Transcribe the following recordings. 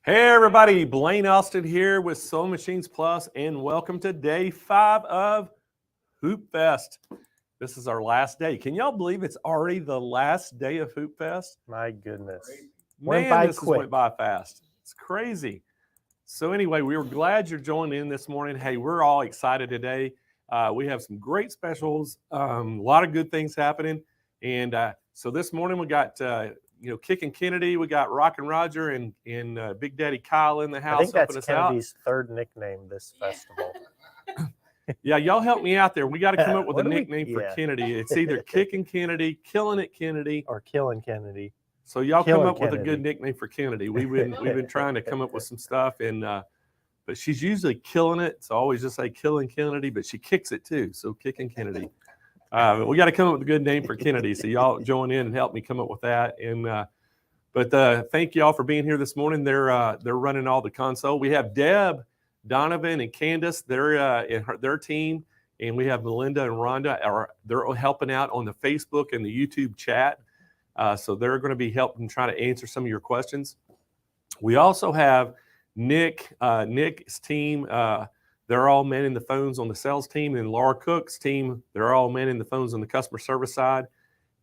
Hey everybody, Blaine Austin here with Sewing Machines Plus, and welcome to day 5 of Hoop Fest. This is our last day. Can y'all believe it's already the last day of Hoop Fest? My goodness. Man, this went by fast. It's crazy. So anyway, we were glad you're joining in this morning. Hey, we're all excited today. We have some great specials, a lot of good things happening. And so this morning we got Kicking Kennedy, we got Rockin' Roger and Big Daddy Kyle in the house. I think that's Kennedy's out. third nickname this festival. Yeah, y'all help me out there. We got to come up with a nickname for Kennedy. It's either Kicking Kennedy, Killing It Kennedy, or Killing Kennedy. So y'all come up with a good nickname for Kennedy. We've been trying to come up with some stuff, and but she's usually killing it. So I always just say Killing Kennedy, but she kicks it too. So Kicking Kennedy. But we got to come up with a good name for Kennedy. So y'all join in and help me come up with that. And but thank y'all for being here this morning. They're running all the console. We have Deb, Donovan, and Candace. They're in their team, and we have Melinda and Rhonda. They're helping out on the Facebook and the YouTube chat. So they're going to be helping try to answer some of your questions. We also have Nick's team. They're all manning the phones on the sales team, and Laura Cook's team, they're all manning the phones on the customer service side.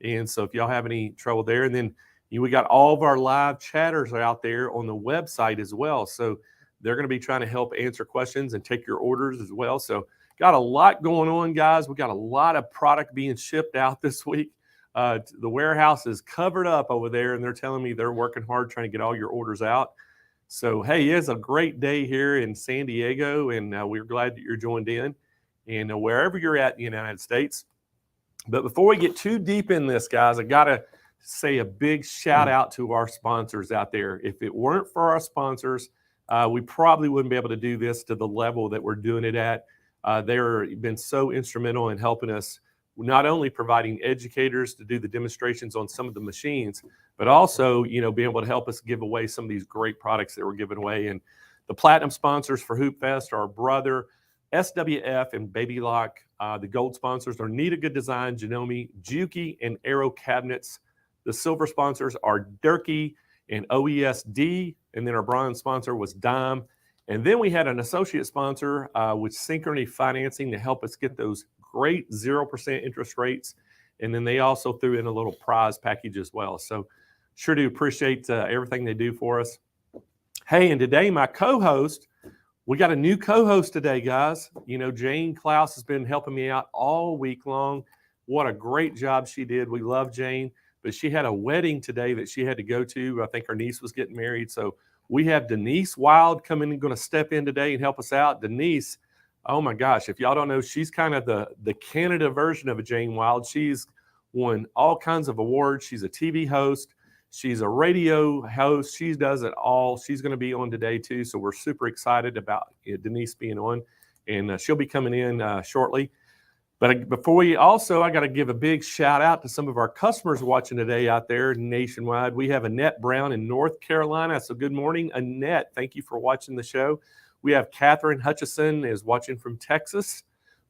And so if y'all have any trouble there, and then we got all of our live chatters out there on the website as well. So they're going to be trying to help answer questions and take your orders as well. So got a lot going on, guys. We got a lot of product being shipped out this week. The warehouse is covered up over there, and they're telling me they're working hard trying to get all your orders out. So, hey, it's a great day here in San Diego, and we're glad that you're joined in, and wherever you're at in the United States. But before we get too deep in this, guys, I got to say a big shout out to our sponsors out there. If it weren't for our sponsors, we probably wouldn't be able to do this to the level that we're doing it at. They've been so instrumental in helping us, not only providing educators to do the demonstrations on some of the machines, but also, being able to help us give away some of these great products that we're giving away. And the platinum sponsors for Hoop Fest are Brother, SWF, and Baby Lock. The gold sponsors are Anita Good Design, Janome, Juki, and Aero Cabinets. The silver sponsors are Durkee and OESD. And then our bronze sponsor was Dime. And then we had an associate sponsor with Synchrony Financing to help us get those great 0% interest rates. And then they also threw in a little prize package as well. So sure do appreciate everything they do for us. Hey, and today my co-host, we got a new co-host today, guys. Jane Klaus has been helping me out all week long. What a great job she did. We love Jane, but she had a wedding today that she had to go to. I think her niece was getting married. So we have Denise Wilde coming and going to step in today and help us out. Denise, oh my gosh, if y'all don't know, she's kind of the Canada version of a Jane Wilde. She's won all kinds of awards. She's a TV host. She's a radio host. She does it all. She's going to be on today too. So we're super excited about Denise being on, and she'll be coming in shortly. But before I got to give a big shout out to some of our customers watching today out there nationwide. We have Annette Brown in North Carolina. So good morning, Annette. Thank you for watching the show. We have Catherine Hutchison is watching from Texas.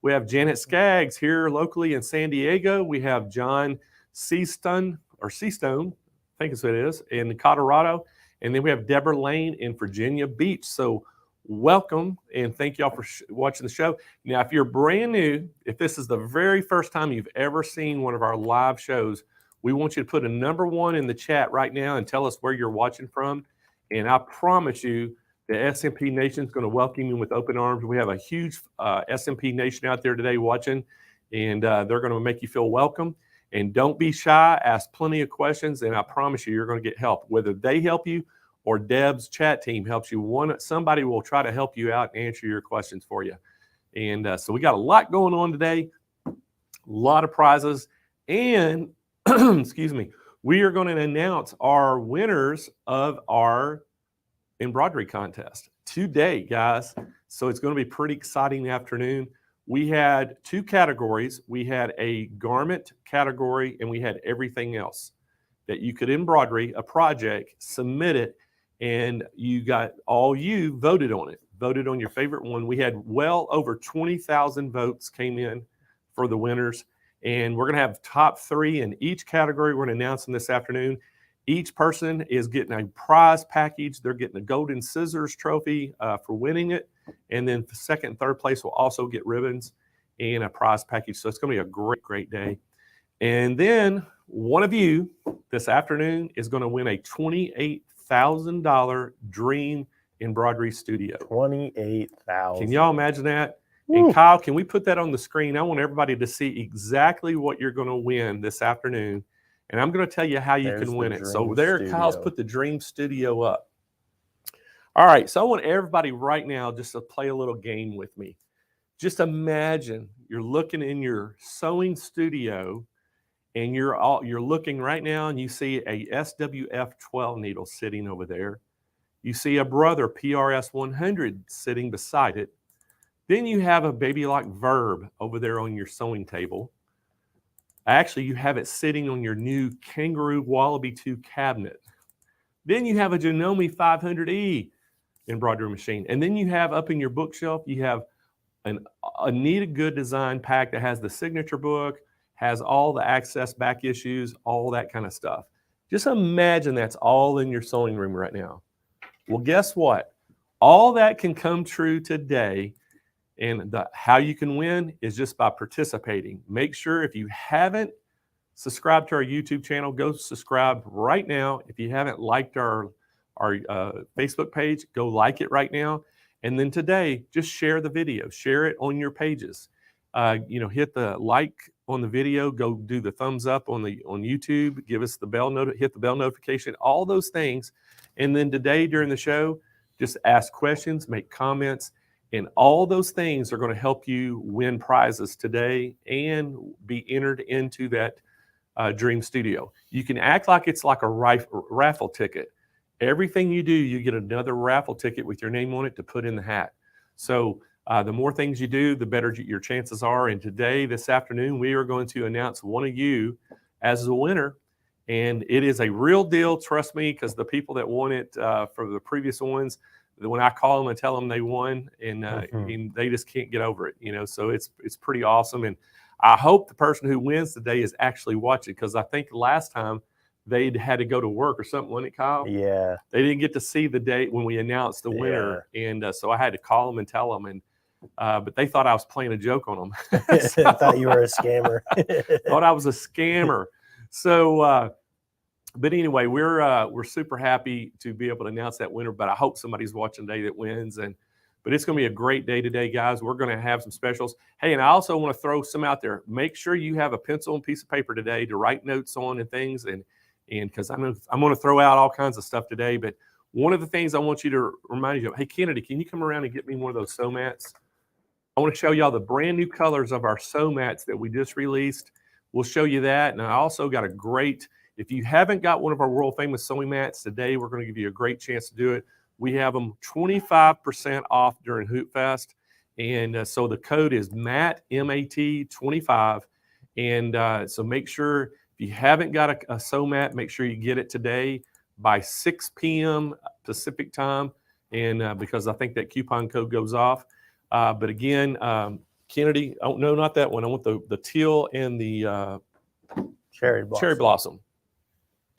We have Janet Skaggs here locally in San Diego. We have John Seastone, I think that's what it is, in Colorado. And then we have Deborah Lane in Virginia Beach. So welcome, and thank y'all for watching the show. Now, if you're brand new, if this is the very first time you've ever seen one of our live shows, we want you to put a number 1 in the chat right now and tell us where you're watching from. And I promise you, the SMP Nation is going to welcome you with open arms. We have a huge SMP Nation out there today watching, and they're going to make you feel welcome. And don't be shy. Ask plenty of questions, and I promise you're going to get help. Whether they help you or Deb's chat team helps you, somebody will try to help you out and answer your questions for you. And so we got a lot going on today. lot of prizes. And, excuse me, we are going to announce our winners of our embroidery contest today, guys. So it's going to be pretty exciting afternoon. We had 2 categories. We had a garment category and we had everything else that you could embroidery a project, submit it, and you voted on it, voted on your favorite one. We had well over 20,000 votes came in for the winners. And we're going to have top 3 in each category. We're going to announce them this afternoon. Each person is getting a prize package. They're getting a golden scissors trophy for winning it. And then the second and third place will also get ribbons and a prize package. So it's going to be a great, great day. And then one of you this afternoon is going to win a $28,000 dream embroidery studio. $28,000. Can y'all imagine that? Woo. And Kyle, can we put that on the screen? I want everybody to see exactly what you're going to win this afternoon. And I'm going to tell you how you can win it. So there, studio. Kyle's put the Dream Studio up. All right, so I want everybody right now just to play a little game with me. Just imagine you're looking in your sewing studio and you're looking right now and you see a SWF 12 needle sitting over there. You see a Brother PRS 100 sitting beside it. Then you have a Baby Lock Verb over there on your sewing table. Actually, you have it sitting on your new Kangaroo Wallaby 2 cabinet. Then you have a Janome MC400E embroidery machine. And then you have up in your bookshelf, you have an Anita Good Design pack that has the signature book, has all the access back issues, all that kind of stuff. Just imagine that's all in your sewing room right now. Well, guess what? All that can come true today. And how you can win is just by participating. Make sure if you haven't subscribed to our YouTube channel, go subscribe right now. If you haven't liked our Facebook page, go like it right now. And then today, just share the video. Share it on your pages. Hit the like on the video. Go do the thumbs up on YouTube. Give us the bell hit the bell notification. All those things. And then today during the show, just ask questions, make comments. And all those things are going to help you win prizes today and be entered into that Dream Studio. You can act like it's like a raffle ticket. Everything you do, you get another raffle ticket with your name on it to put in the hat. So the more things you do, the better your chances are. And today, this afternoon, we are going to announce one of you as the winner. And it is a real deal, trust me, because the people that won it for the previous ones, when I call them and tell them they won, and they just can't get over it, So it's pretty awesome, and I hope the person who wins today is actually watching, because I think last time they'd had to go to work or something, wasn't it, Kyle? Yeah. They didn't get to see the date when we announced the winner, and so I had to call them and tell them, and but they thought I was playing a joke on them. So, thought you were a scammer. Thought I was a scammer. So. But anyway, we're super happy to be able to announce that winner. But I hope somebody's watching today that wins. But it's going to be a great day today, guys. We're going to have some specials. Hey, and I also want to throw some out there. Make sure you have a pencil and piece of paper today to write notes on and things. And because I'm going to throw out all kinds of stuff today. But one of the things I want you to remind you of, hey, Kennedy, can you come around and get me one of those sew mats? I want to show y'all the brand new colors of our sew mats that we just released. We'll show you that. And I also got a great. If you haven't got one of our world famous sewing mats today, we're going to give you a great chance to do it. We have them 25% off during Hoop Fest. And so the code is MAT, M-A-T 25. And so make sure if you haven't got a sew mat, make sure you get it today by 6 p.m. Pacific time. And because I think that coupon code goes off. But again, Kennedy, oh, no, not that one. I want the teal and the cherry blossom.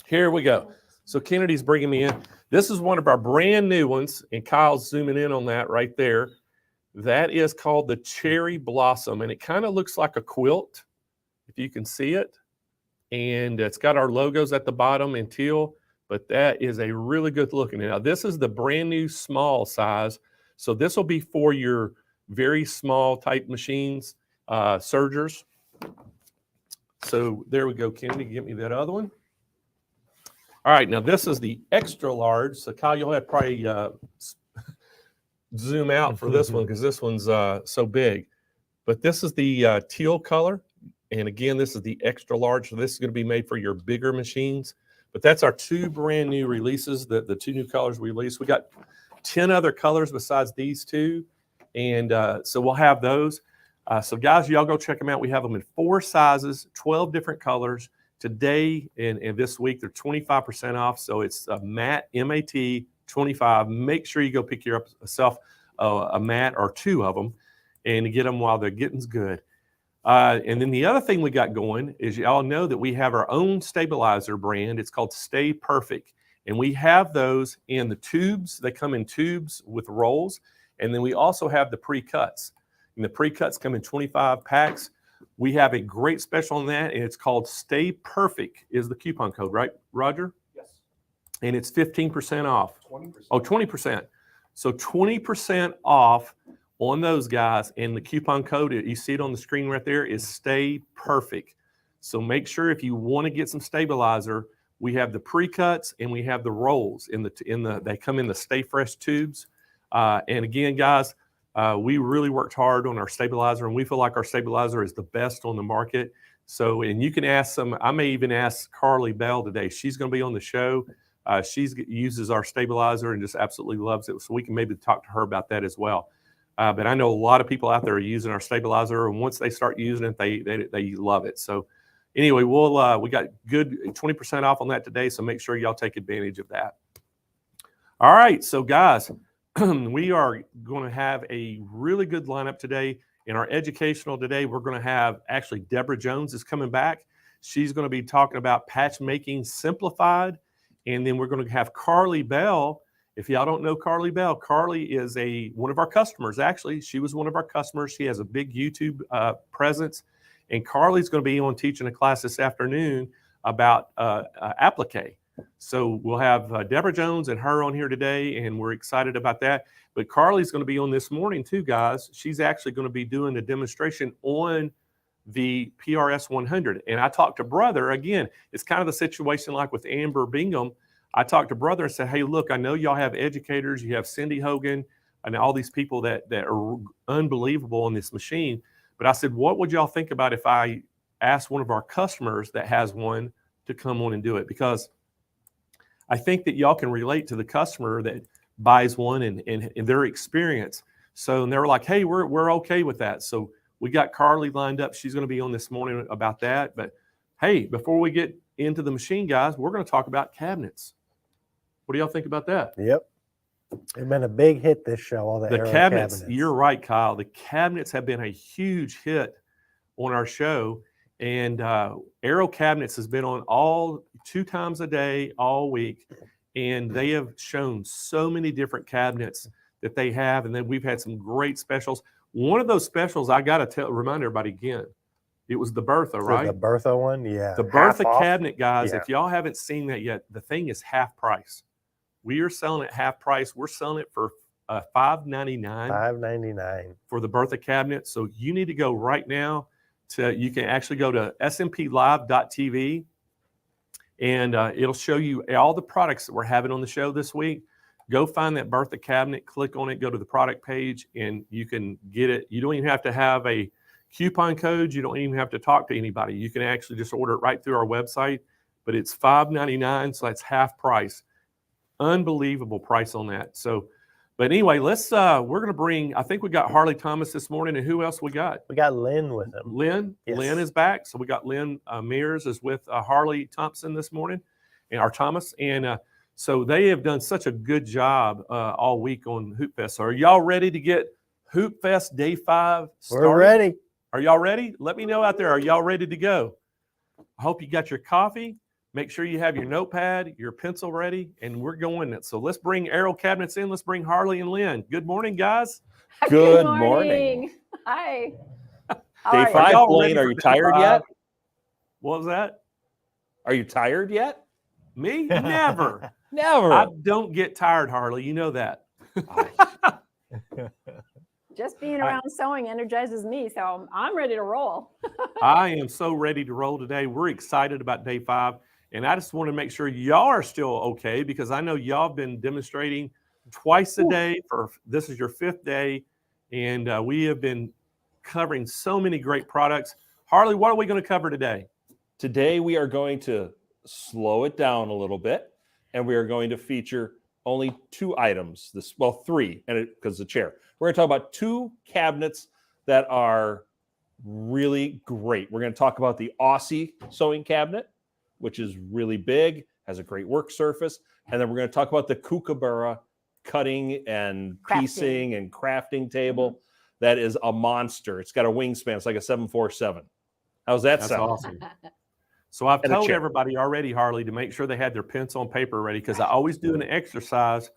Here we go. So Kennedy's bringing me in. This is one of our brand new ones, and Kyle's zooming in on that right there. That is called the Cherry Blossom, and it kind of looks like a quilt, if you can see it. And it's got our logos at the bottom in teal, but that is a really good looking. Now, this is the brand new small size. So this will be for your very small type machines, sergers. So there we go, Kennedy. Get me that other one. All right, now this is the extra large. So Kyle, you'll have to probably zoom out for this one because this one's so big. But this is the teal color. And again, this is the extra large. So this is going to be made for your bigger machines. But that's our 2 brand new releases, the 2 new colors we released. We got 10 other colors besides these 2. And so we'll have those. So guys, y'all go check them out. We have them in 4 sizes, 12 different colors. Today and this week, they're 25% off. So it's a matte, M-A-T, 25. Make sure you go pick yourself a mat or 2 of them and get them while they're getting good. And then the other thing we got going is y'all know that we have our own stabilizer brand. It's called Stay Perfect. And we have those in the tubes. They come in tubes with rolls. And then we also have the pre-cuts. And the pre-cuts come in 25 packs. We have a great special on that, and it's called Stay Perfect is the coupon code, right, Roger? Yes. And it's 15% off. 20%. Oh, 20%. So 20% off on those guys, and the coupon code, you see it on the screen right there, is Stay Perfect. So make sure if you want to get some stabilizer, we have the pre-cuts and we have the rolls they come in the Stay Fresh tubes. And again, guys, we really worked hard on our stabilizer, and we feel like our stabilizer is the best on the market. So, and you can ask I may even ask Carly Bell today. She's going to be on the show. She uses our stabilizer and just absolutely loves it. So we can maybe talk to her about that as well. But I know a lot of people out there are using our stabilizer, and once they start using it, they love it. So anyway, we got good 20% off on that today. So make sure y'all take advantage of that. All right, so guys, we are going to have a really good lineup today. In our educational today, we're going to have actually Deborah Jones is coming back. She's going to be talking about patch making simplified. And then we're going to have Carly Bell. If y'all don't know Carly Bell, Carly is one of our customers. Actually, she was one of our customers. She has a big YouTube presence. And Carly's going to be on teaching a class this afternoon about applique. So we'll have Deborah Jones and her on here today, and we're excited about that. But Carly's going to be on this morning too, guys. She's actually going to be doing a demonstration on the PRS 100. And I talked to Brother. Again, it's kind of the situation like with Amber Bingham. I talked to Brother and said, hey, look, I know y'all have educators. You have Cindy Hogan and all these people that are unbelievable on this machine. But I said, what would y'all think about if I asked one of our customers that has one to come on and do it? Because I think that y'all can relate to the customer that buys one and their experience. So, and they were like, hey, we're okay with that. So we got Carly lined up. She's going to be on this morning about that. But hey, before we get into the machine, guys, we're going to talk about cabinets. What do y'all think about that? Yep. They've been a big hit this show, all the Aero cabinets. You're right, Kyle. The cabinets have been a huge hit on our show. And Aero Cabinets has been on 2 times a day, all week. And they have shown so many different cabinets that they have. And then we've had some great specials. One of those specials, I got to remind everybody again, it was the Bertha, right? The Bertha one, yeah. The Bertha Half cabinet, guys, yeah. If y'all haven't seen that yet, the thing is half price. We are selling it half price. We're selling it for $5.99. $5.99 for the Bertha cabinet. So you need to go right now you can actually go to smplive.tv, and it'll show you all the products that we're having on the show this week. Go find that Bertha cabinet, click on it, go to the product page, and you can get it. You don't even have to have a coupon code. You don't even have to talk to anybody. You can actually just order it right through our website, but it's $5.99, so that's half price. Unbelievable price on that. So, but anyway, we're going to bring, I think we got Harley Thomas this morning, and who else we got? We got Lynn with him. Lynn. Yes. Lynn is back. So we got Lynn Mears is with Harley Thompson this morning, and our Thomas. And so they have done such a good job all week on Hoop Fest. So are y'all ready to get Hoop Fest Day 5 started? We're ready. Are y'all ready? Let me know out there. Are y'all ready to go? I hope you got your coffee. Make sure you have your notepad, your pencil ready, and we're going. So let's bring Aero Cabinets in. Let's bring Harley and Lynn. Good morning, guys. Good morning. Hi. Day 5, Blaine, are you tired yet? What was that? Are you tired yet? Me? Never. Never. I don't get tired, Harley. You know that. Just being around sewing energizes me, so I'm ready to roll. I am so ready to roll today. We're excited about Day 5. And I just want to make sure y'all are still okay, because I know y'all have been demonstrating twice a day this is your 5th day. And we have been covering so many great products. Harley, what are we going to cover today? Today, we are going to slow it down a little bit, and we are going to feature only 2 items. Well, 3, and because the chair. We're going to talk about 2 cabinets that are really great. We're going to talk about the Aussie sewing cabinet, which is really big, has a great work surface, and then we're going to talk about the Kookaburra cutting and piecing and crafting table. That is a monster. It's got a wingspan. It's like a 747. How's that sound? That's awesome. So I've told everybody already, Harley, to make sure they had their pencil and paper ready, because I always do an exercise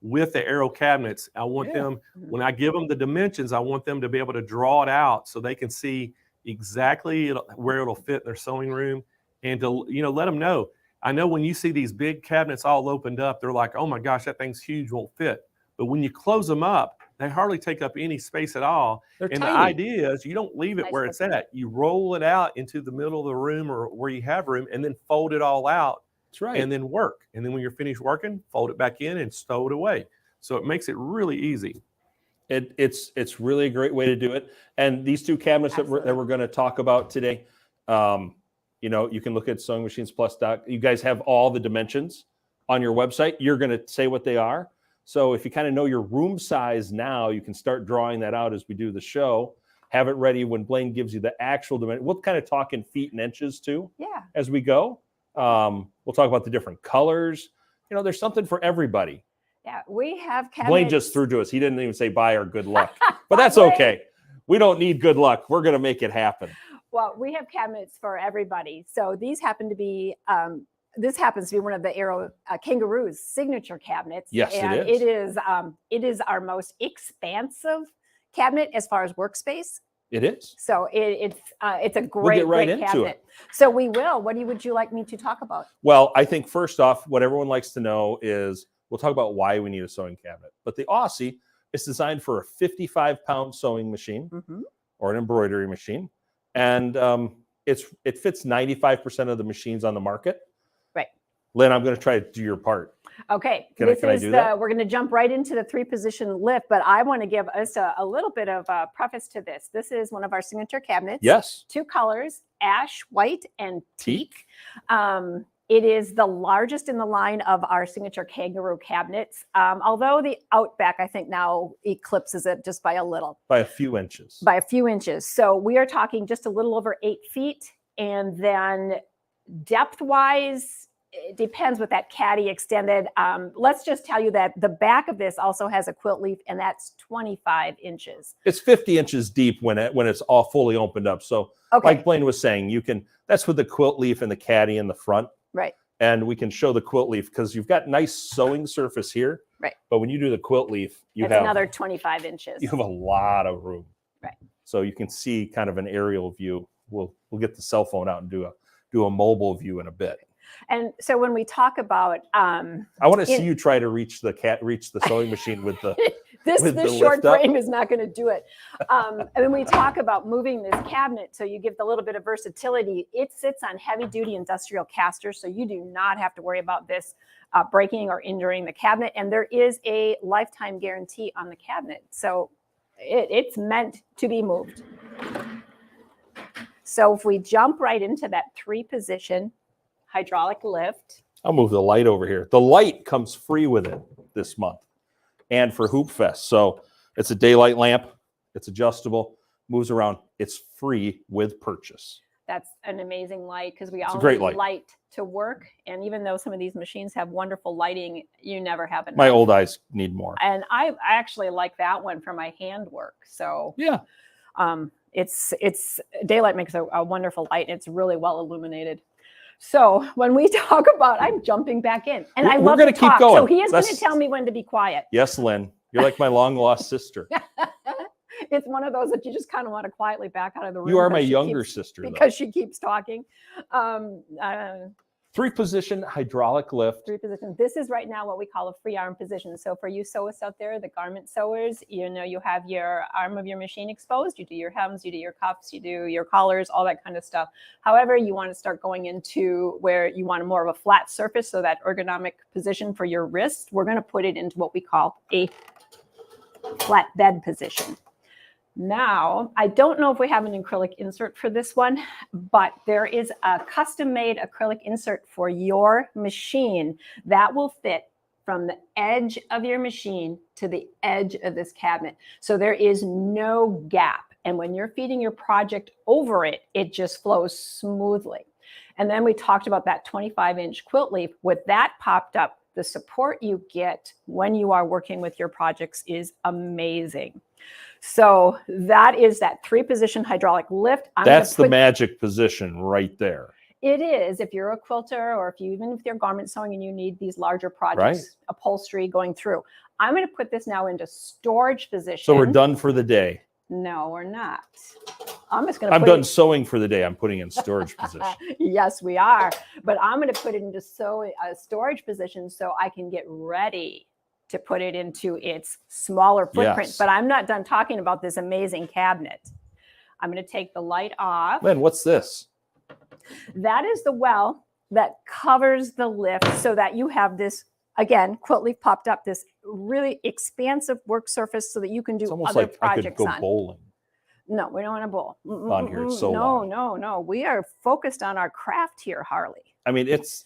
with the Aero cabinets. I want them, when I give them the dimensions, I want them to be able to draw it out so they can see exactly where it'll fit in their sewing room, and to, you know, let them know. I know when you see these big cabinets all opened up, they're like, oh my gosh, that thing's huge, won't fit. But when you close them up, they hardly take up any space at all. They're and tiny. The idea is you don't leave it where it's at. You roll it out into the middle of the room or where you have room, and then fold it all out. That's right. And then work. And then when you're finished working, fold it back in and stow it away. So it makes it really easy. It's really a great way to do it. And these 2 cabinets that we're going to talk about today, you know, you can look at SewingMachinesPlus.com. You guys have all the dimensions on your website. You're going to say what they are. So if you kind of know your room size now, you can start drawing that out as we do the show. Have it ready when Blaine gives you the actual dimension. We'll kind of talk in feet and inches too, as we go. We'll talk about the different colors. You know, there's something for everybody. Yeah, we have cabinets. Blaine just threw to us. He didn't even say bye or good luck, but that's okay. We don't need good luck. We're going to make it happen. Well, we have cabinets for everybody. So these happen to be, this happens to be one of the Aero Kangaroo's signature cabinets. Yes, and it is. It is our most expansive cabinet as far as workspace. It is. So it's a great, we'll get right great into cabinet. it. So we will. What would you like me to talk about? Well, I think first off, what everyone likes to know is we'll talk about why we need a sewing cabinet. But the Aussie is designed for a 55-pound sewing machine or an embroidery machine. And it fits 95% of the machines on the market. Right. Lynn, I'm going to try to do your part. Okay. Can I do that? We're going to jump right into the 3-position lift, but I want to give us a little bit of a preface to this. This is one of our signature cabinets. Yes. 2 colors, ash, white, and teak. It is the largest in the line of our signature Kangaroo cabinets, although the Outback, I think, now eclipses it just by a little. By a few inches. By a few inches. So we are talking just a little over 8 feet. And then depth-wise, it depends with that caddy extended. Let's just tell you that the back of this also has a quilt leaf, and that's 25 inches. It's 50 inches deep when it's all fully opened up. So like Blaine was saying, that's with the quilt leaf and the caddy in the front. Right. And we can show the quilt leaf because you've got nice sewing surface here. Right. But when you do the quilt leaf, That's another 25 inches. You have a lot of room. Right. So you can see kind of an aerial view. We'll get the cell phone out and do a mobile view in a bit. And so when we talk about, I want to see you try to reach the sewing machine with the this short frame is not going to do it. And when we talk about moving this cabinet, so you give the little bit of versatility, it sits on heavy duty industrial casters. So you do not have to worry about this breaking or injuring the cabinet. And there is a lifetime guarantee on the cabinet. So it's meant to be moved. So if we jump right into that 3-position hydraulic lift. I'll move the light over here. The light comes free with it this month and for Hoop Fest. So it's a daylight lamp. It's adjustable, moves around. It's free with purchase. That's an amazing light because we all need light to work. And even though some of these machines have wonderful lighting, you never have enough. My old eyes need more. And I actually like that one for my handwork. So yeah, it's daylight makes a wonderful light. And it's really well illuminated. So when we talk about, I'm jumping back in, and I love to talk. So he is going to tell me when to be quiet. Yes, Lynn, you're like my long lost sister. It's one of those that you just kind of want to quietly back out of the room. You are my younger sister, because she keeps talking. 3-position hydraulic lift. 3-position. This is right now what we call a free arm position. So for you sewists out there, the garment sewers, you have your arm of your machine exposed. You do your hems, you do your cuffs, you do your collars, all that kind of stuff. However, you want to start going into where you want more of a flat surface, so that ergonomic position for your wrist, we're going to put it into what we call a flat bed position. Now, I don't know if we have an acrylic insert for this one, but there is a custom-made acrylic insert for your machine that will fit from the edge of your machine to the edge of this cabinet. So there is no gap. And when you're feeding your project over it, it just flows smoothly. And then we talked about that 25-inch quilt leaf. With that popped up, the support you get when you are working with your projects is amazing. So that is that 3-position hydraulic lift. That's the magic position right there. It is if you're a quilter, or even if you're garment sewing and you need these larger projects, upholstery going through. I'm going to put this now into storage position. So we're done for the day. No, we're not. I'm done sewing for the day. I'm putting in storage position. Yes, we are. But I'm going to put it into storage position so I can get ready to put it into its smaller footprint. Yes. But I'm not done talking about this amazing cabinet. I'm going to take the light off. Lynn, what's this? That is the well that covers the lift so that you have this, again, quilt leaf popped up, this really expansive work surface so that you can do other projects I could go bowling. No, we don't want to bowl. On here so long. No. We are focused on our craft here, Harley. I mean, it's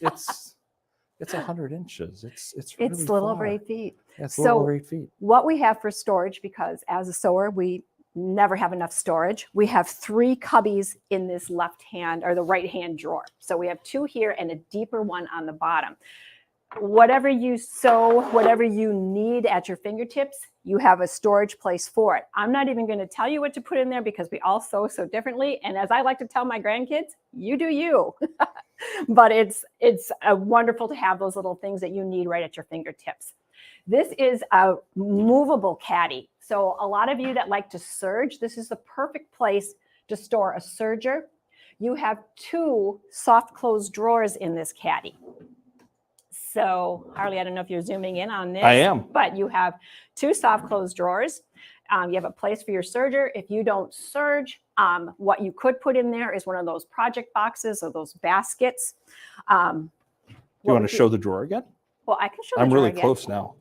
100 inches. It's really It's a little far. over 8 feet. It's a little over 8 feet. What we have for storage, because as a sewer, we never have enough storage. We have 3 cubbies in this left hand or the right hand drawer. So we have 2 here and a deeper one on the bottom. Whatever you sew, whatever you need at your fingertips, you have a storage place for it. I'm not even going to tell you what to put in there because we all sew so differently. And as I like to tell my grandkids, you do you. But it's wonderful to have those little things that you need right at your fingertips. This is a movable caddy. So a lot of you that like to serge, this is the perfect place to store a serger. You have 2 soft close drawers in this caddy. So Harley, I don't know if you're zooming in on this. I am. But you have 2 soft close drawers. You have a place for your serger. If you don't serge, what you could put in there is one of those project boxes or those baskets. You want to show the drawer again? Well, I can show the I'm drawer really again. close now.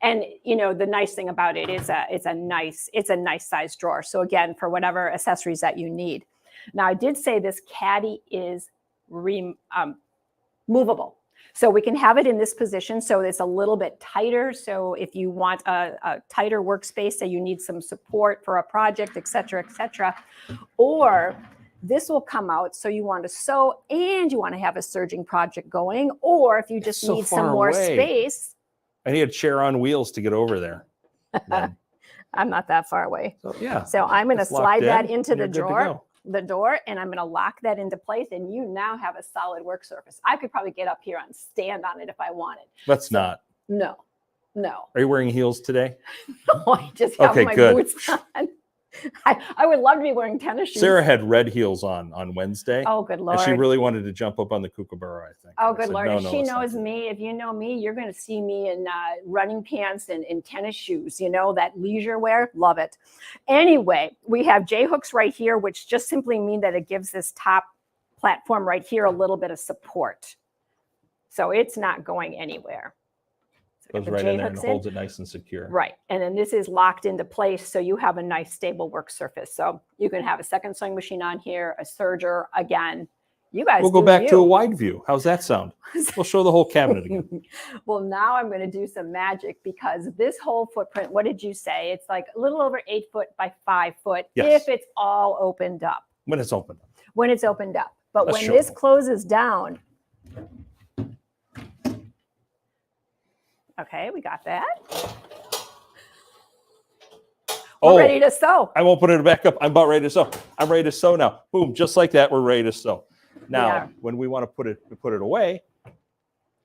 And you know, the nice thing about it is it's a nice size drawer. So again, for whatever accessories that you need. Now, I did say this caddy is movable. So we can have it in this position so it's a little bit tighter. So if you want a tighter workspace, say you need some support for a project, et cetera, or this will come out so you want to sew and you want to have a serging project going, or if you just need some more space. I need a chair on wheels to get over there. I'm not that far away. So, yeah. So I'm going to slide that into the door, and I'm going to lock that into place, and you now have a solid work surface. I could probably get up here and stand on it if I wanted. Let's not. No. Are you wearing heels today? No, I just have my good. boots on. I would love to be wearing tennis shoes. Sarah had red heels on Wednesday. Oh, good Lord. And she really wanted to jump up on the Kookaburra, I think. Oh, good Lord. If she knows me, if you know me, you're going to see me in running pants and in tennis shoes, you know, that leisure wear. Love it. Anyway, we have J-hooks right here, which just simply mean that it gives this top platform right here a little bit of support. So it's not going anywhere. Goes right in there and holds it nice and secure. Right. And then this is locked into place. So you have a nice stable work surface. So you can have a second sewing machine on here, a serger. Again, you guys We'll go back to a wide view. How's that sound? We'll show the whole cabinet again. Well, now I'm going to do some magic because this whole footprint, what did you say? It's like a little over 8 foot by 5 foot if it's all opened up. When it's opened up. When it's opened up. But when this closes down, okay, we got that. We're ready to sew. I won't put it back up. I'm about ready to sew. I'm ready to sew now. Boom, just like that, we're ready to sew. Now, when we want to put it away,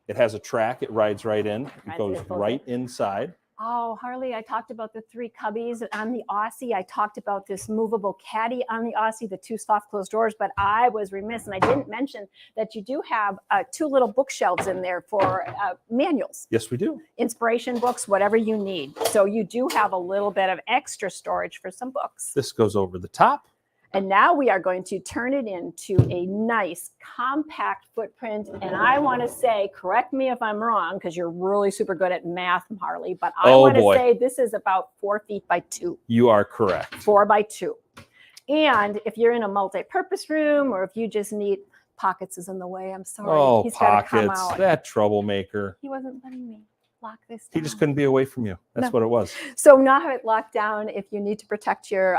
it has a track. It rides right in. It goes right inside. Oh, Harley, I talked about the 3 cubbies on the Aussie. I talked about this movable caddy on the Aussie, the 2 soft closed drawers, but I was remiss and I didn't mention that you do have 2 little bookshelves in there for manuals. Yes, we do. Inspiration books, whatever you need. So you do have a little bit of extra storage for some books. This goes over the top. And now we are going to turn it into a nice compact footprint. And I want to say, correct me if I'm wrong, because you're really super good at math, Marley, but I want to say this is about 4 feet by 2. You are correct. 4 by 2. And if you're in a multi-purpose room, or if you just need, Pockets is in the way, I'm sorry. Oh, He's got to come Pockets, out. that troublemaker. He wasn't letting me lock this down. He just couldn't be away from you. That's what it was. So now have it locked down if you need to protect your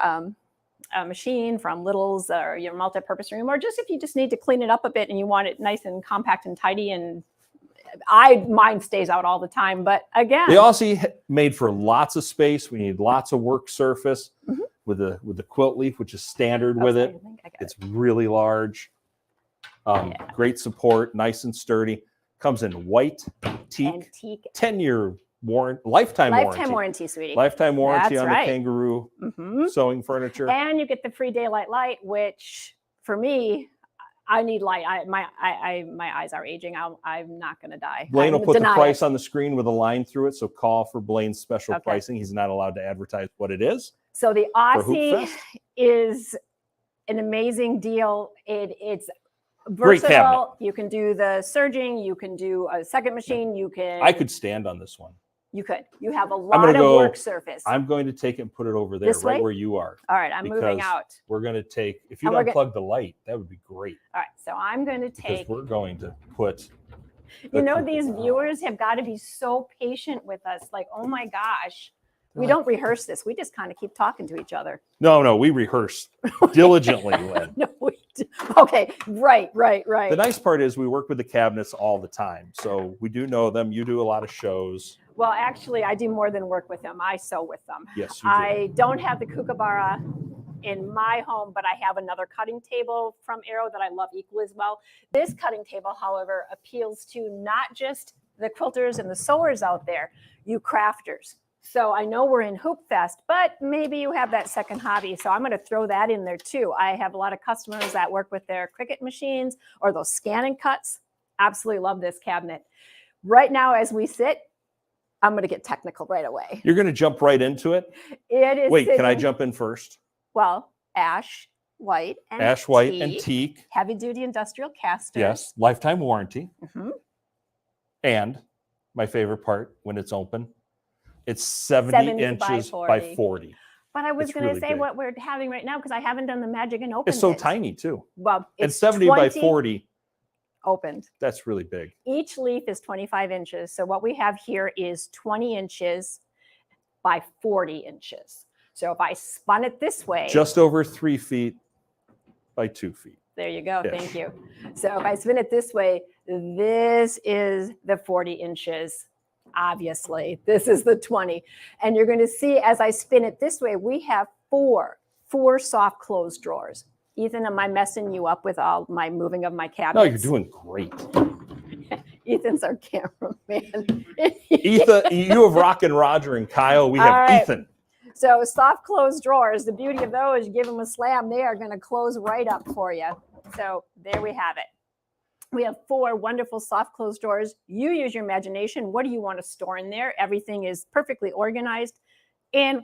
machine from littles or your multi-purpose room, or just if you just need to clean it up a bit and you want it nice and compact and tidy. And mine stays out all the time, but again, the Aussie made for lots of space. We need lots of work surface with the quilt leaf, which is standard with it. It's really large. Great support, nice and sturdy. Comes in white teak. 10-year lifetime warranty, sweetie. Lifetime warranty That's on right. the Kangaroo sewing furniture. And you get the free daylight light, which for me, I need light. My eyes are aging. I'm not going to die. Blaine will put the Deny price it. on the screen with a line through it. So call for Blaine's special pricing. He's not allowed to advertise what it is. So the for Hoop Aussie Fest. is an amazing deal. It's Great cabinet. versatile. You can do the surging. You can do a second machine. You can. I could stand on this one. You could. You have a lot of work surface. I'm going to take it and put it over there, This way? right where you are. All right, I'm moving because out. We're going to take, if you'd And we're unplug the light, that would be great. All right, so I'm going to Because take. we're going to put. You know, these viewers have got to be so patient with us. Like, oh my gosh, we don't rehearse this. We just kind of keep talking to each other. No, we rehearse diligently, Lynn. No, we do. Okay, right. The nice part is we work with the cabinets all the time. So we do know them. You do a lot of shows. Well, actually, I do more than work with them. I sew with them. Yes, you do. I don't have the Kookaburra in my home, but I have another cutting table from Arrow that I love equally as well. This cutting table, however, appeals to not just the quilters and the sewers out there, you crafters. So I know we're in Hoop Fest, but maybe you have that second hobby. So I'm going to throw that in there too. I have a lot of customers that work with their Cricut machines or those scan and cuts. Absolutely love this cabinet. Right now, as we sit, I'm going to get technical right away. You're going to jump right into it? It is. Wait, can I jump in first? Well, ash, white, and Ash, white, and teak. Heavy duty industrial casters. Yes, lifetime warranty. Mhm. And my favorite part, when it's open, it's 70 inches by 40. But I was It's going to really say big. what we're having right now because I haven't done the magic and opened It's so it. tiny too. Well, And it's 70 by 20 40, opened. that's really big. Each leaf is 25 inches. So what we have here is 20 inches by 40 inches. So if I spun it this way, Just over 3 feet by 2 feet. there you go. Ish. Thank you. So if I spin it this way, this is the 40 inches. Obviously, this is the 20. And you're going to see as I spin it this way, we have four soft closed drawers. Ethan, am I messing you up with all my moving of my cabinets? No, you're doing great. Ethan's our cameraman. Ethan, you have Rockin' Roger and Kyle. We have All right. Ethan. So soft closed drawers, the beauty of those, you give them a slam, they are going to close right up for you. So there we have it. We have 4 wonderful soft closed drawers. You use your imagination. What do you want to store in there? Everything is perfectly organized. And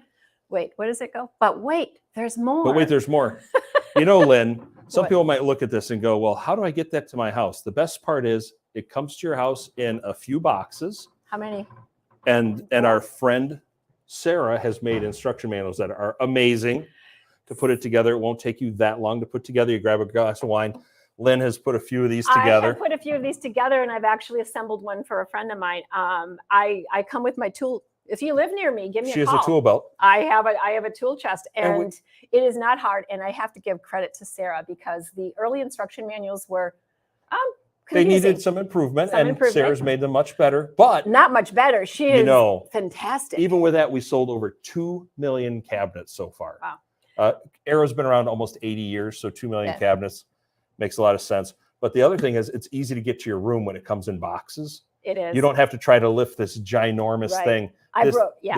wait, where does it go? But wait, there's more. But wait, there's more. You know, Lynn, some What? people might look at this and go, well, how do I get that to my house? The best part is it comes to your house in a few boxes. How many? And our friend Sarah has made instruction manuals that are amazing to put it together. It won't take you that long to put together. You grab a glass of wine. Lynn has put a few of these I together. have put a few of these together, and I've actually assembled one for a friend of mine. I come with my tool. If you live near me, give me She a has call. a tool belt. I have a tool chest, And and it is not hard. And I have to give credit to Sarah because the early instruction manuals were They confusing. needed some improvement, Some and improvement. Sarah's made them much better. But Not much better. She is you know, fantastic. even with that, we sold over 2 million cabinets so far. Wow. Arrow's been around almost 80 years, so 2 million Yeah. cabinets makes a lot of sense. But the other thing is it's easy to get to your room when it comes in boxes. It is. You don't have to try to lift this ginormous Right. this I this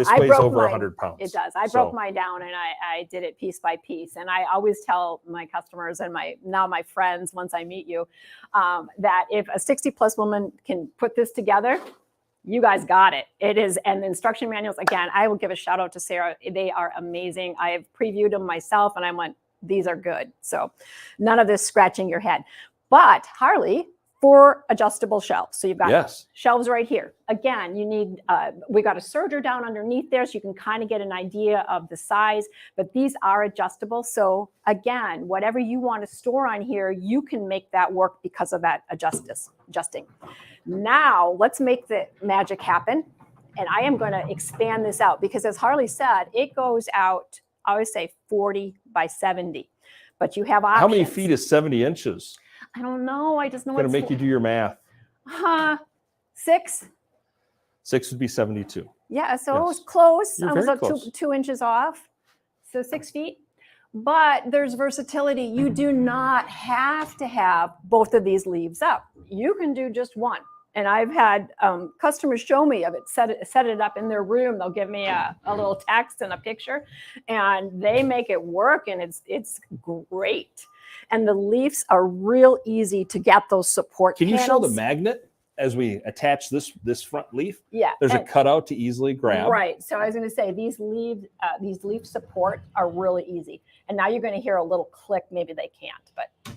broke weighs over mine. 100 pounds. It does. I broke mine down, and I did it piece by piece. And I always tell my customers and my friends once I meet you that if a 60+ woman can put this together, you guys got it. It is, and the instruction manuals, again, I will give a shout out to Sarah. They are amazing. I have previewed them myself, and I went, these are good. So none of this scratching your head. But Harley, 4 adjustable shelves. So you've got shelves right here. Again, you need, we got a serger down underneath there so you can kind of get an idea of the size, but these are adjustable. So again, whatever you want to store on here, you can make that work because of that adjusting. Now let's make the magic happen. And I am going to expand this out because as Harley said, it goes out, I always say 40 by 70, but you have options. How many feet is 70 inches? I don't know. I just know I'm going to make you do your math. 6. 6 would be 72. Yeah, so it was close. You're I was very up close. 2 inches off. So 6 feet. But there's versatility. You do not have to have both of these leaves up. You can do just one. And I've had customers show me of it, set it up in their room. They'll give me a little text and a picture, and they make it work, and it's great. And the leaves are real easy to get those support Can you panels. show the magnet as we attach this front leaf? Yeah. There's a cutout to easily grab. Right. So I was going to say these leaf support are really easy. And now you're going to hear a little click. Maybe they can't, but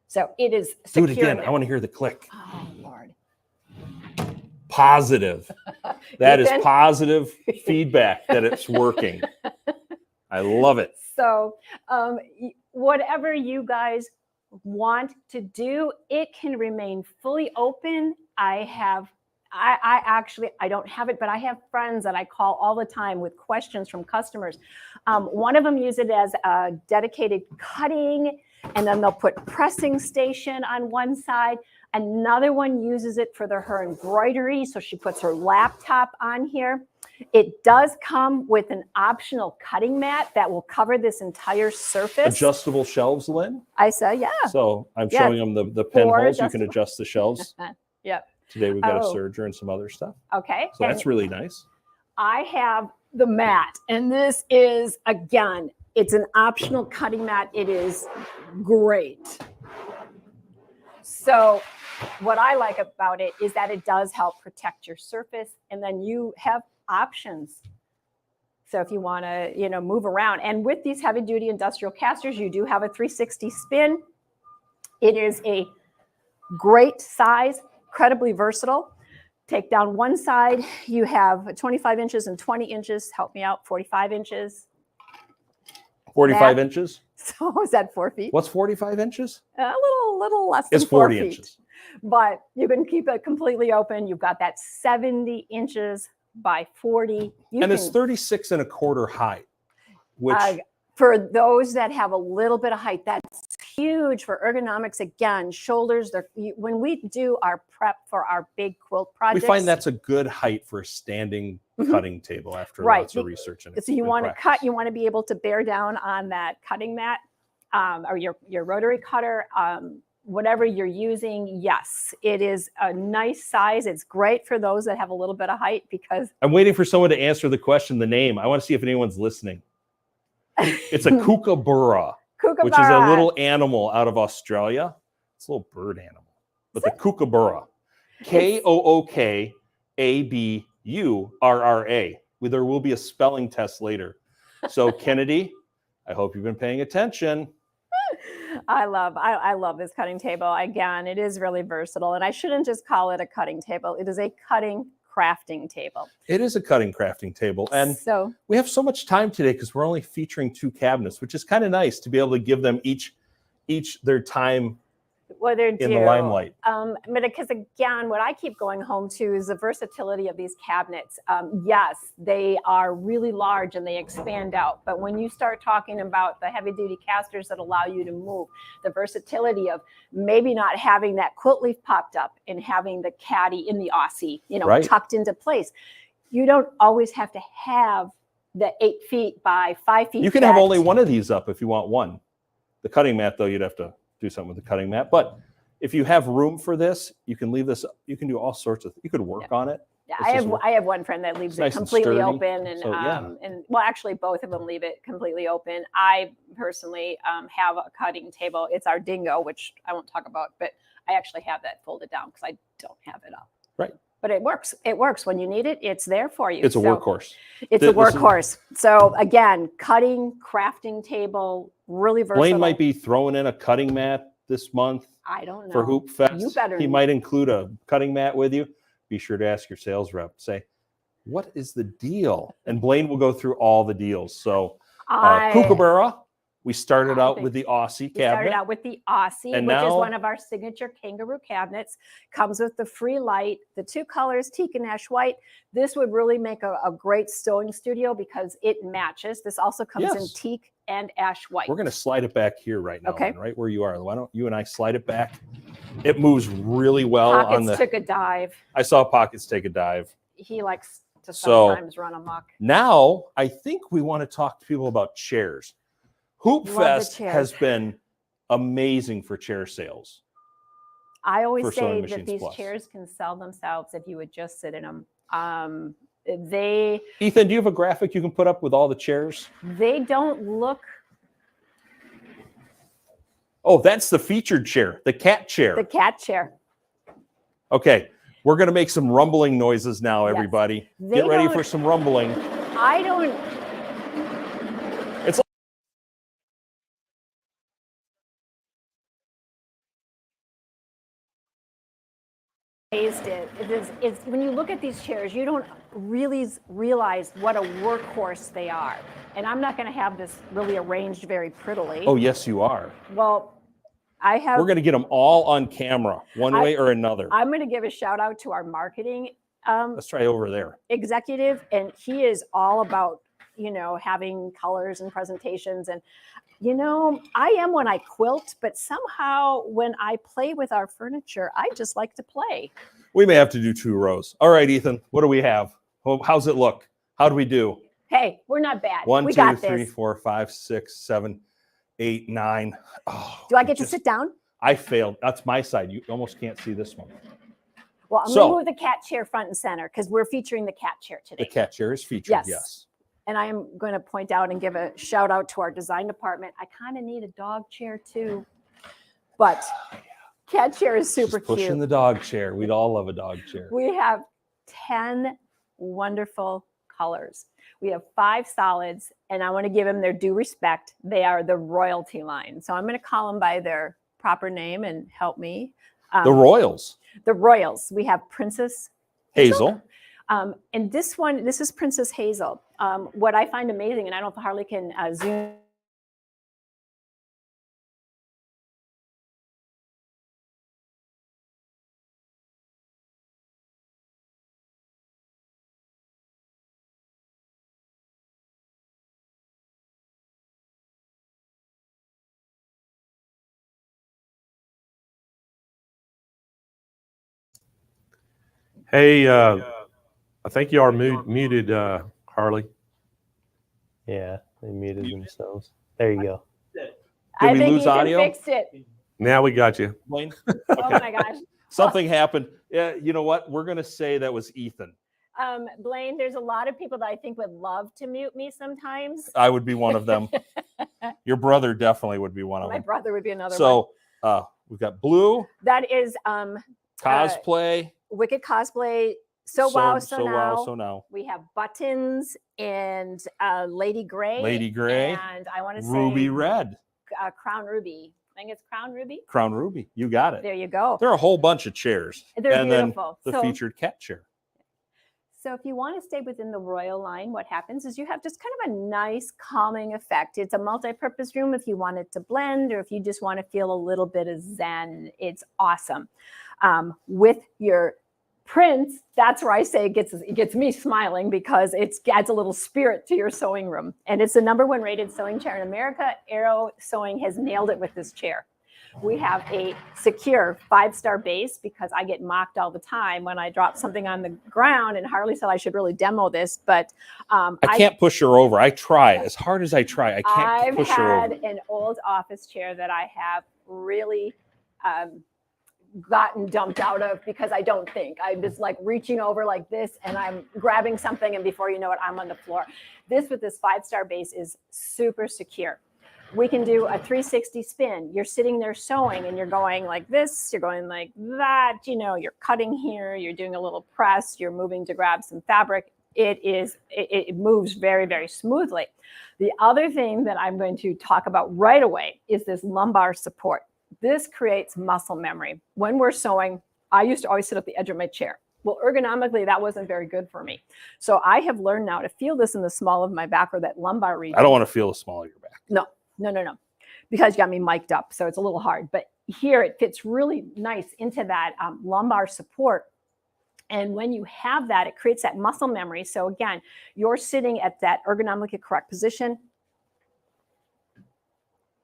so it is secure. Do it again. there. I want to hear the click. Oh, Lord. Positive. That is Ethan? positive feedback that it's working. I love it. So whatever you guys want to do, it can remain fully open. I don't have it, but I have friends that I call all the time with questions from customers. One of them uses it as a dedicated cutting, and then they'll put pressing station on one side. Another one uses it for her embroidery, so she puts her laptop on here. It does come with an optional cutting mat that will cover this entire surface. Adjustable shelves, Lynn? I say, yeah. So I'm showing them the pinholes. You can adjust the shelves. Yep. Today we've got a serger and some other stuff. Okay. So that's really nice. I have the mat, and this is, again, it's an optional cutting mat. It is great. So what I like about it is that it does help protect your surface, and then you have options. So if you want to, move around, and with these heavy duty industrial casters, you do have a 360 spin. It is a great size, incredibly versatile. Take down one side, you have 25 inches and 20 inches. Help me out, 45 inches. 45 inches? So is that 4 feet? What's 45 inches? A little less than It's 40 4 feet. inches. But you can keep it completely open. You've got that 70 inches by 40. It's 36 and a quarter height, which for those that have a little bit of height, that's huge for ergonomics. Again, shoulders, when we do our prep for our big quilt projects. we find that's a good height for a standing cutting table after lots of research. So you want to cut, you want to be able to bear down on that cutting mat or your rotary cutter. Whatever you're using, yes, it is a nice size. It's great for those that have a little bit of height because I'm waiting for someone to answer the question, the name. I want to see if anyone's listening. It's a Kookaburra, which is a little animal out of Australia. It's a little bird animal. But the Kookaburra, Kookaburra. There will be a spelling test later. So Kennedy, I hope you've been paying attention. I love this cutting table. Again, it is really versatile, and I shouldn't just call it a cutting table. It is a cutting crafting table. It is a cutting crafting table, and so we have so much time today because we're only featuring 2 cabinets, which is kind of nice to be able to give them each their time in the limelight. But because again, what I keep going home to is the versatility of these cabinets. Yes, they are really large and they expand out. But when you start talking about the heavy duty casters that allow you to move, the versatility of maybe not having that quilt leaf popped up and having the caddy in the Aussie, tucked into place. You don't always have to have the 8 feet by 5 feet. You can have only one of these up if you want one. The cutting mat, though, you'd have to do something with the cutting mat. But if you have room for this, you can leave this. You can do all sorts of. You could work on it. Yeah, I have one friend that leaves it nice completely open, and so, and well, actually, both of them leave it completely open. I personally have a cutting table. It's our Dingo, which I won't talk about, but I actually have that folded down because I don't have it up. Right. but it works. It works when you need it. It's there for you. It's a workhorse. It's a workhorse. So again, cutting, crafting table, really versatile. Blaine might be throwing in a cutting mat this month. I don't know. For Hoop Fest. You better. He might include a cutting mat with you. Be sure to ask your sales rep. Say, what is the deal? And Blaine will go through all the deals. So Kookaburra, we started out with the Aussie cabinet. We started out with the Aussie, And which now- is one of our signature kangaroo cabinets. Comes with the free light, the two colors, teak and ash white. This would really make a great sewing studio because it matches. This also comes in Yes. teak and ash white. We're going to slide it back here right now, Okay. Lynn, right where you are. Why don't you and I slide it back? It moves really well on Pockets the. took a dive. I saw Pockets take a dive. He likes to So- sometimes run amok. Now, I think we want to talk to people about chairs. Hoop Love the Fest chairs. has been amazing for chair sales. I always for say Sewing that Machines these Plus. chairs can sell themselves if you would just sit in them. They Ethan, do you have a graphic you can put up with all the chairs? don't look Oh, that's the featured chair, the cat chair. the cat chair. Okay, we're going to make some rumbling noises now, Yes. everybody. They Get ready don't- for some rumbling. I don't. It's It's when you look at these chairs, you don't really realize what a workhorse they are. And I'm not going to have this really arranged very prettily. Oh, yes, you are. Well, I have. We're going to get them all on camera, one way or another. I'm going to give a shout out to our marketing Let's try over there. executive, and he is all about having colors and presentations. And I am when I quilt, but somehow when I play with our furniture, I just like to play. We may have to do 2 rows. All right, Ethan, what do we have? How's it look? How do we do? Hey, we're not bad. 1, we 2, got 3, this. 4, 5, 6, 7, 8, 9. Oh, Do I get to sit down? I failed. That's my side. You almost can't see this one. Well, I'm So- going to move the cat chair front and center because we're featuring the cat chair The today. cat chair is featured, Yes. yes. And I am going to point out and give a shout out to our design department. I kind of need a dog chair too, but cat chair is super Just pushing cute. the dog chair. We'd all love a dog chair. We have 10 wonderful colors. We have 5 solids, and I want to give them their due respect. They are the royalty line. So I'm going to call them by their proper name and help me. The Royals. The Royals. We have Princess Hazel. and this one, this is Princess Hazel. What I find amazing, and I don't know if Harley can zoom. Hey, I think you are muted, Harley. Yeah, they muted themselves. There you go. I we think lose Ethan audio? fixed it. Now we got you. Blaine? Oh my gosh. Something happened. Yeah, you know what? We're going to say that was Ethan. Blaine, there's a lot of people that I think would love to mute me sometimes. I would be one of them. Your brother definitely would be one of My them. brother would be another one. So we've got Blue, That is cosplay. Wicked Cosplay. So wow, so now. So now. We have Buttons and Lady Gray. Lady Gray. And I want to say Ruby Red. Crown Ruby. I think it's Crown Ruby. Crown Ruby. You got it. There you go. There are a whole bunch of chairs. They're and beautiful. then the featured cat chair. So if you want to stay within the royal line, what happens is you have just kind of a nice calming effect. It's a multi-purpose room if you want it to blend or if you just want to feel a little bit of zen. It's awesome. With your prints, that's where I say it gets me smiling because it adds a little spirit to your sewing room. And it's the #1 rated sewing chair in America. Aero Sewing has nailed it with this chair. We have a secure 5-star base because I get mocked all the time when I drop something on the ground. And Harley said I should really demo this, but I can't push her over. I try as hard as I try. I can't I've push her over. had an old office chair that I have really gotten dumped out of because I don't think. I'm just like reaching over like this and I'm grabbing something and before you know it, I'm on the floor. This with this 5-star base is super secure. We can do a 360 spin. You're sitting there sewing and you're going like this, you're going like that, you know, you're cutting here, you're doing a little press, you're moving to grab some fabric. It moves very, very smoothly. The other thing that I'm going to talk about right away is this lumbar support. This creates muscle memory. When we're sewing, I used to always sit at the edge of my chair. Well, ergonomically, that wasn't very good for me. So I have learned now to feel this in the small of my back or that lumbar region. I don't want to feel the small of your back. No. Because you got me mic'd up, so it's a little hard. But here it fits really nice into that lumbar support. And when you have that, it creates that muscle memory. So again, you're sitting at that ergonomically correct position.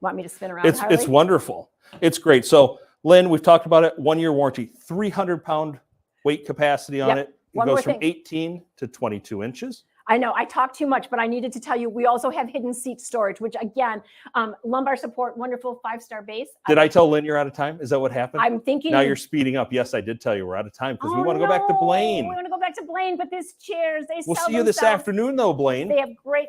Want me to spin around? It's wonderful. It's great. So Lynn, we've talked about it. 1 year warranty, 300-pound weight capacity on it. It goes from 18 to 22 inches. I know I talk too much, but I needed to tell you, we also have hidden seat storage, which again, lumbar support, wonderful 5-star base. Did I tell Lynn you're out of time? Is that what happened? I'm thinking. Now you're speating up. Yes, I did tell you we're out of time because we want to go back to Blaine. We want to go back to Blaine, but these chairs, We'll see you this afternoon though, Blaine. They have great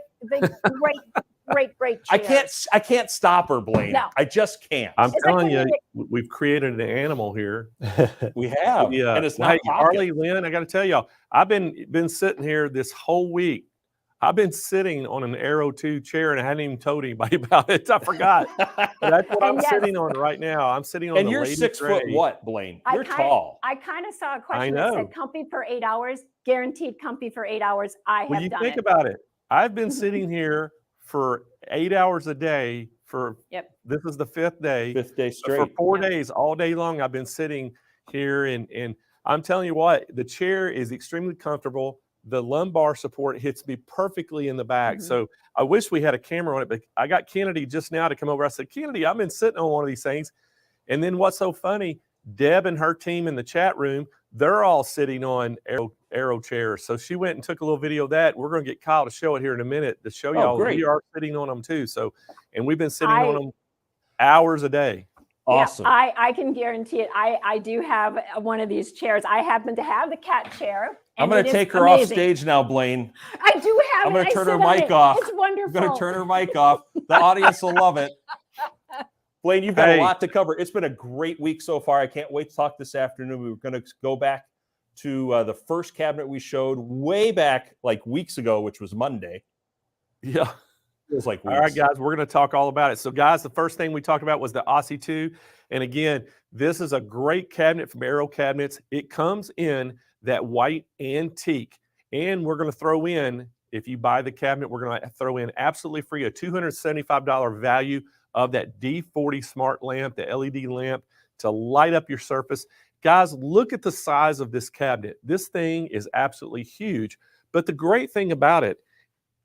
chairs. I can't stop her, Blaine. No. I just can't. I'm telling you, we've created an animal here. We have. Yeah. And it's not Harley, Lynn, I got to tell y'all, I've been sitting here this whole week. I've been sitting on an Aero 2 chair and I hadn't even told anybody about it. I forgot. But that's what I'm sitting on right now. I'm sitting on and the you're Lady 6 Gray. foot what, Blaine? You're tall. I kind of saw a question that said comfy for 8 hours, guaranteed comfy for 8 hours. Well, you think about it. I've been sitting here for 8 hours a day for, this is the 5th day. 5th day straight. For 4 days, all day long, I've been sitting here and I'm telling you what, the chair is extremely comfortable. The lumbar support hits me perfectly in the back. So I wish we had a camera on it, but I got Kennedy just now to come over. I said, Kennedy, I've been sitting on one of these things. And then what's so funny, Deb and her team in the chat room, they're all sitting on Aero chairs. So she went and took a little video of that. We're going to get Kyle to show it here in a minute to show y'all we are sitting on them too. So, and we've been sitting on them hours a day. Awesome. Yeah, I can guarantee it. I do have one of these chairs. I happen to have the cat chair. I'm going to take her off stage now, Blaine. I do have I'm going to turn her mic off. It's wonderful. I'm going to turn her mic off. The audience will love it. Blaine, you've got a lot to cover. It's been a great week so far. I can't wait to talk this afternoon. We were going to go back to the first cabinet we showed way back like weeks ago, which was Monday. Yeah. It was like weeks. All right, guys, we're going to talk all about it. So, guys, the first thing we talked about was the Aussie 2. And again, this is a great cabinet from Aero Cabinets. It comes in that white antique. And we're going to throw in, if you buy the cabinet, we're going to throw in absolutely free a $275 value of that D40 smart lamp, the LED lamp, to light up your surface. Guys, look at the size of this cabinet. This thing is absolutely huge. But the great thing about it,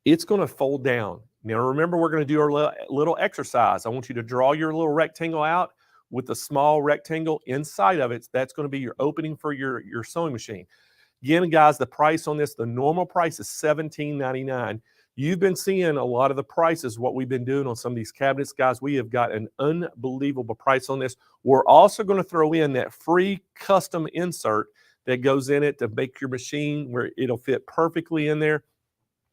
it's going to fold down. Now, remember, we're going to do our little exercise. I want you to draw your little rectangle out with the small rectangle inside of it. That's going to be your opening for your sewing machine. Again, guys, the price on this, the normal price is $17.99. You've been seeing a lot of the prices, what we've been doing on some of these cabinets. Guys, we have got an unbelievable price on this. We're also going to throw in that free custom insert that goes in it to make your machine where it'll fit perfectly in there.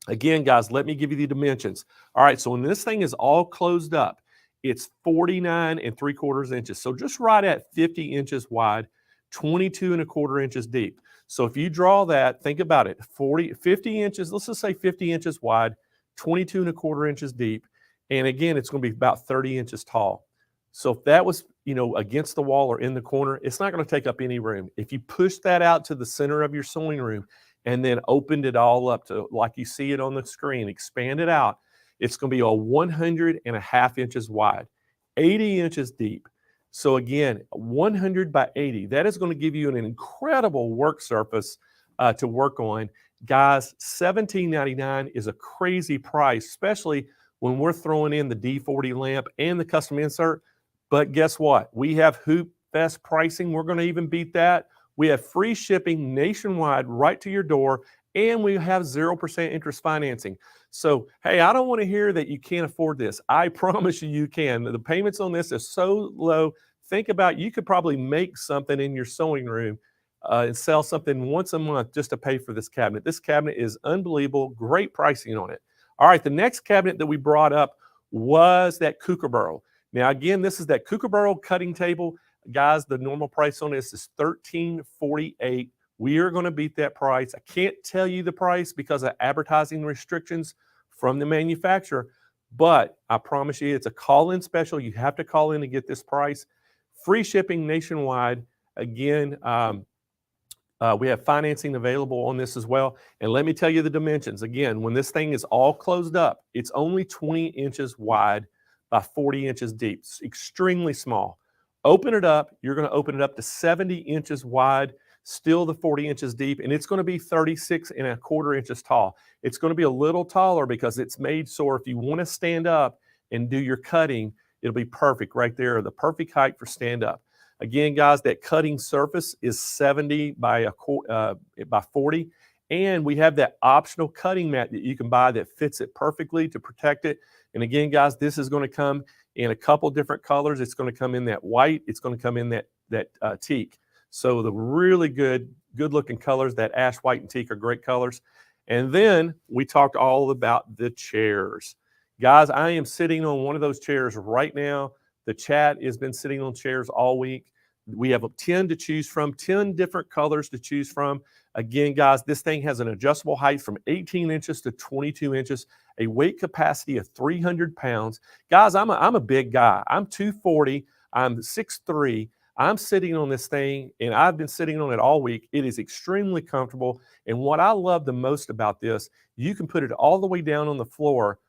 Again, guys, let me give you the dimensions. All right, so when this thing is all closed up, it's 49 3/4 inches. So just right at 50 inches wide, 22 1/4 inches deep. So if you draw that, think about it, 50 inches, let's just say 50 inches wide, 22 1/4 inches deep. And again, it's going to be about 30 inches tall. So if that was, against the wall or in the corner, it's not going to take up any room. If you push that out to the center of your sewing room and then opened it all up to like you see it on the screen, expand it out, it's going to be a 100.5 inches wide, 80 inches deep. So again, 100 by 80, that is going to give you an incredible work surface to work on. Guys, $17.99 is a crazy price, especially when we're throwing in the D40 lamp and the custom insert. But guess what? We have Hoop Fest pricing. We're going to even beat that. We have free shipping nationwide right to your door, and we have 0% interest financing. So, hey, I don't want to hear that you can't afford this. I promise you can. The payments on this are so low. Think about, you could probably make something in your sewing room and sell something once a month just to pay for this cabinet. This cabinet is unbelievable. Great pricing on it. All right, the next cabinet that we brought up was that Kookaburra. Now, again, this is that Kookaburra cutting table. Guys, the normal price on this is $13.48. We are going to beat that price. I can't tell you the price because of advertising restrictions from the manufacturer, but I promise you it's a call-in special. You have to call in to get this price. Free shipping nationwide. Again, we have financing available on this as well. And let me tell you the dimensions. Again, when this thing is all closed up, it's only 20 inches wide by 40 inches deep. It's extremely small. Open it up. You're going to open it up to 70 inches wide, still the 40 inches deep, and it's going to be 36.25 inches tall. It's going to be a little taller because it's made so if you want to stand up and do your cutting, it'll be perfect right there, the perfect height for stand up. Again, guys, that cutting surface is 70 by 40, and we have that optional cutting mat that you can buy that fits it perfectly to protect it. And again, guys, this is going to come in a couple different colors. It's going to come in that white. It's going to come in that teak. So the really good looking colors, that ash, white, and teak are great colors. And then we talked all about the chairs. Guys, I am sitting on one of those chairs right now. The chat has been sitting on chairs all week. We have 10 to choose from, 10 different colors to choose from. Again, guys, this thing has an adjustable height from 18 inches to 22 inches, a weight capacity of 300 pounds. Guys, I'm a big guy. I'm 240. I'm 6'3". I'm sitting on this thing, and I've been sitting on it all week. It is extremely comfortable. And what I love the most about this, you can put it all the way down on the floor,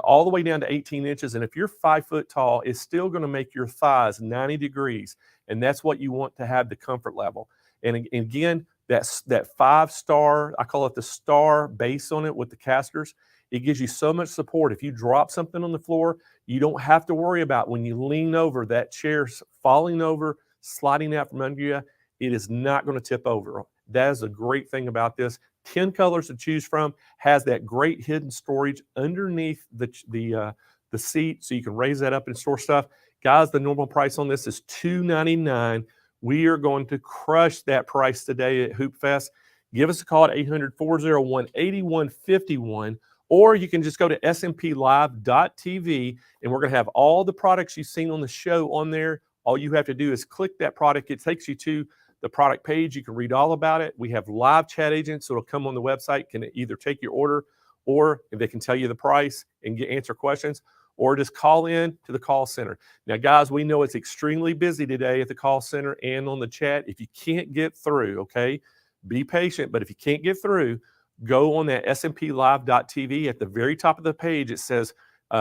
all the way down to 18 inches. And if you're 5 foot tall, it's still going to make your thighs 90 degrees. And that's what you want to have the comfort level. And again, that 5-star, I call it the star base on it with the casters. It gives you so much support. If you drop something on the floor, you don't have to worry about when you lean over, that chair's falling over, sliding out from under you. It is not going to tip over. That is a great thing about this. 10 colors to choose from, has that great hidden storage underneath the seat, so you can raise that up and store stuff. Guys, the normal price on this is $299. We are going to crush that price today at Hoop Fest. Give us a call at 800-401-8151, or you can just go to SMPLive.tv, and we're going to have all the products you've seen on the show on there. All you have to do is click that product. It takes you to the product page. You can read all about it. We have live chat agents, so it'll come on the website, can either take your order, or if they can tell you the price and answer questions, or just call in to the call center. Now, guys, we know it's extremely busy today at the call center and on the chat. If you can't get through, okay, be patient. But if you can't get through, go on that SMPLive.tv. At the very top of the page, it says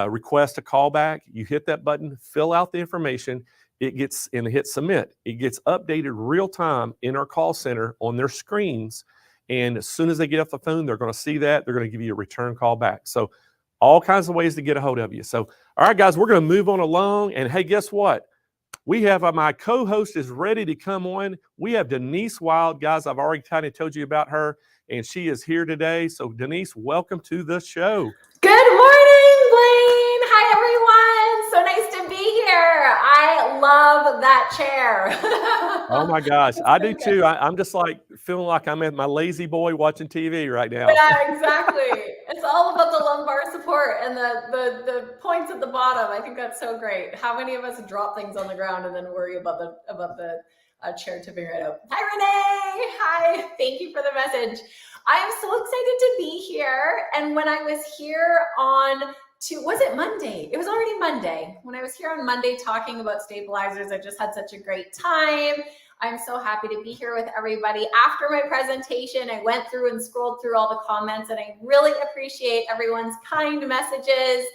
request a callback. You hit that button, fill out the information. It gets, and hit submit. It gets updated real time in our call center on their screens. And as soon as they get off the phone, they're going to see that. They're going to give you a return call back. So all kinds of ways to get a hold of you. So, all right, guys, we're going to move on along. And hey, guess what? We have my co-host is ready to come on. We have Denise Wilde. Guys, I've already kind of told you about her, and she is here today. So, Denise, welcome to the show. Good morning, Blaine. Hi, everyone. So nice to be here. I love that chair. Oh, my gosh. I do, too. I'm just like feeling like I'm at my lazy boy watching TV right now. Yeah, exactly. It's all about the lumbar support and the points at the bottom. I think that's so great. How many of us drop things on the ground and then worry about the chair tipping right out? Hi, Renee. Hi. Thank you for the message. I am so excited to be here. And when I was here was it Monday? It was already Monday. When I was here on Monday talking about stabilizers, I just had such a great time. I'm so happy to be here with everybody. After my presentation, I went through and scrolled through all the comments, and I really appreciate everyone's kind messages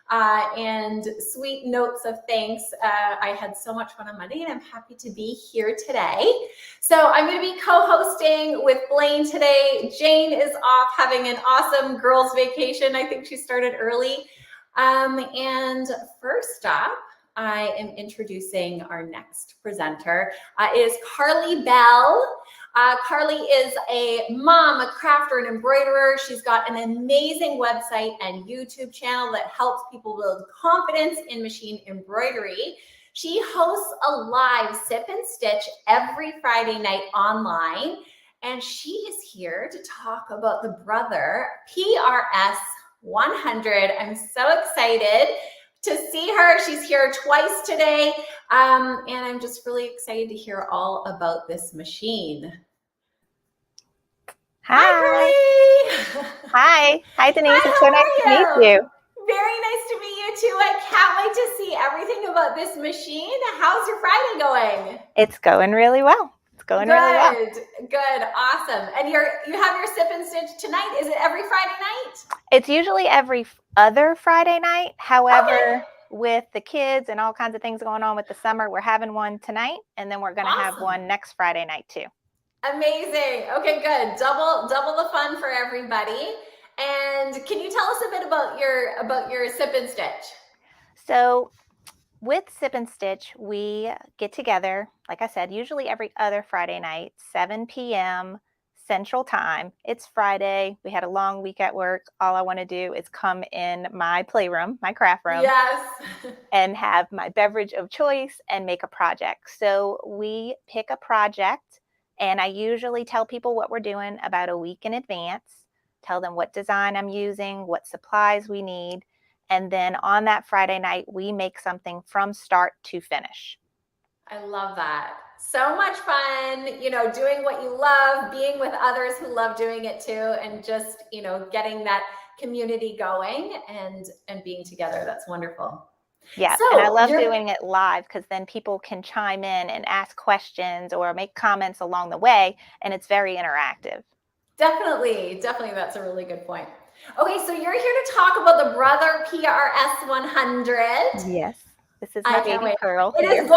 and sweet notes of thanks. I had so much fun on Monday, and I'm happy to be here today. So I'm going to be co-hosting with Blaine today. Jane is off having an awesome girls' vacation. I think she started early. And first up, I am introducing our next presenter. It is Carly Bell. Carly is a mom, a crafter, an embroiderer. She's got an amazing website and YouTube channel that helps people build confidence in machine embroidery. She hosts a live sip and stitch every Friday night online. And she is here to talk about the Brother PRS 100. I'm so excited to see her. She's here twice today. And I'm just really excited to hear all about this machine. Hi. Hi, Hi, Denise. Hi, It's so how nice are to meet you. Very nice to meet you too. I can't wait to see everything about this machine. How's your Friday going? It's going really well. Really well. Good, awesome. And you have your sip and stitch tonight. Is it every Friday night? It's usually every other Friday night. However, with the kids and all kinds of things going on with the summer, we're having one tonight, and then we're going to have one next Friday night too. Amazing. Okay, good. Double the fun for everybody. And can you tell us a bit about your sip and stitch? So with Sip and Stitch, we get together, like I said, usually every other Friday night, 7 p.m. Central Time. It's Friday. We had a long week at work. All I want to do is come in my playroom, my craft room, yes, and have my beverage of choice and make a project. So we pick a project, and I usually tell people what we're doing about a week in advance, tell them what design I'm using, what supplies we need. And then on that Friday night, we make something from start to finish. I love that. So much fun, doing what you love, being with others who love doing it too, and just, getting that community going and being together. That's wonderful. Yeah, and I love doing it live because then people can chime in and ask questions or make comments along the way, and it's very interactive. Definitely. That's a really good point. Okay, so you're here to talk about the Brother PRS 100. Yes, this is my baby Pearl. It is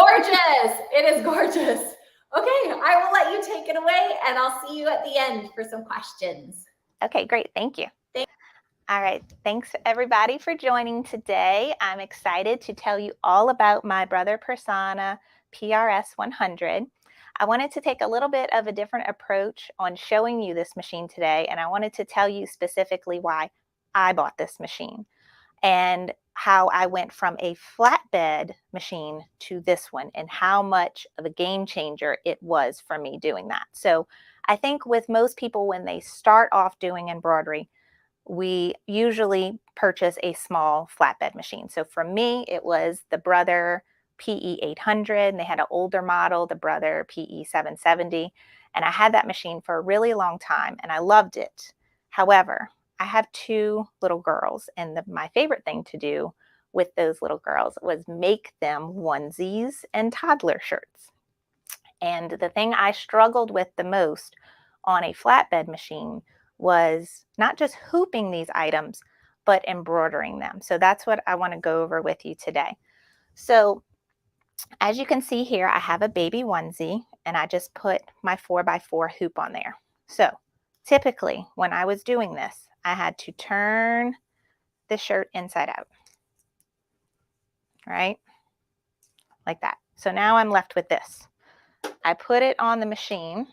gorgeous. Okay, I will let you take it away, and I'll see you at the end for some questions. Okay, great. Thank you. All right, thanks everybody for joining today. I'm excited to tell you all about my Brother Persona PRS 100. I wanted to take a little bit of a different approach on showing you this machine today, and I wanted to tell you specifically why I bought this machine and how I went from a flatbed machine to this one and how much of a game changer it was for me doing that. So I think with most people, when they start off doing embroidery, we usually purchase a small flatbed machine. So for me, it was the Brother PE 800, and they had an older model, the Brother PE 770. And I had that machine for a really long time, and I loved it. However, I have 2 little girls, and my favorite thing to do with those little girls was make them onesies and toddler shirts. And the thing I struggled with the most on a flatbed machine was not just hooping these items, but embroidering them. So that's what I want to go over with you today. So as you can see here, I have a baby onesie, and I just put my 4x4 hoop on there. So typically when I was doing this, I had to turn the shirt inside out, right? Like that. So now I'm left with this. I put it on the machine,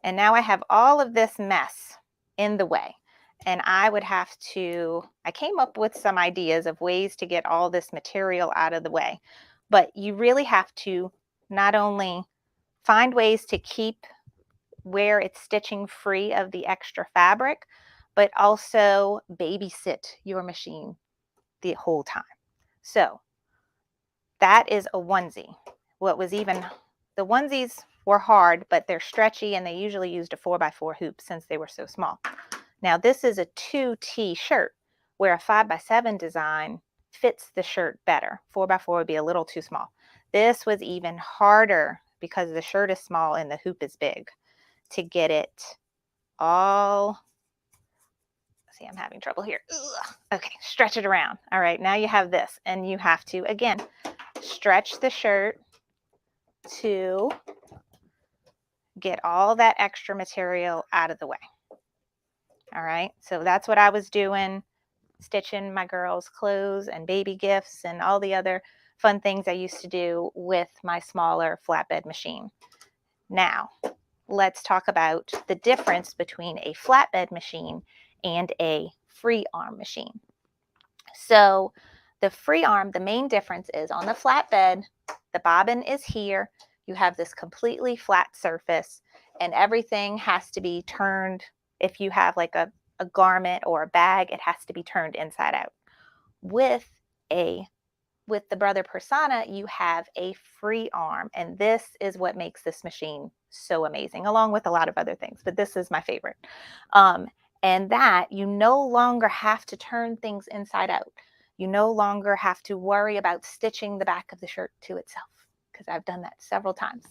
and now I have all of this mess in the way. And I came up with some ideas of ways to get all this material out of the way. But you really have to not only find ways to keep where it's stitching free of the extra fabric, but also babysit your machine the whole time. So that is a onesie. The onesies were hard, but they're stretchy, and they usually used a 4x4 hoop since they were so small. Now this is a 2T shirt, where a 5x7 design fits the shirt better. 4x4 would be a little too small. This was even harder because the shirt is small and the hoop is big to get it all. See, I'm having trouble here. Ugh. Okay, stretch it around. All right, now you have this, and you have to, again, stretch the shirt to get all that extra material out of the way. All right, so that's what I was doing, stitching my girls' clothes and baby gifts and all the other fun things I used to do with my smaller flatbed machine. Now, let's talk about the difference between a flatbed machine and a free arm machine. So the free arm, the main difference is on the flatbed, the bobbin is here. You have this completely flat surface, and everything has to be turned. If you have like a a garment or a bag, it has to be turned inside out. With the Brother Persona, you have a free arm, and this is what makes this machine so amazing, along with a lot of other things, but this is my favorite. And that you no longer have to turn things inside out. You no longer have to worry about stitching the back of the shirt to itself, because I've done that several times.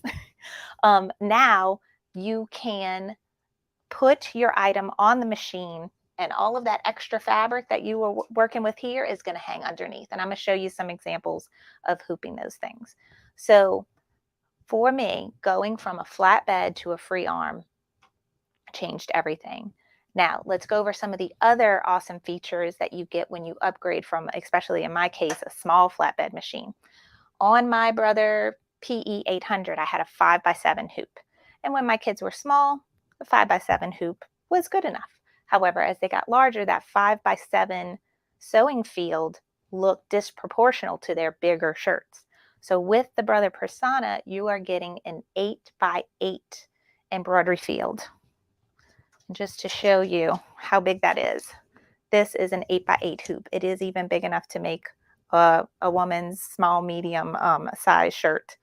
Now you can put your item on the machine, and all of that extra fabric that you were working with here is going to hang underneath. And I'm going to show you some examples of hooping those things. So for me, going from a flat bed to a free arm changed everything. Now let's go over some of the other awesome features that you get when you upgrade from, especially in my case, a small flatbed machine. On my Brother PE 800, I had a 5x7 hoop. And when my kids were small, a 5x7 hoop was good enough. However, as they got larger, that 5x7 sewing field looked disproportional to their bigger shirts. So with the Brother Persona, you are getting an 8x8 embroidery field. And just to show you how big that is, this is an 8x8 hoop. It is even big enough to make a woman's small, medium size shirt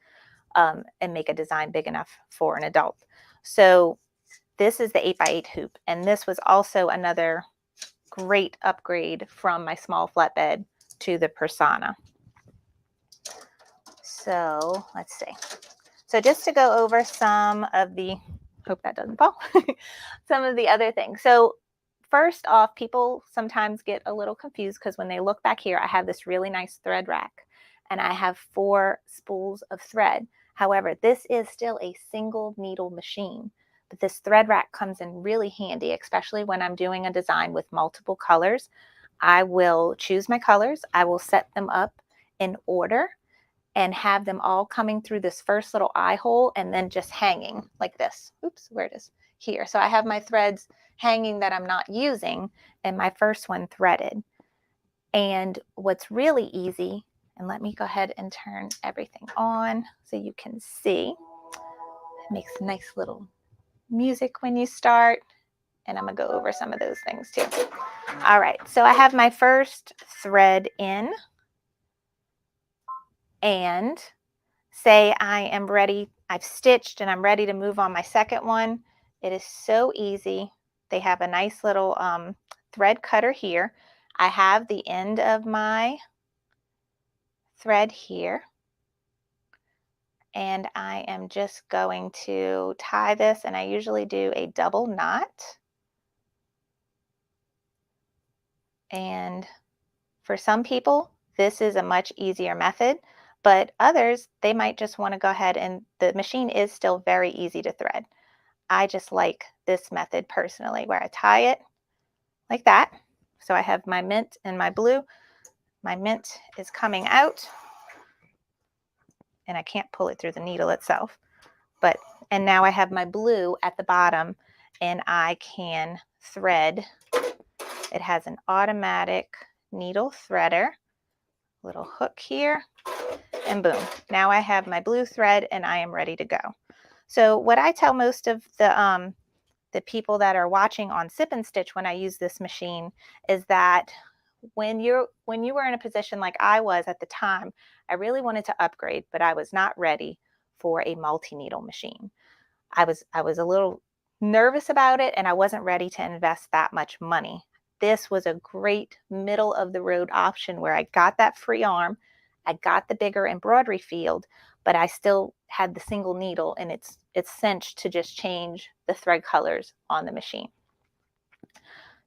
and make a design big enough for an adult. So this is the 8x8 hoop, and this was also another great upgrade from my small flatbed to the Persona. So let's see. So just to go over some of the, hope that doesn't fall, some of the other things. So first off, people sometimes get a little confused because when they look back here, I have this really nice thread rack and I have 4 spools of thread. However, this is still a single needle machine. But this thread rack comes in really handy, especially when I'm doing a design with multiple colors. I will choose my colors, I will set them up in order and have them all coming through this first little eye hole and then just hanging like this. Oops, where it is? Here. So I have my threads hanging that I'm not using and my first one threaded. And what's really easy, and let me go ahead and turn everything on so you can see. It makes a nice little music when you start, and I'm gonna go over some of those things too. All right, so I have my first thread in, and say I am ready, I've stitched and I'm ready to move on my second one. It is so easy. They have a nice little thread cutter here. I have the end of my thread here, and I am just going to tie this, and I usually do a double knot. And for some people, this is a much easier method, but others, they might just want to go ahead, and the machine is still very easy to thread. I just like this method personally, where I tie it like that. So I have my mint and my blue. My mint is coming out, and I can't pull it through the needle itself. And now I have my blue at the bottom, and I can thread. It has an automatic needle threader, little hook here, and boom. Now I have my blue thread and I am ready to go. So what I tell most of the people that are watching on Sip and Stitch when I use this machine is that when you were in a position like I was at the time, I really wanted to upgrade, but I was not ready for a multi-needle machine. I was a little nervous about it, and I wasn't ready to invest that much money. This was a great middle of the road option where I got that free arm, I got the bigger embroidery field, but I still had the single needle, and it's cinched to just change the thread colors on the machine.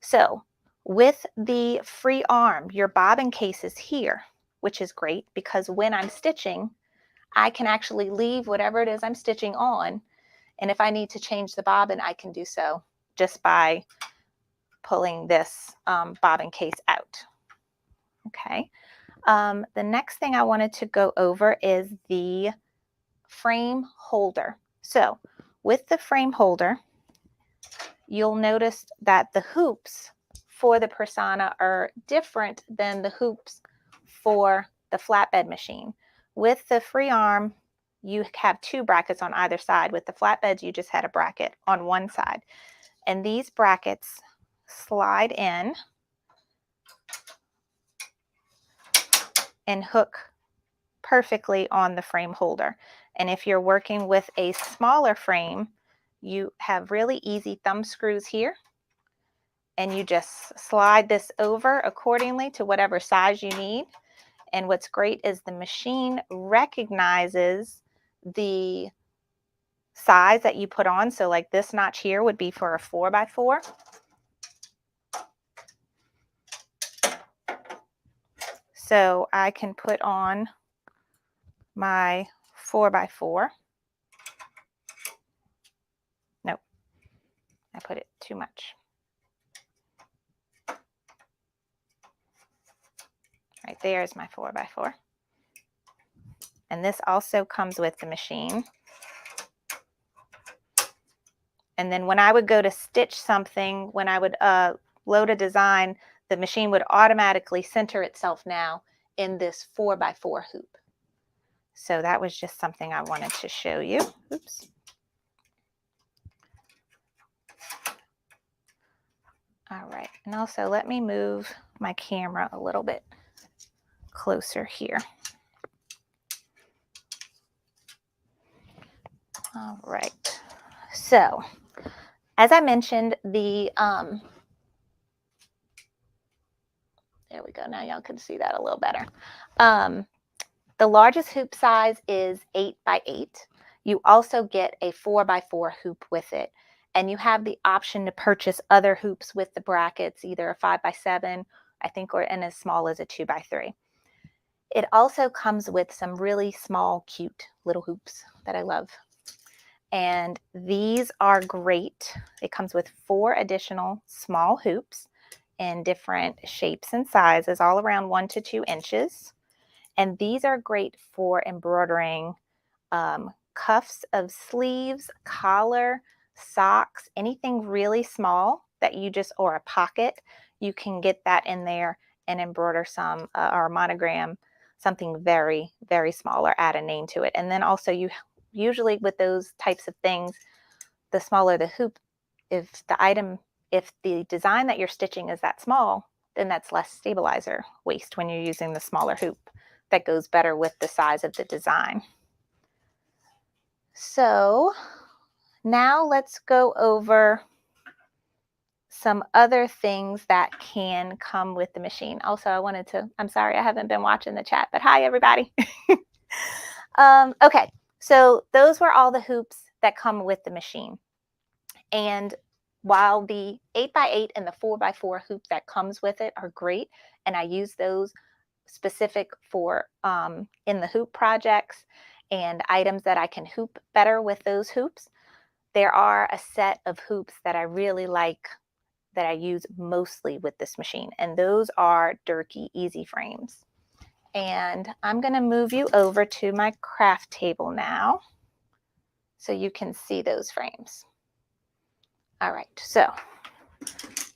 So with the free arm, your bobbin case is here, which is great because when I'm stitching, I can actually leave whatever it is I'm stitching on. And if I need to change the bobbin, I can do so just by pulling this bobbin case out. Okay. The next thing I wanted to go over is the frame holder. So with the frame holder, you'll notice that the hoops for the Persona are different than the hoops for the flatbed machine. With the free arm, you have 2 brackets on either side. With the flatbeds, you just had a bracket on one side. And these brackets slide in and hook perfectly on the frame holder. And if you're working with a smaller frame, you have really easy thumb screws here, and you just slide this over accordingly to whatever size you need. And what's great is the machine recognizes the size that you put on. So like this notch here would be for a 4x4. So I can put on my 4x4. Nope, I put it too much. Right there's my 4x4. And this also comes with the machine. And then when I would go to stitch something, when I would load a design, the machine would automatically center itself now in this 4x4 hoop. So that was just something I wanted to show you. Oops. All right, and also let me move my camera a little bit closer here. All right, so as I mentioned, the there we go. Now y'all can see that a little better. The largest hoop size is 8x8. You also get a 4x4 hoop with it, and you have the option to purchase other hoops with the brackets, either a 5x7, I think, or and as small as a 2x3. It also comes with some really small, cute little hoops that I love. And these are great. It comes with 4 additional small hoops in different shapes and sizes, all around 1 to 2 inches. And these are great for embroidering cuffs of sleeves, collar, socks, anything really small that you just, or a pocket, you can get that in there and embroider some or monogram something very, very small or add a name to it. And then also you usually with those types of things, the smaller the hoop, if the design that you're stitching is that small, then that's less stabilizer waste when you're using the smaller hoop. That goes better with the size of the design. So now let's go over some other things that can come with the machine. Also, I'm sorry, I haven't been watching the chat, but hi everybody. Okay, so those were all the hoops that come with the machine. And while the 8x8 and the 4x4 hoop that comes with it are great, and I use those specific for in the hoop projects and items that I can hoop better with those hoops, there are a set of hoops that I really like that I use mostly with this machine, and those are Durkee Easy Frames. And I'm going to move you over to my craft table now so you can see those frames. All right, so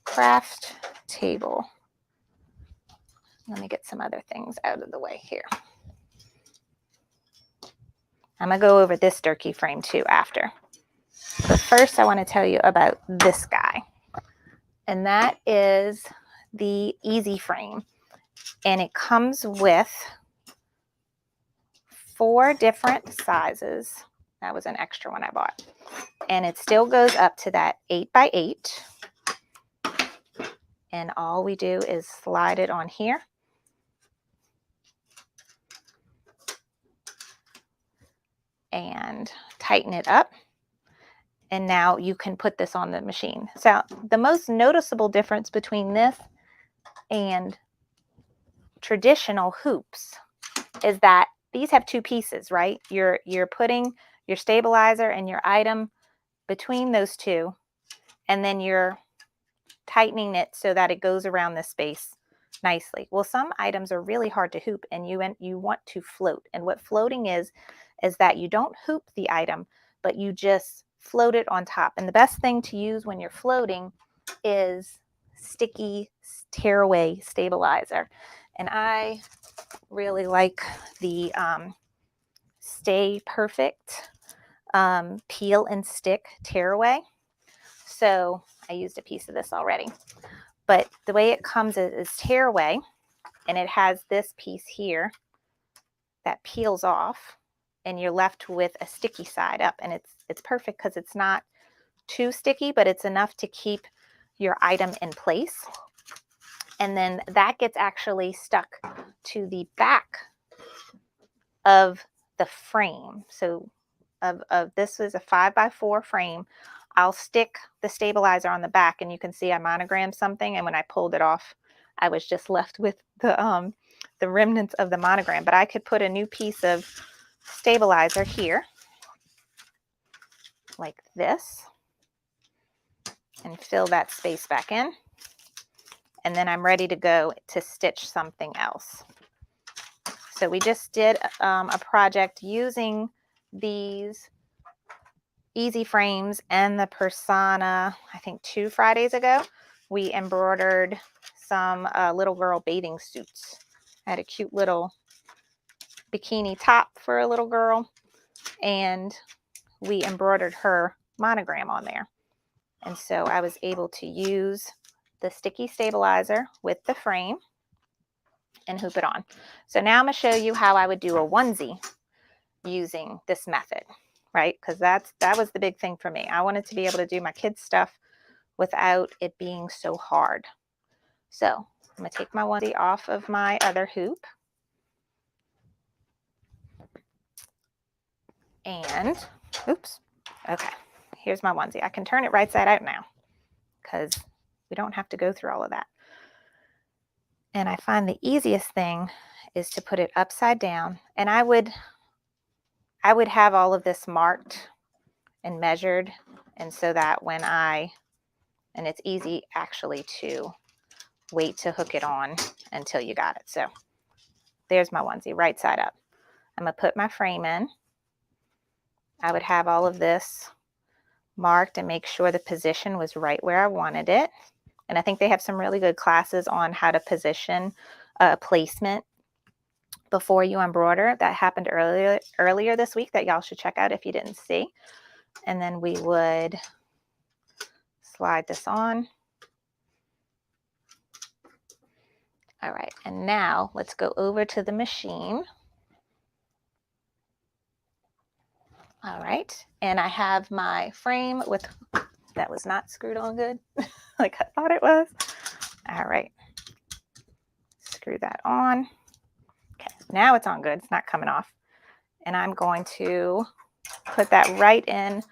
craft table. Let me get some other things out of the way here. I'm going to go over this Durkee frame too after. But first I want to tell you about this guy. And that is the Easy Frame. And it comes with 4 different sizes. That was an extra one I bought. And it still goes up to that 8x8. And all we do is slide it on here. And tighten it up. And now you can put this on the machine. So the most noticeable difference between this and traditional hoops is that these have 2 pieces, right? You're putting your stabilizer and your item between those 2, and then you're tightening it so that it goes around the space nicely. Well, some items are really hard to hoop, and you want to float. And what floating is that you don't hoop the item, but you just float it on top. And the best thing to use when you're floating is sticky tearaway stabilizer. And I really like the Stay Perfect Peel and Stick Tearaway. So I used a piece of this already. But the way it comes is tearaway, and it has this piece here that peels off, and you're left with a sticky side up. And it's perfect because it's not too sticky, but it's enough to keep your item in place. And then that gets actually stuck to the back of the frame. So of this is a 5x4 frame. I'll stick the stabilizer on the back, and you can see I monogrammed something, and when I pulled it off, I was just left with the remnants of the monogram. But I could put a new piece of stabilizer here like this and fill that space back in, and then I'm ready to go to stitch something else. So we just did a project using these easy frames and the Persona, I think 2 Fridays ago. We embroidered some little girl bathing suits. I had a cute little bikini top for a little girl, and we embroidered her monogram on there. And so I was able to use the sticky stabilizer with the frame and hoop it on. So now I'm going to show you how I would do a onesie using this method, right? Because that was the big thing for me. I wanted to be able to do my kids' stuff without it being so hard. So I'm going to take my onesie off of my other hoop. And, oops, okay, here's my onesie. I can turn it right side out now because we don't have to go through all of that. And I find the easiest thing is to put it upside down. And I would have all of this marked and measured, and so that when and it's easy actually to wait to hook it on until you got it. So there's my onesie, right side up. I'm going to put my frame in. I would have all of this marked and make sure the position was right where I wanted it. And I think they have some really good classes on how to position placement before you embroider. That happened earlier this week that y'all should check out if you didn't see. And then we would slide this on. All right, and now let's go over to the machine. All right, and I have my frame with, that was not screwed on good, like I thought it was. All right, screw that on. Okay, now it's on good, it's not coming off. And I'm going to put that right in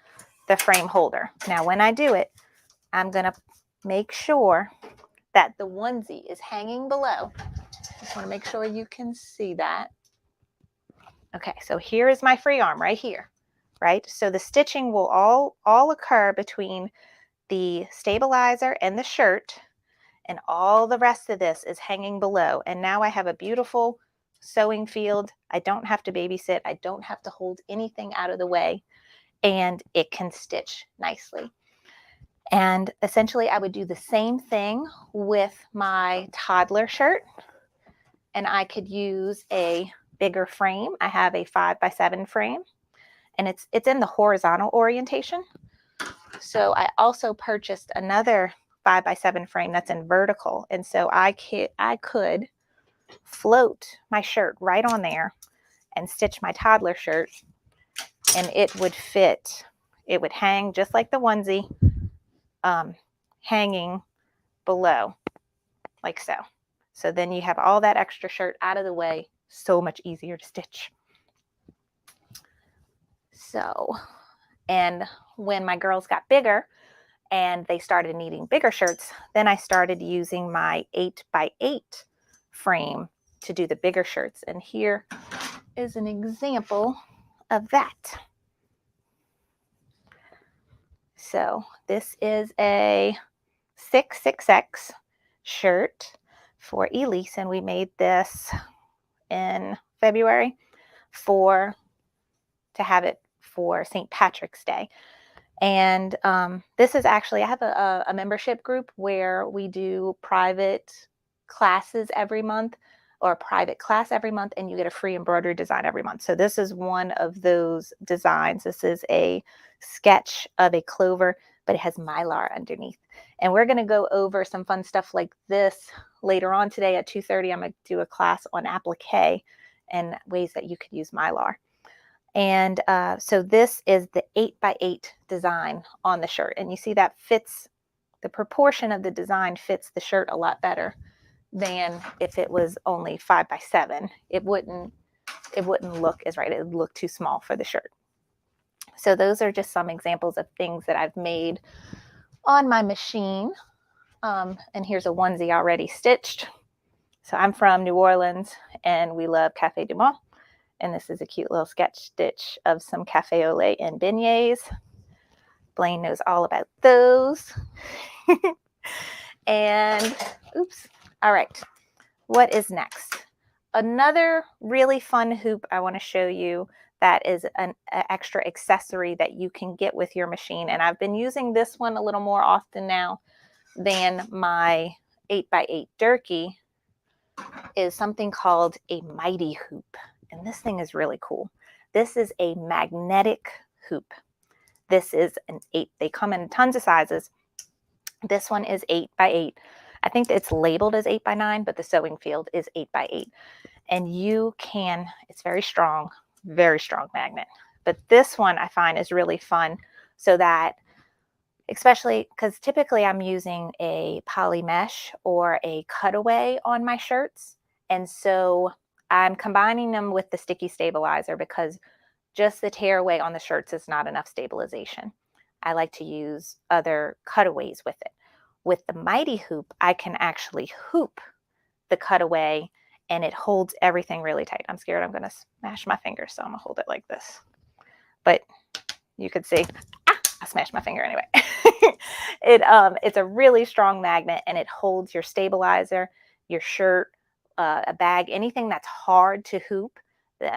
the frame holder. Now, when I do it, I'm gonna make sure that the onesie is hanging below. Just wanna make sure you can see that. Okay, so here is my free arm right here. Right? So the stitching will all occur between the stabilizer and the shirt, and all the rest of this is hanging below. And now I have a beautiful sewing field. I don't have to babysit. I don't have to hold anything out of the way, and it can stitch nicely. And essentially I would do the same thing with my toddler shirt, and I could use a bigger frame. I have a 5x7 frame. And it's in the horizontal orientation. So I also purchased another 5x7 frame that's in vertical. And so I could float my shirt right on there and stitch my toddler shirt, and it would fit. It would hang just like the onesie, hanging below like so. So then you have all that extra shirt out of the way, so much easier to stitch. So, and when my girls got bigger and they started needing bigger shirts, then I started using my 8x8 frame to do the bigger shirts. And here is an example of that. So this is a 6XX shirt for Elise, and we made this in February to have it for St. Patrick's Day. And this is actually, I have a membership group where we do private classes every month, or a private class every month, and you get a free embroidery design every month. So this is one of those designs. This is a sketch of a clover, but it has mylar underneath. And we're going to go over some fun stuff like this later on today at 2:30. I'm going to do a class on applique and ways that you could use Mylar. And so this is the 8x8 design on the shirt. And you see that fits, the proportion of the design fits the shirt a lot better than if it was only 5x7. It wouldn't look as right. It would look too small for the shirt. So those are just some examples of things that I've made on my machine. And here's a onesie already stitched. So I'm from New Orleans and we love Café du Monde. And this is a cute little sketch stitch of some cafe au lait and beignets. Blaine knows all about those. And oops. All right. What is next? Another really fun hoop I want to show you that is an extra accessory that you can get with your machine. And I've been using this one a little more often now than my 8x8 Durkee, is something called a mighty hoop. And this thing is really cool. This is a magnetic hoop. This is an 8. They come in tons of sizes. This one is 8x8. I think it's labeled as 8x9, but the sewing field is 8x8. And you can, it's very strong magnet. But this one I find is really fun so that, especially because typically I'm using a poly mesh or a cutaway on my shirts. And so I'm combining them with the sticky stabilizer because just the tearaway on the shirts is not enough stabilization. I like to use other cutaways with it. With the mighty hoop, I can actually hoop the cutaway and it holds everything really tight. I'm scared I'm going to smash my finger, so I'm going to hold it like this. But you could see, I smashed my finger anyway. It's a really strong magnet and it holds your stabilizer, your shirt, a bag, anything that's hard to hoop,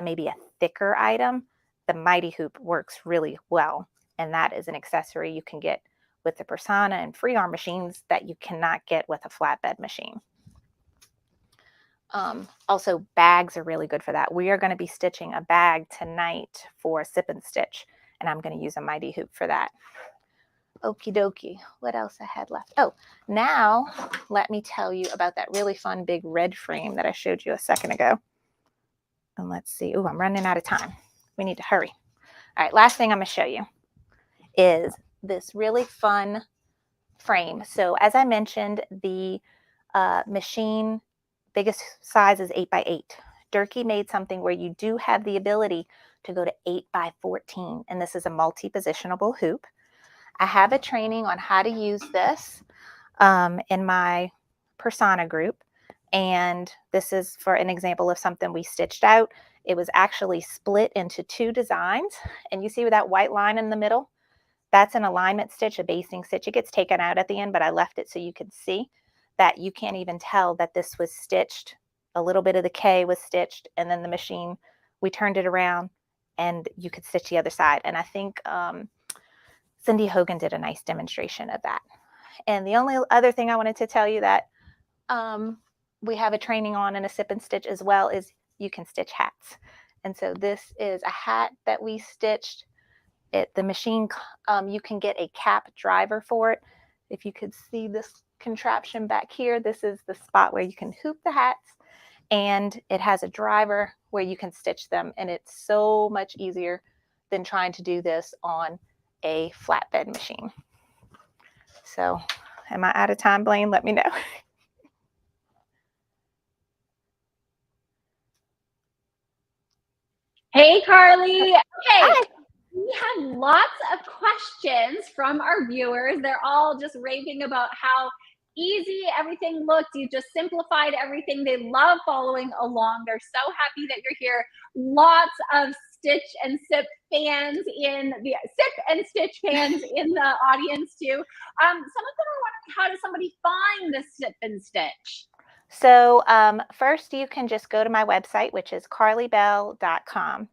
maybe a thicker item. The mighty hoop works really well. And that is an accessory you can get with the Persona and free arm machines that you cannot get with a flatbed machine. Also, bags are really good for that. We are going to be stitching a bag tonight for Sip and Stitch, and I'm going to use a mighty hoop for that. Okie dokie. What else I had left? Oh, now let me tell you about that really fun big red frame that I showed you a second ago. And let's see. Oh, I'm running out of time. We need to hurry. All right, last thing I'm going to show you is this really fun frame. So as I mentioned, the machine biggest size is 8x8. Durkee made something where you do have the ability to go to 8x14, and this is a multi-positionable hoop. I have a training on how to use this in my Persona group, and this is for an example of something we stitched out. It was actually split into 2 designs, and you see that white line in the middle? That's an alignment stitch, a basting stitch. It gets taken out at the end, but I left it so you could see that you can't even tell that this was stitched. A little bit of the K was stitched, and then the machine, we turned it around, and you could stitch the other side. And I think Cindy Hogan did a nice demonstration of that. And the only other thing I wanted to tell you that we have a training on in a Sip and Stitch as well is you can stitch hats. And so this is a hat that we stitched. The machine, you can get a cap driver for it. If you could see this contraption back here, this is the spot where you can hoop the hats, and it has a driver where you can stitch them. And it's so much easier than trying to do this on a flatbed machine. So am I out of time, Blaine? Let me know. Hey, Carly. Okay. Hi. We have lots of questions from our viewers. They're all just raving about how easy everything looked. You just simplified everything. They love following along. They're so happy that you're here. Lots of Stitch and Sip fans in the Sip and Stitch fans in the audience too. Some of them are wondering, how does somebody find the Sip and Stitch? So first you can just go to my website, which is carlybell.com.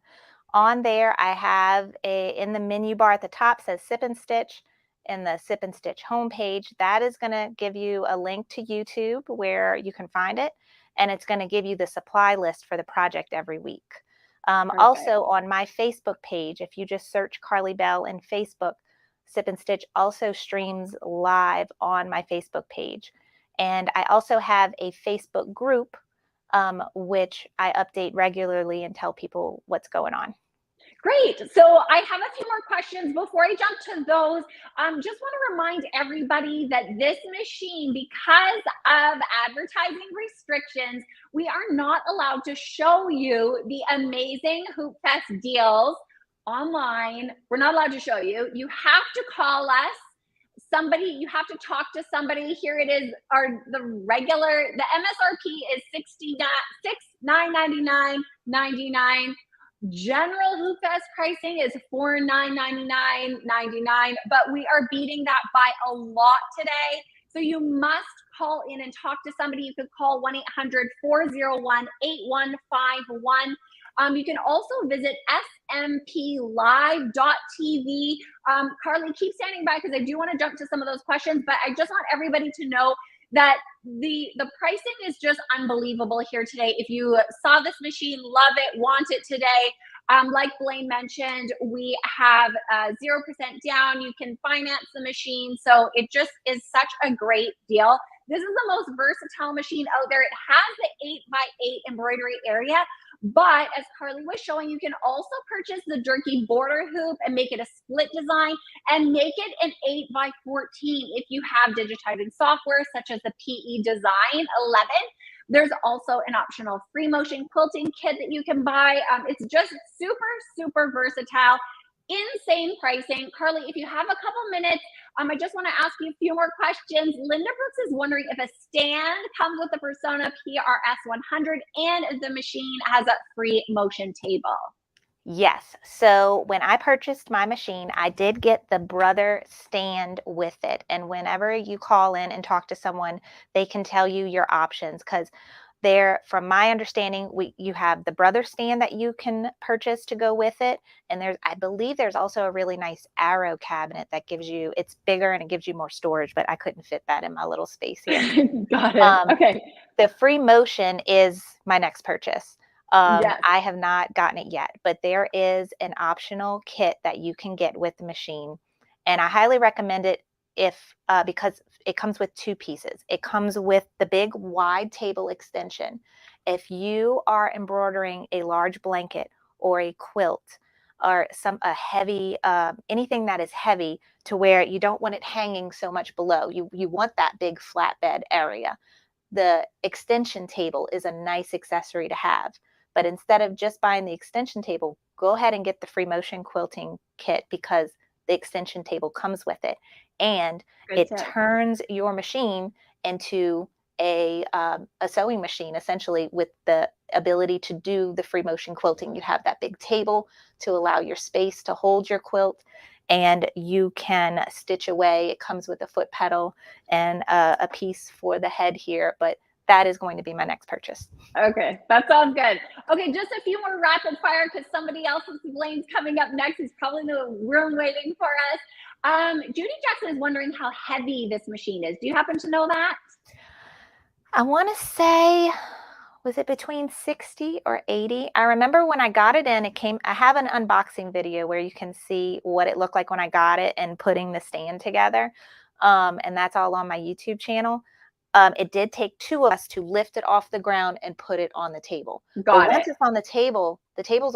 On there, I have in the menu bar at the top says Sip and Stitch. In the Sip and Stitch homepage, that is going to give you a link to YouTube where you can find it, and it's going to give you the supply list for the project every week. Also on my Facebook page, if you just search Carly Bell in Facebook, Sip and Stitch also streams live on my Facebook page. And I also have a Facebook group, which I update regularly and tell people what's going on. Great. So I have a few more questions before I jump to those. Just want to remind everybody that this machine, because of advertising restrictions, we are not allowed to show you the amazing Hoop Fest deals online. We're not allowed to show you. You have to call us. You have to talk to somebody. Here it is. The MSRP is $69.99.99. General Hoop Fest pricing is $49.99.99, but we are beating that by a lot today. So you must call in and talk to somebody. You could call 1-800-401-8151. You can also visit smplive.tv. Carly, keep standing by because I do want to jump to some of those questions, but I just want everybody to know that the pricing is just unbelievable here today. If you saw this machine, love it, want it today, like Blaine mentioned, we have 0% down. You can finance the machine. So it just is such a great deal. This is the most versatile machine out there. It has the 8x8 embroidery area, but as Carly was showing, you can also purchase the Durkee border hoop and make it a split design and make it an 8x14 if you have digitizing software such as the PE Design 11. There's also an optional free motion quilting kit that you can buy. It's just super, super versatile. Insane pricing. Carly, if you have a couple minutes, I just want to ask you a few more questions. Linda Brooks is wondering if a stand comes with the Persona PRS100 and the machine has a free motion table. Yes. So when I purchased my machine, I did get the Brother stand with it. And whenever you call in and talk to someone, they can tell you your options, because from my understanding, you have the Brother stand that you can purchase to go with it. And I believe there's also a really nice arrow cabinet that it's bigger and it gives you more storage, but I couldn't fit that in my little space here. Got it. Okay. The free motion is my next purchase. Yes. I have not gotten it yet, but there is an optional kit that you can get with the machine. And I highly recommend it because it comes with two pieces. It comes with the big wide table extension. If you are embroidering a large blanket or a quilt or a heavy, anything that is heavy to where you don't want it hanging so much below, you want that big flatbed area. The extension table is a nice accessory to have. But instead of just buying the extension table, go ahead and get the free motion quilting kit, because the extension table comes with it. And it turns your machine into a sewing machine, essentially, with the ability to do the free motion quilting. You have that big table to allow your space to hold your quilt, and you can stitch away. It comes with a foot pedal and a piece for the head here, but that is going to be my next purchase. Okay, that sounds good. Okay, just a few more rapid fire because somebody else's Blaine's coming up next. He's probably in the room waiting for us. Judy Jackson is wondering how heavy this machine is. Do you happen to know that? I want to say, was it between 60 or 80? I remember when I got it in, I have an unboxing video where you can see what it looked like when I got it and putting the stand together. And that's all on my YouTube channel. It did take two of us to lift it off the ground and put it on the table. But once it's on the table's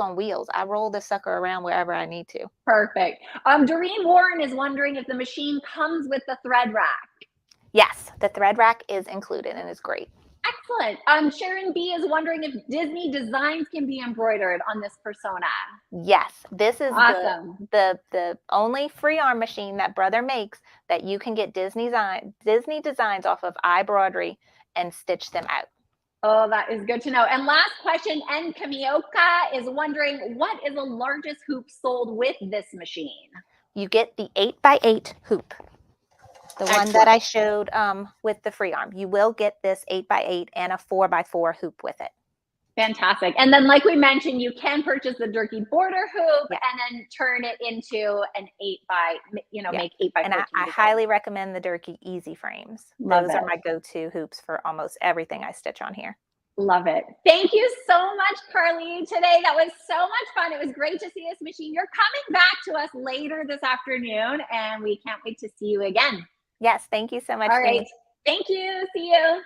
on wheels. I roll the sucker around wherever I need to. Perfect. Doreen Warren is wondering if the machine comes with the thread rack. Yes, the thread rack is included and is great. Excellent. Sharon B is wondering if Disney designs can be embroidered on this Persona. Yes, this is awesome. the only free arm machine that Brother makes that you can get Disney designs off of Embroidery and stitch them out. Oh, that is good to know. And last question, N. Kamioka is wondering, what is the largest hoop sold with this machine? You get the 8x8 hoop. The one that I showed with the free arm. You will get this 8x8 and a 4x4 hoop with it. Fantastic. And then, like we mentioned, you can purchase the Durkee border hoop and then turn it into an 8x, make 8x14. And I highly recommend the Durkee Easy Frames. Those are my go-to hoops for almost everything I stitch on here. Love it. Thank you so much, Carly, today. That was so much fun. It was great to see this machine. You're coming back to us later this afternoon, and we can't wait to see you again. Yes, thank you so much, All right. Denise. Thank you. See you.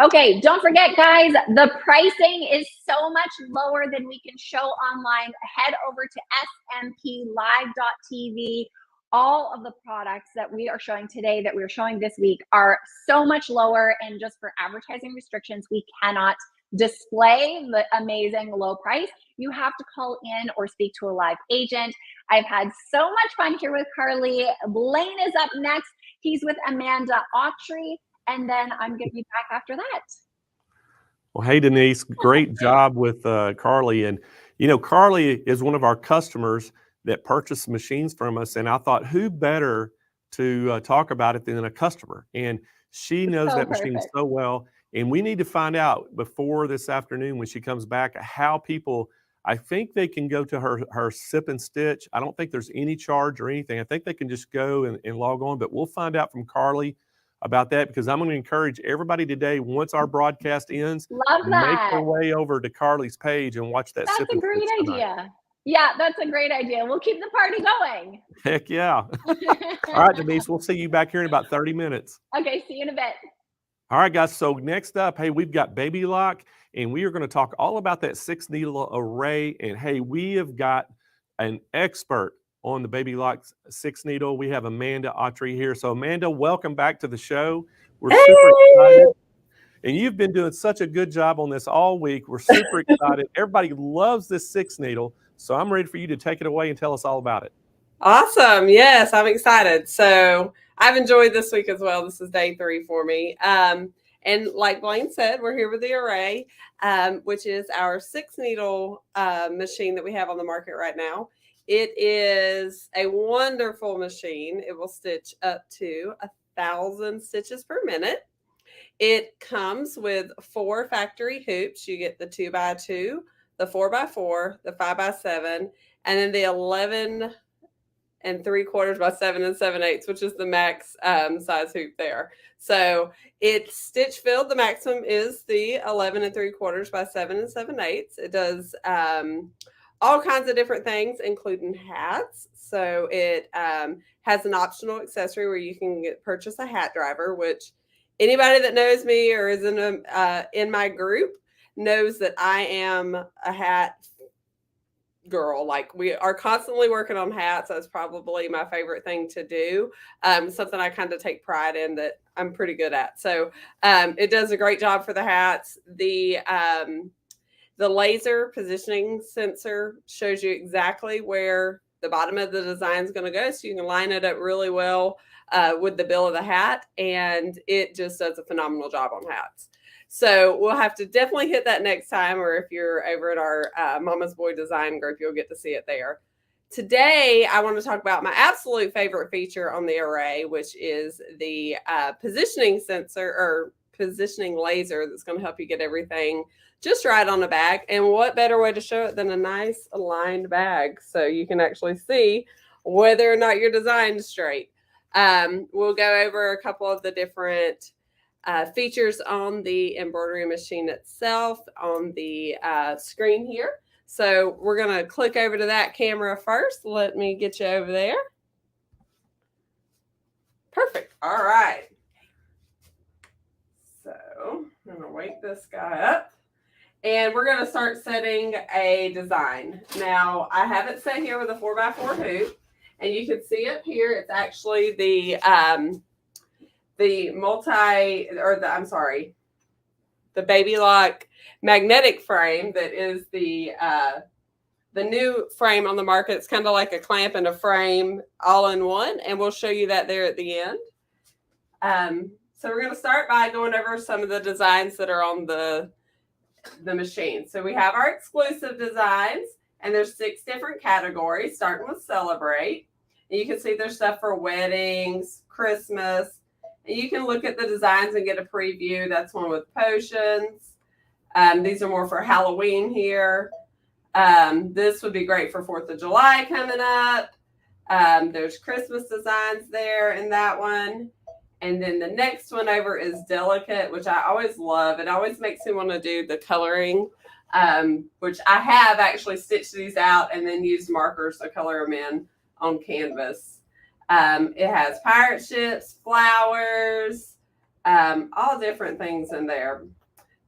Okay, don't forget, guys, the pricing is so much lower than we can show online. Head over to smplive.tv. All of the products that we are showing today, that we're showing this week, are so much lower, and just for advertising restrictions, we cannot display the amazing low price. You have to call in or speak to a live agent. I've had so much fun here with Carly. Blaine is up next. He's with Amanda Autry, and then I'm going to be back after that. Well, hey, Denise, great job with Carly. And, you know, Carly is one of our customers that purchased machines from us. And I thought, who better to talk about it than a customer? And she knows So that machine perfect. so well. And we need to find out before this afternoon when she comes back how people, I think they can go to her Sip and Stitch. I don't think there's any charge or anything. I think they can just go and log on, but we'll find out from Carly about that, because I'm going to encourage everybody today, once our broadcast ends, Love make that. their way over to Carly's page and watch that. That's a great idea. Yeah, that's a great idea. We'll keep the party going. Heck yeah. All right, Denise, we'll see you back here in about 30 minutes. Okay, see you in a bit. All right, guys. So next up, hey, we've got Baby Lock, and we are going to talk all about that 6-needle array. And hey, we have got an expert on the Baby Lock 6-needle. We have Amanda Autry here. So Amanda, welcome back to the show. We're super excited. And you've been doing such a good job on this all week. We're super excited. Everybody loves this 6-needle. So I'm ready for you to take it away and tell us all about it. Awesome. Yes, I'm excited. So I've enjoyed this week as well. This is day 3 for me. And like Blaine said, we're here with the Array, which is our 6-needle machine that we have on the market right now. It is a wonderful machine. It will stitch up to 1,000 stitches per minute. It comes with 4 factory hoops. You get the 2x2, the 4x4, the 5x7, and then the 11 3/4 by 7 7/8, which is the max size hoop there. So it's stitch filled. The maximum is the 11 3/4 by 7 7/8. It does all kinds of different things, including hats. So it has an optional accessory where you can purchase a hat driver, which anybody that knows me or is in my group knows that I am a hat girl. Like, we are constantly working on hats. That's probably my favorite thing to do. Something I kind of take pride in that I'm pretty good at. So it does a great job for the hats. The laser positioning sensor shows you exactly where the bottom of the design is going to go. So you can line it up really well with the bill of the hat. And it just does a phenomenal job on hats. So we'll have to definitely hit that next time, or if you're over at our Mama's Boy Design group, you'll get to see it there. Today, I want to talk about my absolute favorite feature on the Array, which is the positioning sensor or positioning laser that's going to help you get everything just right on the bag. And what better way to show it than a nice aligned bag, so you can actually see whether or not your design is straight. We'll go over a couple of the different features on the embroidery machine itself on the screen here. So we're going to click over to that camera first. Let me get you over there. Perfect. All right. So I'm going to wake this guy up. And we're going to start setting a design. Now, I have it set here with a 4x4 hoop. And you can see up here, it's actually the Baby Lock magnetic frame that is the new frame on the market. It's kind of like a clamp and a frame all in one, and we'll show you that there at the end. So we're going to start by going over some of the designs that are on the machine. So we have our exclusive designs, and there's 6 different categories, starting with Celebrate. And you can see there's stuff for weddings, Christmas. And you can look at the designs and get a preview. That's one with potions. These are more for Halloween here. This would be great for 4th of July coming up. There's Christmas designs there in that one. And then the next one over is Delicate, which I always love. It always makes me want to do the coloring, which I have actually stitched these out and then used markers to color them in on canvas. It has pirate ships, flowers, all different things in there.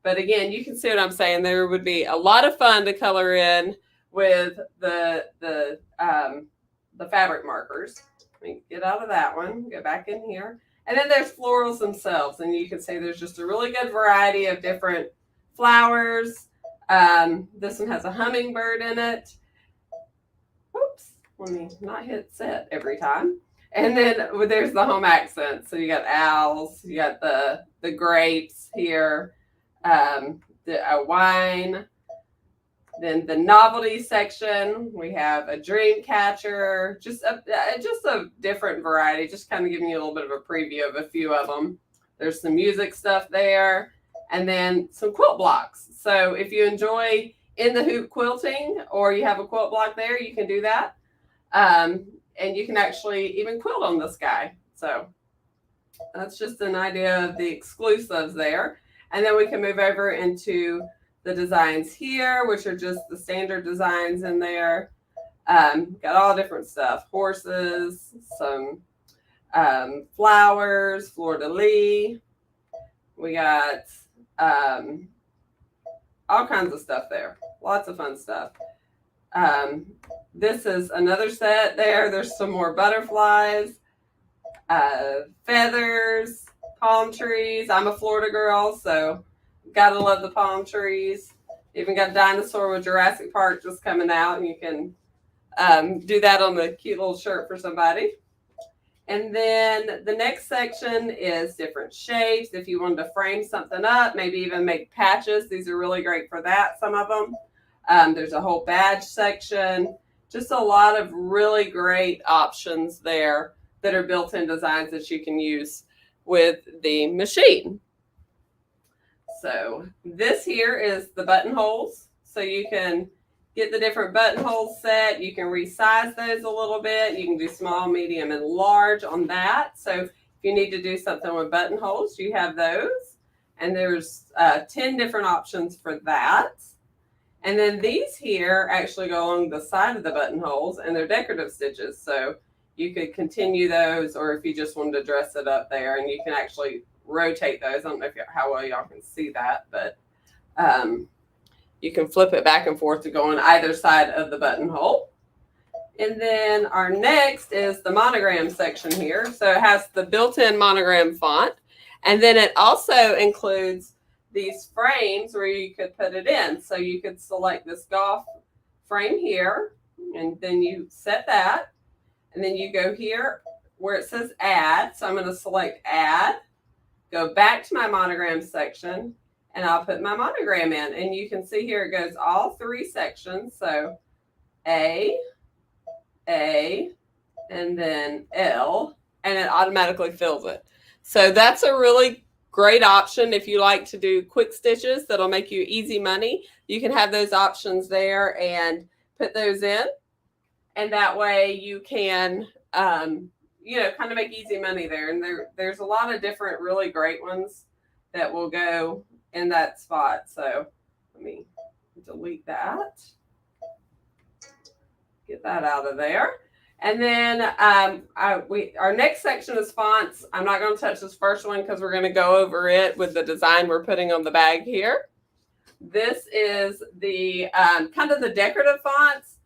But again, you can see what I'm saying. There would be a lot of fun to color in with the fabric markers. Let me get out of that one, go back in here. And then there's florals themselves. And you can see there's just a really good variety of different flowers. This one has a hummingbird in it. Oops, let me not hit set every time. And then there's the home accents. So you got owls, you got the grapes here, a wine. Then the novelty section, we have a dream catcher, just a different variety, just kind of giving you a little bit of a preview of a few of them. There's some music stuff there, and then some quilt blocks. So if you enjoy in the hoop quilting or you have a quilt block there, you can do that. And you can actually even quilt on this guy. So that's just an idea of the exclusives there. And then we can move over into the designs here, which are just the standard designs in there. Got all different stuff, horses, some flowers, fleur-de-lis. We got all kinds of stuff there. Lots of fun stuff. This is another set there. There's some more butterflies, feathers, palm trees. I'm a Florida girl, so gotta love the palm trees. Even got a dinosaur with Jurassic Park just coming out, and you can do that on the cute little shirt for somebody. And then the next section is different shapes. If you wanted to frame something up, maybe even make patches, these are really great for that, some of them. There's a whole badge section. Just a lot of really great options there that are built-in designs that you can use with the machine. So this here is the buttonholes. So you can get the different buttonholes set. You can resize those a little bit. You can do small, medium, and large on that. So if you need to do something with buttonholes, you have those. And there's 10 different options for that. And then these here actually go along the side of the buttonholes, and they're decorative stitches. So you could continue those, or if you just wanted to dress it up there, and you can actually rotate those. I don't know how well y'all can see that, but you can flip it back and forth to go on either side of the buttonhole. And then our next is the monogram section here. So it has the built-in monogram font, and then it also includes these frames where you could put it in. So you could select this golf frame here, and then you set that, and then you go here where it says add. So I'm going to select add, go back to my monogram section, and I'll put my monogram in. And you can see here it goes all three sections. So A, and then L, and it automatically fills it. So that's a really great option if you like to do quick stitches that'll make you easy money. You can have those options there and put those in. And that way you can, you know, kind of make easy money there. And there's a lot of different really great ones that will go in that spot. So let me delete that. Get that out of there. And then our next section is fonts. I'm not going to touch this first one because we're going to go over it with the design we're putting on the bag here. This is the kind of the decorative fonts.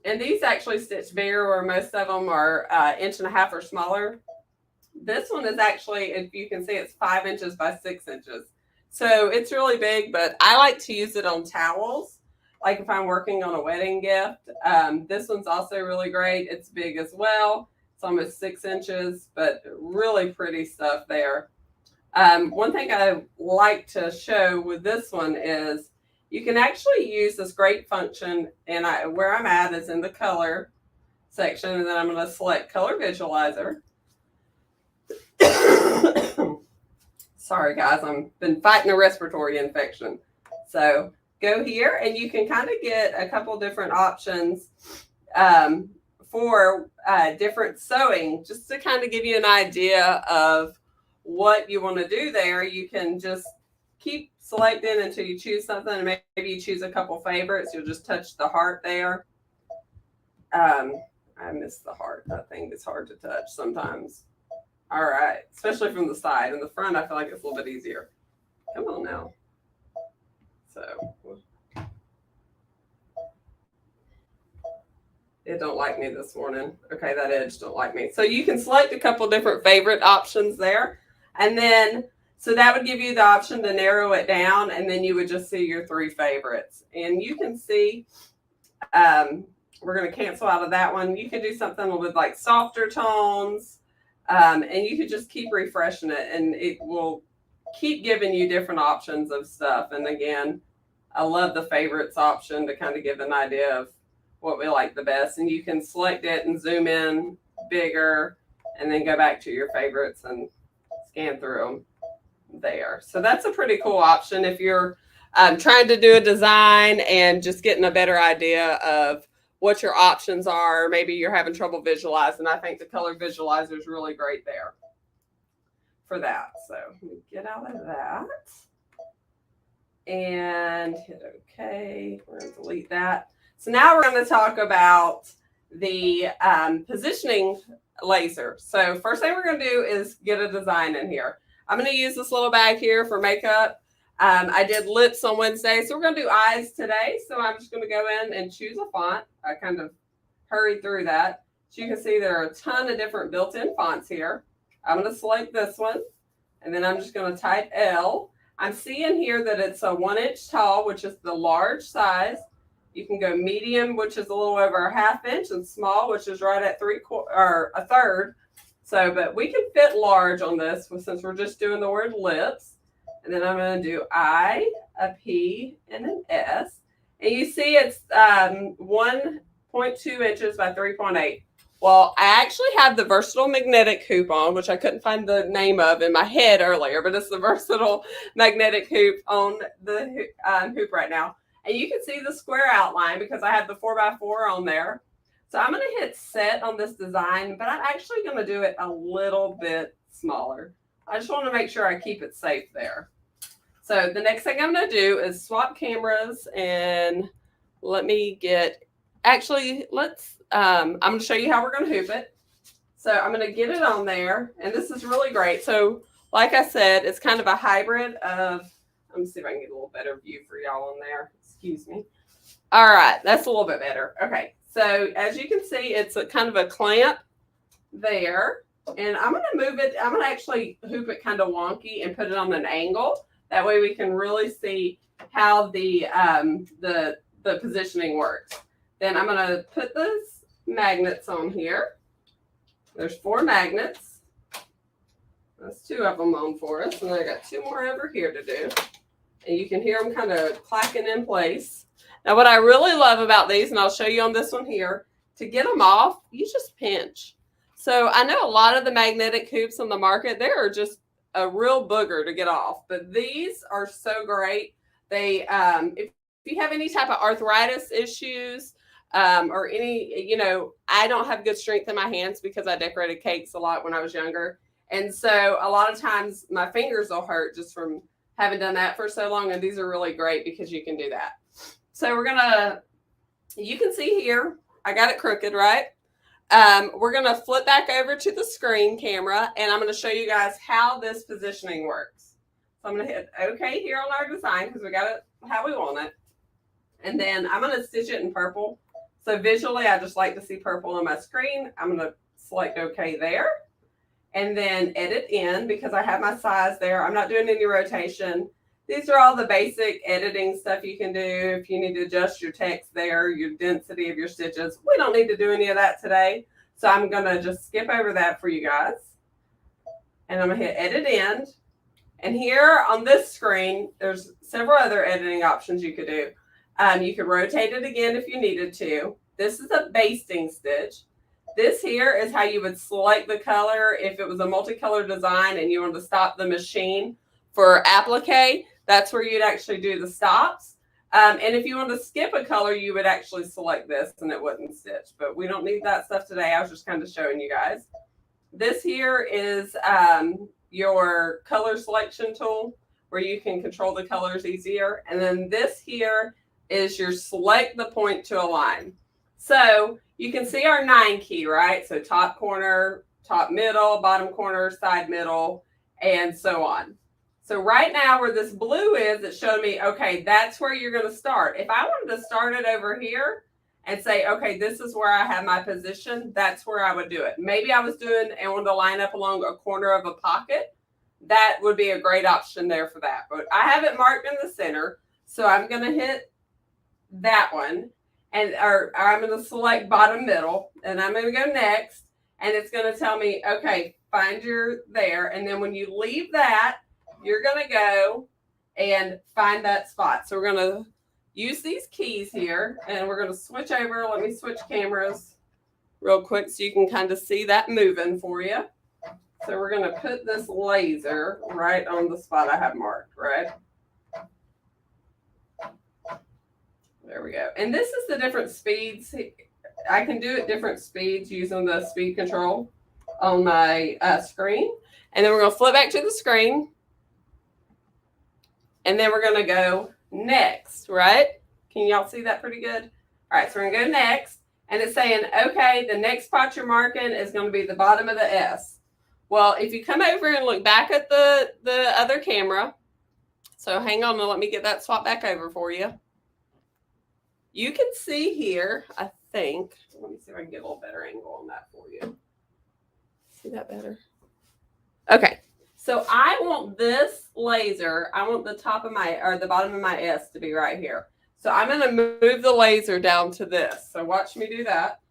And these actually stitch bigger, where most of them are 1.5 inches or smaller. This one is actually, if you can see, it's 5 inches by 6 inches. So it's really big, but I like to use it on towels. Like if I'm working on a wedding gift. This one's also really great. It's big as well. It's almost 6 inches, but really pretty stuff there. One thing I like to show with this one is you can actually use this great function, and where I'm at is in the color section, and then I'm going to select color visualizer. Sorry guys, I've been fighting a respiratory infection. So go here and you can kind of get a couple different options for different sewing, just to kind of give you an idea of what you want to do there. You can just keep selecting until you choose something, and maybe you choose a couple favorites. You'll just touch the heart there. I missed the heart. That thing is hard to touch sometimes. All right, especially from the side. In the front, I feel like it's a little bit easier. Come on now. So it don't like me this morning. Okay, that edge don't like me. So you can select a couple different favorite options there. And then, so that would give you the option to narrow it down, and then you would just see your 3 favorites. And you can see, we're going to cancel out of that one. You can do something with like softer tones, and you can just keep refreshing it, and it will keep giving you different options of stuff. And again, I love the favorites option to kind of give an idea of what we like the best. And you can select it and zoom in bigger, and then go back to your favorites and scan through them there. So that's a pretty cool option if you're trying to do a design and just getting a better idea of what your options are. Maybe you're having trouble visualizing. I think the color visualizer is really great there for that. So let me get out of that and hit OK. We're going to delete that. So now we're going to talk about the positioning laser. So first thing we're going to do is get a design in here. I'm going to use this little bag here for makeup. I did lips on Wednesday, so we're going to do eyes today. So I'm just going to go in and choose a font. I kind of hurried through that. So you can see there are a ton of different built-in fonts here. I'm going to select this one, and then I'm just going to type L. I'm seeing here that it's a 1 inch tall, which is the large size. You can go medium, which is a little over a 1/2 inch, and small, which is right at 3/4 or a third. So, but we can fit large on this since we're just doing the word lips. And then I'm going to do I, a P, and an S. And you see it's 1.2 inches by 3.8. Well, I actually have the versatile magnetic hoop on, which I couldn't find the name of in my head earlier, but it's the versatile magnetic hoop on the hoop right now. And you can see the square outline because I have the 4x4 on there. So I'm going to hit set on this design, but I'm actually going to do it a little bit smaller. I just want to make sure I keep it safe there. So the next thing I'm going to do is swap cameras, and let me get, actually, I'm going to show you how we're going to hoop it. So I'm going to get it on there, and this is really great. So like I said, it's kind of a hybrid of, let me see if I can get a little better view for y'all on there. Excuse me. All right, that's a little bit better. Okay, so as you can see, it's a kind of a clamp there. And I'm going to move it. I'm going to actually hoop it kind of wonky and put it on an angle. That way we can really see how the positioning works. Then I'm going to put those magnets on here. There's 4 magnets. That's 2 of them on for us. And I got 2 more over here to do. And you can hear them kind of clacking in place. Now what I really love about these, and I'll show you on this one here, to get them off, you just pinch. So I know a lot of the magnetic hoops on the market, they are just a real booger to get off, but these are so great. They, if you have any type of arthritis issues or any, I don't have good strength in my hands because I decorated cakes a lot when I was younger. And so a lot of times my fingers will hurt just from having done that for so long. And these are really great because you can do that. So you can see here, I got it crooked, right? We're going to flip back over to the screen camera, and I'm going to show you guys how this positioning works. So I'm going to hit OK here on our design because we got it how we want it. And then I'm going to stitch it in purple. So visually, I just like to see purple on my screen. I'm going to select OK there. And then edit in because I have my size there. I'm not doing any rotation. These are all the basic editing stuff you can do. If you need to adjust your text there, your density of your stitches. We don't need to do any of that today. So I'm going to just skip over that for you guys. And I'm going to hit edit end. And here on this screen, there's several other editing options you could do. You could rotate it again if you needed to. This is a basting stitch. This here is how you would select the color if it was a multicolor design and you wanted to stop the machine for applique. That's where you'd actually do the stops. And if you want to skip a color, you would actually select this and it wouldn't stitch. But we don't need that stuff today. I was just kind of showing you guys. This here is your color selection tool where you can control the colors easier. And then this here is your select the point to align. So you can see our 9 key, right? So top corner, top middle, bottom corner, side middle, and so on. So right now where this blue is, it showed me, okay, that's where you're going to start. If I wanted to start it over here and say, okay, this is where I have my position, that's where I would do it. Maybe I was doing and wanted to line up along a corner of a pocket. That would be a great option there for that. But I have it marked in the center. So I'm going to hit that one. And or I'm going to select bottom middle. And I'm going to go next. And it's going to tell me, okay, find your there. And then when you leave that, you're going to go and find that spot. So we're going to use these keys here. And we're going to switch over. Let me switch cameras real quick so you can kind of see that moving for you. So we're going to put this laser right on the spot I have marked, right? There we go. And this is the different speeds. I can do it different speeds using the speed control on my screen. And then we're going to flip back to the screen. And then we're going to go next, right? Can y'all see that pretty good? All right, so we're going to go next. And it's saying, okay, the next spot you're marking is going to be the bottom of the S. Well, if you come over and look back at the other camera, so hang on and let me get that swap back over for you. You can see here, I think, let me see if I can get a little better angle on that for you. See that better? Okay, so I want this laser, I want the top of my, or the bottom of my S to be right here. So I'm going to move the laser down to this. So watch me do that.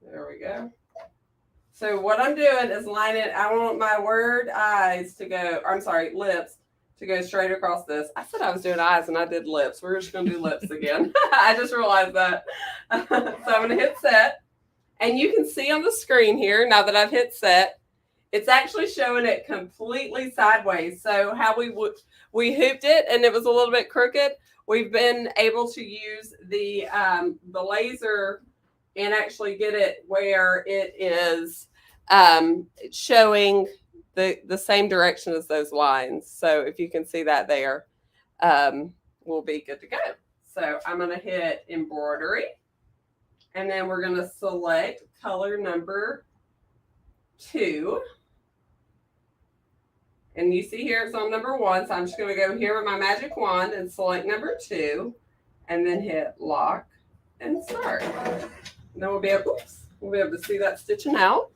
There we go. So what I'm doing is lining, I want my word eyes to go, I'm sorry, lips to go straight across this. I said I was doing eyes and I did lips. We're just going to do lips again. I just realized that. So I'm going to hit set. And you can see on the screen here, now that I've hit set, it's actually showing it completely sideways. So how we hooped it and it was a little bit crooked. We've been able to use the laser and actually get it where it is showing the same direction as those lines. So if you can see that there, we'll be good to go. So I'm going to hit embroidery. And then we're going to select color number 2. And you see here it's on number 1. So I'm just going to go here with my magic wand and select number 2. And then hit lock and start. And then we'll be able to see that stitching out.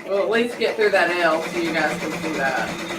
We'll at least get through that L so you guys can see that.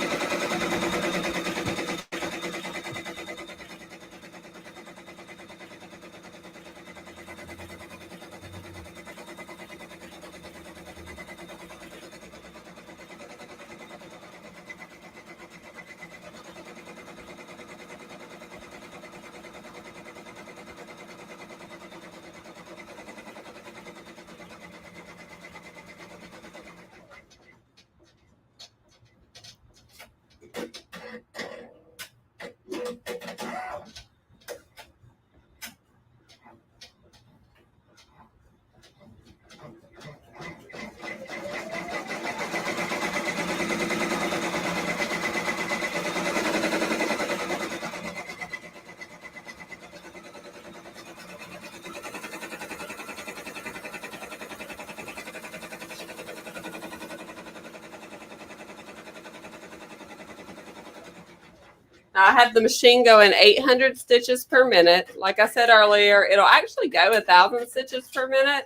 Now I have the machine going 800 stitches per minute. Like I said earlier, it'll actually go 1,000 stitches per minute.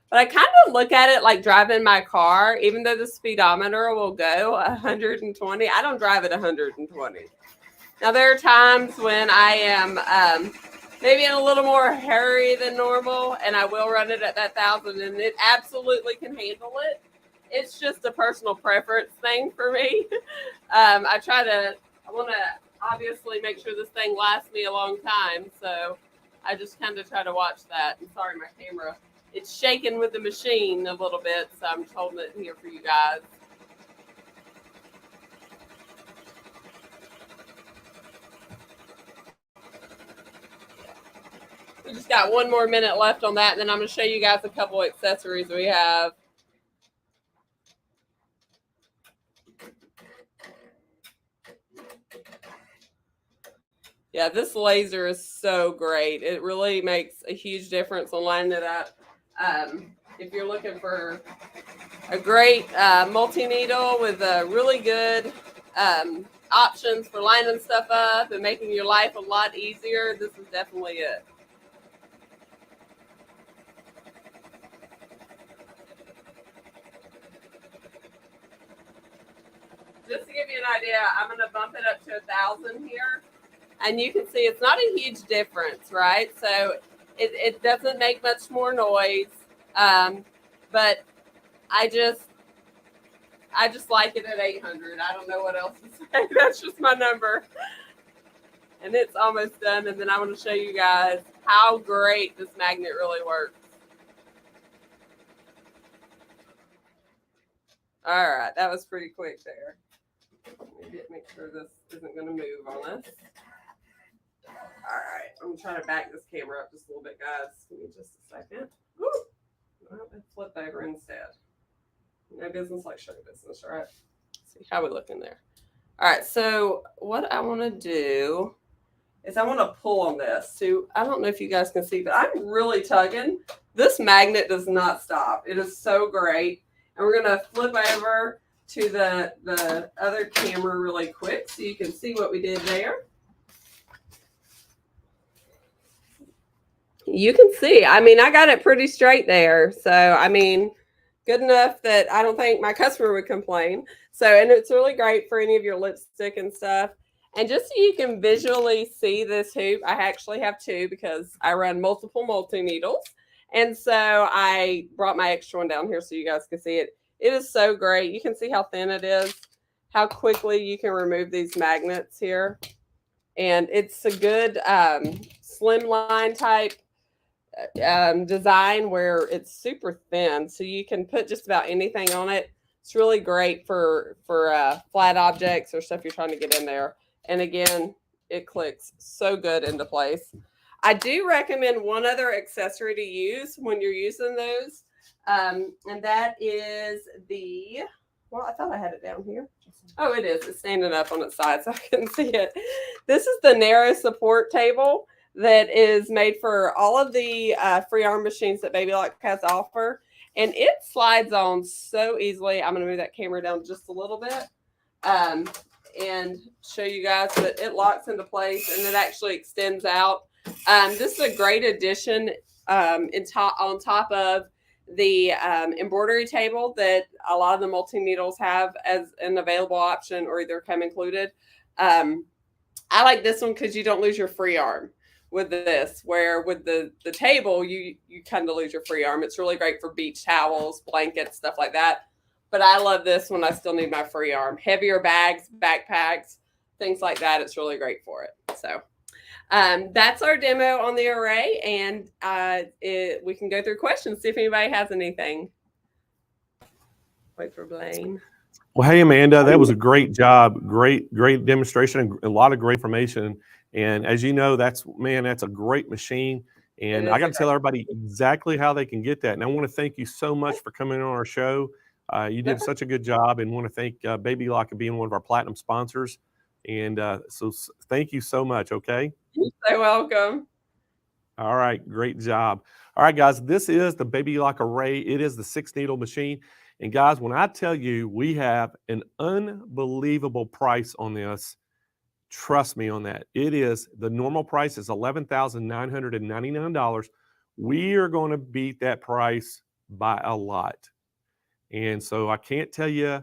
But I kind of look at it like driving my car. Even though the speedometer will go 120, I don't drive at 120. Now there are times when I am maybe in a little more hurry than normal, and I will run it at that 1,000, and it absolutely can handle it. It's just a personal preference thing for me. I want to obviously make sure this thing lasts me a long time, so I just kind of try to watch that. And sorry, my camera it's shaking with the machine a little bit, so I'm just holding it here for you guys. We just got 1 more minute left on that, and then I'm going to show you guys a couple accessories we have. Yeah, this laser is so great. It really makes a huge difference on lining it up. If you're looking for a great multi-needle with really good options for lining stuff up and making your life a lot easier, this is definitely it. Just to give you an idea, I'm going to bump it up to 1,000 here. And you can see it's not a huge difference, right? So it doesn't make much more noise. But I just like it at 800. I don't know what else to say. That's just my number. And it's almost done. And then I want to show you guys how great this magnet really works. All right, that was pretty quick there. Let me make sure this isn't going to move on us. All right, I'm going to try to back this camera up just a little bit, guys. Give me just a second. Woo! Well, it flipped over instead. No business like show business, right? Let's see how we look in there. All right, so what I want to do is I want to pull on this. So I don't know if you guys can see, but I'm really tugging. This magnet does not stop. It is so great. And we're going to flip over to the other camera really quick so you can see what we did there. You can see, I mean, I got it pretty straight there. So, I mean, good enough that I don't think my customer would complain. So, and it's really great for any of your lipstick and stuff. And just so you can visually see this hoop, I actually have two because I run multiple multi-needles. And so I brought my extra one down here so you guys can see it. It is so great. You can see how thin it is, how quickly you can remove these magnets here. And it's a good slimline type design where it's super thin. So you can put just about anything on it. It's really great for flat objects or stuff you're trying to get in there. And again, it clicks so good into place. I do recommend one other accessory to use when you're using those. And that is the, well, I thought I had it down here. Oh, it is. It's standing up on its side, so I couldn't see it. This is the narrow support table that is made for all of the free arm machines that Baby Lock has to offer. And it slides on so easily. I'm going to move that camera down just a little bit and show you guys that it locks into place and it actually extends out. This is a great addition on top of the embroidery table that a lot of the multi-needles have as an available option or either come included. I like this one because you don't lose your free arm with this, where with the table, you kind of lose your free arm. It's really great for beach towels, blankets, stuff like that. But I love this one. I still need my free arm. Heavier bags, backpacks, things like that. It's really great for it. So that's our demo on the Array, and we can go through questions, see if anybody has anything. Wait for Blaine. Well, hey, Amanda, that was a great job. Great demonstration and a lot of great information. And as you know, that's a great machine. And I got to tell everybody exactly how they can get that. And I want to thank you so much for coming on our show. You did such a good job, and want to thank Baby Lock for being one of our platinum sponsors. And so thank you so much. Okay. You're so welcome. All right. Great job. All right, guys, this is the Baby Lock Array. It is the 6-needle machine. And guys, when I tell you we have an unbelievable price on this, trust me on that. It is, the normal price is $11,999. We are going to beat that price by a lot. And so I can't tell you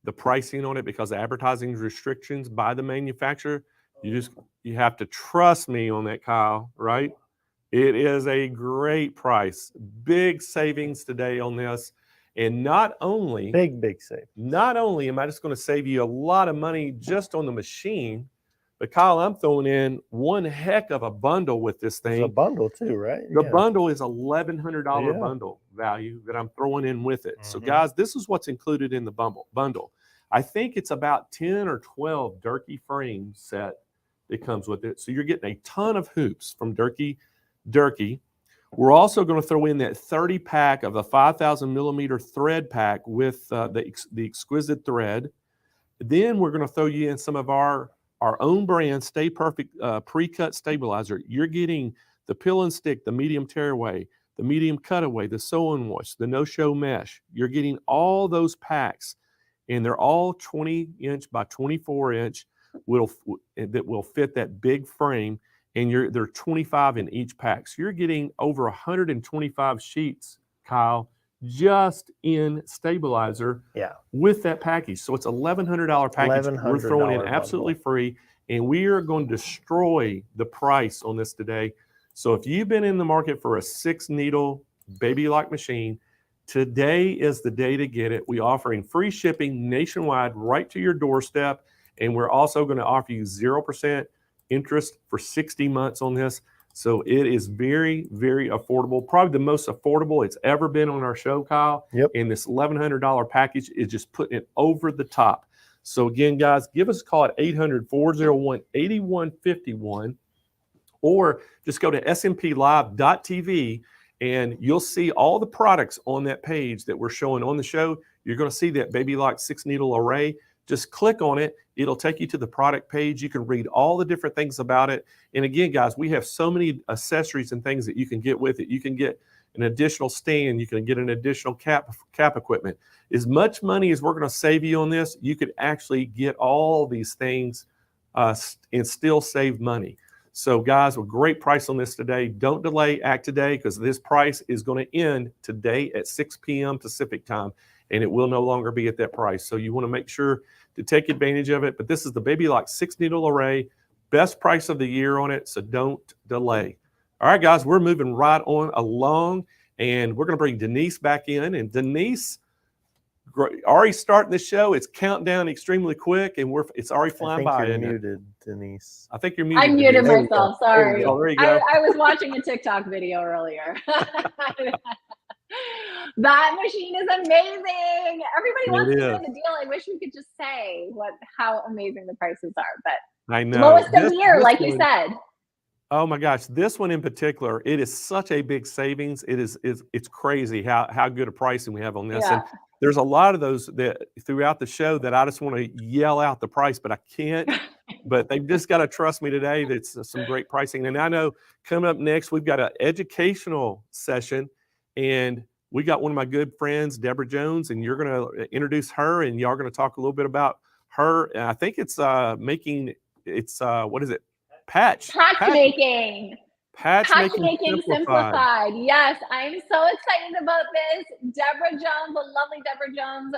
the pricing on it because of advertising restrictions by the manufacturer. You have to trust me on that, Kyle, right? It is a great price. Big savings today on this. And not only big save. Not only am I just going to save you a lot of money just on the machine, But Kyle, I'm throwing in one heck of a bundle with this There's a thing. bundle too, right? The Yeah. bundle is $1,100 Yeah. bundle value that I'm throwing in with it. So Mhm. guys, this is what's included in the bundle. I think it's about 10 or 12 Durkee frame set that comes with it. So you're getting a ton of hoops from Durkee. We're also going to throw in that 30 pack of the 5,000 millimeter thread pack with the exquisite thread. Then we're going to throw you in some of our own brand Stay Perfect pre-cut stabilizer. You're getting the pill and stick, the medium tearaway, the medium cutaway, the sew and wash, the no-show mesh. You're getting all those packs, and they're all 20-inch by 24-inch that will fit that big frame, and they're 25 in each pack. So you're getting over 125 sheets, Kyle, just in stabilizer with that package. So it's $1,100 package. We're throwing in absolutely free, and we are going to destroy the price on this today. So if you've been in the market for a 6-needle baby lock machine, today is the day to get it. We're offering free shipping nationwide right to your doorstep, and we're also going to offer you 0% interest for 60 months on this. So it is very, very affordable. Probably the most affordable it's ever been on our show, Kyle. Yep. And this $1,100 package is just putting it over the top. So again, guys, give us a call at 800-401-8151, or just go to smplive.tv and you'll see all the products on that page that we're showing on the show. You're going to see that Baby Lock 6-needle array. Just click on it. It'll take you to the product page. You can read all the different things about it. And again, guys, we have so many accessories and things that you can get with it. You can get an additional stand. You can get an additional cap equipment. As much money as we're going to save you on this, you could actually get all these things and still save money. So guys, a great price on this today. Don't delay, act today, because this price is going to end today at 6 p.m. Pacific time, and it will no longer be at that price. So you want to make sure to take advantage of it. But this is the Baby Lock 6-needle array, best price of the year on it, so don't delay. All right, guys, we're moving right on along, and we're going to bring Denise back in. And Denise, already starting the show. It's countdown extremely quick, and it's already flying by. You're muted, Denise. I think you're muted. I muted Denise. myself. Sorry. There you go. I was watching a TikTok video earlier. That machine is amazing. Everybody wants to know the deal. I wish we could just say how amazing the prices are, but I know. Lowest of the year, like you said. Oh my gosh, this one in particular, it is such a big savings. It's crazy how good a pricing we have on this. Yeah. And there's a lot of those that throughout the show that I just want to yell out the price, but I can't. But they've just got to trust me today. That's some great pricing. And I know coming up next, we've got an educational session, and we got one of my good friends, Deborah Jones, and you're going to introduce her, and y'all going to talk a little bit about her. And I think it's what is it? Patch making simplified. Yes, I'm so excited about this. Deborah Jones, the lovely Deborah Jones.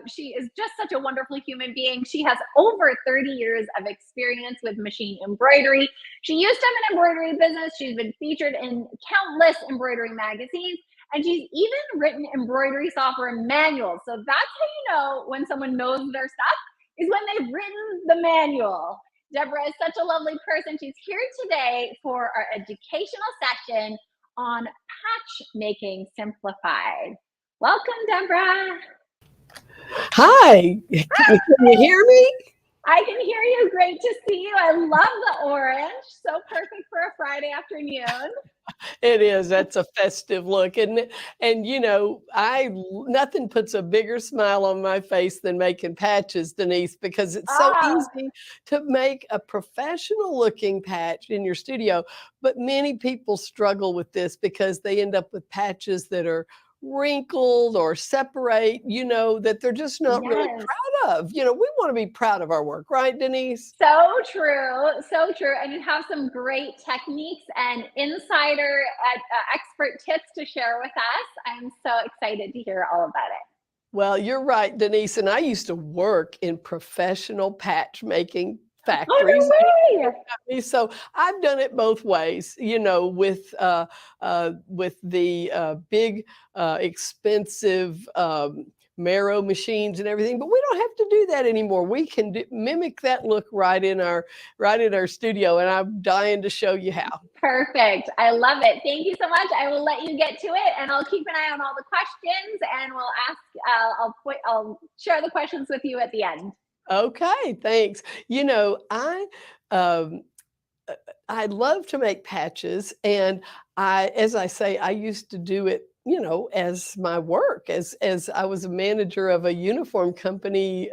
She is just such a wonderful human being. She has over 30 years of experience with machine embroidery. She used to have an embroidery business. She's been featured in countless embroidery magazines, and she's even written embroidery software manuals. So that's how you know when someone knows their stuff, is when they've written the manual. Deborah is such a lovely person. She's here today for our educational session on patch making simplified. Welcome, Deborah. Hi, can you hear me? I can hear you. Great to see you. I love the orange. So perfect for a Friday afternoon. It is. That's a festive look, isn't it? And you know, nothing puts a bigger smile on my face than making patches, Denise, because it's so easy to make a professional looking patch in your studio. But many people struggle with this because they end up with patches that are wrinkled or separate, you know, that they're just not really proud of. You know, we want to be proud of our work, right, Denise? So true. So true. And you have some great techniques and insider expert tips to share with us. I'm so excited to hear all about it. Well, you're right, Denise. And I used to work in professional patch making factories. Oh, no way. So I've done it both ways, you know, with the big expensive marrow machines and everything, but we don't have to do that anymore. We can mimic that look right in our studio, and I'm dying to show you how. Perfect. I love it. Thank you so much. I will let you get to it, and I'll keep an eye on all the questions, and we'll ask. I'll share the questions with you at the end. Okay, thanks. You know, I love to make patches, and as I say, I used to do it, you know, as my work, as I was a manager of a uniform company,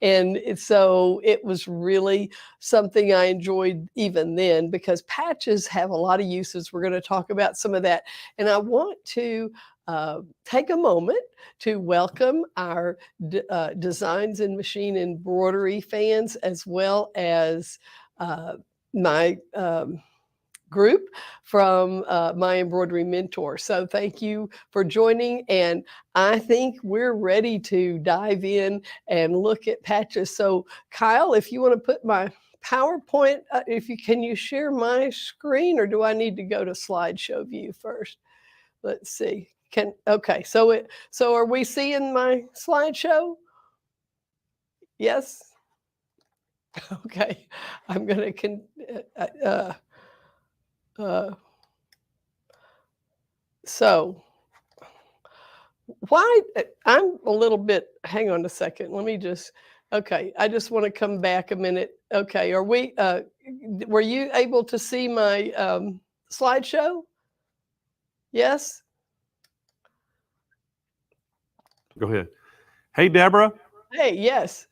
and so it was really something I enjoyed even then, because patches have a lot of uses. We're going to talk about some of that, and I want to take a moment to welcome our Designs and Machine Embroidery fans, as well as my group from my embroidery mentor. So thank you for joining, and I think we're ready to dive in and look at patches. So Kyle, if you want to put my PowerPoint, can you share my screen, or do I need to go to slideshow view first? Let's see. Okay, so are we seeing my slideshow? Yes. Okay, I'm going to so why I'm a little bit, hang on a second. Let me just, okay. I just want to come back a minute. Okay. Were you able to see my slideshow? Yes. Go ahead. Hey, Deborah. Hey, yes.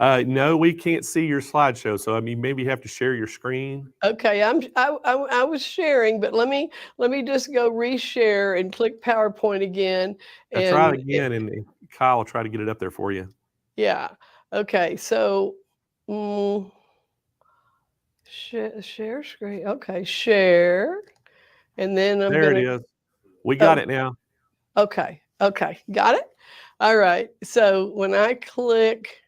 No, we can't see your slideshow. So, I mean, maybe you have to share your screen. Okay, I was sharing, but let me just go reshare and click PowerPoint again. And try it again, and Kyle will try to get it up there for you. Yeah. Okay. So, share screen. Okay, share, and then There it is. We got it now. Okay. Okay, got it. All right. So when I click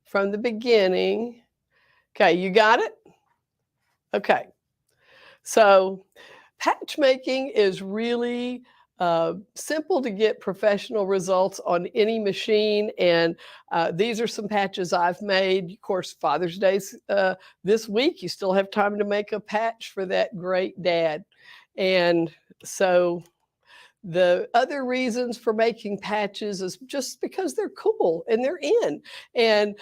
from the beginning, okay, you got it? Okay. So patch making is really simple to get professional results on any machine. And these are some patches I've made. Of course, Father's Day's this week. You still have time to make a patch for that great dad. And so the other reasons for making patches is just because they're cool and they're in. And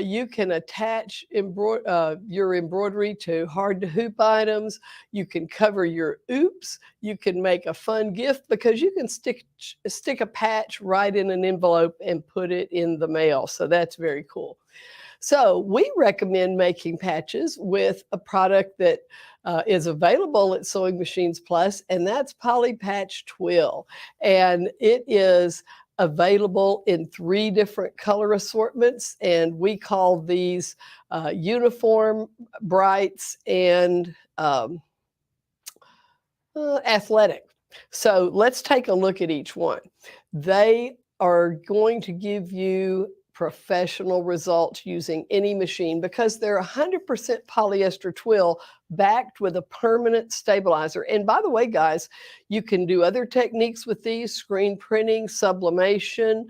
you can attach your embroidery to hard to hoop items. You can cover your oops. You can make a fun gift, because you can stick a patch right in an envelope and put it in the mail. So that's very cool. So we recommend making patches with a product that is available at Sewing Machines Plus, and that's Poly Patch Twill. And it is available in 3 different color assortments, and we call these uniform, brights, and athletic. So let's take a look at each one. They are going to give you professional results using any machine, because they're 100% polyester twill backed with a permanent stabilizer. And by the way, guys, you can do other techniques with these, screen printing, sublimation,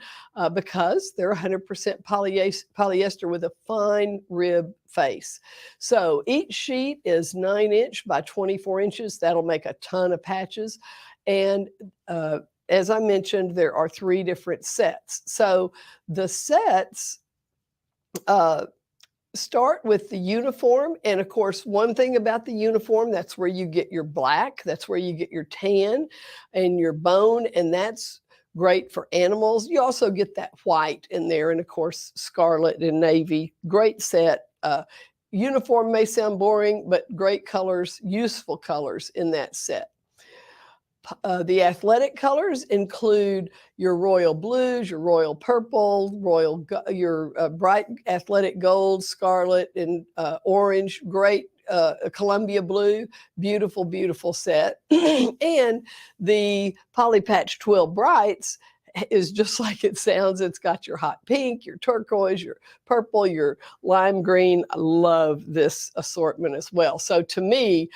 because they're 100% polyester with a fine rib face. So each sheet is 9" by 24 inches. That'll make a ton of patches. And as I mentioned, there are 3 different sets. So the sets start with the uniform. And of course, one thing about the uniform, that's where you get your black, that's where you get your tan and your bone. And that's great for animals. You also get that white in there. And of course, scarlet and navy, great set. Uniform may sound boring, but great colors, useful colors in that set. The athletic colors include your royal blues, your royal purple, your bright athletic gold, scarlet, and orange. Great Columbia blue, beautiful, beautiful set. And the Poly Patch Twill Brights is just like it sounds. It's got your hot pink, your turquoise, your purple, your lime green. I love this assortment as well. So to me,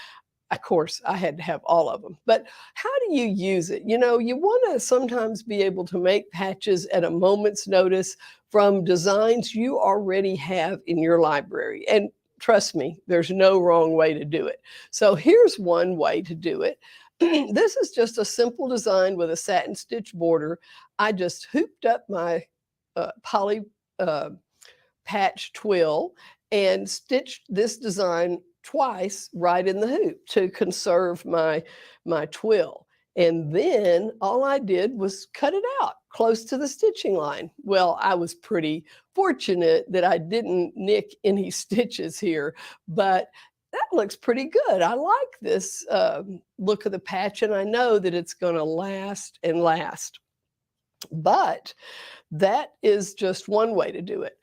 of course, I had to have all of them. But how do you use it? You know, you want to sometimes be able to make patches at a moment's notice from designs you already have in your library. And trust me, there's no wrong way to do it. So here's one way to do it. This is just a simple design with a satin stitch border. I just hooped up my poly patch twill and stitched this design twice right in the hoop to conserve my twill. And then all I did was cut it out close to the stitching line. Well, I was pretty fortunate that I didn't nick any stitches here, but that looks pretty good. I like this look of the patch, and I know that it's going to last and last. But that is just one way to do it.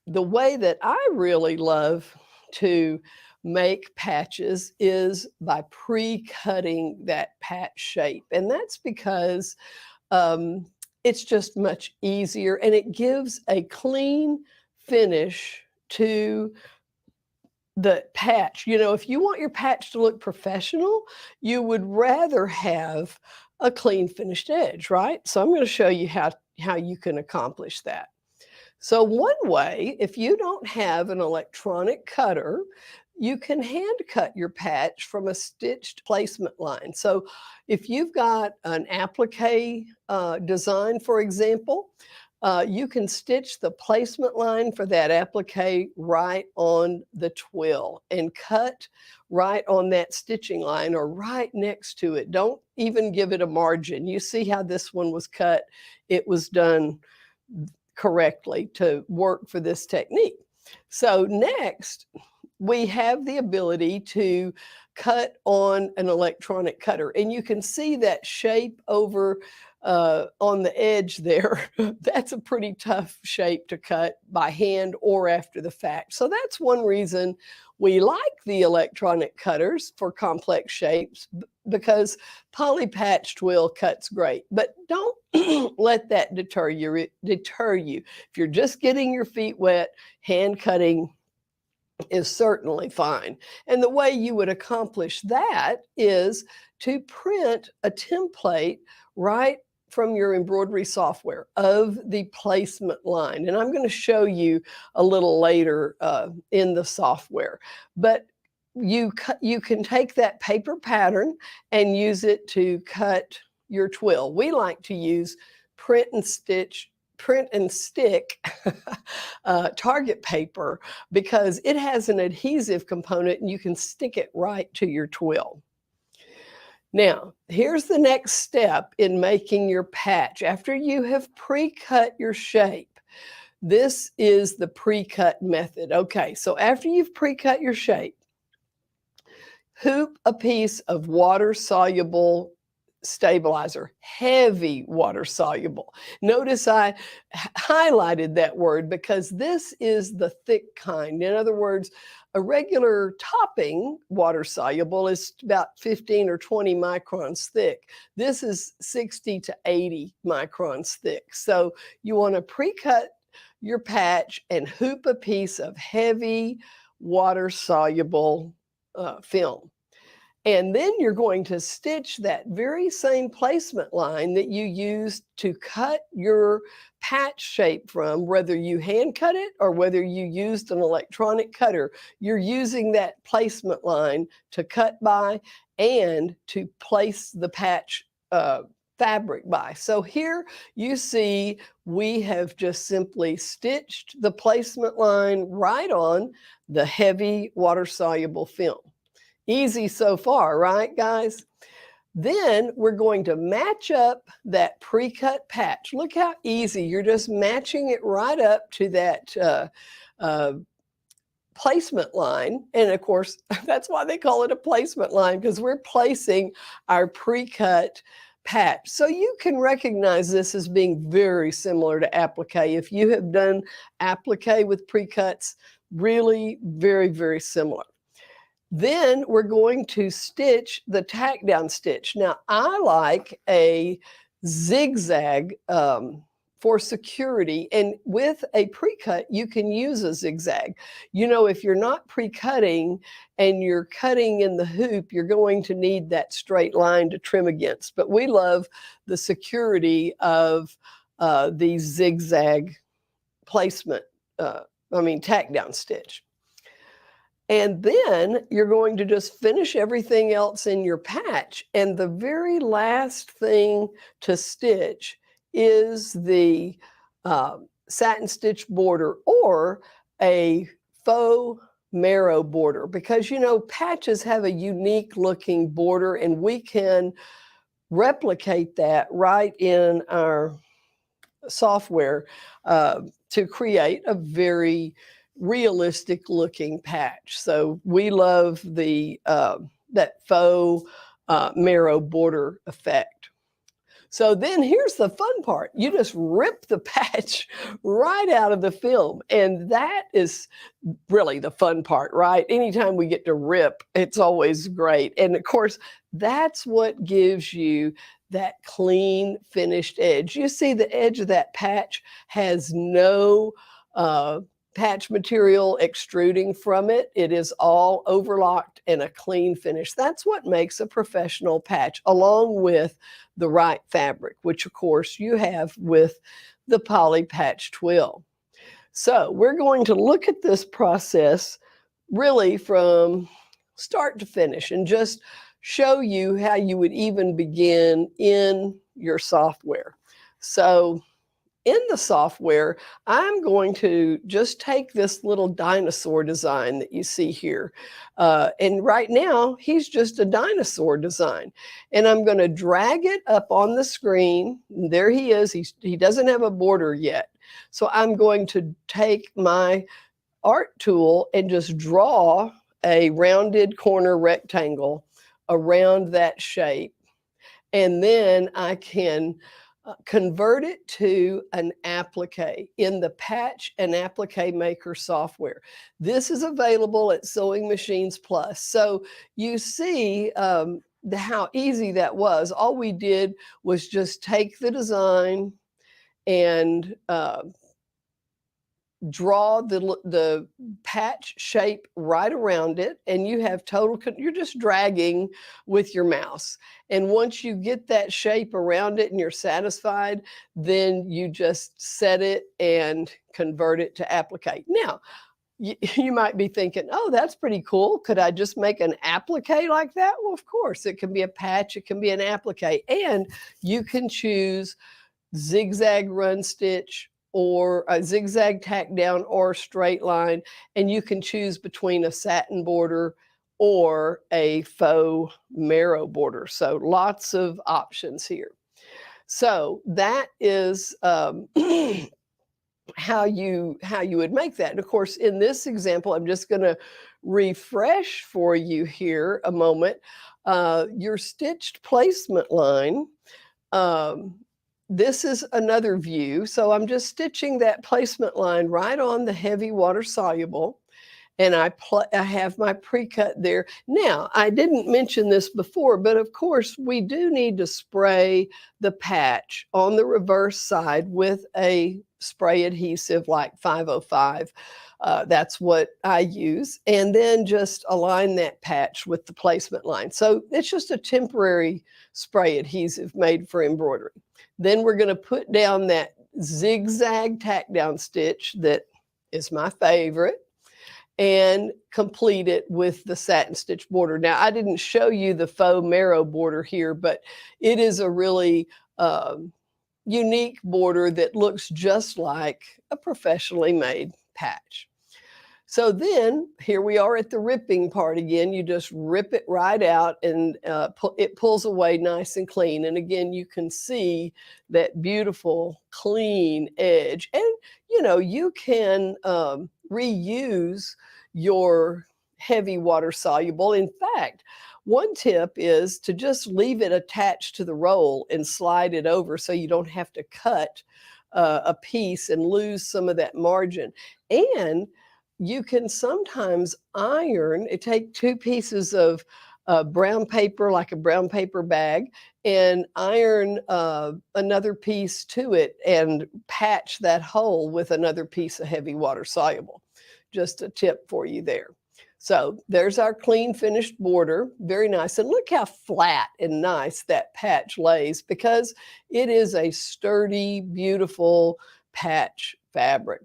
The way that I really love to make patches is by pre-cutting that patch shape. And that's because it's just much easier and it gives a clean finish to the patch. You know, if you want your patch to look professional, you would rather have a clean finished edge, right? So I'm going to show you how you can accomplish that. So one way, if you don't have an electronic cutter, you can hand cut your patch from a stitched placement line. So if you've got an applique design, for example, you can stitch the placement line for that applique right on the twill and cut right on that stitching line or right next to it. Don't even give it a margin. You see how this one was cut. It was done correctly to work for this technique. So next, we have the ability to cut on an electronic cutter. And you can see that shape over on the edge there. That's a pretty tough shape to cut by hand or after the fact. So that's one reason we like the electronic cutters for complex shapes, because poly patch twill cuts great. But don't let that deter you. If you're just getting your feet wet, hand cutting is certainly fine. And the way you would accomplish that is to print a template right from your embroidery software of the placement line. And I'm going to show you a little later in the software. But you can take that paper pattern and use it to cut your twill. We like to use print and stick target paper because it has an adhesive component and you can stick it right to your twill. Now, here's the next step in making your patch. After you have pre-cut your shape, this is the pre-cut method. Okay, so after you've pre-cut your shape, hoop a piece of water-soluble stabilizer, heavy water soluble. Notice I highlighted that word because this is the thick kind. In other words, a regular topping water soluble is about 15 or 20 microns thick. This is 60 to 80 microns thick. So you want to pre-cut your patch and hoop a piece of heavy water soluble film. And then you're going to stitch that very same placement line that you used to cut your patch shape from, whether you hand cut it or whether you used an electronic cutter. You're using that placement line to cut by and to place the patch fabric by. So here you see we have just simply stitched the placement line right on the heavy water-soluble film. Easy so far, right, guys? Then we're going to match up that pre-cut patch. Look how easy. You're just matching it right up to that placement line. And of course, that's why they call it a placement line, because we're placing our pre-cut patch. So you can recognize this as being very similar to applique. If you have done applique with pre-cuts, really very, very similar. Then we're going to stitch the tack down stitch. Now I like a zigzag for security. And with a pre-cut, you can use a zigzag. You know, if you're not pre-cutting and you're cutting in the hoop, you're going to need that straight line to trim against. But we love the security of the zigzag placement, tack down stitch. And then you're going to just finish everything else in your patch. And the very last thing to stitch is the satin stitch border or a faux marrow border, because, you know, patches have a unique looking border, and we can replicate that right in our software to create a very realistic looking patch. So we love the that faux marrow border effect. So then here's the fun part. You just rip the patch right out of the film. And that is really the fun part, right? Anytime we get to rip, it's always great. And of course, that's what gives you that clean finished edge. You see the edge of that patch has no patch material extruding from it. It is all overlocked and a clean finish. That's what makes a professional patch, along with the right fabric, which of course you have with the poly patch twill. So we're going to look at this process really from start to finish and just show you how you would even begin in your software. So in the software, I'm going to just take this little dinosaur design that you see here. And right now, he's just a dinosaur design. And I'm going to drag it up on the screen. There he is. He doesn't have a border yet. So I'm going to take my art tool and just draw a rounded corner rectangle around that shape. And then I can convert it to an applique in the Patch and Applique Maker software. This is available at Sewing Machines Plus. So you see how easy that was. All we did was just take the design and draw the patch shape right around it, and you have you're just dragging with your mouse. And once you get that shape around it and you're satisfied, then you just set it and convert it to applique. Now, you might be thinking, oh, that's pretty cool. Could I just make an applique like that? Well, of course, it can be a patch, it can be an applique, and you can choose zigzag run stitch or a zigzag tack down or straight line, and you can choose between a satin border or a faux marrow border. So lots of options here. So that is how you would make that. And of course, in this example, I'm just going to refresh for you here a moment. Your stitched placement line. This is another view. So I'm just stitching that placement line right on the heavy water soluble. And I have my pre-cut there. Now, I didn't mention this before, but of course we do need to spray the patch on the reverse side with a spray adhesive like 505. That's what I use. And then just align that patch with the placement line. So it's just a temporary spray adhesive made for embroidery. Then we're going to put down that zigzag tack down stitch that is my favorite and complete it with the satin stitch border. Now, I didn't show you the faux marrow border here, but it is a really unique border that looks just like a professionally made patch. So then here we are at the ripping part again. You just rip it right out and it pulls away nice and clean. And again, you can see that beautiful clean edge. And you know, you can reuse your heavy water soluble. In fact, one tip is to just leave it attached to the roll and slide it over so you don't have to cut a piece and lose some of that margin. And you can sometimes iron, take two pieces of brown paper, like a brown paper bag, and iron another piece to it and patch that hole with another piece of heavy water soluble. Just a tip for you there. So there's our clean finished border. Very nice. And look how flat and nice that patch lays, because it is a sturdy, beautiful patch fabric.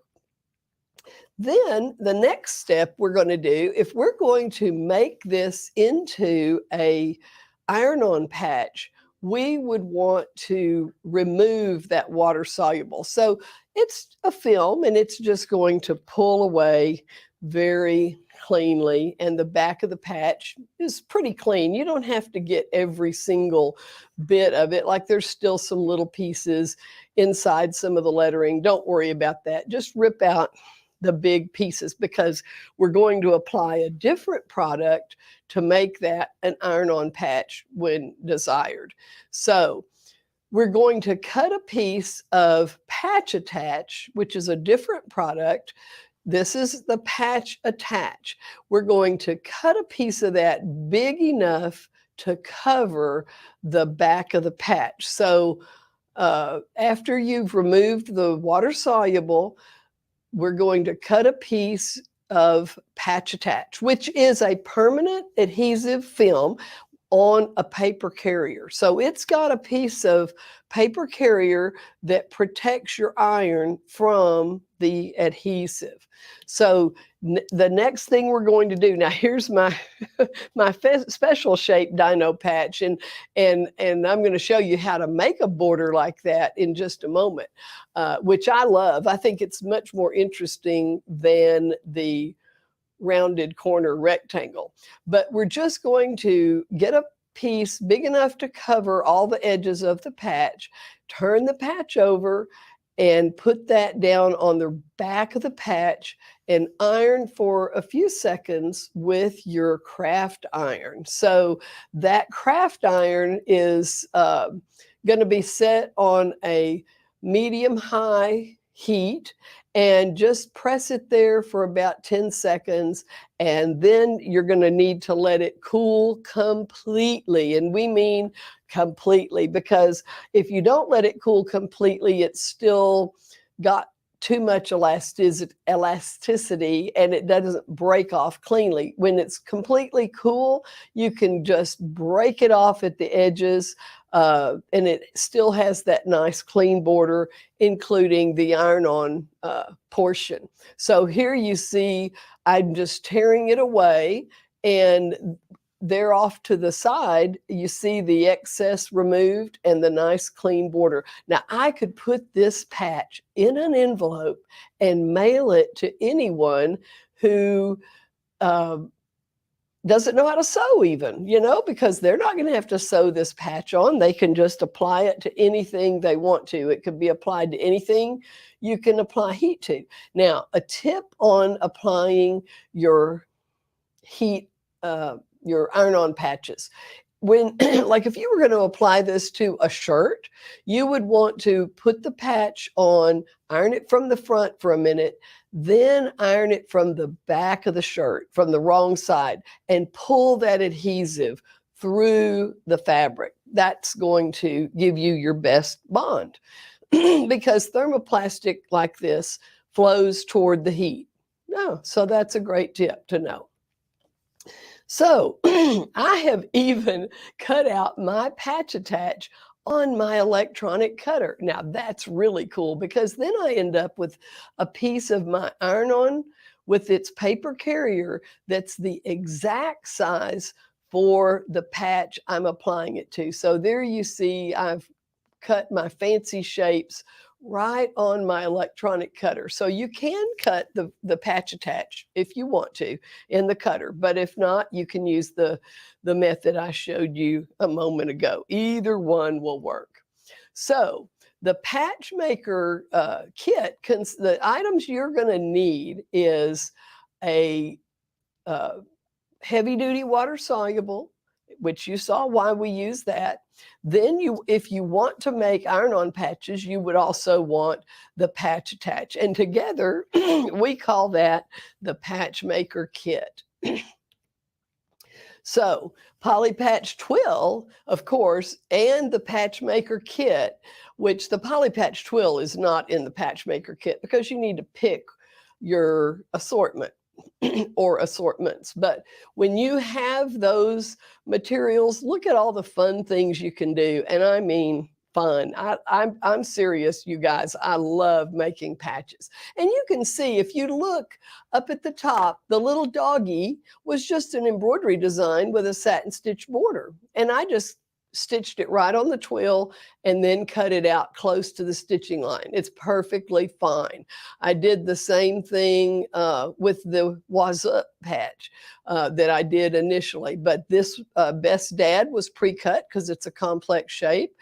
Then the next step we're going to do, if we're going to make this into a iron-on patch, we would want to remove that water soluble. So it's a film and it's just going to pull away very cleanly, and the back of the patch is pretty clean. You don't have to get every single bit of it. Like there's still some little pieces inside some of the lettering. Don't worry about that. Just rip out the big pieces, because we're going to apply a different product to make that an iron-on patch when desired. So we're going to cut a piece of patch attach, which is a different product. This is the patch attach. We're going to cut a piece of that big enough to cover the back of the patch. So after you've removed the water soluble, we're going to cut a piece of patch attach, which is a permanent adhesive film on a paper carrier. So it's got a piece of paper carrier that protects your iron from the adhesive. So the next thing we're going to do, now here's my my special shape dino patch, and I'm going to show you how to make a border like that in just a moment, which I love. I think it's much more interesting than the rounded corner rectangle. But we're just going to get a piece big enough to cover all the edges of the patch, turn the patch over, and put that down on the back of the patch and iron for a few seconds with your craft iron. So that craft iron is going to be set on a medium-high heat, and just press it there for about 10 seconds. And then you're going to need to let it cool completely. And we mean completely, because if you don't let it cool completely, it's still got too much elasticity and it doesn't break off cleanly. When it's completely cool, you can just break it off at the edges, and it still has that nice clean border, including the iron-on portion. So here you see I'm just tearing it away, and there off to the side, you see the excess removed and the nice clean border. Now, I could put this patch in an envelope and mail it to anyone who doesn't know how to sew even, because they're not going to have to sew this patch on. They can just apply it to anything they want to. It could be applied to anything you can apply heat to. Now, a tip on applying your heat, your iron-on patches. When, like if you were going to apply this to a shirt, you would want to put the patch on, iron it from the front for a minute, then iron it from the back of the shirt, from the wrong side, and pull that adhesive through the fabric. That's going to give you your best bond, because thermoplastic like this flows toward the heat. So that's a great tip to know. So I have even cut out my patch attach on my electronic cutter. Now that's really cool, because then I end up with a piece of my iron-on with its paper carrier that's the exact size for the patch I'm applying it to. So there you see I've cut my fancy shapes right on my electronic cutter. So you can cut the patch attach if you want to in the cutter, but if not, you can use the method I showed you a moment ago. Either one will work. So the patch maker kit, the items you're going to need is a heavy duty water soluble, which you saw why we use that. Then if you want to make iron-on patches, you would also want the patch attach. And together, we call that the patch maker kit. So Poly Patch Twill, of course, and the Patch Maker Kit, which the Poly Patch Twill is not in the Patch Maker Kit because you need to pick your assortment or assortments. But when you have those materials, look at all the fun things you can do. And I mean, fun. I'm serious, you guys. I love making patches. And you can see, if you look up at the top, the little doggy was just an embroidery design with a satin stitch border. And I just stitched it right on the twill and then cut it out close to the stitching line. It's perfectly fine. I did the same thing with the was up patch that I did initially, but this Best Dad was pre-cut because it's a complex shape.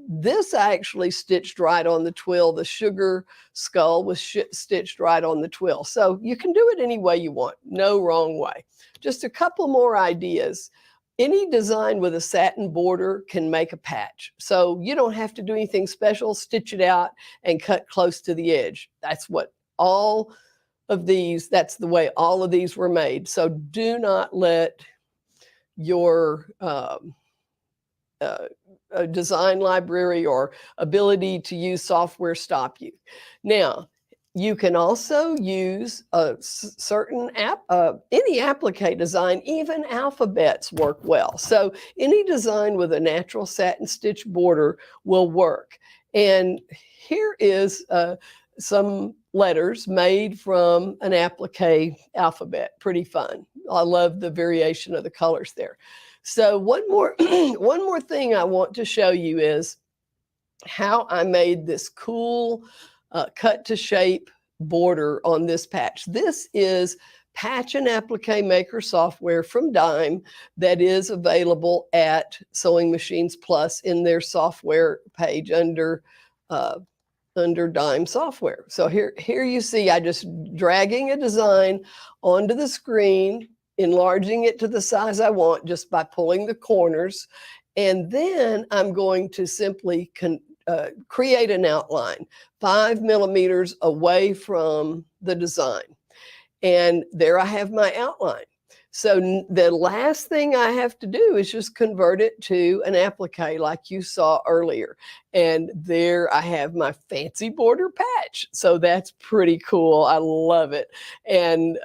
This I actually stitched right on the twill. The sugar skull was stitched right on the twill. So you can do it any way you want. No wrong way. Just a couple more ideas. Any design with a satin border can make a patch. So you don't have to do anything special. Stitch it out and cut close to the edge. That's what all of these, that's the way all of these were made. So do not let your a design library or ability to use software stop you. Now, you can also use a certain app, any applique design, even alphabets work well. So any design with a natural satin stitch border will work. And here is some letters made from an applique alphabet. Pretty fun. I love the variation of the colors there. So one more thing I want to show you is how I made this cool cut to shape border on this patch. This is Patch and Applique Maker software from Dime that is available at Sewing Machines Plus in their software page under Dime software. So here you see I just dragging a design onto the screen, enlarging it to the size I want just by pulling the corners. And then I'm going to simply create an outline 5 millimeters away from the design. And there I have my outline. So the last thing I have to do is just convert it to an applique like you saw earlier. And there I have my fancy border patch. So that's pretty cool. I love it. And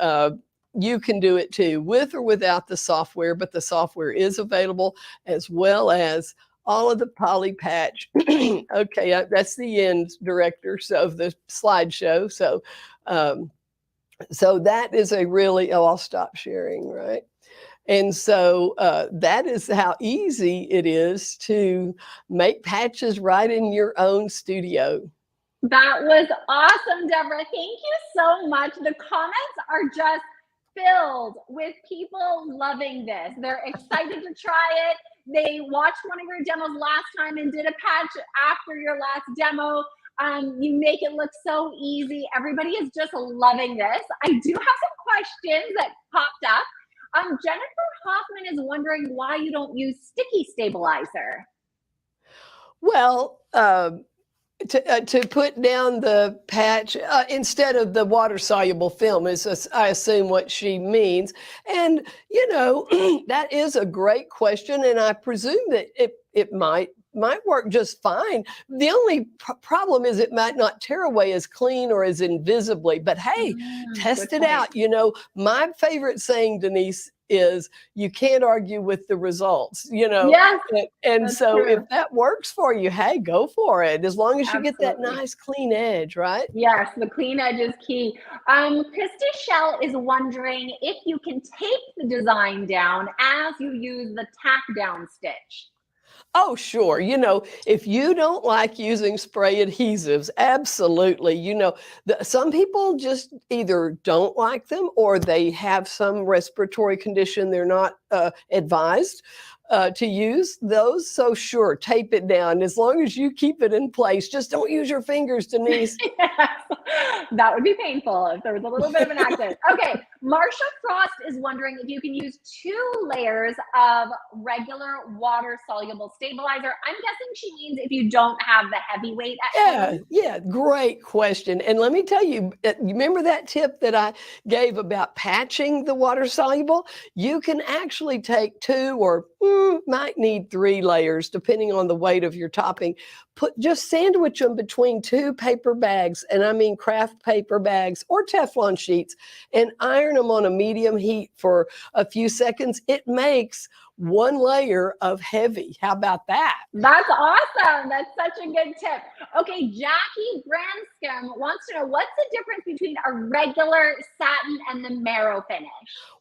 you can do it too, with or without the software, but the software is available, as well as all of the poly patch. Okay, that's the end director of the slideshow. So, so that is a really, I'll stop sharing, right? And so that is how easy it is to make patches right in your own studio. That was awesome, Deborah. Thank you so much. The comments are just filled with people loving this. They're excited to try it. They watched one of your demos last time and did a patch after your last demo. You make it look so easy. Everybody is just loving this. I do have some questions that popped up. Jennifer Hoffman is wondering why you don't use sticky stabilizer. Well, to put down the patch instead of the water soluble film is, I assume, what she means. And, you know, that is a great question. And I presume that it might work just fine. The only problem is it might not tear away as clean or as invisibly. But hey, test it out. You know, my favorite saying, Denise, is you can't argue with the results, you know. Yes, and so true. If that works for you, hey, go for it, as long as you get that nice clean edge, right? Yes, the clean edge is key. Christy Shell is wondering if you can tape the design down as you use the tack down stitch. Oh, sure. You know, if you don't like using spray adhesives, absolutely. You know, some people just either don't like them or they have some respiratory condition they're not advised to use those. So sure, tape it down as long as you keep it in place. Just don't use your fingers, Denise. Yes, that would be painful if there was a little bit of an accident. Okay, Marsha Frost is wondering if you can use 2 layers of regular water-soluble stabilizer. I'm guessing she means if you don't have the heavyweight at home. Yeah, great question. And let me tell you, remember that tip that I gave about patching the water-soluble? You can actually actually take 2 or might need 3 layers, depending on the weight of your topping. Just sandwich them between 2 paper bags, and I mean craft paper bags or Teflon sheets, and iron them on a medium heat for a few seconds. It makes 1 layer of heavy. How about that? That's awesome. That's such a good tip. Okay, Jackie Branscombe wants to know, what's the difference between a regular satin and the marrow finish?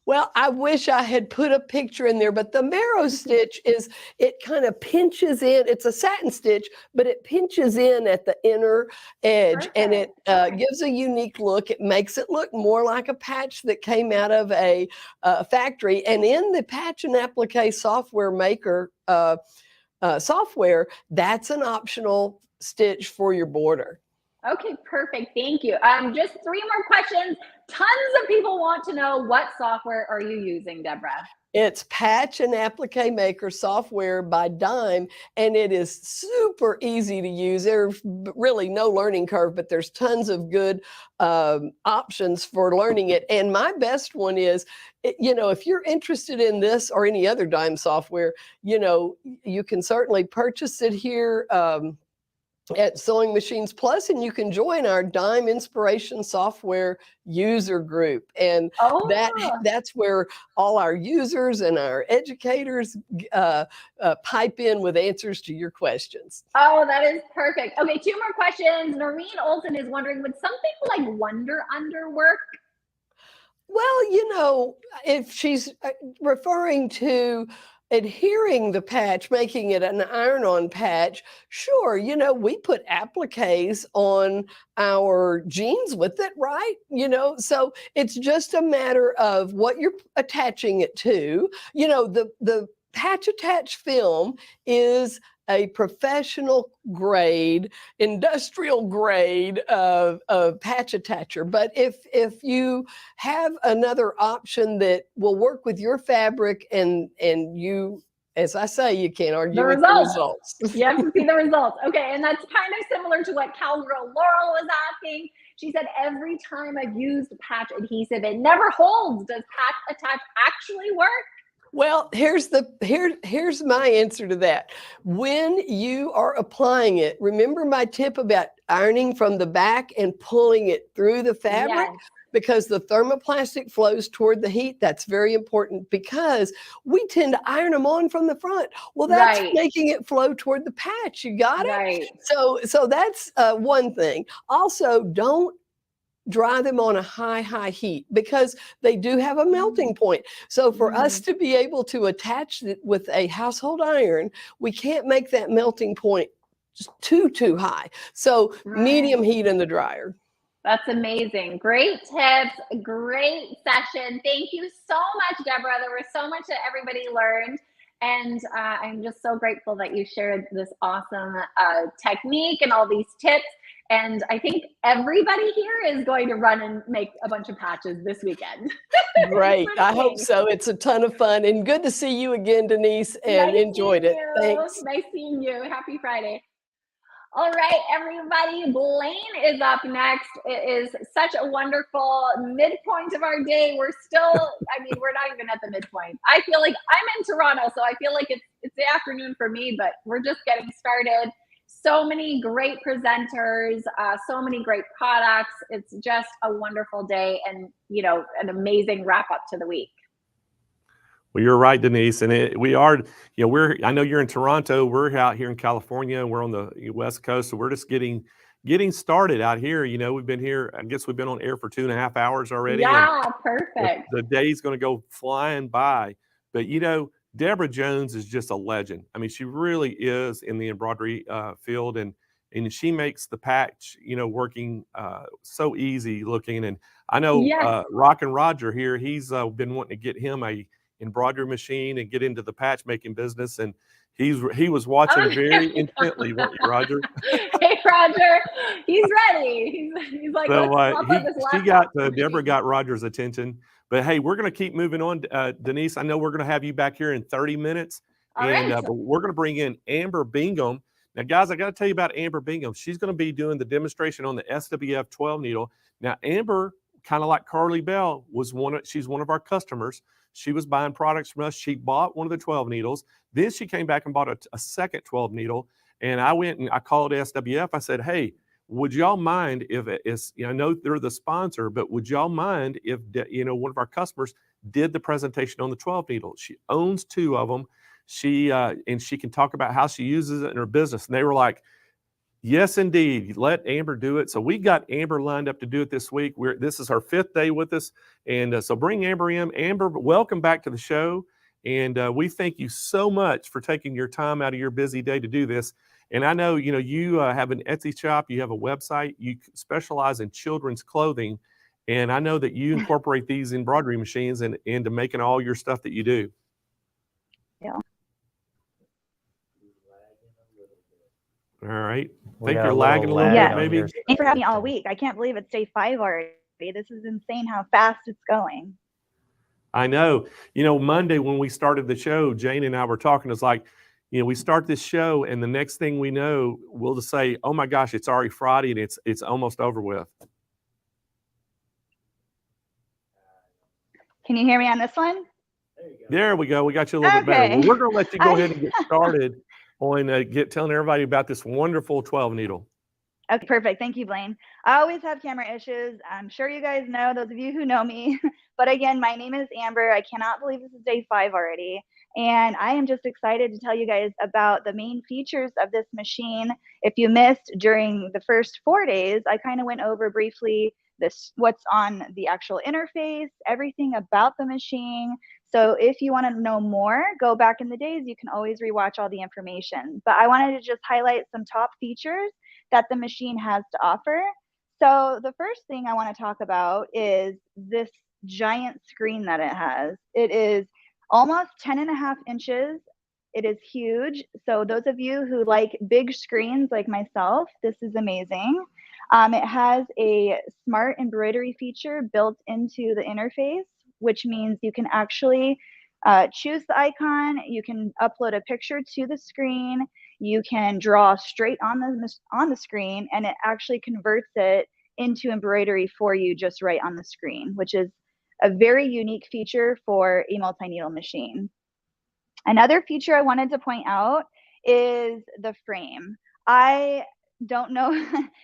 Well, I wish I had put a picture in there, but the marrow stitch is, it kind of pinches in. It's a satin stitch, but it pinches in at the inner edge. Perfect. And it gives a unique look. It makes it look more like a patch that came out of a factory. And in the patch and applique software maker software, that's an optional stitch for your border. Okay, perfect. Thank you. Just 3 more questions. Tons of people want to know, what software are you using, Deborah? It's Patch and Applique Maker software by Dime, and it is super easy to use. There's really no learning curve, but there's tons of good options for learning it. And my best one is, you know, if you're interested in this or any other Dime software, you know, you can certainly purchase it here at Sewing Machines Plus, and you can join our Dime Inspiration Software user group. And that's where all our users and our educators pipe in with answers to your questions. Oh, that is perfect. Okay, 2 more questions. Noreen Olson is wondering, would something like Wonder Under work? Well, you know, if she's referring to adhering the patch, making it an iron-on patch, sure, you know, we put appliques on our jeans with it, right? You know, so it's just a matter of what you're attaching it to. You know, the patch attach film is a professional grade, industrial grade of patch attacher. But if you have another option that will work with your fabric, and you, as I say, you can't argue with the results. You have to see the results. Okay, and that's kind of similar to what Cowgirl Laurel was asking. She said, every time I've used patch adhesive, it never holds. Does patch attach actually work? Well, here's my answer to that. When you are applying it, remember my tip about ironing from the back and pulling it through the fabric? Yes. Because the thermoplastic flows toward the heat. That's very important, because we tend to iron them on from the front. Well, that's making it flow toward the patch. You got it? Right. So that's one thing. Also, don't dry them on a high heat, because they do have a melting point. So for us to be able to attach it with a household iron, we can't make that melting point too high. So medium heat in the dryer. That's amazing. Great tips. Great session. Thank you so much, Deborah. There was so much that everybody learned. And I'm just so grateful that you shared this awesome technique and all these tips. And I think everybody here is going to run and make a bunch of patches this weekend. Great. I hope so. It's a ton of fun. And good to see you again, Denise, and enjoyed it. Thanks. Nice seeing you. Happy Friday. All right, everybody. Blaine is up next. It is such a wonderful midpoint of our day. We're still, I mean, we're not even at the midpoint. I feel like I'm in Toronto, so I feel like it's the afternoon for me, but we're just getting started. So many great presenters, so many great products. It's just a wonderful day, and, you know, an amazing wrap up to the week. Well, you're right, Denise. And we are, you know, I know you're in Toronto. We're out here in California, and we're on the West Coast. So we're just getting started out here. You know, we've been here, I guess we've been on air for 2.5 hours already. Yeah, perfect. The day's going to go flying by. But, you know, Deborah Jones is just a legend. I mean, she really is in the embroidery field, and she makes the patch, you know, working so easy looking. And I know Rockin' Roger here, he's been wanting to get him a embroidery machine and get into the patch making business, and he was watching very intently, weren't you, Roger? Hey, Roger, he's ready. He's like, so Deborah got Roger's attention. But hey, we're going to keep moving on. Denise, I know we're going to have you back here in 30 minutes. But we're going to bring in Amber Bingham. Now, guys, I got to tell you about Amber Bingham. She's going to be doing the demonstration on the SWF 12 needle. Now, Amber, kind of like Carly Bell, she's one of our customers. She was buying products from us. She bought one of the 12 needles. Then she came back and bought a second 12 needle. And I went and I called SWF. I said, hey, would y'all mind if it's, I know they're the sponsor, but would y'all mind if, one of our customers did the presentation on the 12 needle? She owns 2 of them. And she can talk about how she uses it in her business. And they were like, yes, indeed. Let Amber do it. So we got Amber lined up to do it this week. This is her 5th day with us. And so bring Amber in. Amber, welcome back to the show. And we thank you so much for taking your time out of your busy day to do this. And I know, you have an Etsy shop, you have a website, you specialize in children's clothing. And I know that you incorporate these embroidery machines into making all your stuff that you do. Yeah. All right. We Think got you're a lagging a little little lag bit, on maybe? yours. Thanks for having me all week. I can't believe it's day 5 already. This is insane how fast it's going. I know. Monday when we started the show, Jane and I were talking. It's like, we start this show, and the next thing we know, we'll just say, "Oh my gosh, it's already Friday, and it's almost over with." Can you hear me on this one? There we go. We got you a little bit better. Okay. Well, we're going to let you go ahead and get started on telling everybody about this wonderful 12 needle. Okay, perfect. Thank you, Blaine. I always have camera issues. I'm sure you guys know, those of you who know me. But again, my name is Amber. I cannot believe this is day 5 already. And I am just excited to tell you guys about the main features of this machine. If you missed during the first 4 days, I kind of went over briefly what's on the actual interface, everything about the machine. So if you want to know more, go back in the days. You can always rewatch all the information. But I wanted to just highlight some top features that the machine has to offer. So the first thing I want to talk about is this giant screen that it has. It is almost 10.5 inches. It is huge. So those of you who like big screens like myself, this is amazing. It has a smart embroidery feature built into the interface, which means you can actually choose the icon. You can upload a picture to the screen. You can draw straight on the screen, and it actually converts it into embroidery for you just right on the screen, which is a very unique feature for a multi-needle machine. Another feature I wanted to point out is the frame. I don't know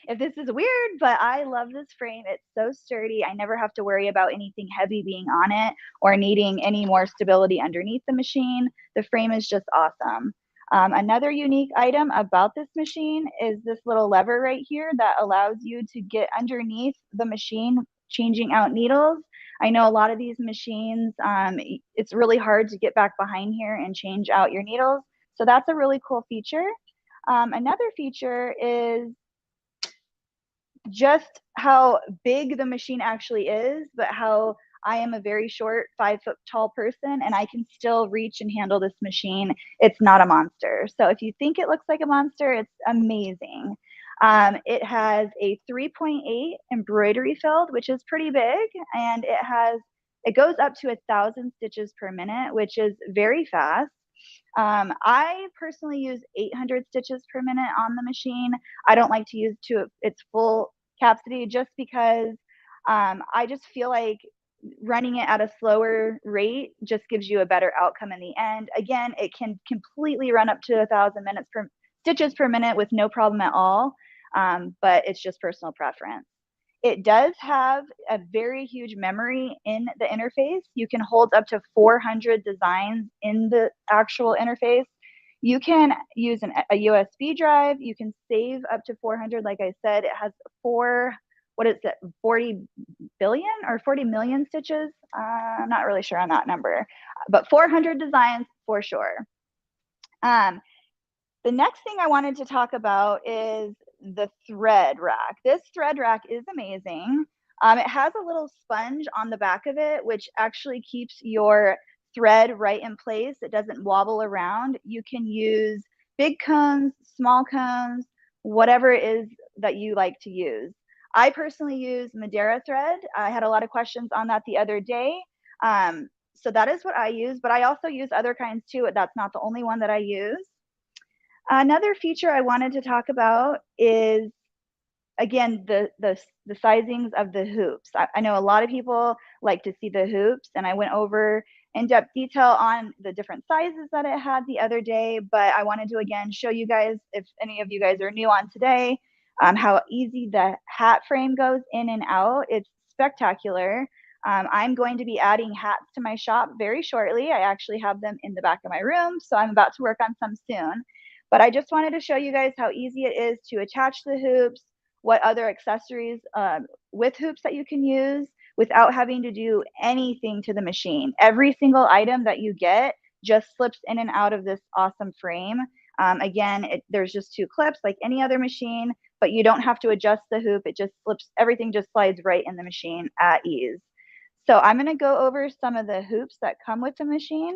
if this is weird, but I love this frame. It's so sturdy. I never have to worry about anything heavy being on it or needing any more stability underneath the machine. The frame is just awesome. Another unique item about this machine is this little lever right here that allows you to get underneath the machine, changing out needles. I know a lot of these machines, it's really hard to get back behind here and change out your needles. So that's a really cool feature. Another feature is just how big the machine actually is, but how I am a very short, 5 foot tall person, and I can still reach and handle this machine. It's not a monster. So if you think it looks like a monster, it's amazing. It has a 3.8 embroidery field, which is pretty big, and it goes up to 1,000 stitches per minute, which is very fast. I personally use 800 stitches per minute on the machine. I don't like to use to its full capacity just because I just feel like running it at a slower rate just gives you a better outcome in the end. Again, it can completely run up to 1,000 stitches per minute with no problem at all, but it's just personal preference. It does have a very huge memory in the interface. You can hold up to 400 designs in the actual interface. You can use a USB drive. You can save up to 400. Like I said, it has 40 billion or 40 million stitches? I'm not really sure on that number, but 400 designs for sure. The next thing I wanted to talk about is the thread rack. This thread rack is amazing. It has a little sponge on the back of it, which actually keeps your thread right in place. It doesn't wobble around. You can use big cones, small cones, whatever it is that you like to use. I personally use Madeira thread. I had a lot of questions on that the other day. So that is what I use, but I also use other kinds too. That's not the only one that I use. Another feature I wanted to talk about is again, the sizings of the hoops. I know a lot of people like to see the hoops, and I went over in-depth detail on the different sizes that it had the other day, but I wanted to again show you guys, if any of you guys are new on today, how easy the hat frame goes in and out. It's spectacular. I'm going to be adding hats to my shop very shortly. I actually have them in the back of my room, so I'm about to work on some soon. But I just wanted to show you guys how easy it is to attach the hoops, what other accessories with hoops that you can use without having to do anything to the machine. Every single item that you get just slips in and out of this awesome frame. Again, there's just 2 clips like any other machine, but you don't have to adjust the hoop. It just slips, everything just slides right in the machine at ease. So I'm gonna go over some of the hoops that come with the machine,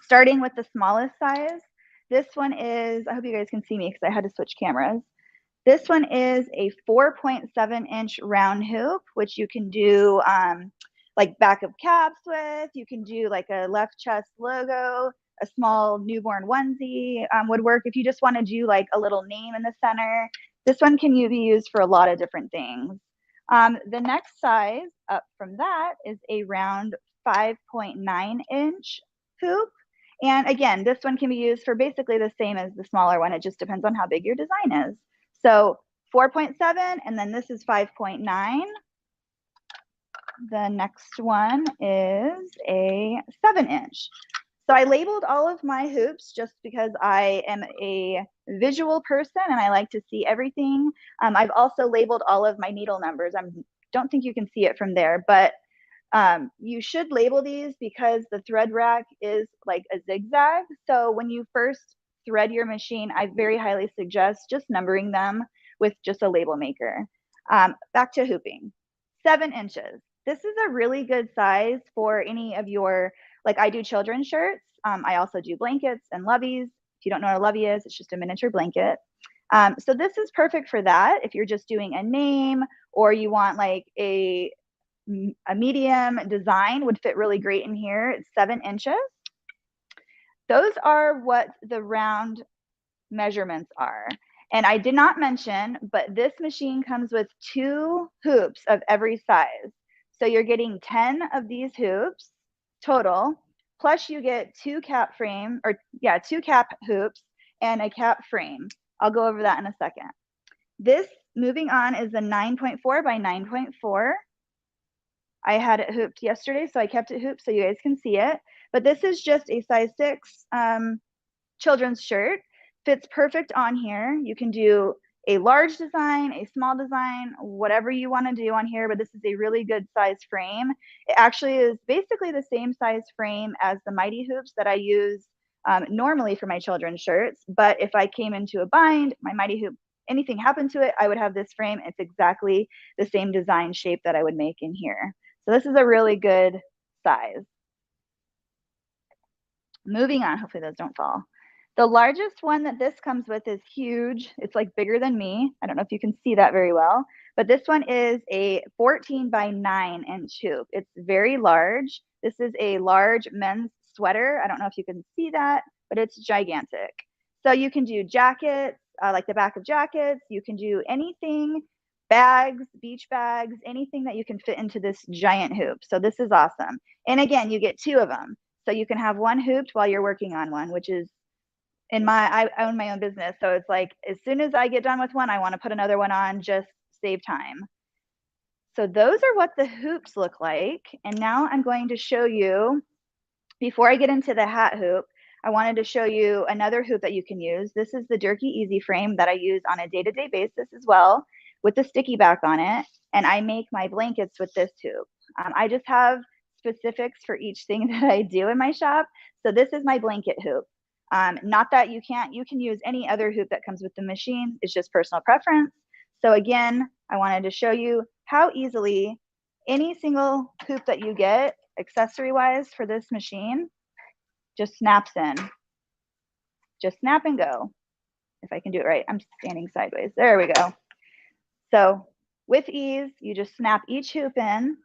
starting with the smallest size. This one is, I hope you guys can see me because I had to switch cameras. This one is a 4.7-inch round hoop, which you can do like back of caps with. You can do like a left chest logo, a small newborn onesie would work. If you just want to do like a little name in the center, this one can be used for a lot of different things. The next size up from that is a round 5.9-inch hoop. And again, this one can be used for basically the same as the smaller one. It just depends on how big your design is. So 4.7, and then this is 5.9. The next one is a 7-inch. So I labeled all of my hoops just because I am a visual person and I like to see everything. I've also labeled all of my needle numbers. I don't think you can see it from there, but you should label these because the thread rack is like a zigzag. So when you first thread your machine, I very highly suggest just numbering them with just a label maker. Back to hooping, 7 inches. This is a really good size for any of your, like I do children's shirts. I also do blankets and loveys. If you don't know what a lovey is, it's just a miniature blanket. So this is perfect for that. If you're just doing a name or you want like a medium design, would fit really great in here. It's 7 inches. Those are what the round measurements are. And I did not mention, but this machine comes with 2 hoops of every size. So you're getting 10 of these hoops total, plus you get 2 cap frame, or yeah, 2 cap hoops and a cap frame. I'll go over that in a second. This, moving on, is a 9.4 by 9.4. I had it hooped yesterday, so I kept it hooped so you guys can see it. But this is just a size 6 children's shirt. Fits perfect on here. You can do a large design, a small design, whatever you want to do on here, but this is a really good size frame. It actually is basically the same size frame as the Mighty hoops that I use normally for my children's shirts. But if I came into a bind, my Mighty hoop, anything happened to it, I would have this frame. It's exactly the same design shape that I would make in here. So this is a really good size. Moving on, hopefully those don't fall. The largest one that this comes with is huge. It's like bigger than me. I don't know if you can see that very well, but this one is a 14 by 9-inch hoop. It's very large. This is a large men's sweater. I don't know if you can see that, but it's gigantic. So you can do jackets, like the back of jackets. You can do anything, bags, beach bags, anything that you can fit into this giant hoop. So this is awesome. And again, you get 2 of them. So you can have one hooped while you're working on one, which is, I own my own business. So it's like, as soon as I get done with one, I want to put another one on, just save time. So those are what the hoops look like. And now I'm going to show you, before I get into the hat hoop, I wanted to show you another hoop that you can use. This is the Durkee Easy Frame that I use on a day-to-day basis as well, with the sticky back on it. And I make my blankets with this hoop. I just have specifics for each thing that I do in my shop. So this is my blanket hoop. Not that you can use any other hoop that comes with the machine. It's just personal preference. So again, I wanted to show you how easily any single hoop that you get accessory wise for this machine just snaps in. Just snap and go. If I can do it right, I'm standing sideways. There we go. So with ease, you just snap each hoop in.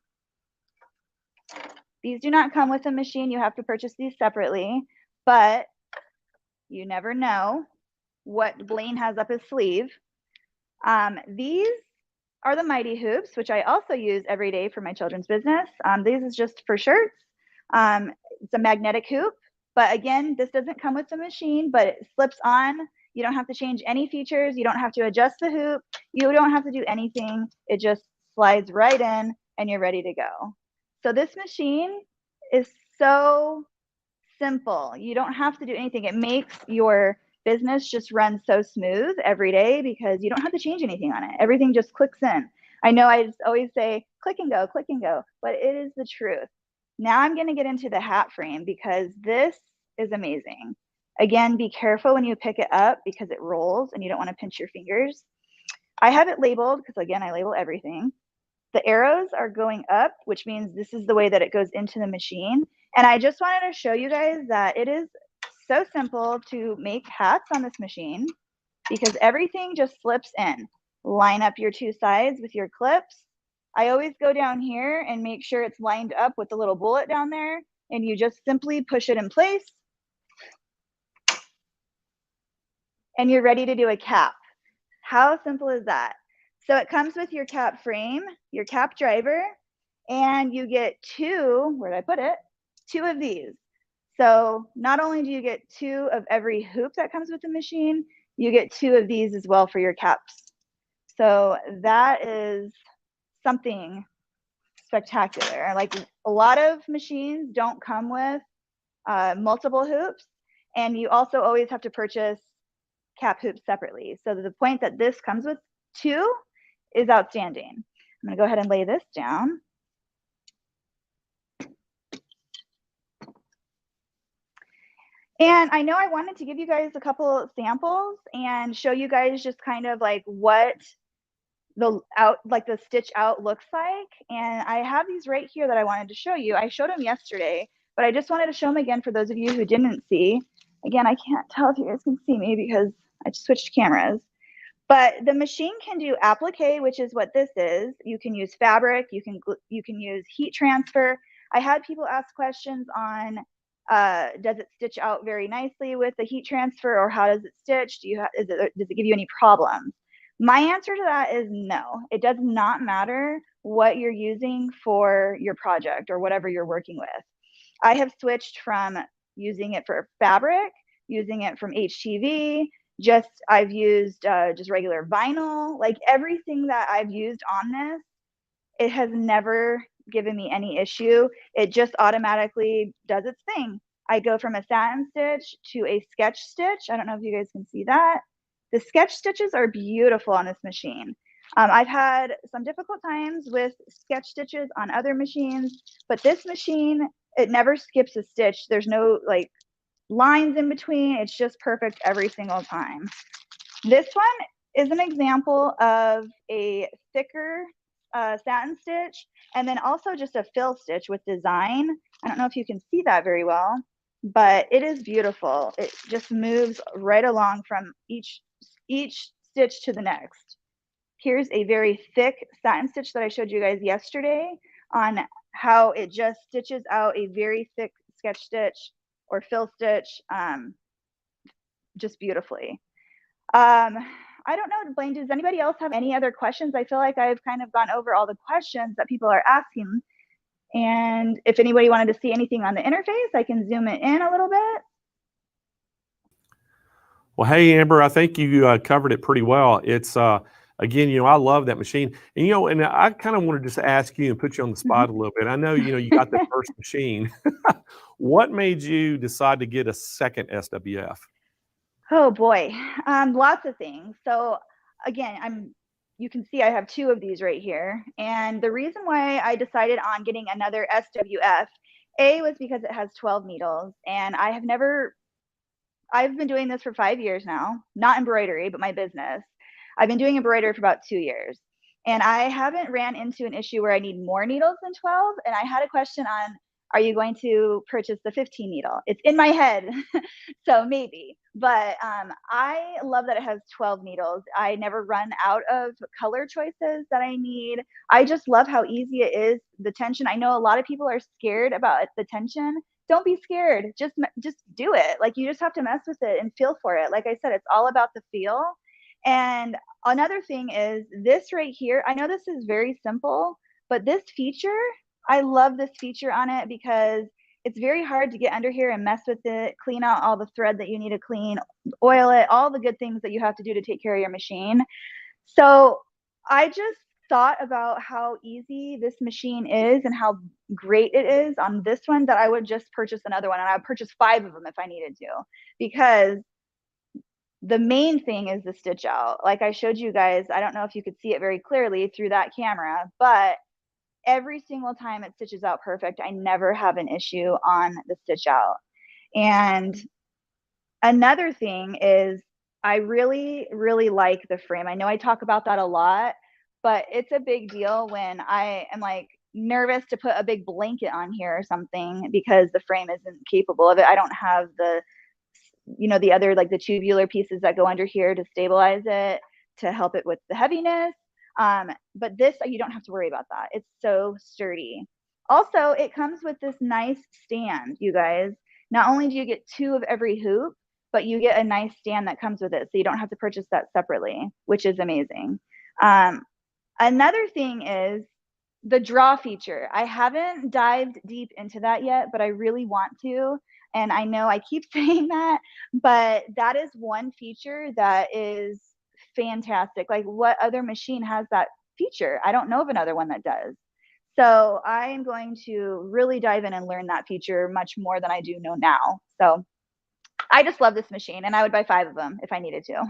These do not come with a machine. You have to purchase these separately, but you never know what Blaine has up his sleeve. These are the Mighty Hoops, which I also use every day for my children's business. These is just for shirts. It's a magnetic hoop, but again, this doesn't come with the machine, but it slips on. You don't have to change any features. You don't have to adjust the hoop. You don't have to do anything. It just slides right in and you're ready to go. So this machine is so simple. You don't have to do anything. It makes your business just run so smooth every day because you don't have to change anything on it. Everything just clicks in. I know I just always say click and go, but it is the truth. Now I'm going to get into the hat frame because this is amazing. Again, be careful when you pick it up because it rolls and you don't want to pinch your fingers. I have it labeled because again, I label everything. The arrows are going up, which means this is the way that it goes into the machine. And I just wanted to show you guys that it is so simple to make hats on this machine because everything just slips in. Line up your two sides with your clips. I always go down here and make sure it's lined up with the little bullet down there, and you just simply push it in place and you're ready to do a cap. How simple is that? So it comes with your cap frame, your cap driver, and you get two, where did I put it? Two of these. So not only do you get two of every hoop that comes with the machine, you get two of these as well for your caps. So that is something spectacular. Like a lot of machines don't come with multiple hoops, and you also always have to purchase cap hoops separately. So the point that this comes with two is outstanding. I'm going to go ahead and lay this down. And I know I wanted to give you guys a couple of samples and show you guys just kind of like what the stitch out looks like. And I have these right here that I wanted to show you. I showed them yesterday, but I just wanted to show them again for those of you who didn't see. Again, I can't tell if you guys can see me because I switched cameras. But the machine can do applique, which is what this is. You can use fabric. You can use heat transfer. I had people ask questions on does it stitch out very nicely with the heat transfer, or how does it stitch? Does it give you any problems? My answer to that is no. It does not matter what you're using for your project or whatever you're working with. I have switched from using it for fabric, using it from HTV, I've used just regular vinyl. Like everything that I've used on this, it has never given me any issue. It just automatically does its thing. I go from a satin stitch to a sketch stitch. I don't know if you guys can see that. The sketch stitches are beautiful on this machine. I've had some difficult times with sketch stitches on other machines, but this machine, it never skips a stitch. There's no like lines in between. It's just perfect every single time. This one is an example of a thicker satin stitch, and then also just a fill stitch with design. I don't know if you can see that very well, but it is beautiful. It just moves right along from each stitch to the next. Here's a very thick satin stitch that I showed you guys yesterday on how it just stitches out a very thick sketch stitch or fill stitch just beautifully. I don't know, Blaine, does anybody else have any other questions? I feel like I've kind of gone over all the questions that people are asking. And if anybody wanted to see anything on the interface, I can zoom it in a little bit. Well, hey, Amber, I think you covered it pretty well. It's, again, I love that machine. And, and I kind of want to just ask you and put you on the spot a little bit. I know, you got that first machine. What made you decide to get a second SWF? Oh boy, lots of things. So again, you can see I have two of these right here. And the reason why I decided on getting another SWF, was because it has 12 needles. And I've been doing this for 5 years now, not embroidery, but my business. I've been doing embroidery for about 2 years. And I haven't ran into an issue where I need more needles than 12. And I had a question on, are you going to purchase the 15 needle? It's in my head, so maybe. But I love that it has 12 needles. I never run out of color choices that I need. I just love how easy it is. The tension, I know a lot of people are scared about the tension. Don't be scared. Just do it. Like, you just have to mess with it and feel for it. Like I said, it's all about the feel. And another thing is this right here. I know this is very simple, but this feature, I love this feature on it because it's very hard to get under here and mess with it, clean out all the thread that you need to clean, oil it, all the good things that you have to do to take care of your machine. So I just thought about how easy this machine is and how great it is on this one that I would just purchase another one, and I would purchase 5 of them if I needed to, because the main thing is the stitch out. Like I showed you guys, I don't know if you could see it very clearly through that camera, but every single time it stitches out perfect. I never have an issue on the stitch out. And another thing is I really, really like the frame. I know I talk about that a lot, but it's a big deal when I am like nervous to put a big blanket on here or something because the frame isn't capable of it. I don't have the, you know, the other, like the tubular pieces that go under here to stabilize it, to help it with the heaviness. But this, you don't have to worry about that. It's so sturdy. Also, it comes with this nice stand, you guys. Not only do you get 2 of every hoop, but you get a nice stand that comes with it. So you don't have to purchase that separately, which is amazing. Another thing is the draw feature. I haven't dived deep into that yet, but I really want to. And I know I keep saying that, but that is one feature that is fantastic. Like, what other machine has that feature? I don't know of another one that does. So I am going to really dive in and learn that feature much more than I do know now. So I just love this machine, and I would buy 5 of them if I needed to.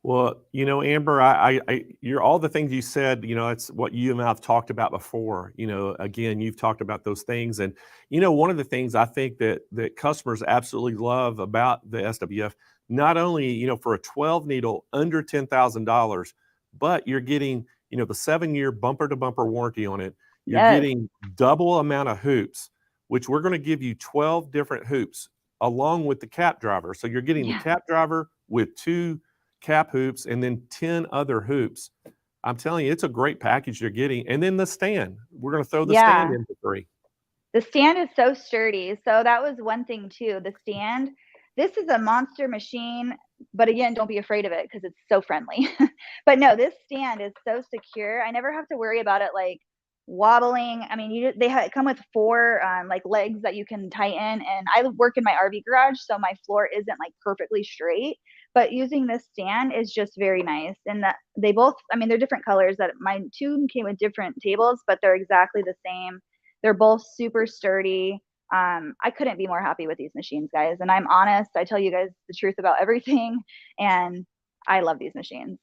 Well, you know, Amber, you're all the things you said, you know, it's what you and I have talked about before. You know, again, you've talked about those things. And, you know, one of the things I think that customers absolutely love about the SWF, not only, you know, for a 12 needle under $10,000, but you're getting, you know, the 7-year bumper to bumper warranty on it. You're getting double amount of hoops, which we're going to give you 12 different hoops along with the cap driver. So you're getting the cap driver with 2 cap hoops and then 10 other hoops. I'm telling you, it's a great package you're getting. And then the stand, we're going to throw the stand in for free. The stand is so sturdy. So that was one thing too. The stand, this is a monster machine, but again, don't be afraid of it because it's so friendly. But no, this stand is so secure. I never have to worry about it like wobbling. I mean, they come with 4 like legs that you can tighten, and I work in my RV garage, so my floor isn't like perfectly straight, but using this stand is just very nice. And that they both, I mean, they're different colors. That my 2 came with different tables, but they're exactly the same. They're both super sturdy. I couldn't be more happy with these machines, guys, and I'm honest. I tell you guys the truth about everything, and I love these machines.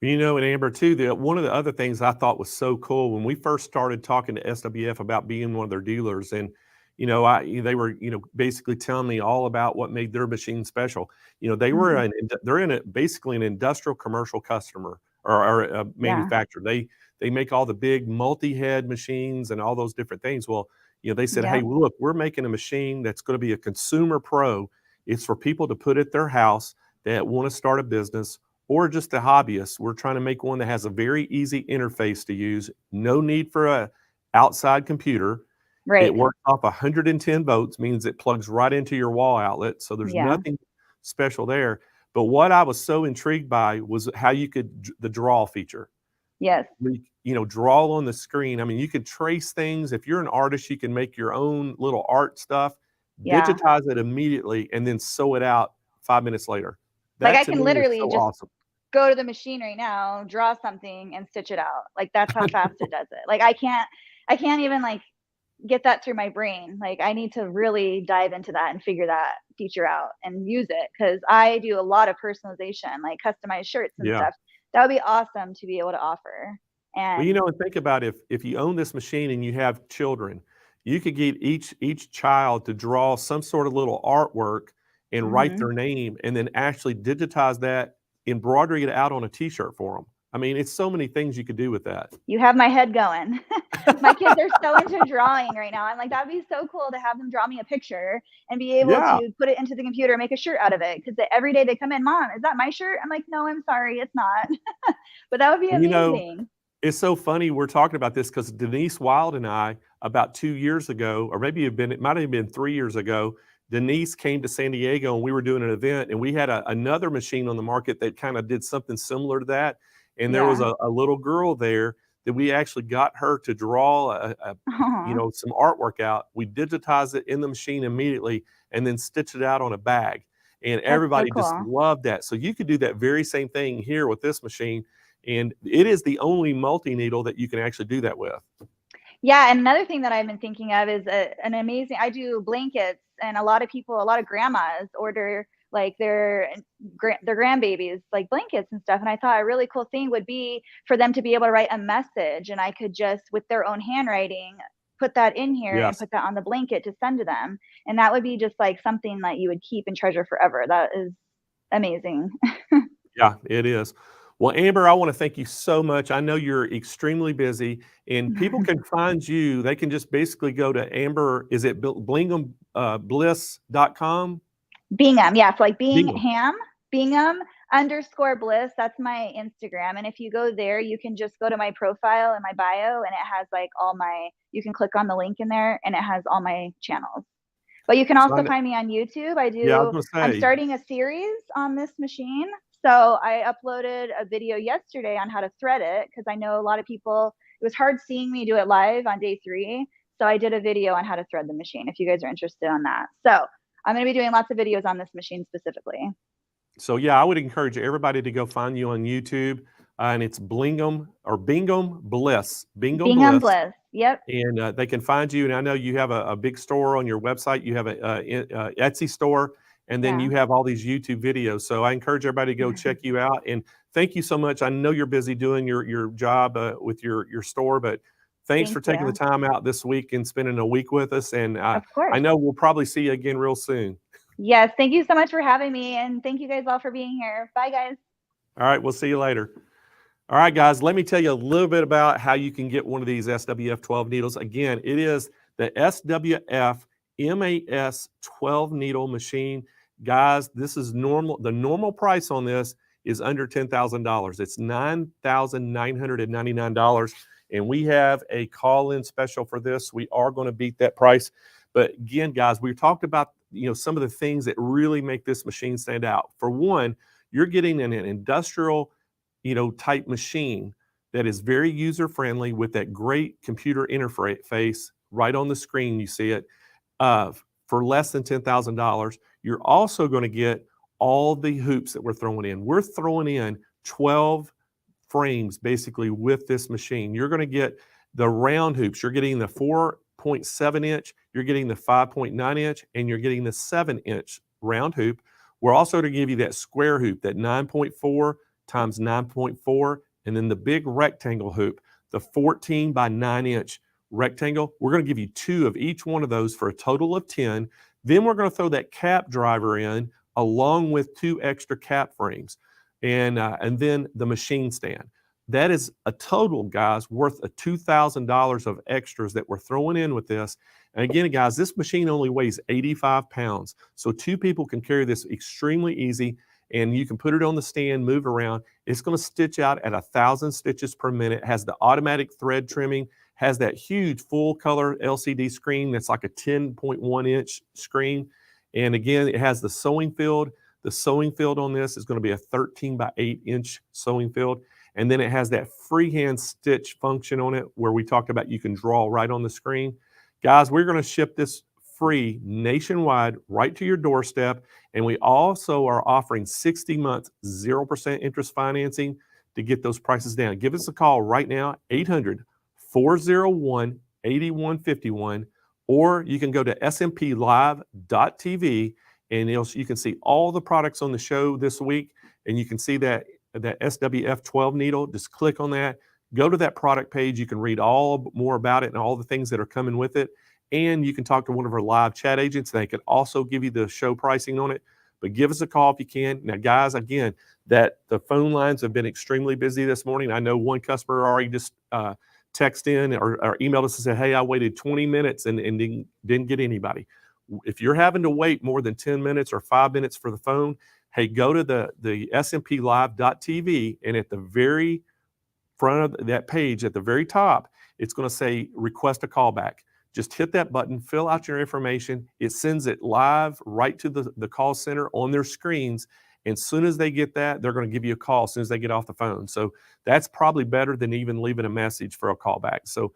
You know, and Amber too, one of the other things I thought was so cool when we first started talking to SWF about being one of their dealers, and you know, they were, you know, basically telling me all about what made their machine special. You know, they were they're basically an industrial commercial customer or a manufacturer. They make all the big multi-head machines and all those different things. Well, you know, they said, hey, look, we're making a machine that's going to be a consumer pro. It's for people to put at their house that want to start a business, or just a hobbyist. We're trying to make one that has a very easy interface to use. No need for a outside computer. Right. It works off 110 volts, means it plugs right into your wall outlet. So there's nothing special there. But what I was so intrigued by was how you could, the draw feature. Yes. You know, draw on the screen. I mean, you could trace things. If you're an artist, you can make your own little art stuff, digitize it immediately, and then sew it out 5 minutes later. Like I can literally just go to the machine right now, draw something, and stitch it out. Like that's how fast it does it. Like I can't even like get that through my brain. Like I need to really dive into that and figure that feature out and use it, because I do a lot of personalization, like customized shirts and stuff. That would be awesome to be able to offer. And well, you know, and think about if you own this machine and you have children, you could get each child to draw some sort of little artwork and write their name, and then actually digitize that, embroidery it out on a t-shirt for them. I mean, it's so many things you could do with that. You have my head going. My kids are so into drawing right now. I'm like, that'd be so cool to have them draw me a picture and be able to put it into the computer and make a shirt out of it. Because every day they come in, Mom, is that my shirt? I'm like, no, I'm sorry, it's not. But that would be amazing. You know, It's so funny we're talking about this because Denise Wilde and I, about 2 years ago, or maybe it might have been 3 years ago, Denise came to San Diego and we were doing an event, and we had another machine on the market that kind of did something similar to that. And there was Yeah. a little girl there that we actually got her to draw some artwork out. We digitized it in the machine immediately and then stitched it out on a bag. And everybody just cool. loved that. So you could do that very same thing here with this machine. And it is the only multi-needle that you can actually do that with. Yeah, and another thing that I've been thinking of is an amazing, I do blankets, and a lot of grandmas order like their grandbabies like blankets and stuff. And I thought a really cool thing would be for them to be able to write a message, and I could just, with their own handwriting, put that in here and put that on the blanket to send to them. And that would be just like something that you would keep and treasure forever. That is amazing. Yeah, it is. Well, Amber, I want to thank you so much. I know you're extremely busy, and people can find you. They can just basically go to Amber, is it BlinghamBliss.com? Bingham, yeah. So like Bingham _bliss. That's my Instagram. And if you go there, you can just go to my profile and my bio, and it has like you can click on the link in there, and it has all my channels. But you can also find me on YouTube. I'm starting a series on this machine. So I uploaded a video yesterday on how to thread it, because I know a lot of people, it was hard seeing me do it live on day 3. So I did a video on how to thread the machine, if you guys are interested on that. So I'm going to be doing lots of videos on this machine specifically. So yeah, I would encourage everybody to go find you on YouTube, and it's Bingham Bliss. Bingham Bliss. Yep. And they can find you. And I know you have a big store on your website. You have a Etsy store, and then you have all these YouTube videos. So I encourage everybody to go check you out. And thank you so much. I know you're busy doing your job with your store, but thanks for taking the time out this week and spending a week with us. And of course, I know we'll probably see you again real soon. Yes. Thank you so much for having me. And thank you guys all for being here. Bye, guys. All right. We'll see you later. All right, guys, let me tell you a little bit about how you can get one of these SWF 12 needles. Again, it is the SWF MAS 12 needle machine. Guys, this is normal. The normal price on this is under $10,000. It's $9,999. And we have a call-in special for this. We are going to beat that price. But again, guys, we talked about some of the things that really make this machine stand out. For one, you're getting an industrial type machine that is very user-friendly with that great computer interface right on the screen. You see it for less than $10,000. You're also going to get all the hoops that we're throwing in. We're throwing in 12 frames basically with this machine. You're going to get the round hoops. You're getting the 4.7 inch, you're getting the 5.9 inch, and you're getting the 7-inch round hoop. We're also going to give you that square hoop, that 9.4 times 9.4, and then the big rectangle hoop, the 14 by 9 inch rectangle. We're going to give you 2 of each one of those for a total of 10. Then we're going to throw that cap driver in along with 2 extra cap frames, and then the machine stand. That is a total, guys, worth of $2,000 of extras that we're throwing in with this. And again, guys, this machine only weighs 85 pounds. So 2 people can carry this extremely easy, and you can put it on the stand, move around. It's going to stitch out at 1,000 stitches per minute, has the automatic thread trimming, has that huge full color LCD screen that's like a 10.1 inch screen. And again, it has the sewing field. The sewing field on this is going to be a 13 by 8 inch sewing field. And then it has that freehand stitch function on it where we talked about you can draw right on the screen. Guys, we're going to ship this free nationwide right to your doorstep. And we also are offering 60 months, 0% interest financing to get those prices down. Give us a call right now, 800-401-8151, or you can go to smplive.tv and you can see all the products on the show this week, and you can see that SWF 12 needle. Just click on that, go to that product page. You can read all more about it and all the things that are coming with it. And you can talk to one of our live chat agents. They could also give you the show pricing on it. But give us a call if you can. Now, guys, again, that the phone lines have been extremely busy this morning. I know one customer already just texted in or emailed us and said, hey, I waited 20 minutes and didn't get anybody. If you're having to wait more than 10 minutes or 5 minutes for the phone, hey, go to the smplive.tv, and at the very front of that page at the very top, it's going to say request a callback. Just hit that button, fill out your information. It sends it live right to the call center on their screens. And as soon as they get that, they're going to give you a call as soon as they get off the phone. So that's probably better than even leaving a message for a callback. So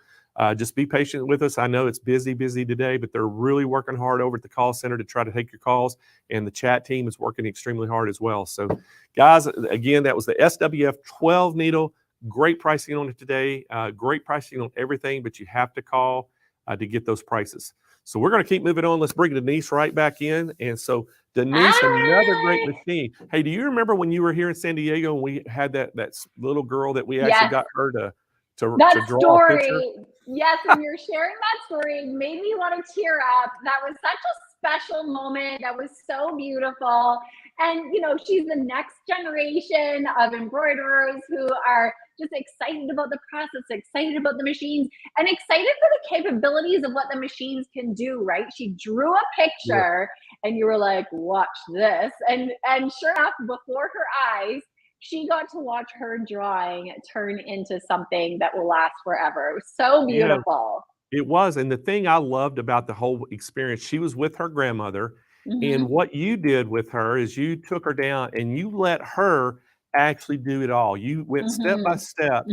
just be patient with us. I know it's busy today, but they're really working hard over at the call center to try to take your calls. And the chat team is working extremely hard as well. So guys, again, that was the SWF 12 needle. Great pricing on it today. Great pricing on everything, but you have to call to get those prices. So we're going to keep moving on. Let's bring Denise right back in. And so Denise, another great machine. Hey, do you remember when you were here in San Diego and we had that little girl that we actually got her to draw story. a picture? Yes, and you're sharing that story. It made me want to tear up. That was such a special moment. That was so beautiful. And, you know, she's the next generation of embroiderers who are just excited about the process, excited about the machines, and excited for the capabilities of what the machines can do, right? She drew a picture and you were like, watch this. And sure enough, before her eyes, she got to watch her drawing turn into something that will last forever. It was so beautiful. Yeah, it was. And the thing I loved about the whole experience, she was with her grandmother. And what you did with her is you took her down and you let her actually do it all. You went step by step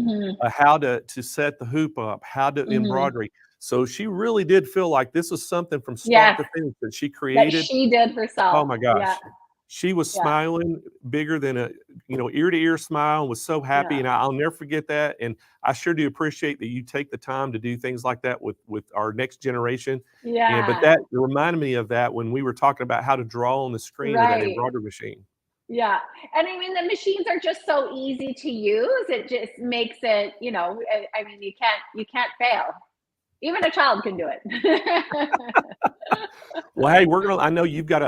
how to set the hoop up, how to embroidery. So she really did feel like this was something from start to finish that she created. That she did herself. Oh my gosh. She was smiling bigger than a, ear to ear smile, and was so happy. And I'll never forget that. And I sure do appreciate that you take the time to do things like that with our next generation. Yeah. But that reminded me of that when we were talking about how to draw on the screen of that embroidery machine. Yeah. And I mean, the machines are just so easy to use. It just makes it, I mean, you can't fail. Even a child can do it. Well, hey, I know you've got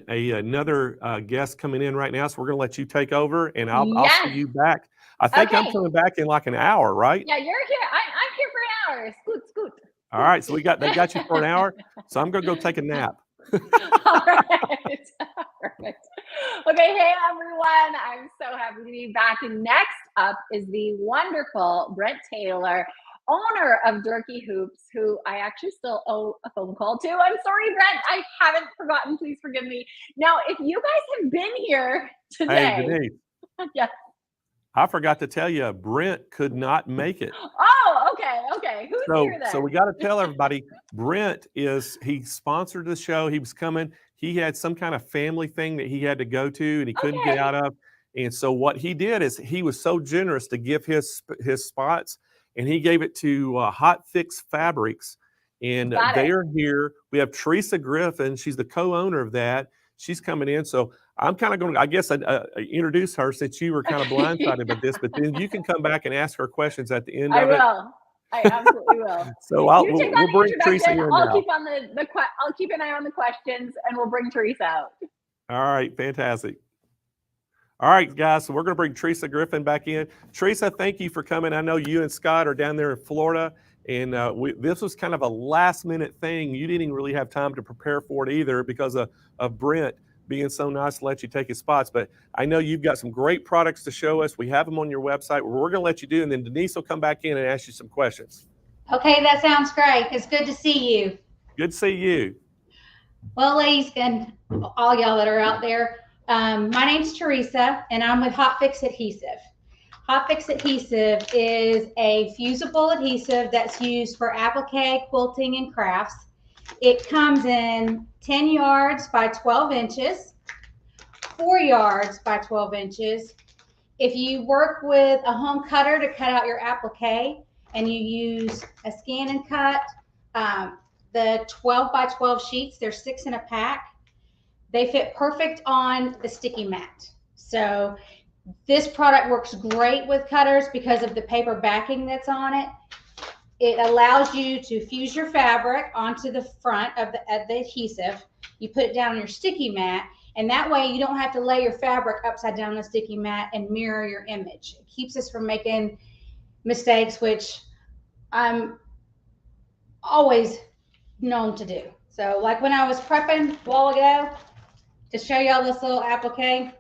another guest coming in right now, so we're gonna let you take over, and I'll see you back. I think I'm coming back in like an hour, right? Yeah, you're here. I'm here for an hour. Scoot. All right, so they got you for an hour, so I'm gonna go take a nap. All right. Perfect. Okay, hey everyone. I'm so happy to be back. And next up is the wonderful Brent Taylor, owner of Dorky Hoops, who I actually still owe a phone call to. I'm sorry, Brent. I haven't forgotten. Please forgive me. Now, if you guys have been here today. Hey, Denise. Yes. I forgot to tell you, Brent could not make it. Oh, okay. Who's here then? So we got to tell everybody, Brent he sponsored the show. He was coming. He had some kind of family thing that he had to go to and he couldn't get out of. And so what he did is he was so generous to give his spots, and he gave it to Hot Fix Fabrics. And they are here. We have Teresa Griffin. She's the co-owner of that. She's coming in. So I'm kind of going to, I guess, introduce her since you were kind of blindsided by this, but then you can come back and ask her questions at the end of it. I absolutely will. So we'll bring Teresa in now. I'll keep an eye on the questions, and we'll bring Teresa out. All right, fantastic. All right, guys, so we're going to bring Teresa Griffin back in. Teresa, thank you for coming. I know you and Scott are down there in Florida, and this was kind of a last-minute thing. You didn't really have time to prepare for it either because of Brent being so nice to let you take his spots. But I know you've got some great products to show us. We have them on your website. We're going to let you do, and then Denise will come back in and ask you some questions. Okay, that sounds great. It's good to see you. Good to see you. Well, ladies and all y'all that are out there, my name's Teresa, and I'm with Hot Fix Adhesive. Hot Fix Adhesive is a fusible adhesive that's used for applique, quilting, and crafts. It comes in 10 yards by 12 inches, 4 yards by 12 inches. If you work with a home cutter to cut out your applique and you use a scan and cut, the 12 by 12 sheets, there's 6 in a pack. They fit perfect on the sticky mat. So this product works great with cutters because of the paper backing that's on it. It allows you to fuse your fabric onto the front of the adhesive. You put it down on your sticky mat, and that way you don't have to lay your fabric upside down on the sticky mat and mirror your image. It keeps us from making mistakes, which I'm always known to do. So like when I was prepping a while ago to show y'all this little applique,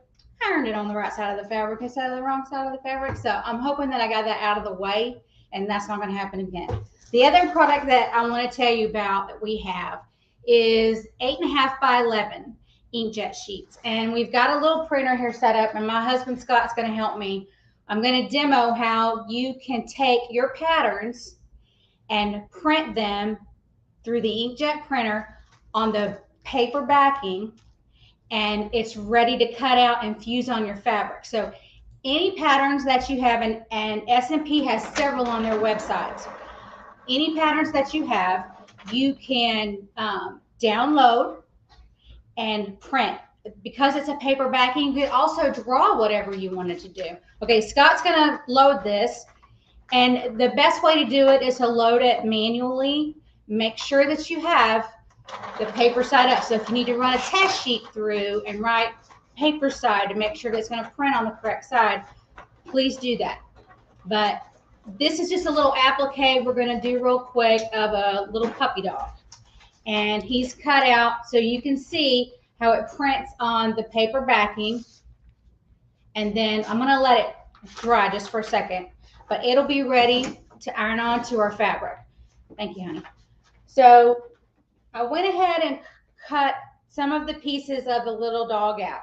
ironed it on the right side of the fabric instead of the wrong side of the fabric. So I'm hoping that I got that out of the way, and that's not going to happen again. The other product that I want to tell you about that we have is 8.5 by 11 inkjet sheets. And we've got a little printer here set up, and my husband Scott's going to help me. I'm going to demo how you can take your patterns and print them through the inkjet printer on the paper backing, and it's ready to cut out and fuse on your fabric. So any patterns that you have, and SMP has several on their websites. Any patterns that you have, you can download and print. Because it's a paper backing, you could also draw whatever you wanted to do. Okay, Scott's gonna load this, and the best way to do it is to load it manually. Make sure that you have the paper side up. So if you need to run a test sheet through and write paper side to make sure that it's gonna print on the correct side, please do that. But this is just a little applique we're gonna do real quick of a little puppy dog. And he's cut out so you can see how it prints on the paper backing. And then I'm gonna let it dry just for a second, but it'll be ready to iron onto our fabric. Thank you, honey. So I went ahead and cut some of the pieces of the little dog out.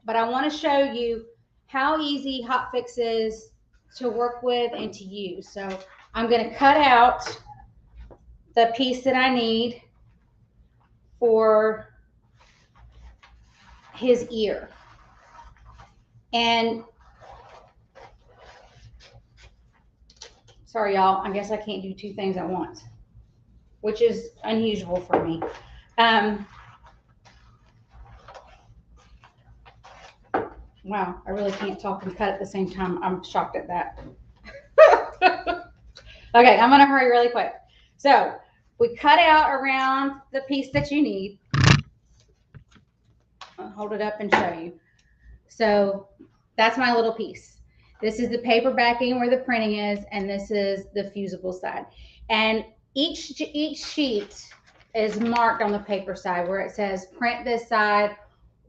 But I wanna show you how easy Hot Fix is to work with and to use. So I'm going to cut out the piece that I need for his ear. And sorry, y'all, I guess I can't do two things at once, which is unusual for me. Wow, I really can't talk and cut at the same time. I'm shocked at that. Okay, I'm going to hurry really quick. So we cut out around the piece that you need. I'll hold it up and show you. So that's my little piece. This is the paper backing where the printing is, and this is the fusible side. And each sheet is marked on the paper side where it says print this side,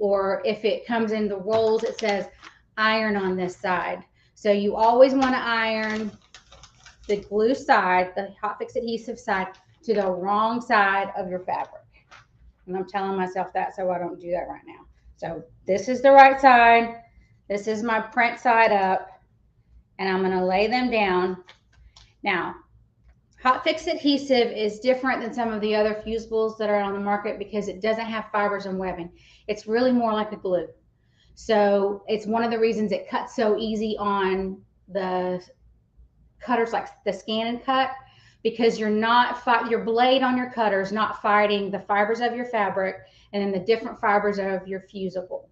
or if it comes in the rolls, it says iron on this side. So you always want to iron the glue side, the Hot Fix adhesive side, to the wrong side of your fabric. And I'm telling myself that so I don't do that right now. So this is the right side. This is my print side up, and I'm going to lay them down. Now, Hot Fix adhesive is different than some of the other fusibles that are on the market because it doesn't have fibers and webbing. It's really more like a glue. So it's one of the reasons it cuts so easy on the cutters like the Scan and Cut, because you're not your blade on your cutter is not fighting the fibers of your fabric and then the different fibers of your fusible.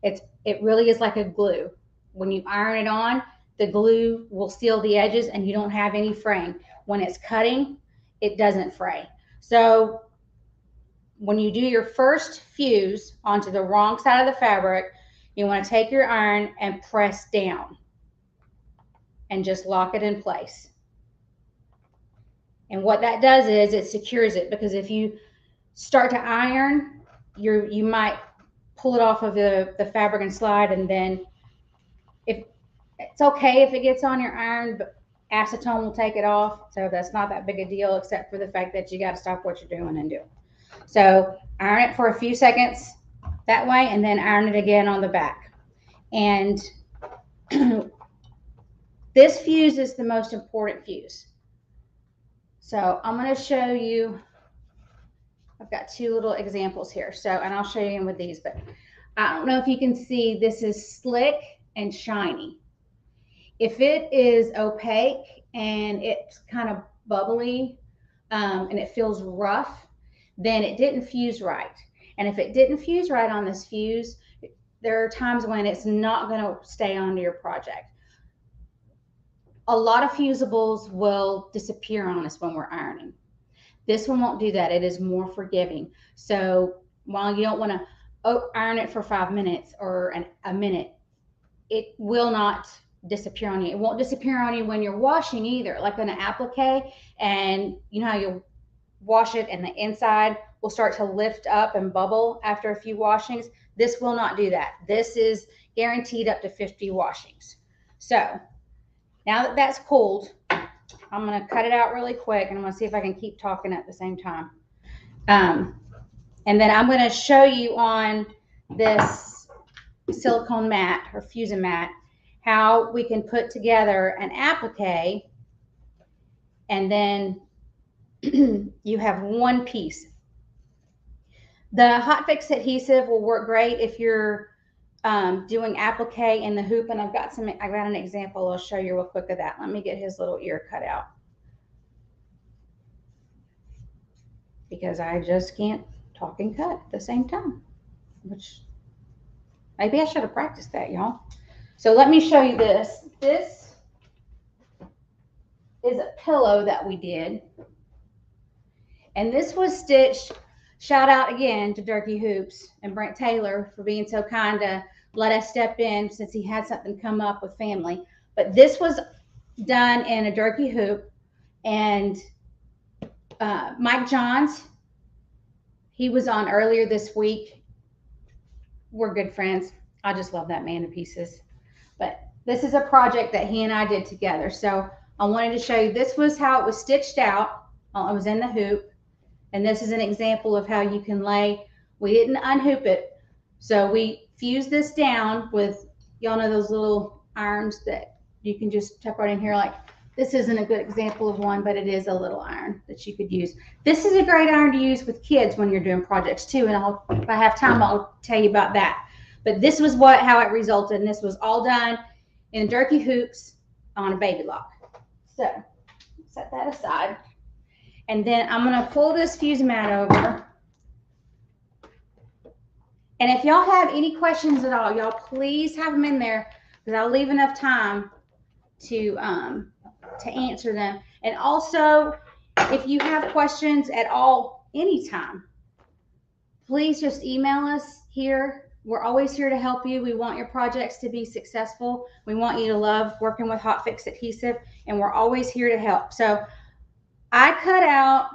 It really is like a glue. When you iron it on, the glue will seal the edges and you don't have any fraying. When it's cutting, it doesn't fray. So when you do your first fuse onto the wrong side of the fabric, you want to take your iron and press down and just lock it in place. And what that does is it secures it, because if you start to iron, you might pull it off of the fabric and slide, and then if it's okay if it gets on your iron, but acetone will take it off. So that's not that big a deal, except for the fact that you got to stop what you're doing and do it. So iron it for a few seconds that way, and then iron it again on the back. And this fuse is the most important fuse. So I'm going to show you, I've got two little examples here. So, and I'll show you with these, but I don't know if you can see, this is slick and shiny. If it is opaque and it's kind of bubbly and it feels rough, then it didn't fuse right. And if it didn't fuse right on this fuse, there are times when it's not going to stay onto your project. A lot of fusibles will disappear on us when we're ironing. This one won't do that. It is more forgiving. So while you don't want to iron it for 5 minutes or a minute, it will not disappear on you. It won't disappear on you when you're washing either, like on an applique. And you know how you wash it and the inside will start to lift up and bubble after a few washings? This will not do that. This is guaranteed up to 50 washings. So now that that's cooled, I'm going to cut it out really quick, and I'm going to see if I can keep talking at the same time. And then I'm going to show you on this silicone mat or fusion mat how we can put together an applique, and then you have one piece. The Hot Fix adhesive will work great if you're doing applique in the hoop, and I've got an example I'll show you real quick of that. Let me get his little ear cut out, because I just can't talk and cut at the same time, which maybe I should have practiced that, y'all. So let me show you this. This is a pillow that we did, and this was stitched. Shout out again to Durkee Hoops and Brent Taylor for being so kind to let us step in since he had something come up with family. But this was done in a Durkee hoop, and Mike Johns, he was on earlier this week. We're good friends. I just love that man to pieces. But this is a project that he and I did together. So I wanted to show you, this was how it was stitched out. It was in the hoop. And this is an example of how you can lay. We didn't unhoop it. So we fused this down with, y'all know those little irons that you can just tuck right in here. Like, this isn't a good example of one, but it is a little iron that you could use. This is a great iron to use with kids when you're doing projects too. And if I have time, I'll tell you about that. But this was how it resulted. And this was all done in Durkee hoops on a baby lock. So set that aside. And then I'm going to pull this fusion mat over. And if y'all have any questions at all, y'all please have them in there, because I'll leave enough time to answer them. And also, if you have questions at all, anytime, please just email us here. We're always here to help you. We want your projects to be successful. We want you to love working with Hot Fix adhesive, and we're always here to help. So I cut out,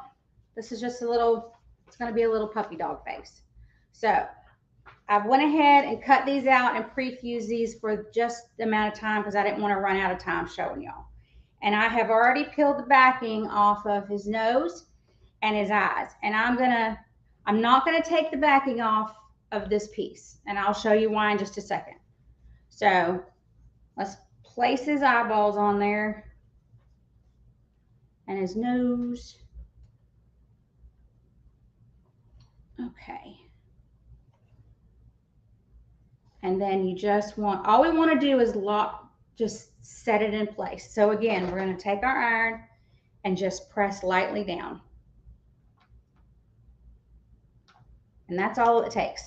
this is just a little, it's going to be a little puppy dog face. So I went ahead and cut these out and pre-fused these for just the amount of time, because I didn't want to run out of time showing y'all. And I have already peeled the backing off of his nose and his eyes. And I'm not going to take the backing off of this piece. And I'll show you why in just a second. So let's place his eyeballs on there. And his nose. Okay. And then you just all we want to do is just set it in place. So again, we're going to take our iron and just press lightly down. And that's all it takes.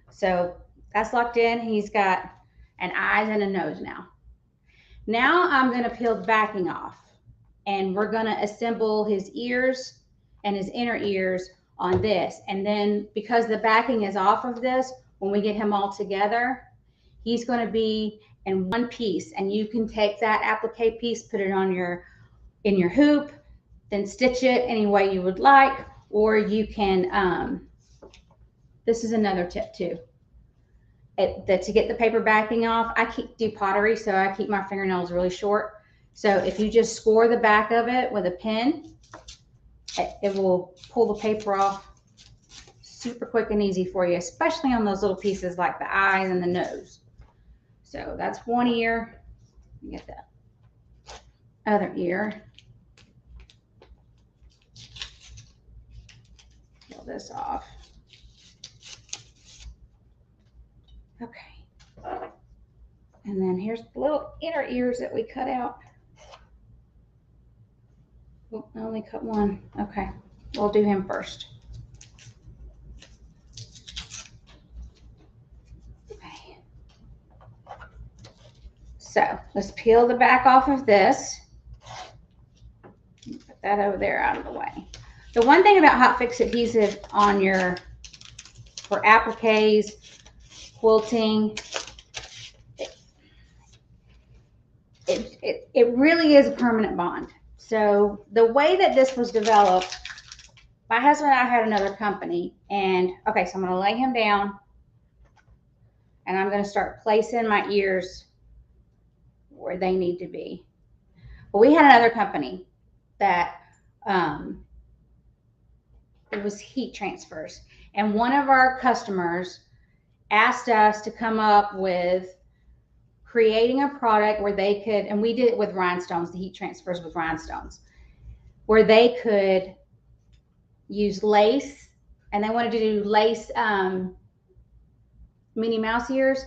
So that's locked in. He's got an eyes and a nose now. Now I'm going to peel the backing off. And we're going to assemble his ears and his inner ears on this. And then because the backing is off of this, when we get him all together, he's going to be in one piece. And you can take that applique piece, put it on in your hoop, then stitch it any way you would like. Or you can, this is another tip too. To get the paper backing off, I do pottery, so I keep my fingernails really short. So if you just score the back of it with a pin, it will pull the paper off super quick and easy for you, especially on those little pieces like the eyes and the nose. So that's one ear. Let me get the other ear. Peel this off. Okay. And then here's the little inner ears that we cut out. Oh, I only cut one. Okay, we'll do him first. Okay. So let's peel the back off of this. Put that over there out of the way. The one thing about Hot Fix adhesive on for appliques, quilting, it really is a permanent bond. So the way that this was developed, my husband and I had another company, and okay, so I'm going to lay him down and I'm going to start placing my ears where they need to be. But we had another company that it was heat transfers, and one of our customers asked us to come up with creating a product where they could, and we did it with rhinestones, the heat transfers with rhinestones, where they could use lace, and they wanted to do lace Minnie Mouse ears,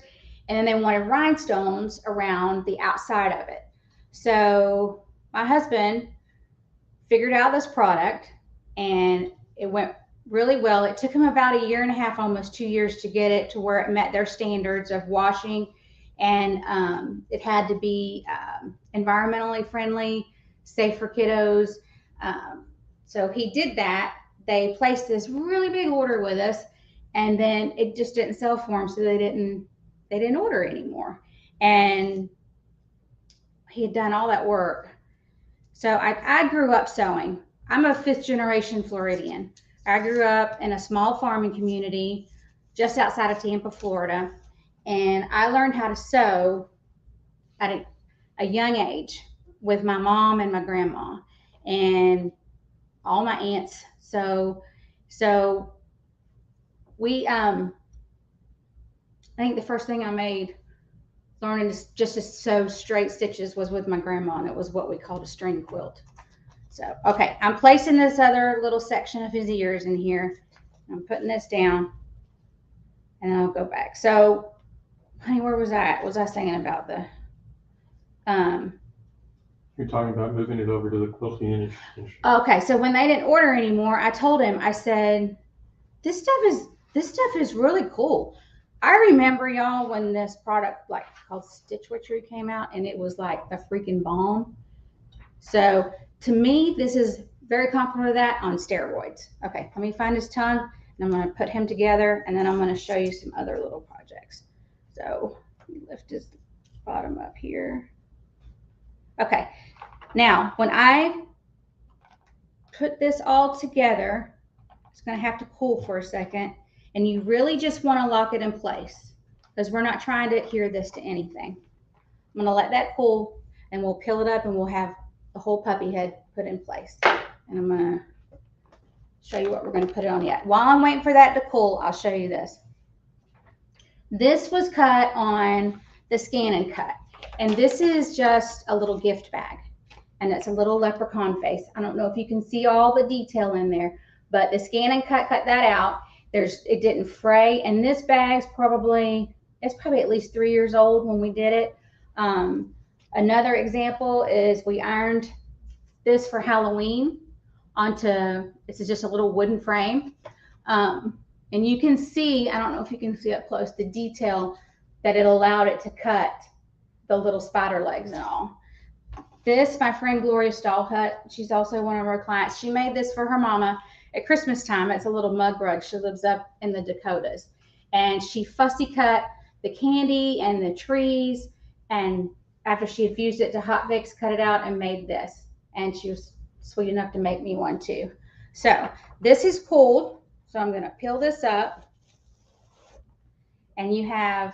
and then they wanted rhinestones around the outside of it. So my husband figured out this product, and it went really well. It took him about 1.5 years, almost 2 years, to get it to where it met their standards of washing, and it had to be environmentally friendly, safe for kiddos. So he did that. They placed this really big order with us, and then it just didn't sell for them, so they didn't order anymore. And he had done all that work. So I grew up sewing. I'm a 5th generation Floridian. I grew up in a small farming community just outside of Tampa, Florida, and I learned how to sew at a young age with my mom and my grandma and all my aunts. So we I think the first thing I made learning just to sew straight stitches was with my grandma, and it was what we called a string quilt. So, okay, I'm placing this other little section of his ears in here. I'm putting this down, and then I'll go back. So, honey, where was I at? Was I saying about the You're talking about moving it over to the quilting industry. Okay, so when they didn't order anymore, I told him, I said, this stuff is really cool. I remember, y'all, when this product like called Stitch Witchery came out, and it was like a freaking bomb. So to me, this is very comparable to that on steroids. Okay, let me find his tongue, and I'm going to put him together, and then I'm going to show you some other little projects. So lift his bottom up here. Okay, now when I put this all together, it's going to have to cool for a second, and you really just want to lock it in place because we're not trying to adhere this to anything. I'm going to let that cool, and we'll peel it up, and we'll have the whole puppy head put in place. And I'm going to show you what we're going to put it on yet. While I'm waiting for that to cool, I'll show you this. This was cut on the Scan and Cut, and this is just a little gift bag, and it's a little leprechaun face. I don't know if you can see all the detail in there, but the Scan and Cut that out. It didn't fray, and this bag's probably at least 3 years old when we did it. Another example is we ironed this for Halloween onto, this is just a little wooden frame. And you can see, I don't know if you can see up close, the detail that it allowed it to cut the little spider legs and all. This, my friend Gloria Stallhut, she's also one of our clients. She made this for her mama at Christmas time. It's a little mug rug. She lives up in the Dakotas. And she fussy cut the candy and the trees, and after she had fused it to hot Vicks, cut it out and made this. And she was sweet enough to make me one too. So this is cooled. So I'm going to peel this up, and you have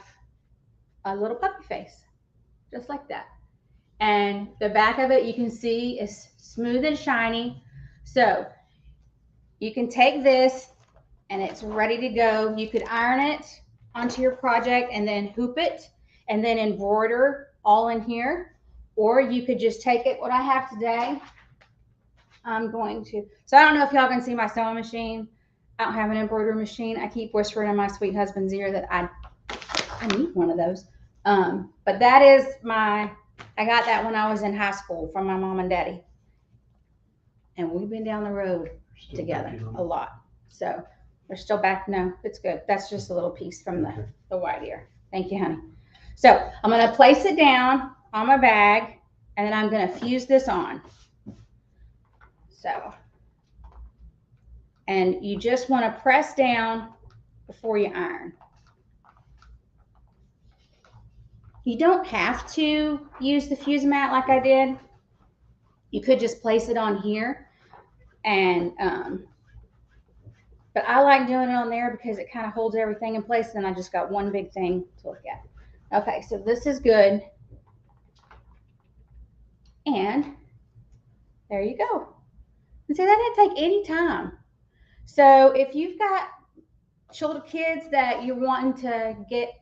a little puppy face, just like that. And the back of it, you can see, is smooth and shiny. So you can take this, and it's ready to go. You could iron it onto your project and then hoop it and then embroider all in here. Or you could just take it, what I have today, I'm going to, so I don't know if y'all can see my sewing machine. I don't have an embroidery machine. I keep whispering in my sweet husband's ear that I need one of those. But that is I got that when I was in high school from my mom and daddy. And we've been down the road together a lot. So we're still back. No, it's good. That's just a little piece from the white ear. Thank you, honey. So I'm going to place it down on my bag, and then I'm going to fuse this on. So, and you just want to press down before you iron. You don't have to use the fuse mat like I did. You could just place it on here, and but I like doing it on there because it kind of holds everything in place. And I just got one big thing to look at. Okay, so this is good. And there you go. And see, that didn't take any time. So if you've got children, kids that you're wanting to get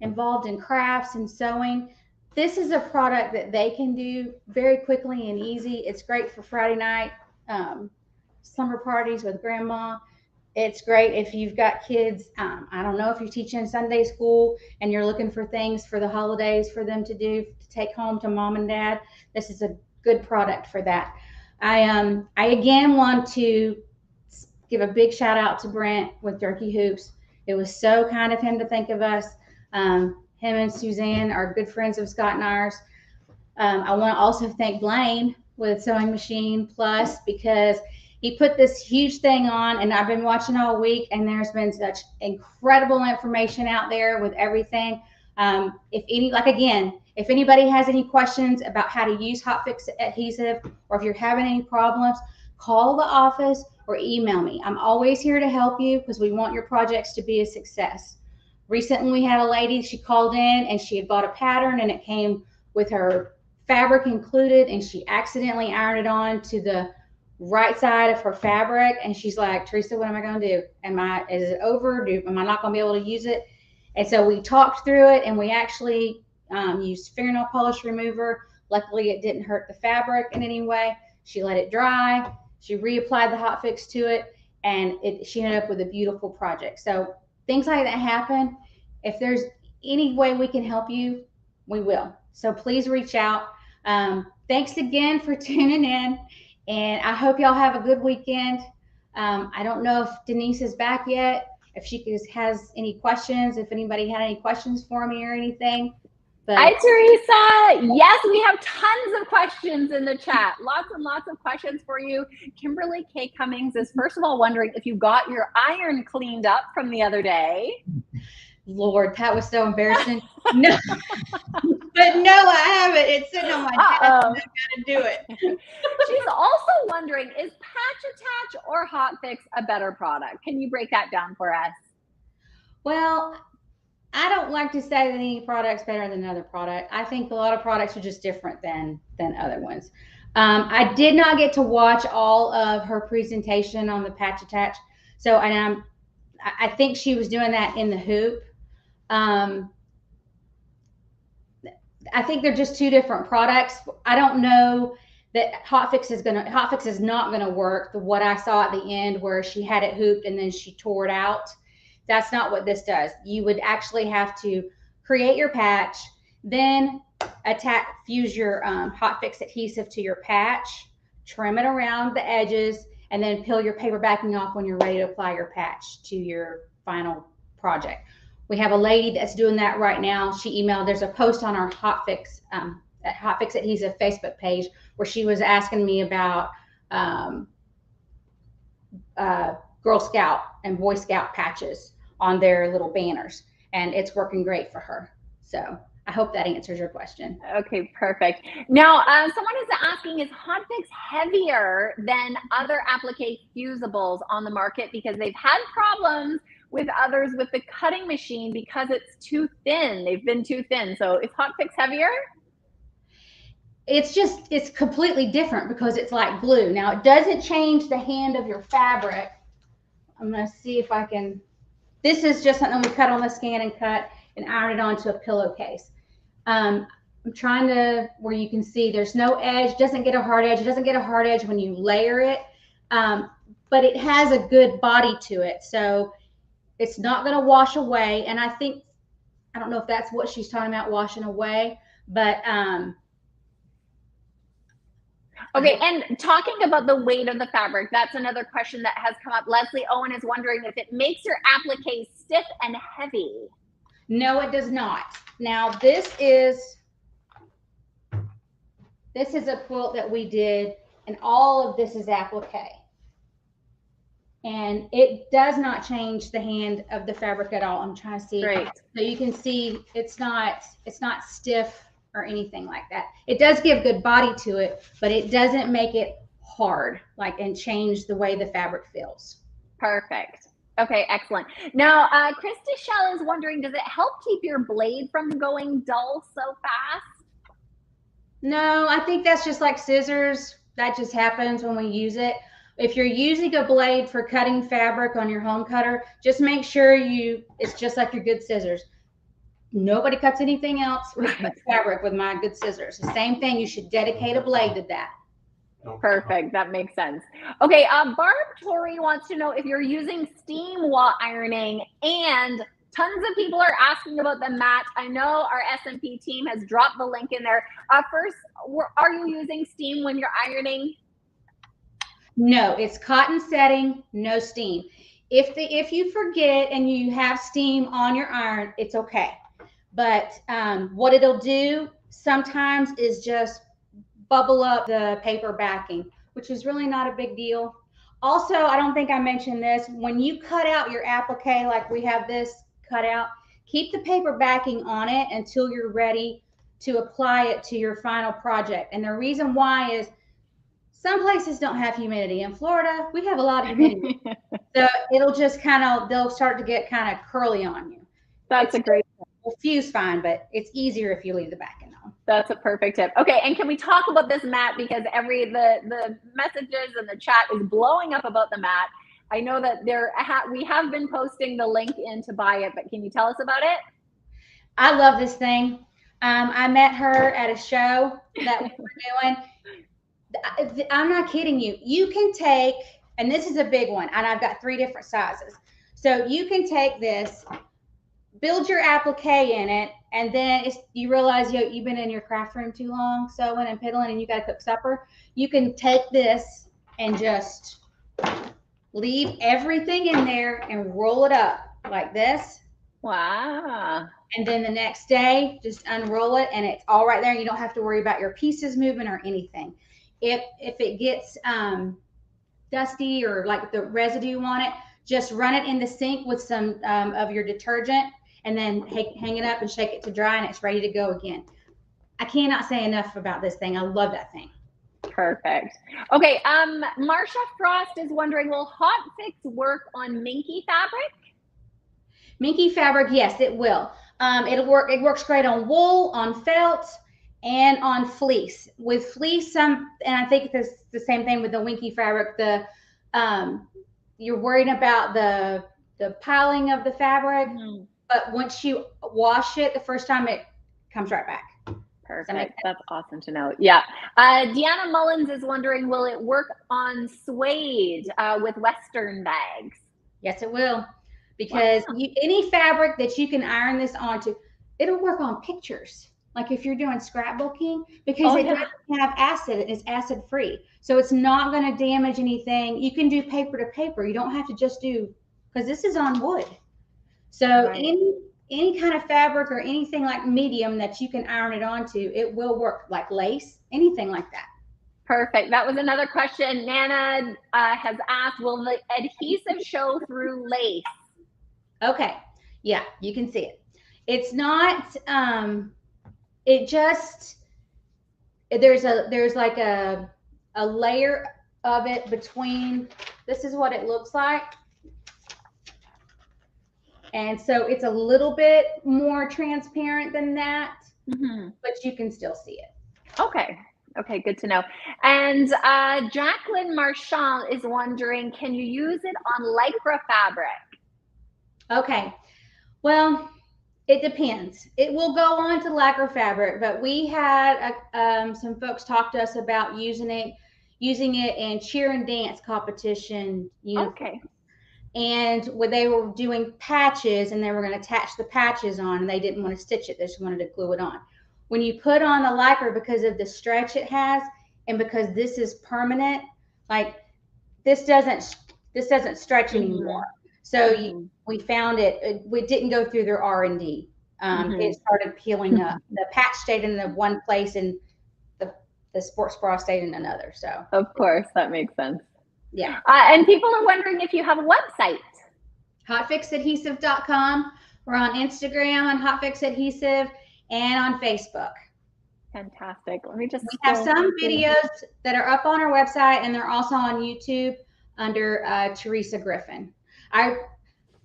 involved in crafts and sewing, this is a product that they can do very quickly and easy. It's great for Friday night summer parties with grandma. It's great if you've got kids. I don't know if you're teaching Sunday school and you're looking for things for the holidays for them to do to take home to mom and dad. This is a good product for that. I again want to give a big shout out to Brent with Jerky Hoops. It was so kind of him to think of us. Him and Suzanne are good friends of Scott and ours. I want to also thank Blaine with Sewing Machine Plus, because he put this huge thing on, and I've been watching all week, and there's been such incredible information out there with everything. If anybody has any questions about how to use Hot Fix adhesive, or if you're having any problems, call the office or email me. I'm always here to help you because we want your projects to be a success. Recently, we had a lady, she called in and she had bought a pattern and it came with her fabric included, and she accidentally ironed it on to the right side of her fabric. And she's like, Teresa, what am I going to do? Is it over? Am I not going to be able to use it? And so we talked through it, and we actually used fingernail polish remover. Luckily, it didn't hurt the fabric in any way. She let it dry. She reapplied the hot fix to it, and she ended up with a beautiful project. So things like that happen. If there's any way we can help you, we will. So please reach out. Thanks again for tuning in, and I hope y'all have a good weekend. I don't know if Denise is back yet, if she has any questions, if anybody had any questions for me or anything. But hi, Teresa. Yes, we have tons of questions in the chat. Lots and lots of questions for you. Kimberly K. Cummings is first of all wondering if you got your iron cleaned up from the other day. Lord, that was so embarrassing. No, but no, I haven't. It's sitting on my desk. I've got to do it. She's also wondering, is patch attach or hot fix a better product? Can you break that down for us? Well, I don't like to say that any product's better than another product. I think a lot of products are just different than other ones. I did not get to watch all of her presentation on the patch attach. So, and I think she was doing that in the hoop. I think they're just two different products. I don't know that hot fix is not gonna work. What I saw at the end where she had it hooped and then she tore it out. That's not what this does. You would actually have to create your patch, then fuse your hot fix adhesive to your patch, trim it around the edges, and then peel your paper backing off when you're ready to apply your patch to your final project. We have a lady that's doing that right now. She emailed, there's a post on our Hot Fix Adhesive Facebook page where she was asking me about Girl Scout and Boy Scout patches on their little banners, and it's working great for her. So I hope that answers your question. Okay, perfect. Now, someone is asking, is hot fix heavier than other applique fusibles on the market? Because they've had problems with others with the cutting machine because it's too thin. They've been too thin. So is hot fix heavier? It's completely different because it's like glue. Now, it doesn't change the hand of your fabric. I'm going to see if I can. This is just something we cut on the scan and cut and iron it onto a pillowcase. I'm trying to, where you can see there's no edge, doesn't get a hard edge. It doesn't get a hard edge when you layer it, but it has a good body to it. So it's not going to wash away. And I don't know if that's what she's talking about, washing away, but okay, and talking about the weight of the fabric, that's another question that has come up. Leslie Owen is wondering if it makes your applique stiff and heavy. No, it does not. Now, this is a quilt that we did, and all of this is applique. And it does not change the hand of the fabric at all. I'm trying to see. Great. So you can see it's not stiff or anything like that. It does give good body to it, but it doesn't make it hard, and change the way the fabric feels. Perfect. Okay, excellent. Now, Christy Shell is wondering, does it help keep your blade from going dull so fast? No, I think that's just like scissors. That just happens when we use it. If you're using a blade for cutting fabric on your home cutter, just make sure it's just like your good scissors. Nobody cuts anything else but fabric with my good scissors. The same thing, you should dedicate a blade to that. Perfect. That makes sense. Okay. Barb Torrey wants to know if you're using steam while ironing, and tons of people are asking about the mat. I know our SMP team has dropped the link in there. First, are you using steam when you're ironing? No, it's cotton setting, no steam. If you forget and you have steam on your iron, it's okay. But what it'll do sometimes is just bubble up the paper backing, which is really not a big deal. Also, I don't think I mentioned this. When you cut out your applique, like we have this cut out, keep the paper backing on it until you're ready to apply it to your final project. And the reason why is some places don't have humidity. In Florida, we have a lot of humidity. So it'll just they'll start to get kind of curly on you. That's a great tip. Will fuse fine, but it's easier if you leave the backing on. That's a perfect tip. Okay, and can we talk about this mat, because the messages and the chat is blowing up about the mat. I know that we have been posting the link in to buy it, but can you tell us about it? I love this thing. I met her at a show that we were doing. I'm not kidding you. You can take, and this is a big one, and I've got 3 different sizes. So you can take this, build your applique in it, and then you realize you've been in your craft room too long, sewing and piddling, and you got to cook supper. You can take this and just leave everything in there and roll it up like this. Wow. And then the next day, just unroll it, and it's all right there. You don't have to worry about your pieces moving or anything. If it gets dusty or like the residue on it, just run it in the sink with some of your detergent, and then hang it up and shake it to dry, and it's ready to go again. I cannot say enough about this thing. I love that thing. Perfect. Okay, Marsha Frost is wondering, will Hot Fix work on minky fabric? Minky fabric, yes, it will. It'll work. It works great on wool, on felt, and on fleece. With fleece, and I think it's the same thing with the winky fabric. You're worried about the piling of the fabric, but once you wash it the first time, it comes right back. Perfect. That's awesome to know. Yeah. Deanna Mullins is wondering, will it work on suede with Western bags? Yes, it will. Because any fabric that you can iron this onto, it'll work on pictures. Like if you're doing scrapbooking, because it doesn't have acid, it's acid free. So it's not going to damage anything. You can do paper to paper. You don't have to just do, because this is on wood. So any kind of fabric or anything like medium that you can iron it onto, it will work, like lace, anything like that. Perfect. That was another question. Nana has asked, will the adhesive show through lace? Okay. Yeah, you can see it. It's not, it just, there's like a layer of it between, this is what it looks like. And so it's a little bit more transparent than that, but you can still see it. Okay. Okay, good to know. And Jacqueline Marchand is wondering, can you use it on Lycra fabric? Okay. Well, it depends. It will go on to Lycra fabric, but we had some folks talk to us about using it in cheer and dance competition uniforms. Okay. And when they were doing patches and they were going to attach the patches on, and they didn't want to stitch it, they just wanted to glue it on. When you put on the Lycra, because of the stretch it has, and because this is permanent, like this doesn't stretch anymore. So we found it didn't go through their R&D. It started peeling up. The patch stayed in the one place, and the sports bra stayed in another. So of course, that makes sense. Yeah. And people are wondering if you have a website. Hotfixadhesive.com. We're on Instagram on Hotfix Adhesive and on Facebook. Fantastic. Let me just. We have some videos that are up on our website, and they're also on YouTube. under Teresa Griffin. I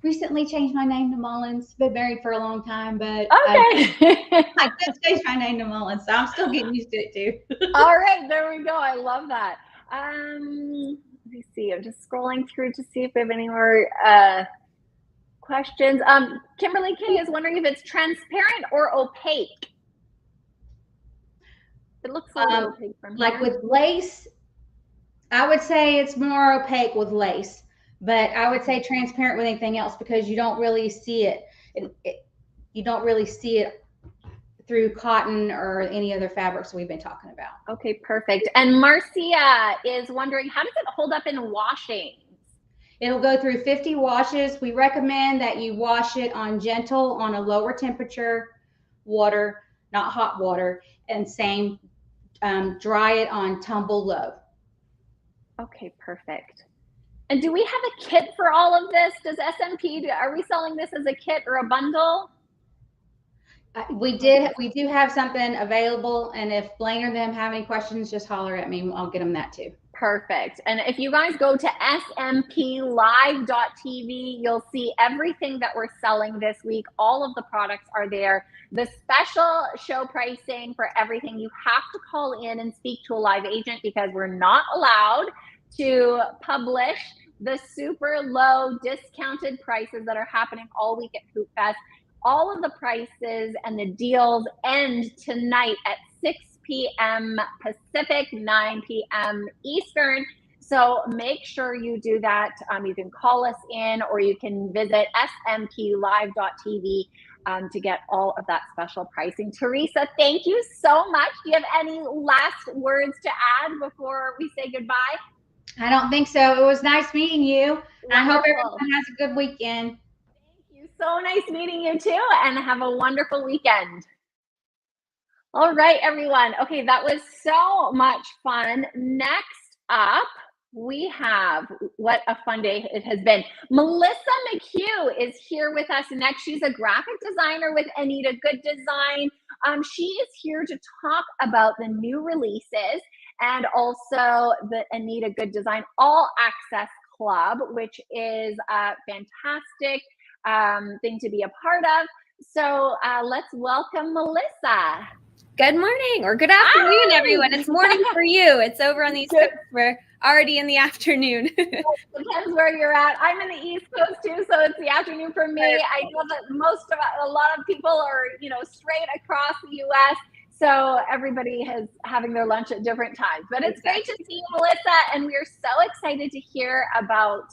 recently changed my name to Mullins. Been married for a long time, but I just changed my name to Mullins, so I'm still getting used to it too. All right, there we go. I love that. Let me see. I'm just scrolling through to see if we have any more questions. Kimberly K is wondering if it's transparent or opaque. It looks a little opaque from like here. with lace, I would say it's more opaque with lace, but I would say transparent with anything else because you don't really see it. You don't really see it through cotton or any other fabrics we've been talking about. Okay, perfect. And Marcia is wondering, how does it hold up in washing? It'll go through 50 washes. We recommend that you wash it on gentle, on a lower temperature water, not hot water, and same, dry it on tumble low. Okay, perfect. And do we have a kit for all of this? Does SMP, are we selling this as a kit or a bundle? We do have something available, and if Blaine or them have any questions, just holler at me. I'll get them that too. Perfect. And if you guys go to smplive.tv, you'll see everything that we're selling this week. All of the products are there. The special show pricing for everything, you have to call in and speak to a live agent because we're not allowed to publish the super low discounted prices that are happening all week at Hoop Fest. All of the prices and the deals end tonight at 6 p.m. Pacific, 9 p.m. Eastern. So make sure you do that. You can call us in or you can visit smplive.tv to get all of that special pricing. Teresa, thank you so much. Do you have any last words to add before we say goodbye? I don't think so. It was nice meeting you. Wonderful. I hope everyone has a good weekend. Thank you. So nice meeting you too, and have a wonderful weekend. All right, everyone. Okay, that was so much fun. Next up, we have, what a fun day it has been. Melissa McHugh is here with us next. She's a graphic designer with Anita Good Design. She is here to talk about the new releases and also the Anita Good Design All Access Club, which is a fantastic thing to be a part of. So let's welcome Melissa. Good morning or good afternoon, everyone. It's morning for you. It's over on the East Coast. We're already in the afternoon. Depends where you're at. I'm in the East Coast too, so it's the afternoon for me. I know that a lot of people are, straight across the U.S., so everybody is having their lunch at different times. But it's great to see you, Melissa, and we're so excited to hear about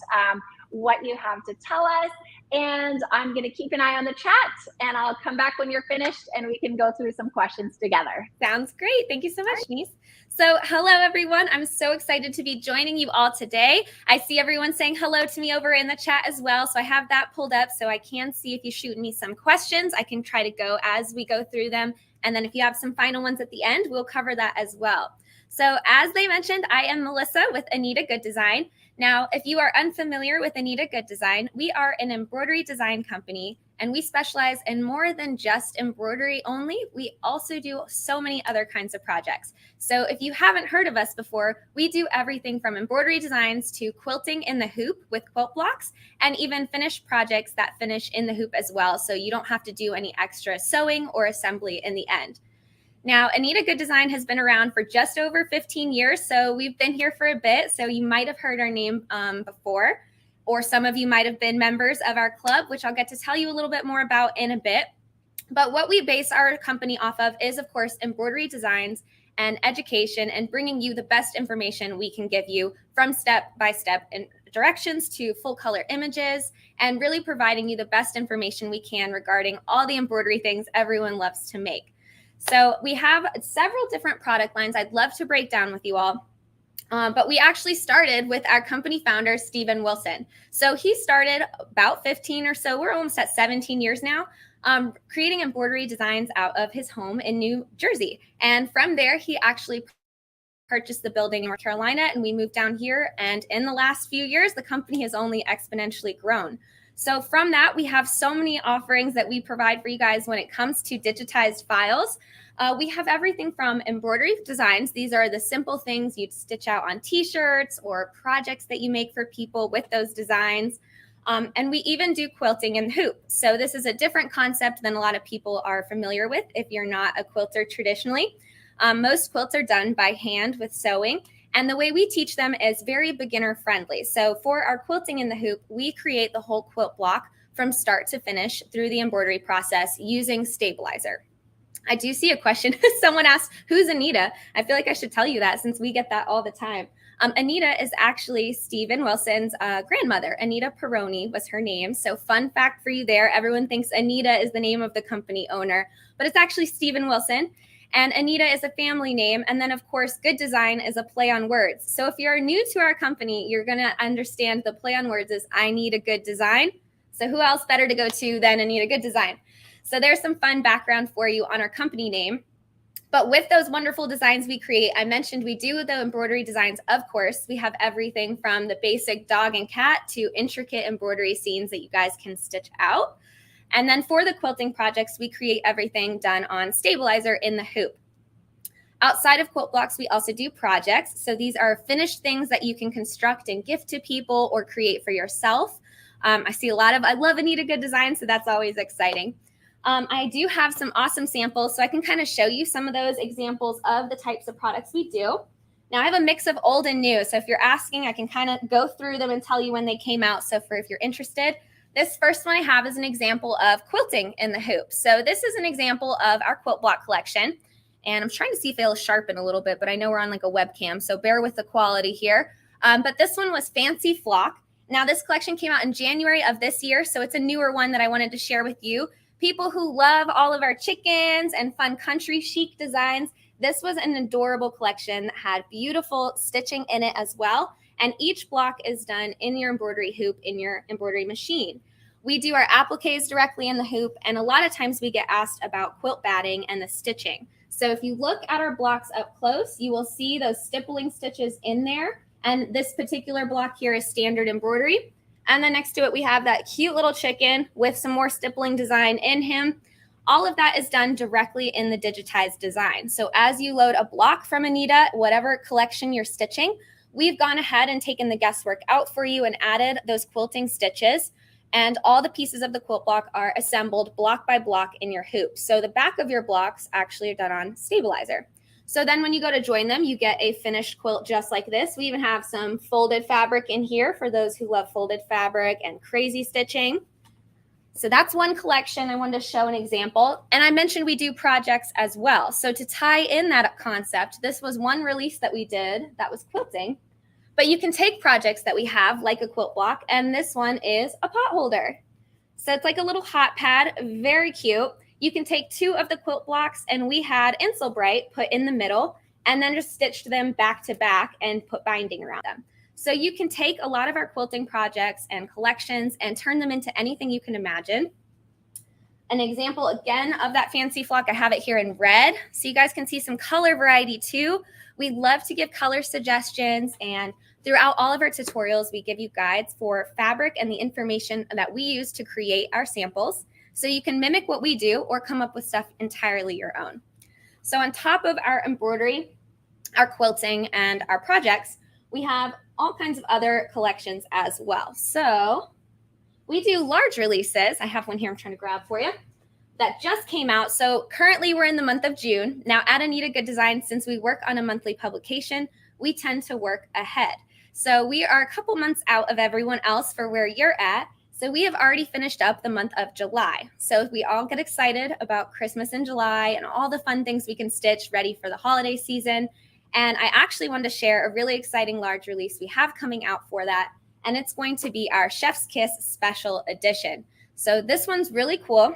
what you have to tell us. And I'm going to keep an eye on the chat, and I'll come back when you're finished, and we can go through some questions together. Sounds great. Thank you so much, Denise. So hello, everyone. I'm so excited to be joining you all today. I see everyone saying hello to me over in the chat as well. So I have that pulled up so I can see if you shoot me some questions. I can try to go as we go through them. And then if you have some final ones at the end, we'll cover that as well. So as they mentioned, I am Melissa with Anita Good Design. Now, if you are unfamiliar with Anita Good Design, we are an embroidery design company, and we specialize in more than just embroidery only. We also do so many other kinds of projects. So if you haven't heard of us before, we do everything from embroidery designs to quilting in the hoop with quilt blocks, and even finished projects that finish in the hoop as well. So you don't have to do any extra sewing or assembly in the end. Now, Anita Good Design has been around for just over 15 years, so we've been here for a bit, so you might have heard our name before, or some of you might have been members of our club, which I'll get to tell you a little bit more about in a bit. But what we base our company off of is, of course, embroidery designs and education and bringing you the best information we can give you from step-by-step directions to full color images and really providing you the best information we can regarding all the embroidery things everyone loves to make. So we have several different product lines I'd love to break down with you all. But we actually started with our company founder, Stephen Wilson. So he started about 15 or so, we're almost at 17 years now, creating embroidery designs out of his home in New Jersey. And from there, he actually purchased the building in North Carolina, and we moved down here. And in the last few years, the company has only exponentially grown. So from that, we have so many offerings that we provide for you guys when it comes to digitized files. We have everything from embroidery designs. These are the simple things you'd stitch out on t-shirts or projects that you make for people with those designs. And we even do quilting and hoop. So this is a different concept than a lot of people are familiar with if you're not a quilter traditionally. Most quilts are done by hand with sewing. And the way we teach them is very beginner friendly. So for our quilting in the hoop, we create the whole quilt block from start to finish through the embroidery process using stabilizer. I do see a question. Someone asked, who's Anita? I feel like I should tell you that since we get that all the time. Anita is actually Stephen Wilson's grandmother. Anita Peroni was her name. So fun fact for you there. Everyone thinks Anita is the name of the company owner, but it's actually Stephen Wilson. And Anita is a family name. And then, of course, Good Design is a play on words. So if you're new to our company, you're going to understand the play on words is I need a good design. So who else better to go to than Anita Good Design? So there's some fun background for you on our company name. But with those wonderful designs we create, I mentioned we do the embroidery designs, of course. We have everything from the basic dog and cat to intricate embroidery scenes that you guys can stitch out. And then for the quilting projects, we create everything done on stabilizer in the hoop. Outside of quilt blocks, we also do projects. So these are finished things that you can construct and gift to people or create for yourself. I see I love Anita Good Design, so that's always exciting. I do have some awesome samples, so I can kind of show you some of those examples of the types of products we do. Now, I have a mix of old and new, so if you're asking, I can kind of go through them and tell you when they came out. So if you're interested, this first one I have is an example of quilting in the hoop. So this is an example of our quilt block collection, and I'm trying to see if it'll sharpen a little bit, but I know we're on like a webcam, so bear with the quality here. But this one was Fancy Flock. Now, this collection came out in January of this year, so it's a newer one that I wanted to share with you. People who love all of our chickens and fun country chic designs, this was an adorable collection that had beautiful stitching in it as well. And each block is done in your embroidery hoop in your embroidery machine. We do our appliques directly in the hoop, and a lot of times we get asked about quilt batting and the stitching. So if you look at our blocks up close, you will see those stippling stitches in there. And this particular block here is standard embroidery. And then next to it, we have that cute little chicken with some more stippling design in him. All of that is done directly in the digitized design. So as you load a block from Anita, whatever collection you're stitching, we've gone ahead and taken the guesswork out for you and added those quilting stitches. And all the pieces of the quilt block are assembled block by block in your hoop. So the back of your blocks actually are done on stabilizer. So then when you go to join them, you get a finished quilt just like this. We even have some folded fabric in here for those who love folded fabric and crazy stitching. So that's one collection. I wanted to show an example. And I mentioned we do projects as well. So to tie in that concept, this was one release that we did that was quilting. But you can take projects that we have like a quilt block, and this one is a pot holder. So it's like a little hot pad, very cute. You can take two of the quilt blocks, and we had Insulbright put in the middle and then just stitched them back to back and put binding around them. So you can take a lot of our quilting projects and collections and turn them into anything you can imagine. An example again of that Fancy Flock, I have it here in red. So you guys can see some color variety too. We love to give color suggestions, and throughout all of our tutorials, we give you guides for fabric and the information that we use to create our samples. So you can mimic what we do or come up with stuff entirely your own. So on top of our embroidery, our quilting, and our projects, we have all kinds of other collections as well. So we do large releases. I have one here I'm trying to grab for you that just came out. So currently we're in the month of June. Now at Anita Good Design, since we work on a monthly publication, we tend to work ahead. So we are a couple months out of everyone else for where you're at. So we have already finished up the month of July. So we all get excited about Christmas in July and all the fun things we can stitch ready for the holiday season. And I actually wanted to share a really exciting large release we have coming out for that. And it's going to be our Chef's Kiss Special Edition. So this one's really cool,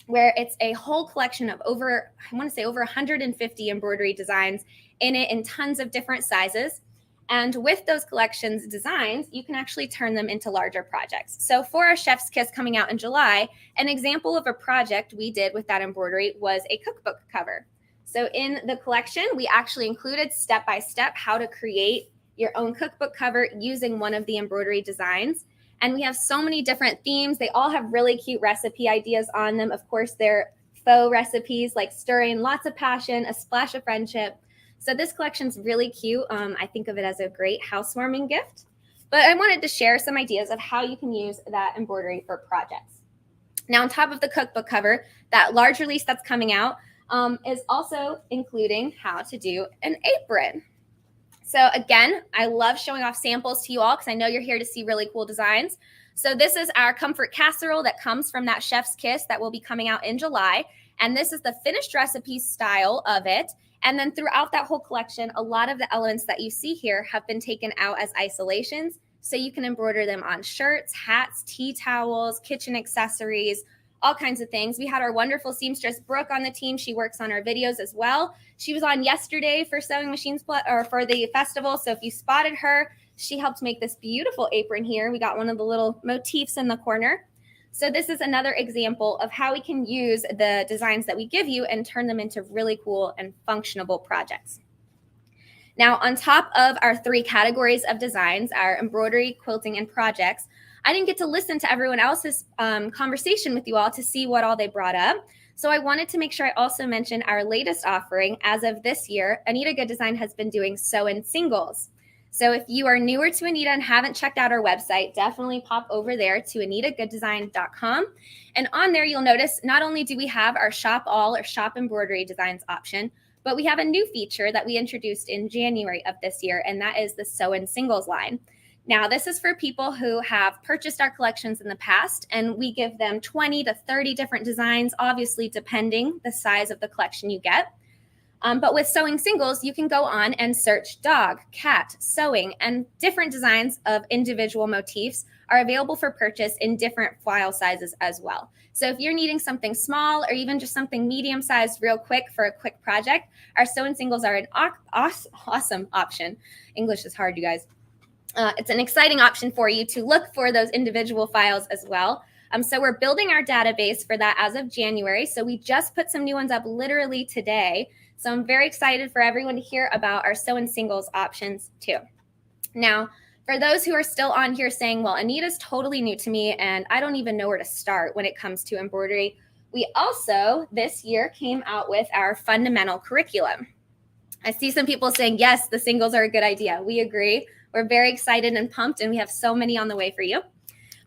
where it's a whole collection of over 150 embroidery designs in it in tons of different sizes. And with those collections designs, you can actually turn them into larger projects. So for our Chef's Kiss coming out in July, an example of a project we did with that embroidery was a cookbook cover. So in the collection, we actually included step-by-step how to create your own cookbook cover using one of the embroidery designs. And we have so many different themes. They all have really cute recipe ideas on them. Of course, they're faux recipes, like stirring lots of passion, a splash of friendship. So this collection's really cute. I think of it as a great housewarming gift. But I wanted to share some ideas of how you can use that embroidery for projects. Now, on top of the cookbook cover, that large release that's coming out is also including how to do an apron. So again, I love showing off samples to you all because I know you're here to see really cool designs. So this is our comfort casserole that comes from that chef's kiss that will be coming out in July. And this is the finished recipe style of it. And then throughout that whole collection, a lot of the elements that you see here have been taken out as isolations. So you can embroider them on shirts, hats, tea towels, kitchen accessories, all kinds of things. We had our wonderful seamstress Brooke on the team. She works on our videos as well. She was on yesterday for Sewing Machines Plus, or for the festival. So if you spotted her, she helped make this beautiful apron here. We got one of the little motifs in the corner. So this is another example of how we can use the designs that we give you and turn them into really cool and functional projects. Now, on top of our 3 categories of designs, our embroidery, quilting, and projects, I didn't get to listen to everyone else's conversation with you all to see what all they brought up. So I wanted to make sure I also mention our latest offering. As of this year, Anita Good Design has been doing sew-in singles. So if you are newer to Anita and haven't checked out our website, definitely pop over there to AnitaGoodDesign.com. And on there, you'll notice not only do we have our shop all or shop embroidery designs option, but we have a new feature that we introduced in January of this year, and that is the sew-in singles line. Now, this is for people who have purchased our collections in the past, and we give them 20 to 30 different designs, obviously depending the size of the collection you get. But with sewing singles, you can go on and search dog, cat, sewing, and different designs of individual motifs are available for purchase in different file sizes as well. So if you're needing something small or even just something medium sized real quick for a quick project, our sewing singles are an awesome option. English is hard, you guys. It's an exciting option for you to look for those individual files as well. So we're building our database for that as of January. So we just put some new ones up literally today. So I'm very excited for everyone to hear about our sew-in singles options too. Now, for those who are still on here saying, well, Anita's totally new to me and I don't even know where to start when it comes to embroidery, we also this year came out with our fundamental curriculum. I see some people saying, yes, the singles are a good idea. We agree. We're very excited and pumped, and we have so many on the way for you.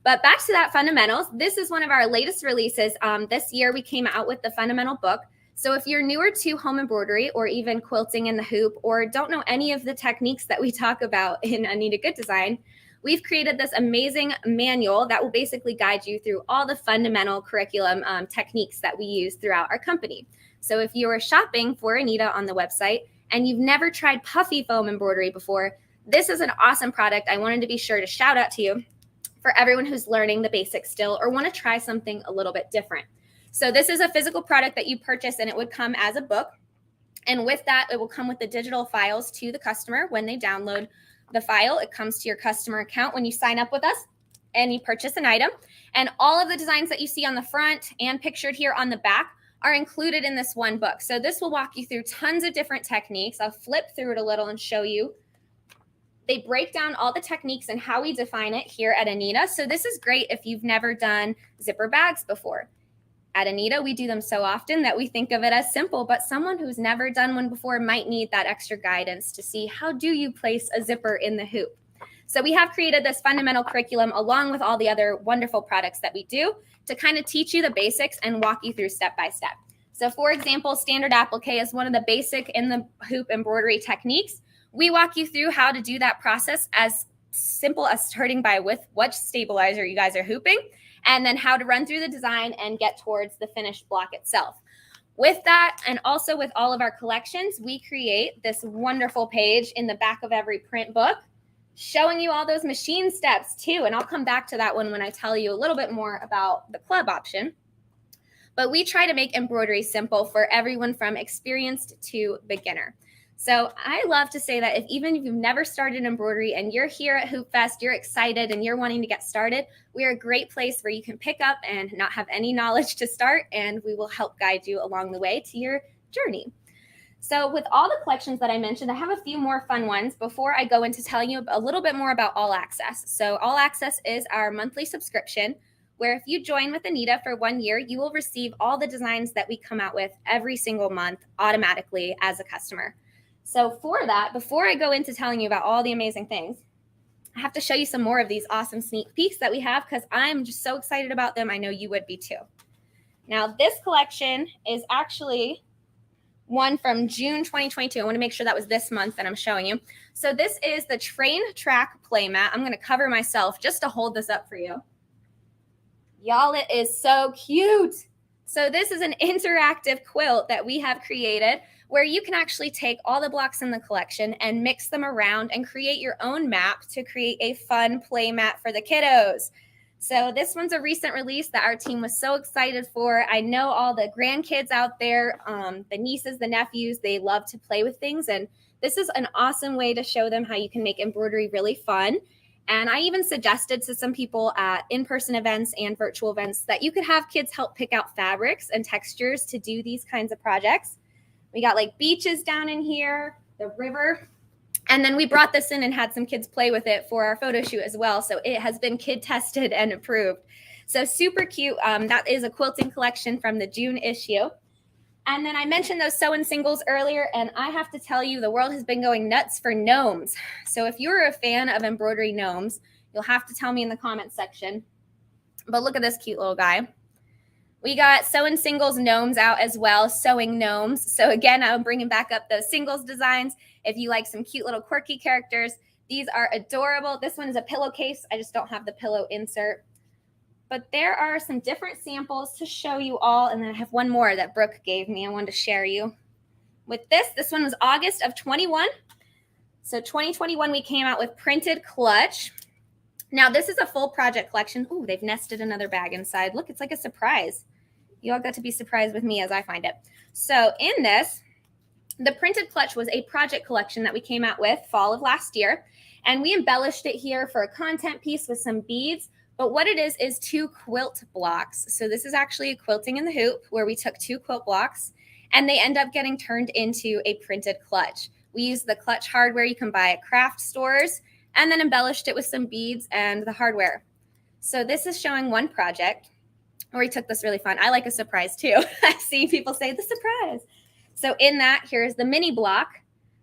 But back to that fundamentals, this is one of our latest releases. This year, we came out with the fundamental book. So if you're newer to home embroidery or even quilting in the hoop or don't know any of the techniques that we talk about in Anita Good Design, we've created this amazing manual that will basically guide you through all the fundamental curriculum techniques that we use throughout our company. So if you are shopping for Anita on the website and you've never tried puffy foam embroidery before, this is an awesome product. I wanted to be sure to shout out to you for everyone who's learning the basics still or want to try something a little bit different. So this is a physical product that you purchase and it would come as a book. And with that, it will come with the digital files to the customer when they download the file. It comes to your customer account when you sign up with us and you purchase an item. And all of the designs that you see on the front and pictured here on the back are included in this one book. So this will walk you through tons of different techniques. I'll flip through it a little and show you. They break down all the techniques and how we define it here at Anita. So this is great if you've never done zipper bags before. At Anita, we do them so often that we think of it as simple, but someone who's never done one before might need that extra guidance to see how do you place a zipper in the hoop. So we have created this fundamental curriculum along with all the other wonderful products that we do to kind of teach you the basics and walk you through step by step. So for example, standard applique is one of the basic in the hoop embroidery techniques. We walk you through how to do that process as simple as starting by with what stabilizer you guys are hooping, and then how to run through the design and get towards the finished block itself. With that, and also with all of our collections, we create this wonderful page in the back of every print book showing you all those machine steps too. And I'll come back to that one when I tell you a little bit more about the club option. But we try to make embroidery simple for everyone from experienced to beginner. So I love to say that even if you've never started embroidery and you're here at Hoop Fest, you're excited and you're wanting to get started, we are a great place where you can pick up and not have any knowledge to start, and we will help guide you along the way to your journey. So with all the collections that I mentioned, I have a few more fun ones before I go into telling you a little bit more about All Access. So All Access is our monthly subscription. where if you join with Anita for 1 year, you will receive all the designs that we come out with every single month automatically as a customer. So for that, before I go into telling you about all the amazing things, I have to show you some more of these awesome sneak peeks that we have because I'm just so excited about them. I know you would be too. Now, this collection is actually one from June 2022. I want to make sure that was this month that I'm showing you. So this is the Train Track Playmat. I'm going to cover myself just to hold this up for you. Y'all, it is so cute. So this is an interactive quilt that we have created where you can actually take all the blocks in the collection and mix them around and create your own map to create a fun play mat for the kiddos. So this one's a recent release that our team was so excited for. I know all the grandkids out there, the nieces, the nephews, they love to play with things. And this is an awesome way to show them how you can make embroidery really fun. And I even suggested to some people at in-person events and virtual events that you could have kids help pick out fabrics and textures to do these kinds of projects. We got like beaches down in here, the river. And then we brought this in and had some kids play with it for our photo shoot as well. So it has been kid tested and approved. So super cute. That is a quilting collection from the June issue. And then I mentioned those sew-in singles earlier, and I have to tell you, the world has been going nuts for gnomes. So if you're a fan of embroidery gnomes, you'll have to tell me in the comments section. But look at this cute little guy. We got sew-in singles gnomes out as well, sewing gnomes. So again, I'm bringing back up those singles designs. If you like some cute little quirky characters, these are adorable. This one is a pillowcase. I just don't have the pillow insert. But there are some different samples to show you all. And then I have one more that Brooke gave me. I wanted to share you with this. This one was August of 21. So 2021, we came out with Printed Clutch. Now, this is a full project collection. Ooh, they've nested another bag inside. Look, it's like a surprise. You all got to be surprised with me as I find it. So in this, the Printed Clutch was a project collection that we came out with fall of last year. And we embellished it here for a content piece with some beads. But what it is 2 quilt blocks. So this is actually a quilting in the hoop where we took 2 quilt blocks and they end up getting turned into a printed clutch. We used the clutch hardware you can buy at craft stores and then embellished it with some beads and the hardware. So this is showing one project where we took this really fun. I like a surprise too. I've seen people say the surprise. So in that, here's the mini block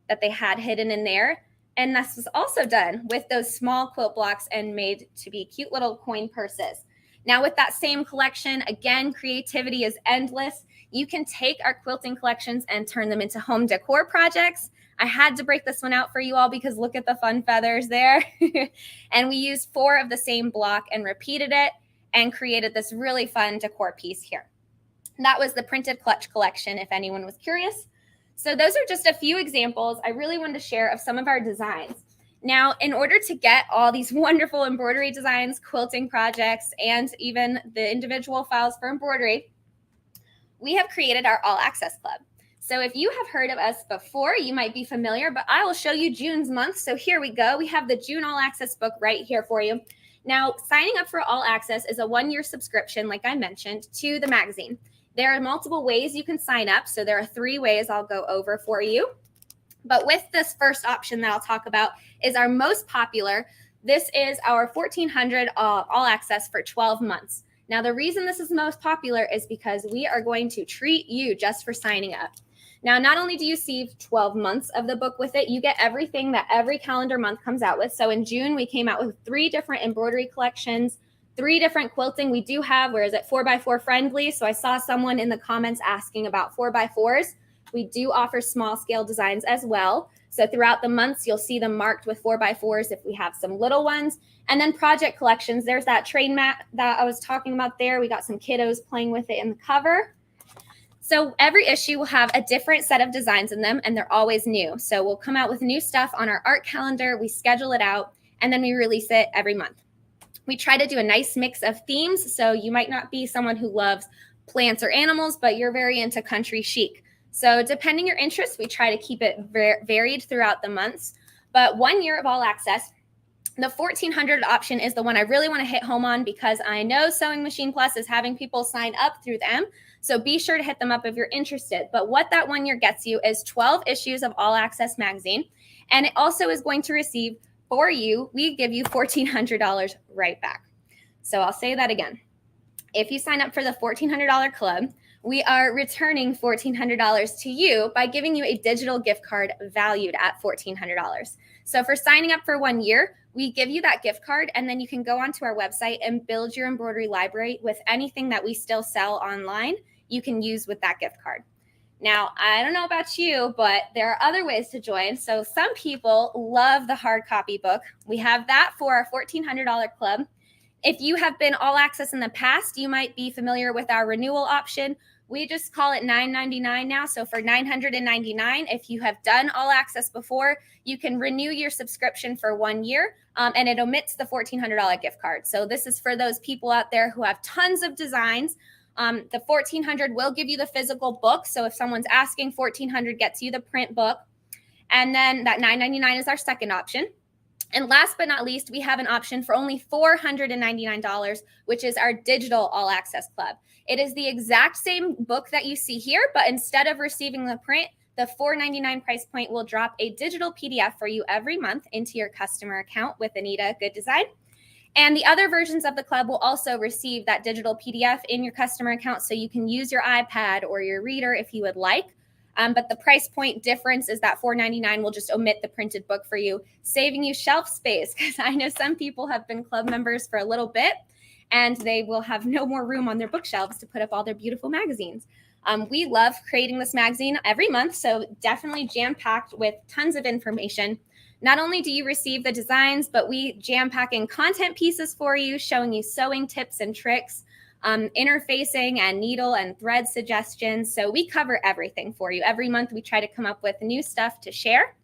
that they had hidden in there. And this was also done with those small quilt blocks and made to be cute little coin purses. Now with that same collection, again, creativity is endless. You can take our quilting collections and turn them into home decor projects. I had to break this one out for you all because look at the fun feathers there. And we used 4 of the same block and repeated it and created this really fun decor piece here. That was the Printed Clutch collection, if anyone was curious. So those are just a few examples I really wanted to share of some of our designs. Now, in order to get all these wonderful embroidery designs, quilting projects, and even the individual files for embroidery, we have created our All Access Club. So if you have heard of us before, you might be familiar, but I will show you June's month. So here we go. We have the June All Access book right here for you. Now, signing up for All Access is a 1-year subscription, like I mentioned, to the magazine. There are multiple ways you can sign up. So there are 3 ways I'll go over for you. But with this first option that I'll talk about is our most popular. This is our 1400 All Access for 12 months. Now, the reason this is most popular is because we are going to treat you just for signing up. Now, not only do you receive 12 months of the book with it, you get everything that every calendar month comes out with. So in June, we came out with 3 different embroidery collections, 3 different quilting. We do have, where is it, 4x4 friendly. So I saw someone in the comments asking about 4x4s. We do offer small scale designs as well. So throughout the months, you'll see them marked with 4x4s if we have some little ones. And then project collections. There's that train mat that I was talking about there. We got some kiddos playing with it in the cover. So every issue will have a different set of designs in them, and they're always new. So we'll come out with new stuff on our art calendar. We schedule it out, and then we release it every month. We try to do a nice mix of themes. So you might not be someone who loves plants or animals, but you're very into country chic. So depending your interests, we try to keep it varied throughout the months. But 1 year of All Access, the 1400 option is the one I really want to hit home on because I know Sewing Machine Plus is having people sign up through them. So be sure to hit them up if you're interested. But what that 1 year gets you is 12 issues of All Access magazine. And it also is going to receive, for you, we give you $1,400 right back. So I'll say that again. if you sign up for the $1,400 club, we are returning $1,400 to you by giving you a digital gift card valued at $1,400. So for signing up for 1 year, we give you that gift card, and then you can go onto our website and build your embroidery library with anything that we still sell online you can use with that gift card. Now, I don't know about you, but there are other ways to join. So some people love the hard copy book. We have that for our $1,400 club. If you have been all access in the past, you might be familiar with our renewal option. We just call it $9.99 now. So for $999, if you have done all access before, you can renew your subscription for 1 year, and it omits the $1,400 gift card. So this is for those people out there who have tons of designs. The $1,400 will give you the physical book. So if someone's asking, $1,400 gets you the print book. And then that $9.99 is our second option. And last but not least, we have an option for only $499, which is our digital all access club. It is the exact same book that you see here, but instead of receiving the print, the $499 price point will drop a digital PDF for you every month into your customer account with Anita Good Design. And the other versions of the club will also receive that digital PDF in your customer account, so you can use your iPad or your reader if you would like. But the price point difference is that $499 will just omit the printed book for you, saving you shelf space, because I know some people have been club members for a little bit and they will have no more room on their bookshelves to put up all their beautiful magazines. We love creating this magazine every month, so definitely jam-packed with tons of information. Not only do you receive the designs, but we jam-pack in content pieces for you, showing you sewing tips and tricks, interfacing and needle and thread suggestions. So we cover everything for you. Every month we try to come up with new stuff to share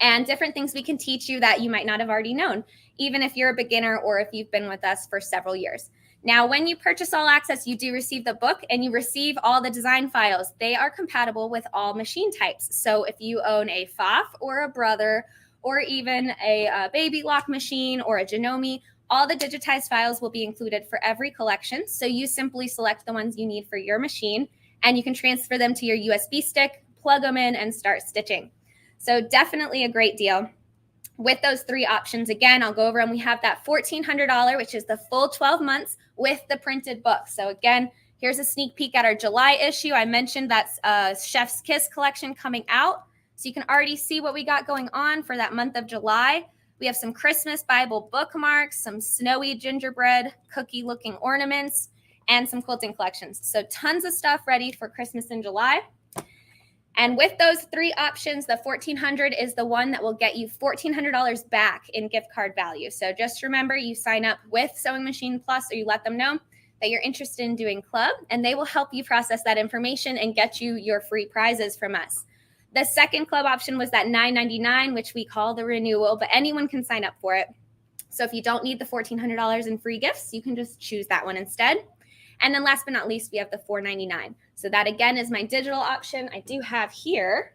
and different things we can teach you that you might not have already known, even if you're a beginner or if you've been with us for several years. Now, when you purchase All Access, you do receive the book and you receive all the design files. They are compatible with all machine types. So if you own a FOF or a Brother or even a baby lock machine or a Janome, all the digitized files will be included for every collection. So you simply select the ones you need for your machine and you can transfer them to your USB stick, plug them in, and start stitching. So definitely a great deal. With those three options, again, I'll go over, and we have that $1,400, which is the full 12 months with the printed book. So again, here's a sneak peek at our July issue. I mentioned that's Chef's Kiss collection coming out. So you can already see what we got going on for that month of July. We have some Christmas Bible bookmarks, some snowy gingerbread cookie looking ornaments, and some quilting collections. So tons of stuff ready for Christmas in July. And with those three options, the $1,400 is the one that will get you $1,400 back in gift card value. So just remember, you sign up with Sewing Machine Plus, or you let them know that you're interested in doing club, and they will help you process that information and get you your free prizes from us. The second club option was that $9.99, which we call the renewal, but anyone can sign up for it. So if you don't need the $1,400 in free gifts, you can just choose that one instead. And then last but not least, we have the $499. So that again is my digital option. I do have here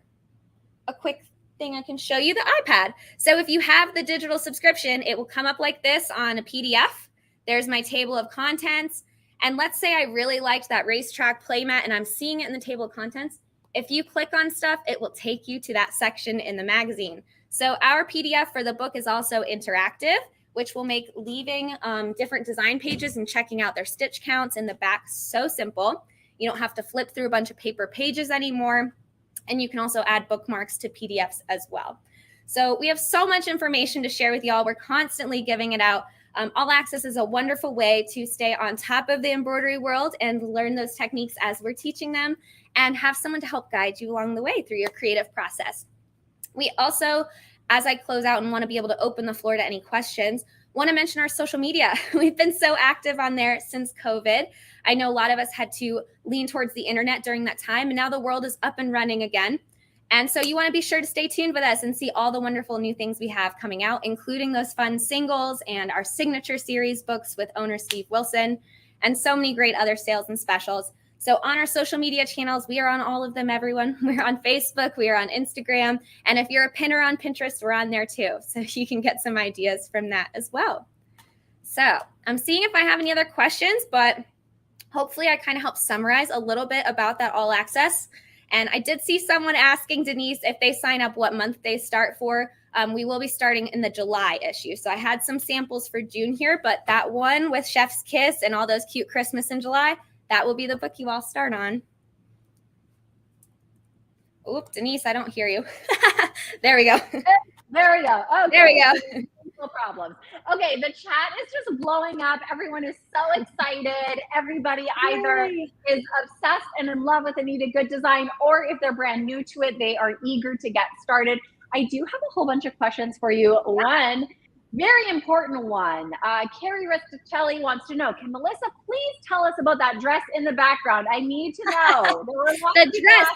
a quick thing I can show you, the iPad. So if you have the digital subscription, it will come up like this on a PDF. There's my table of contents. And let's say I really liked that racetrack playmat and I'm seeing it in the table of contents. If you click on stuff, it will take you to that section in the magazine. So our PDF for the book is also interactive, which will make leaving different design pages and checking out their stitch counts in the back so simple. You don't have to flip through a bunch of paper pages anymore. And you can also add bookmarks to PDFs as well. So we have so much information to share with y'all. We're constantly giving it out. All Access is a wonderful way to stay on top of the embroidery world and learn those techniques as we're teaching them and have someone to help guide you along the way through your creative process. We also, as I close out and want to be able to open the floor to any questions, want to mention our social media. We've been so active on there since COVID. I know a lot of us had to lean towards the internet during that time, and now the world is up and running again. And so you want to be sure to stay tuned with us and see all the wonderful new things we have coming out, including those fun singles and our signature series books with owner Steve Wilson, and so many great other sales and specials. So on our social media channels, we are on all of them, everyone. We're on Facebook, we are on Instagram, and if you're a pinner on Pinterest, we're on there too. So you can get some ideas from that as well. So I'm seeing if I have any other questions, but hopefully I kind of helped summarize a little bit about that All Access. And I did see someone asking Denise if they sign up what month they start for. We will be starting in the July issue. So I had some samples for June here, but that one with Chef's Kiss and all those cute Christmas in July, that will be the book you all start on. Oop, Denise, I don't hear you. There we go. There we go. Okay. There we go. No problem. Okay, the chat is just blowing up. Everyone is so excited. Everybody either is obsessed and in love with Anita Good Design, or if they're brand new to it, they are eager to get started. I do have a whole bunch of questions for you. One very important one. Carrie Risticelli wants to know, can Melissa please tell us about that dress in the background? I need to know. The dress.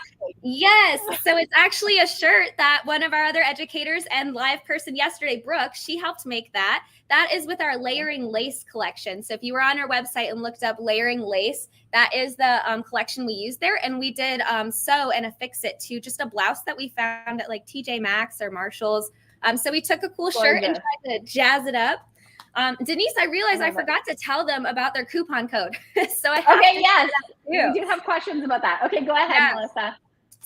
Yes. So it's actually a shirt that one of our other educators and live person yesterday, Brooke, she helped make that. That is with our layering lace collection. So if you were on our website and looked up layering lace, that is the collection we used there. And we did sew and affix it to just a blouse that we found at like TJ Maxx or Marshall's. So we took a cool shirt and tried to jazz it up. Denise, I realized I forgot to tell them about their coupon code. So we do have questions about that. Okay, go ahead, Melissa.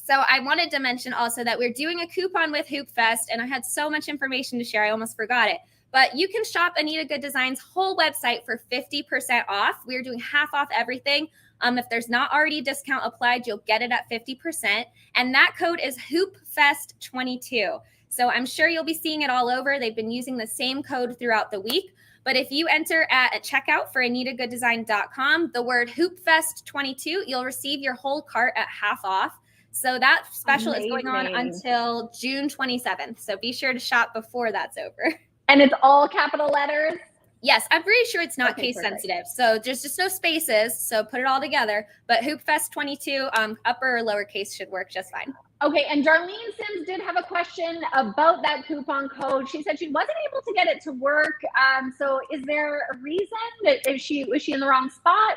So I wanted to mention also that we're doing a coupon with Hoop Fest, and I had so much information to share, I almost forgot it. But you can shop Anita Good Design's whole website for 50% off. We're doing half off everything. If there's not already a discount applied, you'll get it at 50%. And that code is HoopFest22. So I'm sure you'll be seeing it all over. They've been using the same code throughout the week. But if you enter at a checkout for AnitaGoodDesign.com, the word HoopFest22, you'll receive your whole cart at half off. So that special is going on until June 27th. So be sure to shop before that's over. And it's all capital letters? Yes, I'm pretty sure it's not case sensitive. So there's just no spaces. So put it all together. But HoopFest22, upper or lowercase should work just fine. Okay, and Darlene Sims did have a question about that coupon code. She said she wasn't able to get it to work. So is there a reason that was she in the wrong spot?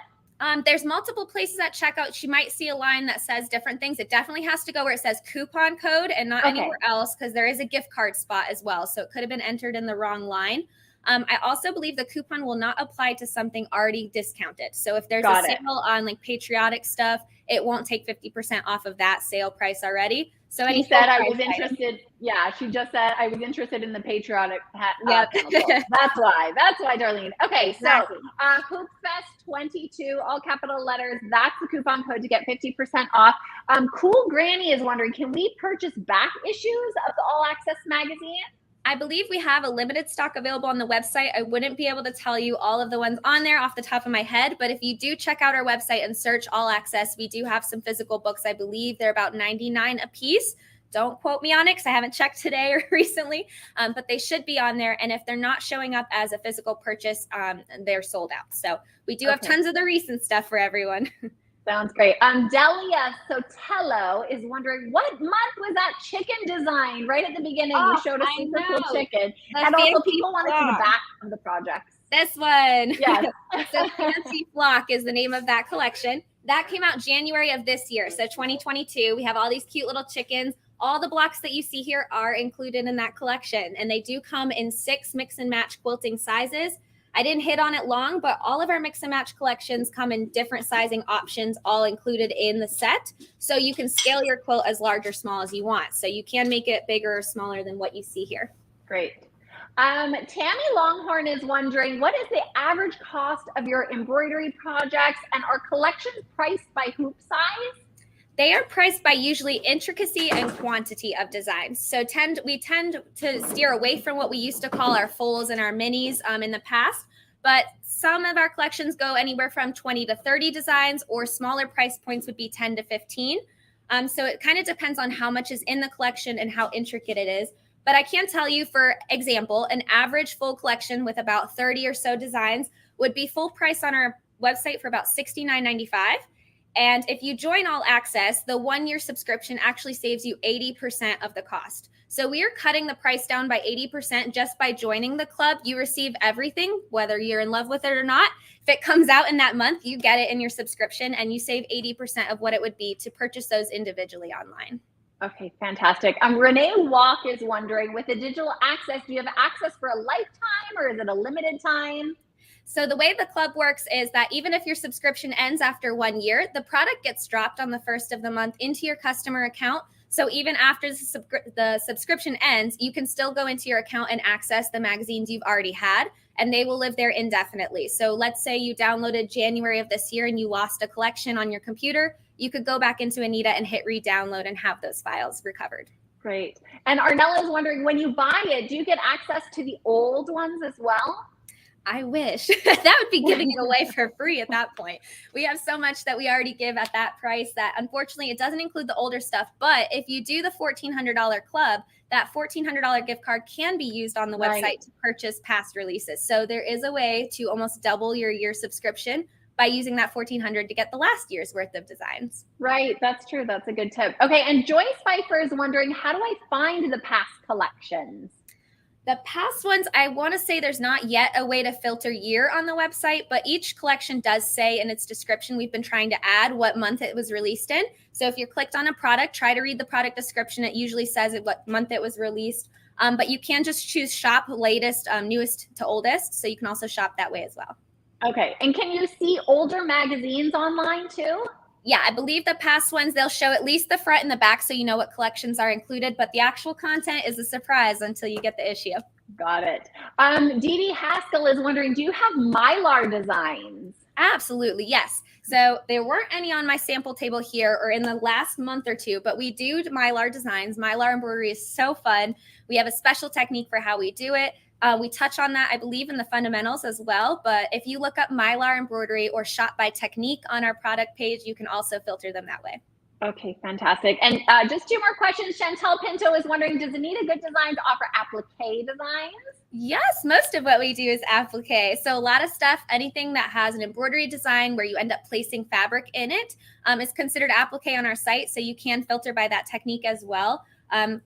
There's multiple places at checkout. She might see a line that says different things. It definitely has to go where it says coupon code and not anywhere else, because there is a gift card spot as well. So it could have been entered in the wrong line. I also believe the coupon will not apply to something already discounted. So if there's a sale on like patriotic stuff, it won't take 50% off of that sale price already. So she said I was interested. Yeah, she just said I was interested in the patriotic hat. That's why, Darlene. Okay, exactly. So HoopFest22, all capital letters. That's the coupon code to get 50% off. Cool Granny is wondering, can we purchase back issues of the All Access magazine? I believe we have a limited stock available on the website. I wouldn't be able to tell you all of the ones on there off the top of my head, but if you do check out our website and search All Access, we do have some physical books. I believe they're about $99 a piece. Don't quote me on it because I haven't checked today or recently, but they should be on there. And if they're not showing up as a physical purchase, they're sold out. So we do have tons of the recent stuff for everyone. Sounds great. Delia Sotelo is wondering, what month was that chicken design right at the beginning? You showed us super cool chicken. And also people want to see the back of the projects. This one. Yes. So Fancy Flock is the name of that collection. That came out January of this year. So 2022, we have all these cute little chickens. All the blocks that you see here are included in that collection. And they do come in 6 mix and match quilting sizes. I didn't hit on it long, but all of our mix and match collections come in different sizing options, all included in the set. So you can scale your quilt as large or small as you want. So you can make it bigger or smaller than what you see here. Great. Tammy Longhorn is wondering, what is the average cost of your embroidery projects, and are collections priced by hoop size? They are priced by usually intricacy and quantity of designs. So we tend to steer away from what we used to call our fulls and our minis in the past. But some of our collections go anywhere from 20 to 30 designs, or smaller price points would be 10 to 15. So it kind of depends on how much is in the collection and how intricate it is. But I can tell you, for example, an average full collection with about 30 or so designs would be full price on our website for about $69.95. And if you join All Access, the 1-year subscription actually saves you 80% of the cost. So we are cutting the price down by 80% just by joining the club. You receive everything, whether you're in love with it or not. If it comes out in that month, you get it in your subscription, and you save 80% of what it would be to purchase those individually online. Okay, fantastic. Renee Walk is wondering, with the digital access, do you have access for a lifetime, or is it a limited time? So the way the club works is that even if your subscription ends after 1 year, the product gets dropped on the first of the month into your customer account. So even after the subscription ends, you can still go into your account and access the magazines you've already had, and they will live there indefinitely. So let's say you downloaded January of this year and you lost a collection on your computer, you could go back into Anita and hit re-download and have those files recovered. Great. And Arnella is wondering, when you buy it, do you get access to the old ones as well? I wish. That would be giving it away for free at that point. We have so much that we already give at that price that unfortunately it doesn't include the older stuff. But if you do the $1,400 club, that $1,400 gift card can be used on the website to purchase past releases. So there is a way to almost double your year subscription by using that $1,400 to get the last year's worth of designs. Right. That's true. That's a good tip. Okay. And Joyce Pfeiffer is wondering, how do I find the past collections? The past ones, I want to say there's not yet a way to filter year on the website, but each collection does say in its description, we've been trying to add what month it was released in. So if you're clicked on a product, try to read the product description. It usually says what month it was released, but you can just choose shop latest, newest to oldest. So you can also shop that way as well. Okay. And can you see older magazines online too? Yeah, I believe the past ones, they'll show at least the front and the back so you know what collections are included, but the actual content is a surprise until you get the issue. Got it. Dee Dee Haskell is wondering, do you have Mylar designs? Absolutely, yes. So there weren't any on my sample table here or in the last month or two, but we do Mylar designs. Mylar embroidery is so fun. We have a special technique for how we do it. We touch on that, I believe, in the fundamentals as well. But if you look up Mylar embroidery or shop by technique on our product page, you can also filter them that way. Okay, fantastic. And just two more questions. Chantel Pinto is wondering, does Anita Good Designs offer applique designs? Yes, most of what we do is applique. So a lot of stuff, anything that has an embroidery design where you end up placing fabric in it is considered applique on our site. So you can filter by that technique as well.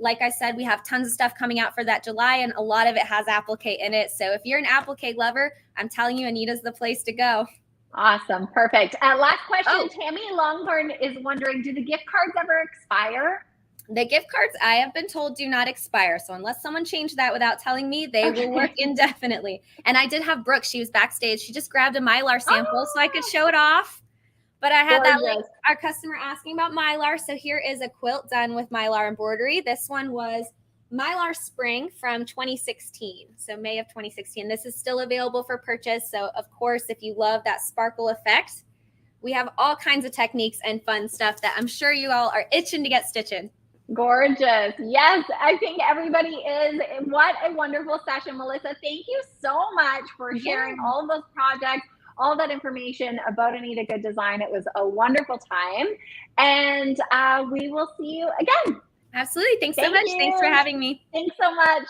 Like I said, we have tons of stuff coming out for that July, and a lot of it has applique in it. So if you're an applique lover, I'm telling you, Anita's the place to go. Awesome. Perfect. Last question. Tammy Longhorn is wondering, do the gift cards ever expire? The gift cards, I have been told, do not expire. So unless someone changed that without telling me, they will work indefinitely. And I did have Brooke. She was backstage. She just grabbed a Mylar sample so I could show it off. But I had that link, our customer asking about Mylar. So here is a quilt done with Mylar embroidery. This one was Mylar Spring from 2016. So May of 2016. This is still available for purchase. So of course, if you love that sparkle effect, we have all kinds of techniques and fun stuff that I'm sure you all are itching to get stitching. Gorgeous. Yes, I think everybody is. What a wonderful session, Melissa. Thank you so much for sharing all of those projects, all that information about Anita Good Design. It was a wonderful time. And we will see you again. Absolutely. Thanks so much. Thanks for having me. Thanks so much.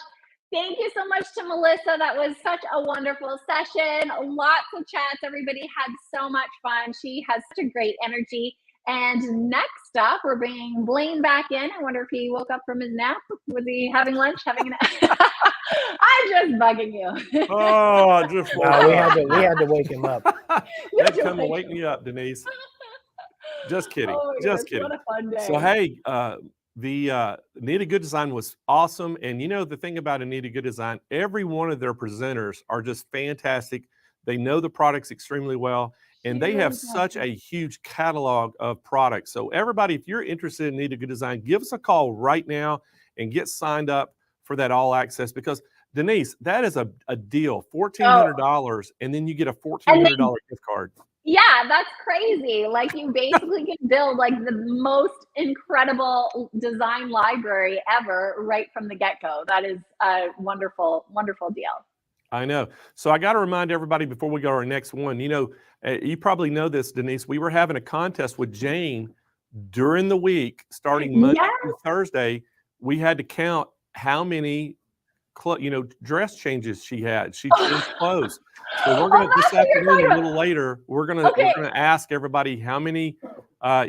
Thank you so much to Melissa. That was such a wonderful session. Lots of chats. Everybody had so much fun. She has such a great energy. And next up, we're bringing Blaine back in. I wonder if he woke up from his nap. Was he having lunch, having a nap? I'm just bugging you. Oh, just we had to wake him up. They'd come and wake me up, Denise. Just kidding. Oh, just kidding. What a fun day. So hey, the Anita Good Design was awesome. And you know, the thing about Anita Good Design, every one of their presenters are just fantastic. They know the products extremely well. And they have such a huge catalog of products. So everybody, if you're interested in Anita Good Design, give us a call right now and get signed up for that all access, because Denise, that is a deal, $1,400, and then you get a $1,400 gift card. Yeah, that's crazy. Like, you basically can build like the most incredible design library ever right from the get-go. That is a wonderful, wonderful deal. I know. So I got to remind everybody before we go to our next one, you know, you probably know this, Denise, we were having a contest with Jane during the week, starting Monday through Thursday. We had to count how many, dress changes she had. She changed clothes. So we're going to, this afternoon, a little later, we're going to ask everybody how many,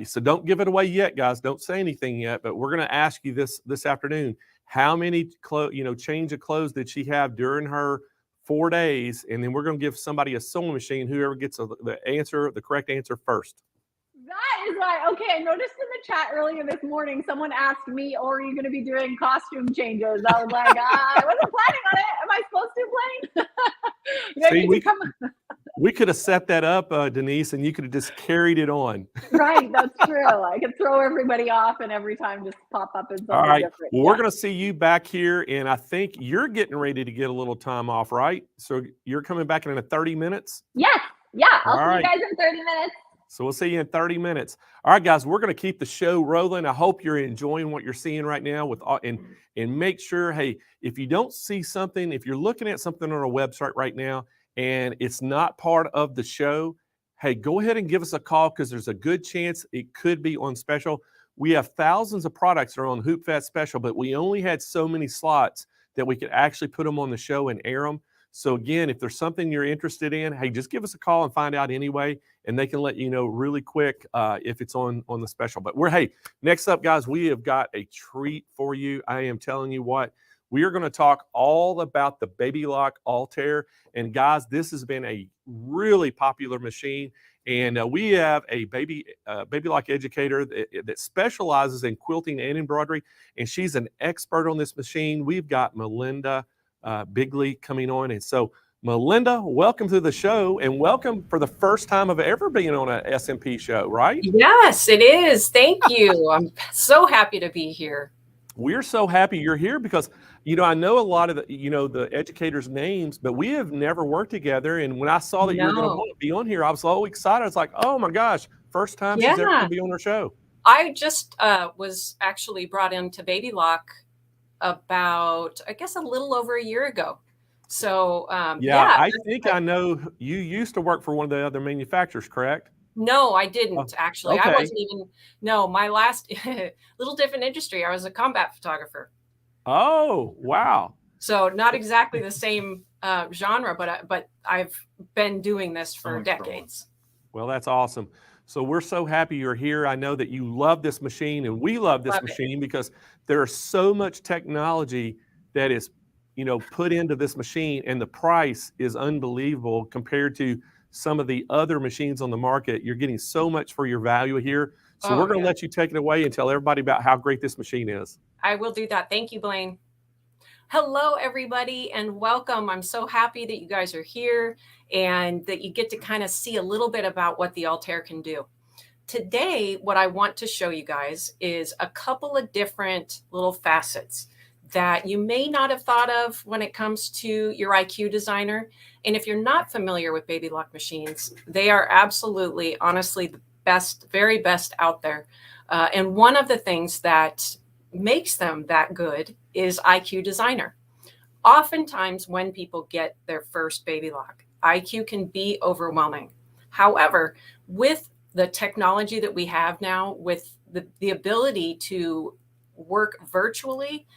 so don't give it away yet, guys. Don't say anything yet, but we're going to ask you this afternoon, how many change of clothes did she have during her 4 days, and then we're going to give somebody a sewing machine, whoever gets the correct answer first. That is right. Okay, I noticed in the chat earlier this morning, someone asked me, "Oh, are you going to be doing costume changes?" I was like, I wasn't planning on it. Am I supposed to, Blaine? See, We could have set that up, Denise, and you could have just carried it on. Right, that's true. I could throw everybody off and every time just pop up in something All right. different. Well, we're going to see you back here, and I think you're getting ready to get a little time off, right? So you're coming back in 30 minutes? Yes. Yeah. I'll All see right. you guys in 30 minutes. So we'll see you in 30 minutes. All right, guys, we're going to keep the show rolling. I hope you're enjoying what you're seeing right now with and make sure, hey, if you don't see something, if you're looking at something on our website right now and it's not part of the show, hey, go ahead and give us a call because there's a good chance it could be on special. We have thousands of products that are on Hoop Fest special, but we only had so many slots that we could actually put them on the show and air them. So again, if there's something you're interested in, hey, just give us a call and find out anyway, and they can let you know really quick if it's on the special. But next up, guys, we have got a treat for you. I am telling you what, we are going to talk all about the Baby Lock Altair. And guys, this has been a really popular machine. And we have a baby lock educator that specializes in quilting and embroidery, and she's an expert on this machine. We've got Melinda Bigley coming on. And so, Melinda, welcome to the show, and welcome for the first time of ever being on a SMP show, right? Yes, it is. Thank you. I'm so happy to be here. We're so happy you're here because, I know a lot of the educators' names, but we have never worked together. And when I saw that you were going to be on here, I was so excited. I was like, oh my gosh, first time she's ever going to be on our show. I just was actually brought into Baby Lock about, I guess, a little over a year ago. So I think I know you used to work for one of the other manufacturers, correct? No, I didn't actually. Okay. I wasn't even. No, my last little different industry. I was a combat photographer. Oh, wow! So not exactly the same genre, but I've been doing this for decades. Well, that's awesome. So we're so happy you're here. I know that you love this machine, and we love this machine because there's so much technology that is, put into this machine, and the price is unbelievable compared to some of the other machines on the market. You're getting so much for your value here. So we're going to let you take it away and tell everybody about how great this machine is. I will do that. Thank you, Blaine. Hello, everybody, and welcome. I'm so happy that you guys are here and that you get to kind of see a little bit about what the Altair can do. Today, what I want to show you guys is a couple of different little facets that you may not have thought of when it comes to your IQ designer. And if you're not familiar with Baby Lock machines, they are absolutely, honestly, the best, very best out there. And one of the things that makes them that good is IQ designer. Oftentimes when people get their first Baby Lock, IQ can be overwhelming. However, with the technology that we have now, with the ability to work virtually,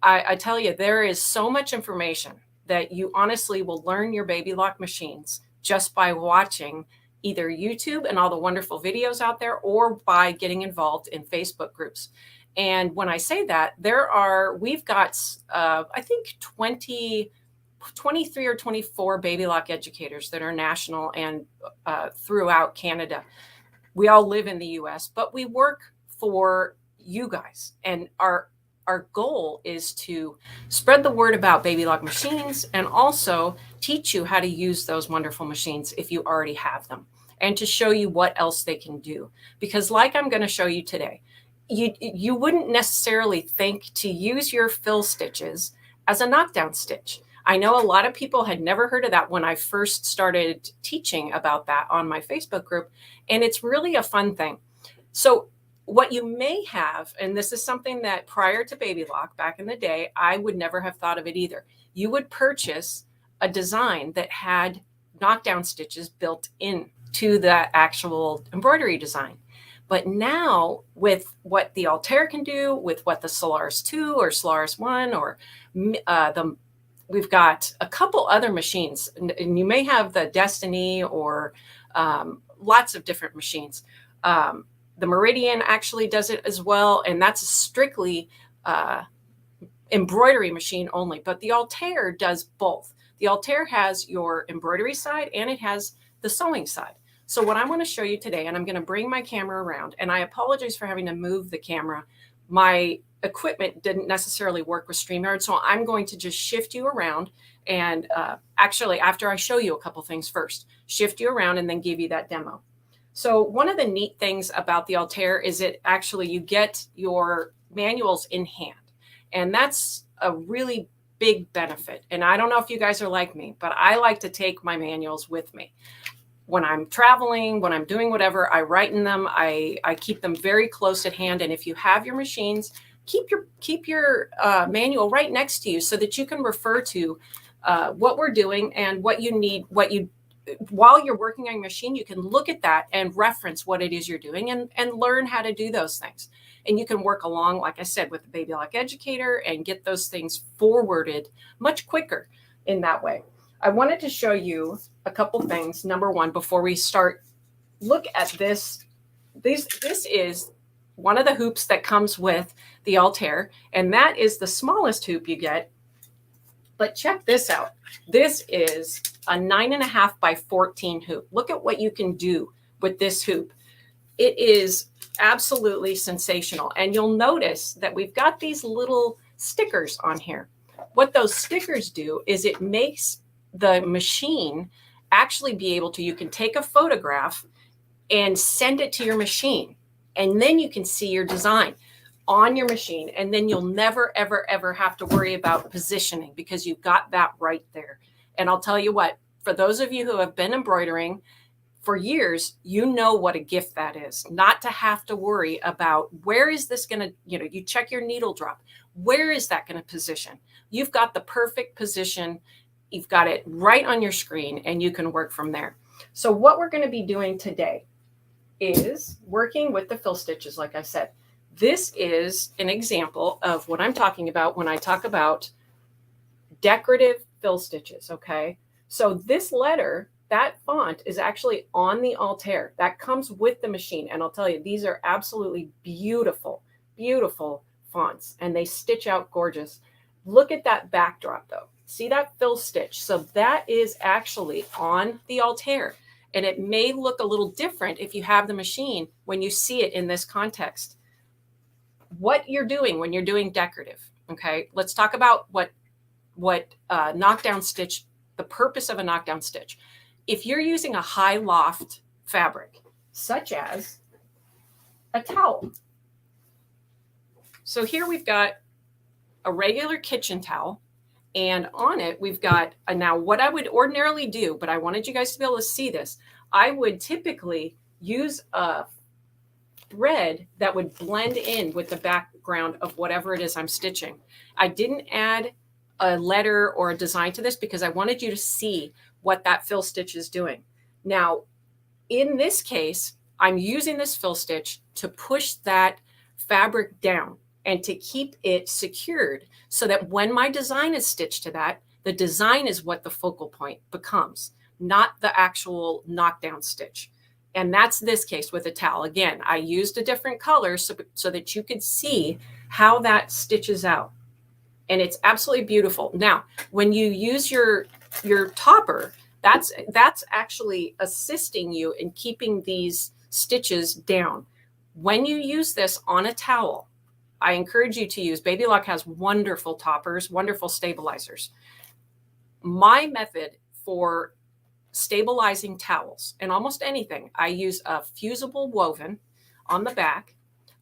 I tell you, there is so much information that you honestly will learn your Baby Lock machines just by watching either YouTube and all the wonderful videos out there, or by getting involved in Facebook groups. And when I say that, we've got, I think 23 or 24 Baby Lock educators that are national and throughout Canada. We all live in the US, but we work for you guys. And our goal is to spread the word about Baby Lock machines and also teach you how to use those wonderful machines if you already have them, and to show you what else they can do. Because like I'm going to show you today, you wouldn't necessarily think to use your fill stitches as a knockdown stitch. I know a lot of people had never heard of that when I first started teaching about that on my Facebook group, and it's really a fun thing. So what you may have, and this is something that prior to Baby Lock back in the day, I would never have thought of it either. You would purchase a design that had knockdown stitches built in to the actual embroidery design. But now with what the Altair can do, with what the Solaris 2 or Solaris 1 or we've got a couple other machines, and you may have the Destiny or lots of different machines. The Meridian actually does it as well, and that's a strictly embroidery machine only. But the Altair does both. The Altair has your embroidery side and it has the sewing side. So what I want to show you today, and I'm going to bring my camera around, and I apologize for having to move the camera. my equipment didn't necessarily work with StreamYard. So I'm going to just shift you around. And actually, after I show you a couple things first, shift you around and then give you that demo. So one of the neat things about the Altair is it actually, you get your manuals in hand. And that's a really big benefit. And I don't know if you guys are like me, but I like to take my manuals with me. When I'm traveling, when I'm doing whatever, I write in them. I keep them very close at hand. And if you have your machines, keep your manual right next to you so that you can refer to what we're doing and what you need, while you're working on your machine, you can look at that and reference what it is you're doing and learn how to do those things. And you can work along, like I said, with the Baby Lock Educator and get those things forwarded much quicker in that way. I wanted to show you a couple things. Number one, before we start, look at this. This is one of the hoops that comes with the Altair, and that is the smallest hoop you get. But check this out. This is a 9.5 by 14 hoop. Look at what you can do with this hoop. It is absolutely sensational. And you'll notice that we've got these little stickers on here. What those stickers do is it makes the machine actually be able to, you can take a photograph and send it to your machine. And then you can see your design on your machine. And then you'll never, ever, ever have to worry about positioning because you've got that right there. And I'll tell you what, for those of you who have been embroidering for years, you know what a gift that is, not to have to worry about where is this going to, you check your needle drop. Where is that going to position? You've got the perfect position. You've got it right on your screen and you can work from there. So what we're going to be doing today is working with the fill stitches. Like I said, this is an example of what I'm talking about when I talk about decorative fill stitches. Okay. So this letter, that font is actually on the Altair. That comes with the machine. And I'll tell you, these are absolutely beautiful, beautiful fonts. And they stitch out gorgeous. Look at that backdrop though. See that fill stitch? So that is actually on the Altair. And it may look a little different if you have the machine when you see it in this context. What you're doing when you're doing decorative, okay? Let's talk about what knockdown stitch, the purpose of a knockdown stitch. If you're using a high loft fabric, such as a towel. So here we've got a regular kitchen towel. And on it, we've got, now what I would ordinarily do, but I wanted you guys to be able to see this. I would typically use a thread that would blend in with the background of whatever it is I'm stitching. I didn't add a letter or a design to this because I wanted you to see what that fill stitch is doing. Now, in this case, I'm using this fill stitch to push that fabric down and to keep it secured so that when my design is stitched to that, the design is what the focal point becomes, not the actual knockdown stitch. And that's this case with a towel. Again, I used a different color so that you could see how that stitches out. And it's absolutely beautiful. Now, when you use your topper, that's actually assisting you in keeping these stitches down. When you use this on a towel, I encourage you to use, Baby Lock has wonderful toppers, wonderful stabilizers. My method for stabilizing towels and almost anything, I use a fusible woven on the back.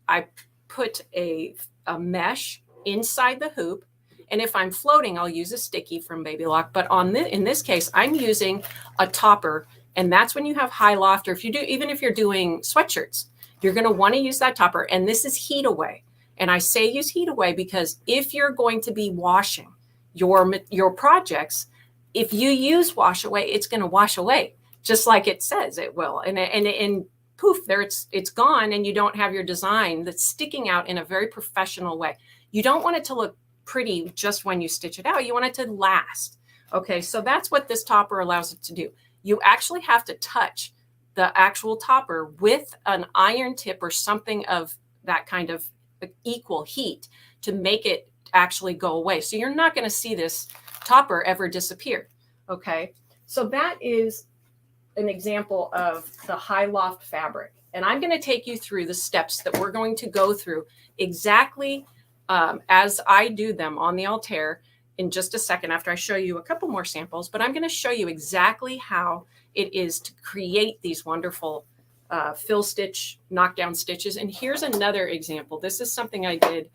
I put a mesh inside the hoop. And if I'm floating, I'll use a sticky from Baby Lock. But in this case, I'm using a topper. And that's when you have high loft, or even if you're doing sweatshirts, you're going to want to use that topper. And this is heat away. And I say use heat away because if you're going to be washing your projects, if you use wash away, it's going to wash away just like it says it will. And poof, there it's gone, and you don't have your design that's sticking out in a very professional way. You don't want it to look pretty just when you stitch it out. You want it to last. Okay, so that's what this topper allows it to do. You actually have to touch the actual topper with an iron tip or something of that kind of equal heat to make it actually go away. So you're not going to see this topper ever disappear. Okay, so that is an example of the high loft fabric. And I'm going to take you through the steps that we're going to go through exactly as I do them on the Altair in just a second after I show you a couple more samples. But I'm going to show you exactly how it is to create these wonderful fill stitch knockdown stitches. And here's another example. This is something I did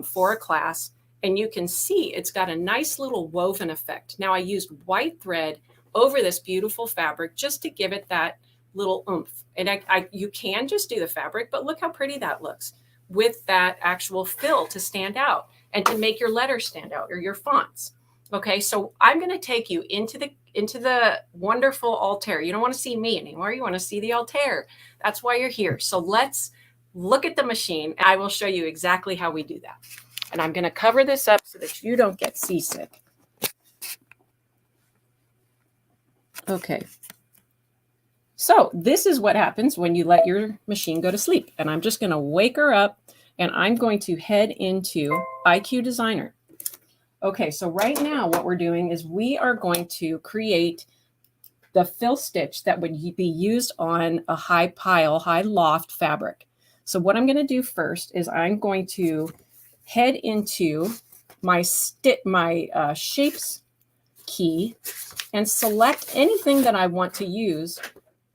for a class. And you can see it's got a nice little woven effect. Now I used white thread over this beautiful fabric just to give it that little oomph. And you can just do the fabric, but look how pretty that looks with that actual fill to stand out and to make your letters stand out or your fonts. Okay, so I'm going to take you into the wonderful Altair. You don't want to see me anymore. You want to see the Altair. That's why you're here. So let's look at the machine. I will show you exactly how we do that. And I'm going to cover this up so that you don't get seasick. Okay. So this is what happens when you let your machine go to sleep. And I'm just going to wake her up and I'm going to head into IQ Designer. Okay, so right now what we're doing is we are going to create the fill stitch that would be used on a high pile, high loft fabric. So what I'm going to do first is I'm going to head into my shapes key and select anything that I want to use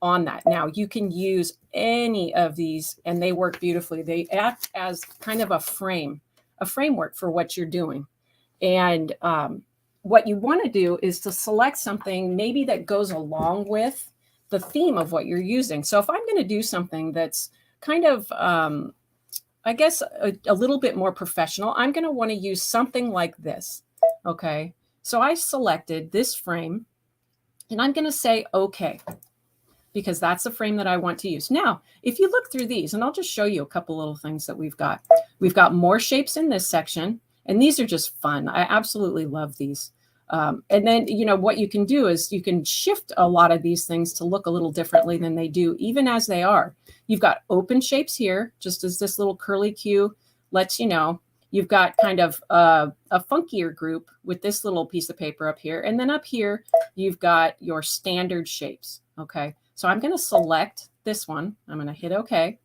on that. Now you can use any of these and they work beautifully. They act as kind of a framework for what you're doing. And what you want to do is to select something maybe that goes along with the theme of what you're using. So if I'm going to do something that's kind of I guess a little bit more professional, I'm going to want to use something like this. Okay, so I selected this frame and I'm going to say okay, because that's the frame that I want to use. Now, if you look through these, and I'll just show you a couple little things that we've got. We've got more shapes in this section, and these are just fun. I absolutely love these. And then, you know, what you can do is you can shift a lot of these things to look a little differently than they do, even as they are. You've got open shapes here, just as this little curly Q lets you know. You've got kind of a funkier group with this little piece of paper up here. And then up here, you've got your standard shapes. Okay, so I'm going to select this one. I'm going to hit OK.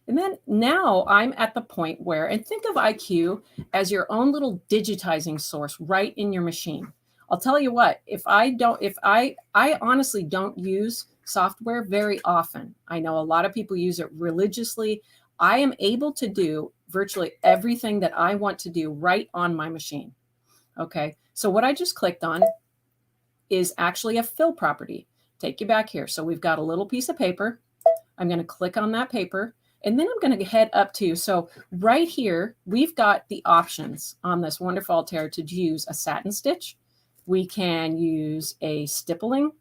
And then now I'm at the point where, and think of IQ as your own little digitizing source right in your machine. I'll tell you what, I honestly don't use software very often. I know a lot of people use it religiously. I am able to do virtually everything that I want to do right on my machine. Okay, so what I just clicked on is actually a fill property. Take you back here. So we've got a little piece of paper. I'm going to click on that paper. And then I'm going to head up to, so right here, we've got the options on this wonderful Altair to use a satin stitch. We can use a stippling,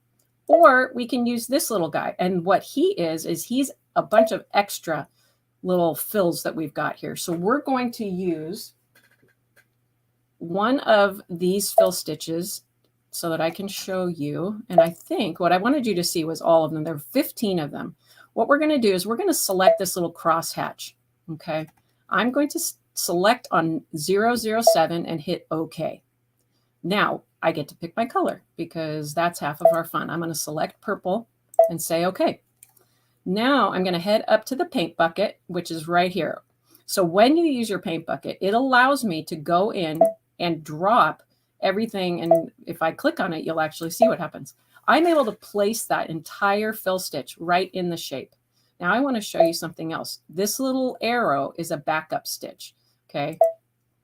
or we can use this little guy. And what he is he's a bunch of extra little fills that we've got here. So we're going to use one of these fill stitches so that I can show you. And I think what I wanted you to see was all of them. There are 15 of them. What we're going to do is we're going to select this little crosshatch. Okay, I'm going to select on 007 and hit OK. Now I get to pick my color because that's half of our fun. I'm going to select purple and say OK. Now I'm going to head up to the paint bucket, which is right here. So when you use your paint bucket, it allows me to go in and drop everything. And if I click on it, you'll actually see what happens. I'm able to place that entire fill stitch right in the shape. Now I want to show you something else. This little arrow is a backup stitch, okay?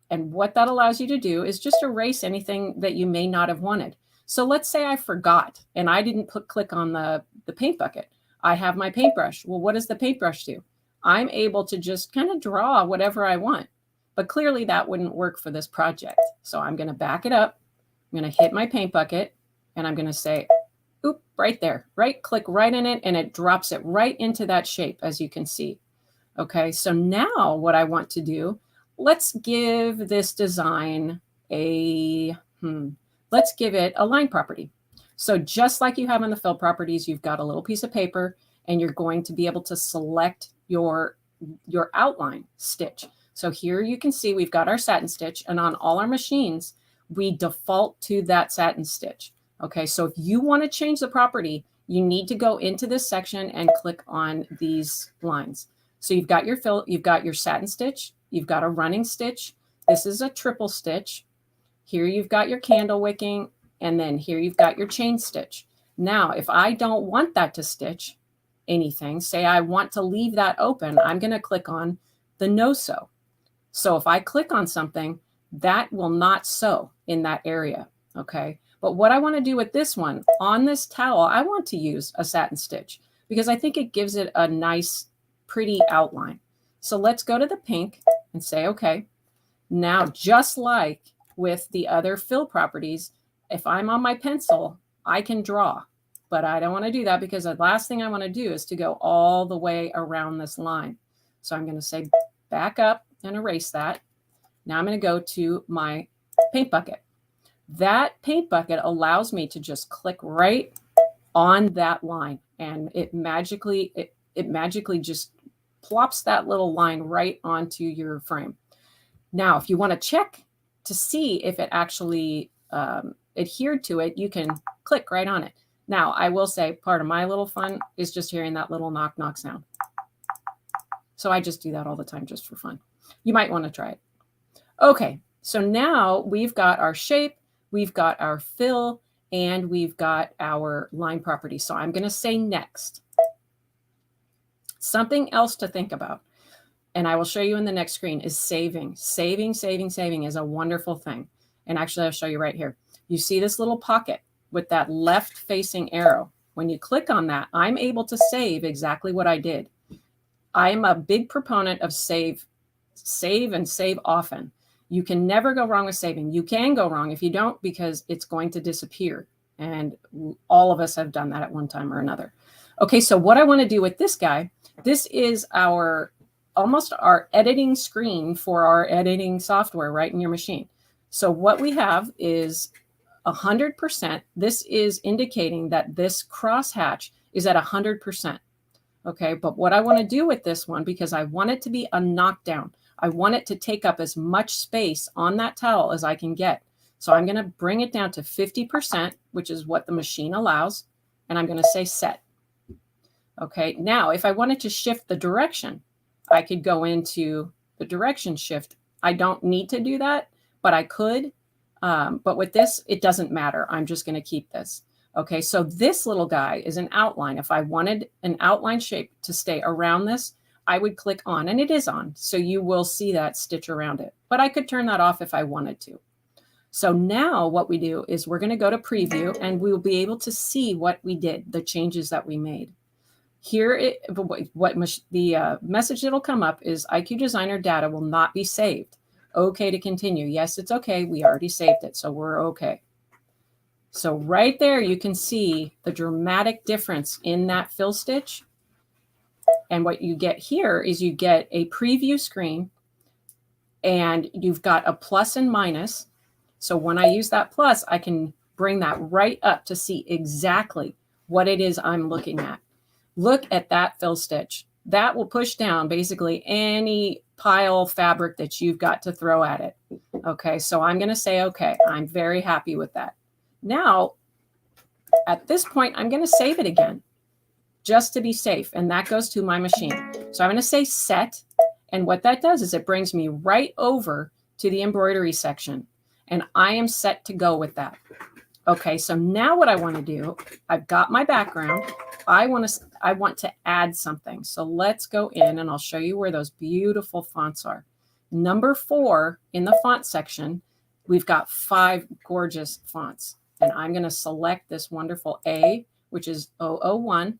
And what that allows you to do is just erase anything that you may not have wanted. So let's say I forgot and I didn't click on the paint bucket. I have my paintbrush. Well, what does the paintbrush do? I'm able to just kind of draw whatever I want. But clearly that wouldn't work for this project. So I'm going to back it up. I'm going to hit my paint bucket and I'm going to say, oop, right there, right click right in it, and it drops it right into that shape, as you can see. Okay, so now what I want to do, let's give this design let's give it a line property. So just like you have in the fill properties, you've got a little piece of paper and you're going to be able to select your outline stitch. So here you can see we've got our satin stitch, and on all our machines, we default to that satin stitch. Okay, so if you want to change the property, you need to go into this section and click on these lines. So you've got your fill, you've got your satin stitch, you've got a running stitch. This is a triple stitch. Here you've got your candle wicking, and then here you've got your chain stitch. Now, if I don't want that to stitch anything, say I want to leave that open, I'm going to click on the no sew. So if I click on something, that will not sew in that area. Okay. But what I want to do with this one, on this towel, I want to use a satin stitch because I think it gives it a nice, pretty outline. So let's go to the pink and say, okay, now just like with the other fill properties, if I'm on my pencil, I can draw, but I don't want to do that because the last thing I want to do is to go all the way around this line. So I'm going to say back up and erase that. Now I'm going to go to my paint bucket. That paint bucket allows me to just click right on that line, and it magically just plops that little line right onto your frame. Now, if you want to check to see if it actually adhered to it, you can click right on it. Now, I will say part of my little fun is just hearing that little knock knock sound. So I just do that all the time just for fun. You might want to try it. Okay, so now we've got our shape, we've got our fill, and we've got our line property. So I'm going to say next. Something else to think about, and I will show you in the next screen, is saving. Saving is a wonderful thing. And actually, I'll show you right here. You see this little pocket with that left-facing arrow. When you click on that, I'm able to save exactly what I did. I am a big proponent of save and save often. You can never go wrong with saving. You can go wrong if you don't because it's going to disappear. And all of us have done that at one time or another. Okay, so what I want to do with this guy, this is almost our editing screen for our editing software right in your machine. So what we have is 100%. This is indicating that this crosshatch is at 100%. Okay, but what I want to do with this one, because I want it to be a knockdown, I want it to take up as much space on that towel as I can get. So I'm going to bring it down to 50%, which is what the machine allows. And I'm going to say set. Okay, now if I wanted to shift the direction, I could go into the direction shift. I don't need to do that, but I could. But with this, it doesn't matter. I'm just going to keep this. Okay, so this little guy is an outline. If I wanted an outline shape to stay around this, I would click on, and it is on. So you will see that stitch around it. But I could turn that off if I wanted to. So now what we do is we're going to go to preview, and we will be able to see what we did, the changes that we made. Here, the message that'll come up is IQ Designer data will not be saved. Okay to continue. Yes, it's okay. We already saved it, so we're okay. So right there, you can see the dramatic difference in that fill stitch. And what you get here is you get a preview screen, and you've got a plus and minus. So when I use that plus, I can bring that right up to see exactly what it is I'm looking at. Look at that fill stitch. That will push down basically any pile fabric that you've got to throw at it. Okay, so I'm going to say, okay, I'm very happy with that. Now, at this point, I'm going to save it again just to be safe. And that goes to my machine. So I'm going to say set. And what that does is it brings me right over to the embroidery section. And I am set to go with that. Okay, so now what I want to do, I've got my background. I want to add something. So let's go in and I'll show you where those beautiful fonts are. Number 4 in the font section, we've got 5 gorgeous fonts. And I'm going to select this wonderful A, which is 001.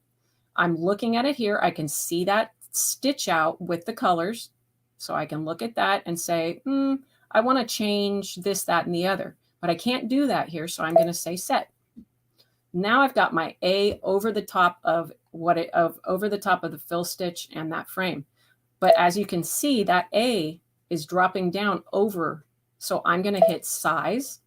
I'm looking at it here. I can see that stitch out with the colors. So I can look at that and say, I want to change this, that, and the other. But I can't do that here. So I'm going to say set. Now I've got my A over the top of over the top of the fill stitch and that frame. But as you can see, that A is dropping down over. So I'm going to hit size.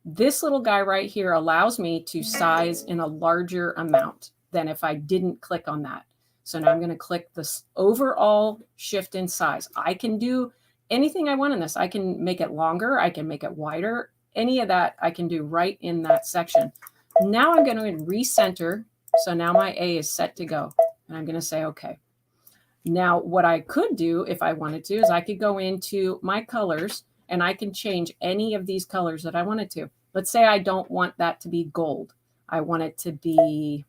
This little guy right here allows me to size in a larger amount than if I didn't click on that. So now I'm going to click this overall shift in size. I can do anything I want in this. I can make it longer. I can make it wider. Any of that I can do right in that section. Now I'm going to recenter So now my A is set to go, and I'm going to say, okay. Now, what I could do if I wanted to is I could go into my colors and I can change any of these colors that I wanted to. Let's say I don't want that to be gold. I want it to be,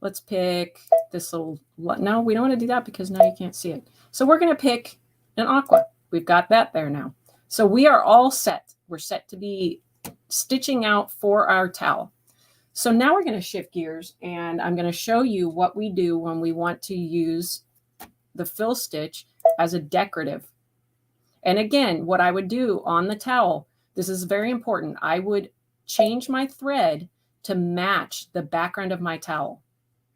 let's pick this little, no, we don't want to do that because now you can't see it. So we're going to pick an aqua. We've got that there now. So we are all set. We're set to be stitching out for our towel. So now we're going to shift gears and I'm going to show you what we do when we want to use the fill stitch as a decorative. And again, what I would do on the towel, this is very important. I would change my thread to match the background of my towel.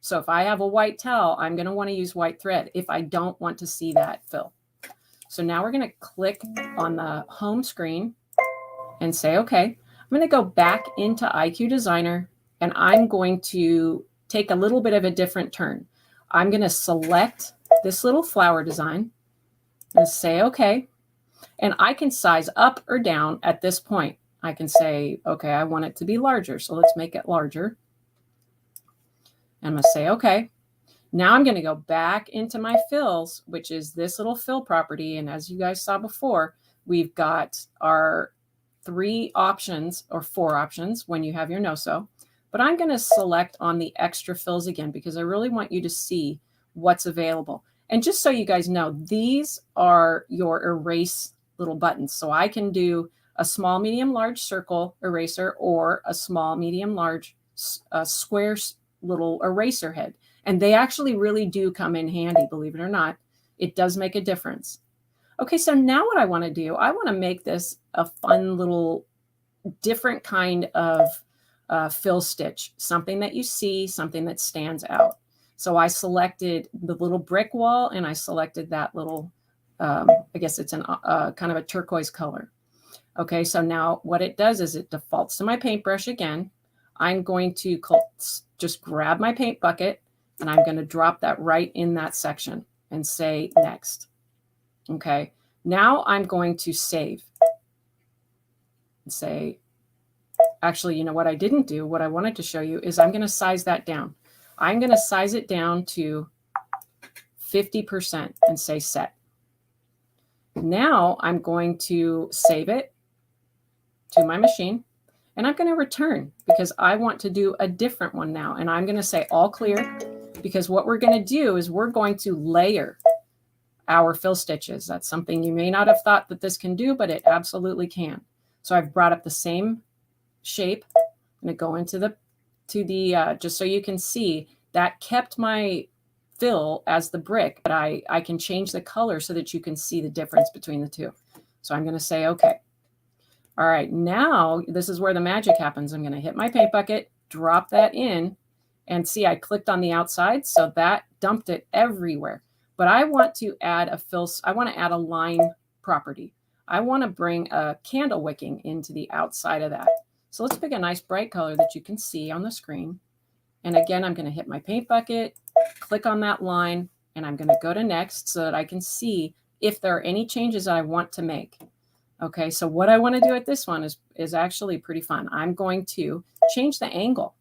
So if I have a white towel, I'm going to want to use white thread if I don't want to see that fill. So now we're going to click on the home screen and say, okay, I'm going to go back into IQ Designer and I'm going to take a little bit of a different turn. I'm going to select this little flower design and say, okay. And I can size up or down at this point. I can say, okay, I want it to be larger. So let's make it larger. And I'm going to say, okay. Now I'm going to go back into my fills, which is this little fill property. And as you guys saw before, we've got our 3 options or 4 options when you have your no-sew. But I'm going to select on the extra fills again because I really want you to see what's available. And just so you guys know, these are your erase little buttons. So I can do a small, medium, large circle eraser or a small, medium, large square little eraser head. And they actually really do come in handy, believe it or not. It does make a difference. Okay, so now what I want to do, I want to make this a fun little different kind of fill stitch, something that you see, something that stands out. So I selected the little brick wall and I selected that little, I guess it's an kind of a turquoise color. Okay, so now what it does is it defaults to my paintbrush again. I'm going to just grab my paint bucket and I'm going to drop that right in that section and say next. Okay, now I'm going to save and say, actually, you know what I didn't do, what I wanted to show you is I'm going to size that down. I'm going to size it down to 50% and say set. Now I'm going to save it to my machine and I'm going to return because I want to do a different one now. And I'm going to say all clear because what we're going to do is we're going to layer our fill stitches. That's something you may not have thought that this can do, but it absolutely can. So I've brought up the same shape. I'm going to go into the just so you can see that kept my fill as the brick, but I can change the color so that you can see the difference between the two. So I'm going to say, okay. All right, now this is where the magic happens. I'm going to hit my paint bucket, drop that in, and see I clicked on the outside, so that dumped it everywhere. But I want to add a fill, I want to add a line property. I want to bring a candle wicking into the outside of that. So let's pick a nice bright color that you can see on the screen. And again, I'm going to hit my paint bucket, click on that line, and I'm going to go to next so that I can see if there are any changes that I want to make. Okay, so what I want to do at this one is actually pretty fun. I'm going to change the angle,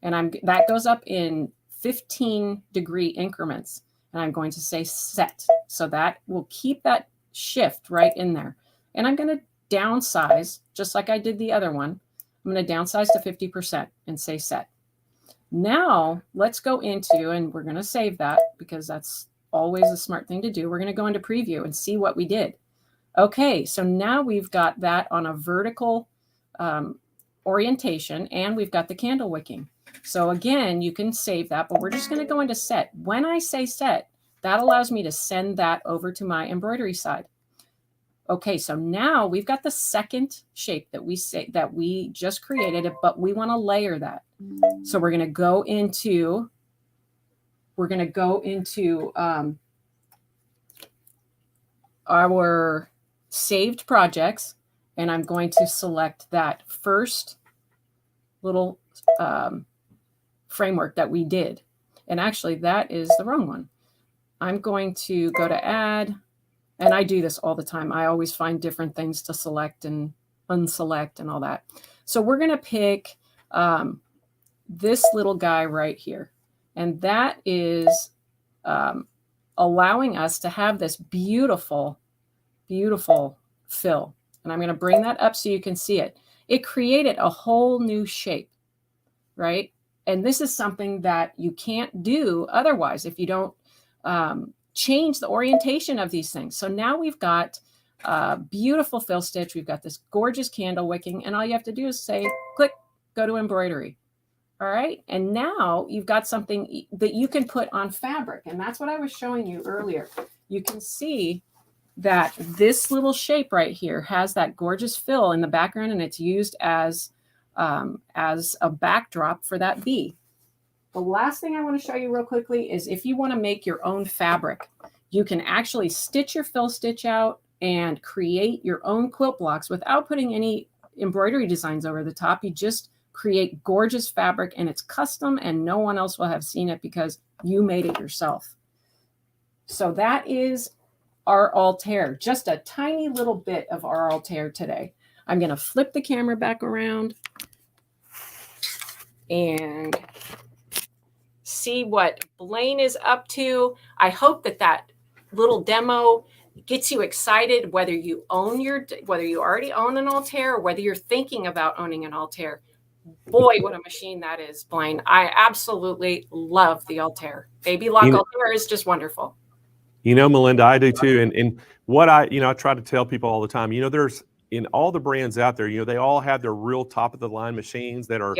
and that goes up in 15-degree increments, and I'm going to say set. So that will keep that shift right in there. And I'm going to downsize, just like I did the other one. I'm going to downsize to 50% and say set. Now let's go into, and we're going to save that because that's always a smart thing to do. We're going to go into preview and see what we did. Okay, so now we've got that on a vertical orientation and we've got the candle wicking. So again, you can save that, but we're just going to go into set. When I say set, that allows me to send that over to my embroidery side. Okay, so now we've got the second shape that we just created, but we want to layer that. So we're going to go into our saved projects, and I'm going to select that first little framework that we did. And actually, that is the wrong one. I'm going to go to add, and I do this all the time. I always find different things to select and unselect and all that. So we're going to pick this little guy right here. And that is allowing us to have this beautiful, beautiful fill. And I'm going to bring that up so you can see it. It created a whole new shape, right? And this is something that you can't do otherwise if you don't change the orientation of these things. So now we've got beautiful fill stitch. We've got this gorgeous candle wicking, and all you have to do is say, click, go to embroidery. All right. And now you've got something that you can put on fabric. And that's what I was showing you earlier. You can see that this little shape right here has that gorgeous fill in the background, and it's used as a backdrop for that bee. The last thing I want to show you real quickly is if you want to make your own fabric, you can actually stitch your fill stitch out and create your own quilt blocks without putting any embroidery designs over the top. You just create gorgeous fabric, and it's custom, and no one else will have seen it because you made it yourself. So that is our Altair, just a tiny little bit of our Altair today. I'm going to flip the camera back around and see what Blaine is up to. I hope that that little demo gets you excited, whether you already own an Altair or whether you're thinking about owning an Altair. Boy, what a machine that is, Blaine. I absolutely love the Altair. Baby Lock Altair is just wonderful. You know, Melinda, I do too. And what I try to tell people all the time, there's in all the brands out there, they all have their real top of the line machines that are,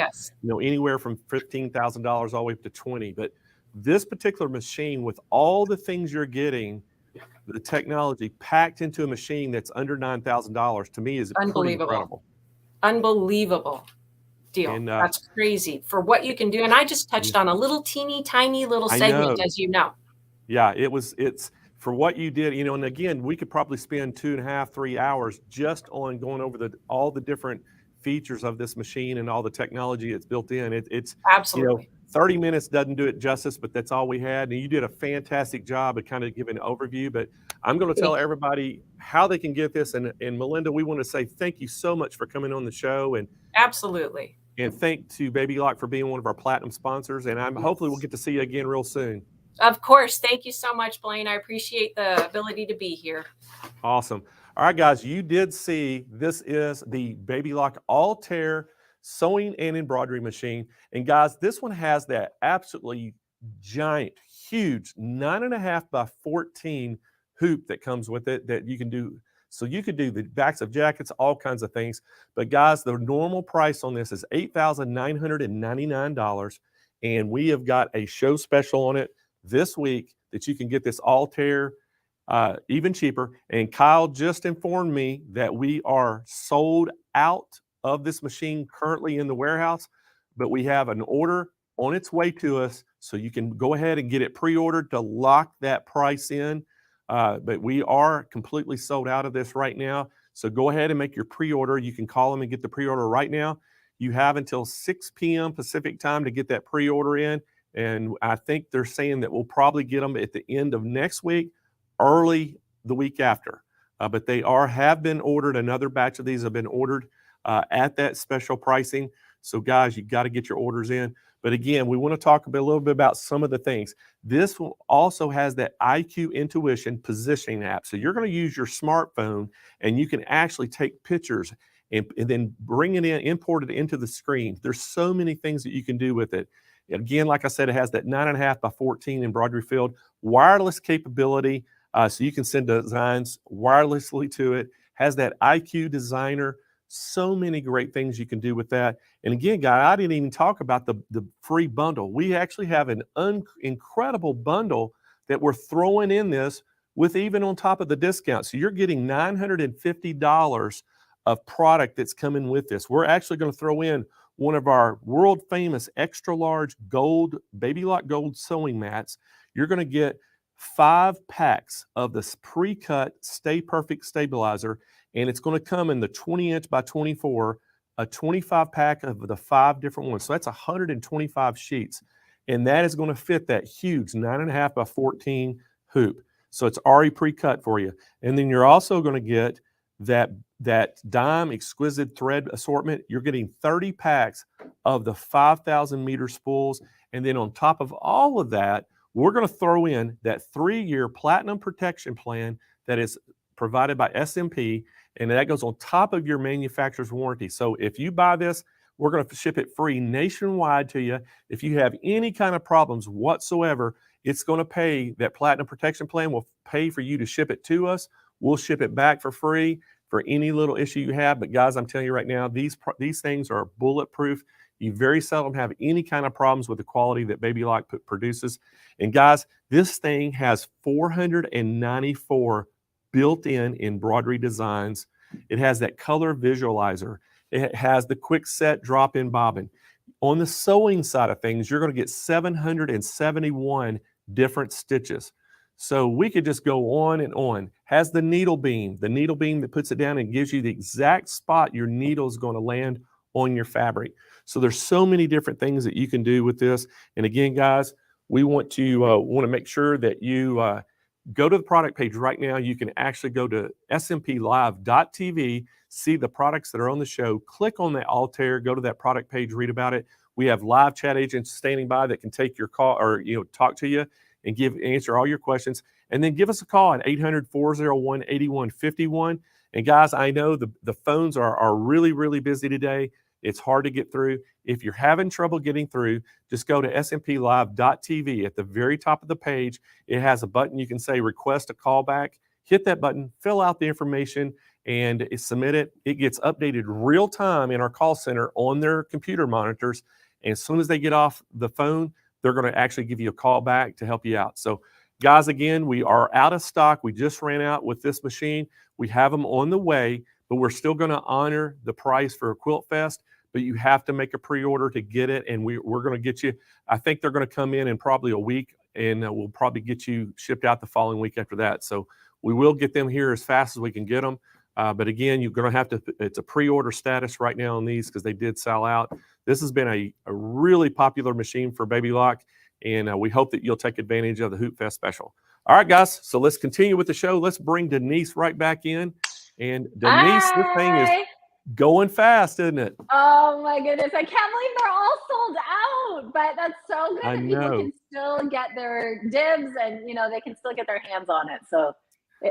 anywhere from $15,000 all the way up to 20. But this particular machine, with all the things you're getting, the technology packed into a machine that's under $9,000, to me is pretty incredible. Unbelievable deal. And, that's crazy for what you can do. And I just touched on a little teeny tiny little segment, as you know. Yeah, it's for what you did, and again, we could probably spend 2.5, 3 hours just on going over all the different features of this machine and all the technology it's built in. It's absolutely 30 minutes doesn't do it justice, but that's all we had. And you did a fantastic job of kind of giving an overview, but I'm going to tell everybody how they can get this. And Melinda, we want to say thank you so much for coming on the show. And absolutely. And thank to Baby Lock for being one of our platinum sponsors. And hopefully we'll get to see you again real soon. Of course. Thank you so much, Blaine. I appreciate the ability to be here. Awesome. All right, guys, you did see this is the Baby Lock Altair sewing and embroidery machine. And guys, this one has that absolutely giant, huge 9.5 by 14 hoop that comes with it that you can do. So you could do the backs of jackets, all kinds of things. But guys, the normal price on this is $8,999. And we have got a show special on it this week that you can get this Altair even cheaper. And Kyle just informed me that we are sold out of this machine currently in the warehouse, but we have an order on its way to us. So you can go ahead and get it pre-ordered to lock that price in. But we are completely sold out of this right now. So go ahead and make your pre-order. You can call them and get the pre-order right now. You have until 6 p.m. Pacific time to get that pre-order in. And I think they're saying that we'll probably get them at the end of next week, early the week after. But they have been ordered. Another batch of these have been ordered at that special pricing. So guys, you got to get your orders in. But again, we want to talk a little bit about some of the things. This also has that IQ Intuition positioning app. So you're going to use your smartphone and you can actually take pictures and then bring it in, import it into the screen. There's so many things that you can do with it. Again, like I said, it has that 9.5 by 14 embroidery field, wireless capability. So you can send designs wirelessly to it. Has that IQ designer. So many great things you can do with that. And again, guys, I didn't even talk about the free bundle. We actually have an incredible bundle that we're throwing in this with even on top of the discount. So you're getting $950 of product that's coming with this. We're actually going to throw in one of our world famous extra large gold, Baby Lock gold sewing mats. You're going to get 5 packs of this pre-cut Stay Perfect stabilizer. And it's going to come in the 20-inch by 24, a 25 pack of the 5 different ones. So that's 125 sheets. And that is going to fit that huge 9.5 by 14 hoop. So it's already pre-cut for you. And then you're also going to get that that dime exquisite thread assortment, you're getting 30 packs of the 5,000 meter spools. And then on top of all of that, we're going to throw in that 3-year platinum protection plan that is provided by SMP, and that goes on top of your manufacturer's warranty. So if you buy this, we're going to ship it free nationwide to you. If you have any kind of problems whatsoever, it's going to pay, that platinum protection plan will pay for you to ship it to us. We'll ship it back for free for any little issue you have. But guys, I'm telling you right now, these things are bulletproof. You very seldom have any kind of problems with the quality that Baby Lock produces. And guys, this thing has 494 built-in embroidery designs. It has that color visualizer. It has the quick set drop-in bobbin. On the sewing side of things, you're going to get 771 different stitches. So we could just go on and on. Has the needle beam that puts it down and gives you the exact spot your needle is going to land on your fabric. So there's so many different things that you can do with this. And again, guys, we want to make sure that you go to the product page right now. You can actually go to smplive.tv, see the products that are on the show, click on that Altair, go to that product page, read about it. We have live chat agents standing by that can take your call or talk to you and answer all your questions. And then give us a call at 800-401-8151. And guys, I know the phones are really, really busy today. It's hard to get through. If you're having trouble getting through, just go to smplive.tv. At the very top of the page, it has a button you can say request a callback. Hit that button, fill out the information, and submit it. It gets updated real time in our call center on their computer monitors. And as soon as they get off the phone, they're going to actually give you a call back to help you out. So guys, again, we are out of stock. We just ran out with this machine. We have them on the way, but we're still going to honor the price for Quilt Fest. But you have to make a pre-order to get it, and we're going to get you. I think they're going to come in probably a week, and we'll probably get you shipped out the following week after that. So we will get them here as fast as we can get them. But again, you're going to have to, it's a pre-order status right now on these because they did sell out. This has been a really popular machine for Baby Lock, and we hope that you'll take advantage of the Hoop Fest special. All right, guys, so let's continue with the show. Let's bring Denise right back in. And Denise, this thing is going fast, isn't it? Oh my goodness. I can't believe they're all sold out, but that's so good that people can still get their dibs and, they can still get their hands on it. So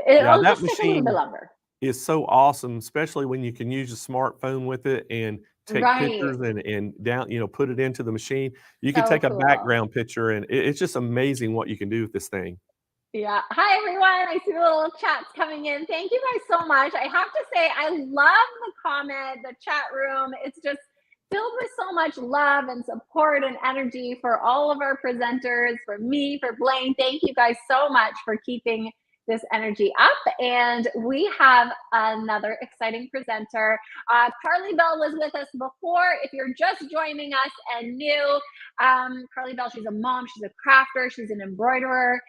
it'll just take a little bit longer. Is so awesome, especially when you can use a smartphone with it and take pictures and down, put it into the machine. You can take a background picture, and it's just amazing what you can do with this thing. Yeah. Hi, everyone. I see the little chats coming in. Thank you guys so much. I have to say, I love the comment, the chat room. It's just filled with so much love and support and energy for all of our presenters, for me, for Blaine. Thank you guys so much for keeping this energy up. And we have another exciting presenter. Carly Bell was with us before. If you're just joining us and new, Carly Bell, she's a mom, she's a crafter, she's an embroiderer.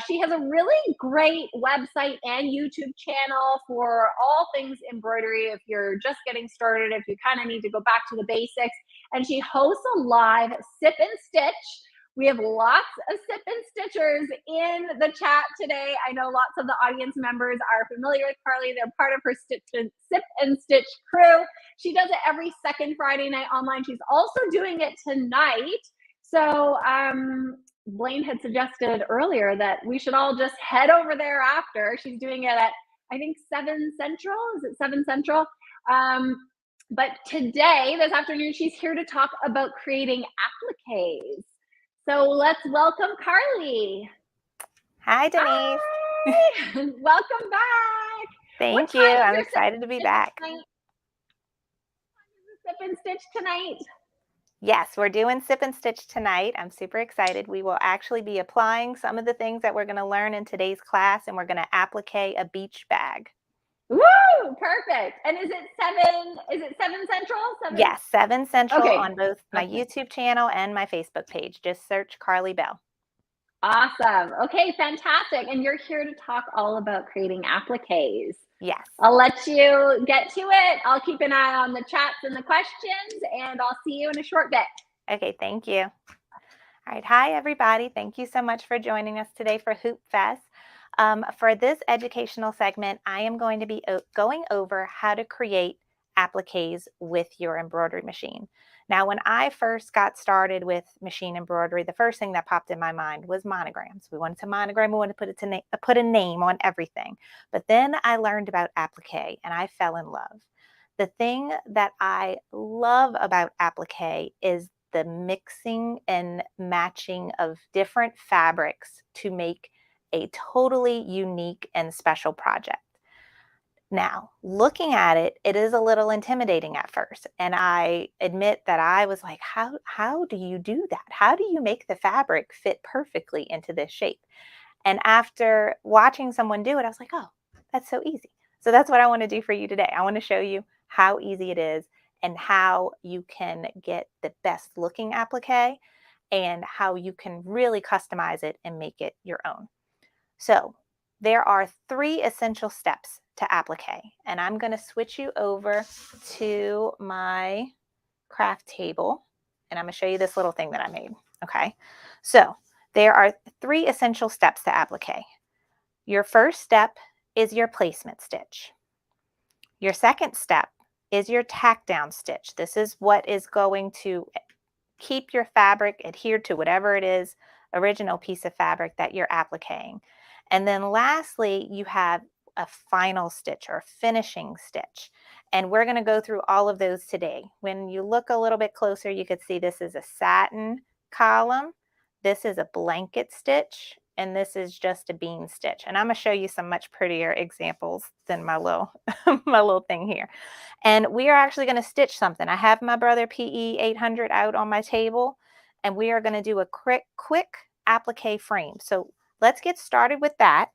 She has a really great website and YouTube channel for all things embroidery. If you're just getting started, if you kind of need to go back to the basics, and she hosts a live sip and stitch. We have lots of sip and stitchers in the chat today. I know lots of the audience members are familiar with Carly. They're part of her sip and stitch crew. She does it every second Friday night online. She's also doing it tonight. So Blaine had suggested earlier that we should all just head over there after. She's doing it at, I think, 7 Central. Is it 7 Central? But today, this afternoon, she's here to talk about creating appliques. So let's welcome Carly. Hi, Denise. Hi. Welcome back. Thank you. I'm excited to be back. Sip and stitch tonight. Yes, we're doing sip and stitch tonight. I'm super excited. We will actually be applying some of the things that we're going to learn in today's class, and we're going to applique a beach bag. Woo! Perfect. And is it 7 Central? 7? Yes, 7 Central on both my YouTube channel and my Facebook page. Just search Carly Bell. Awesome. Okay, fantastic. And you're here to talk all about creating appliques. Yes. I'll let you get to it. I'll keep an eye on the chats and the questions, and I'll see you in a short bit. Okay, thank you. All right. Hi, everybody. Thank you so much for joining us today for Hoop Fest. For this educational segment, I am going to be going over how to create appliques with your embroidery machine. Now, when I first got started with machine embroidery, the first thing that popped in my mind was monograms. We wanted to monogram, we wanted to put a name on everything. But then I learned about applique and I fell in love. The thing that I love about applique is the mixing and matching of different fabrics to make a totally unique and special project. Now, looking at it, it is a little intimidating at first. And I admit that I was like, how do you do that? How do you make the fabric fit perfectly into this shape? And after watching someone do it, I was like, oh, that's so easy. So that's what I want to do for you today. I want to show you how easy it is and how you can get the best looking applique and how you can really customize it and make it your own. So there are 3 essential steps to applique, and I'm going to switch you over to my craft table, and I'm going to show you this little thing that I made. Okay, so there are 3 essential steps to applique. Your first step is your placement stitch. Your second step is your tack down stitch. This is what is going to keep your fabric adhered to whatever it is, original piece of fabric that you're appliquing. And then lastly, you have a final stitch or finishing stitch. And we're going to go through all of those today. When you look a little bit closer, you can see this is a satin column. This is a blanket stitch. And this is just a bean stitch. And I'm going to show you some much prettier examples than my little, my little thing here. And we are actually going to stitch something. I have my Brother PE 800 out on my table. And we are going to do a quick applique frame. So let's get started with that.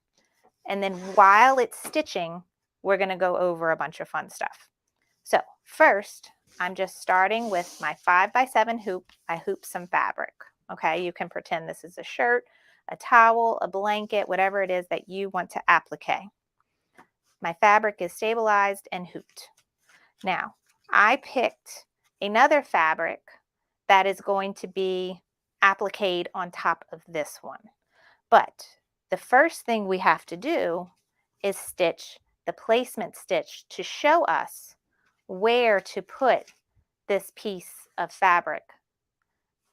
And then while it's stitching, we're going to go over a bunch of fun stuff. So first, I'm just starting with my 5x7 hoop. I hoop some fabric. Okay, you can pretend this is a shirt, a towel, a blanket, whatever it is that you want to applique. My fabric is stabilized and hooped. Now, I picked another fabric that is going to be appliqued on top of this one. But the first thing we have to do is stitch the placement stitch to show us where to put this piece of fabric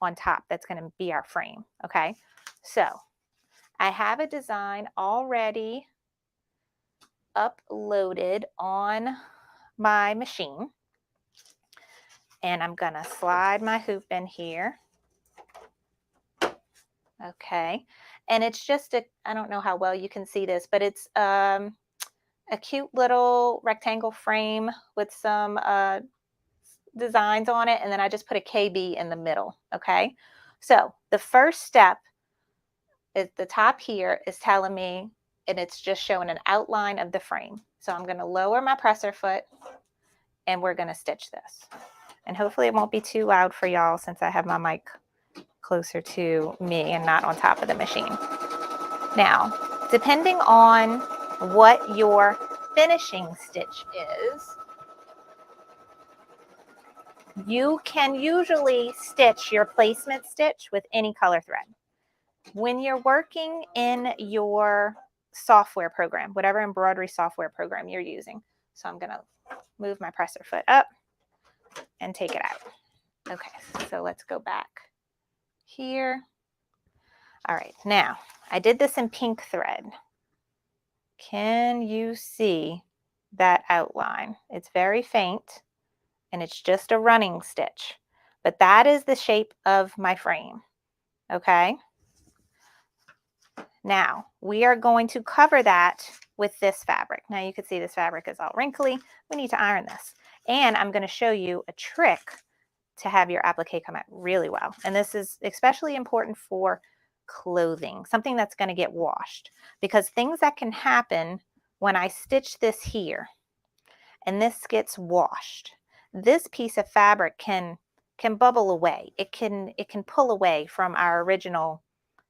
on top that's going to be our frame. Okay, so I have a design already uploaded on my machine, and I'm going to slide my hoop in here. Okay, and it's just I don't know how well you can see this, but it's a cute little rectangle frame with some designs on it, and then I just put a KB in the middle. Okay, so the first step is the top here is telling me, and it's just showing an outline of the frame. So I'm going to lower my presser foot, and we're going to stitch this. And hopefully it won't be too loud for y'all since I have my mic closer to me and not on top of the machine. Now, depending on what your finishing stitch is, you can usually stitch your placement stitch with any color thread. When you're working in your software program, whatever embroidery software program you're using, so I'm going to move my presser foot up and take it out. Okay, so let's go back here. All right, now I did this in pink thread. Can you see that outline? It's very faint and it's just a running stitch, but that is the shape of my frame. Okay, now we are going to cover that with this fabric. Now you can see this fabric is all wrinkly. We need to iron this, and I'm going to show you a trick to have your applique come out really well. And this is especially important for clothing, something that's going to get washed, because things that can happen when I stitch this here and this gets washed, this piece of fabric can bubble away. It can pull away from our original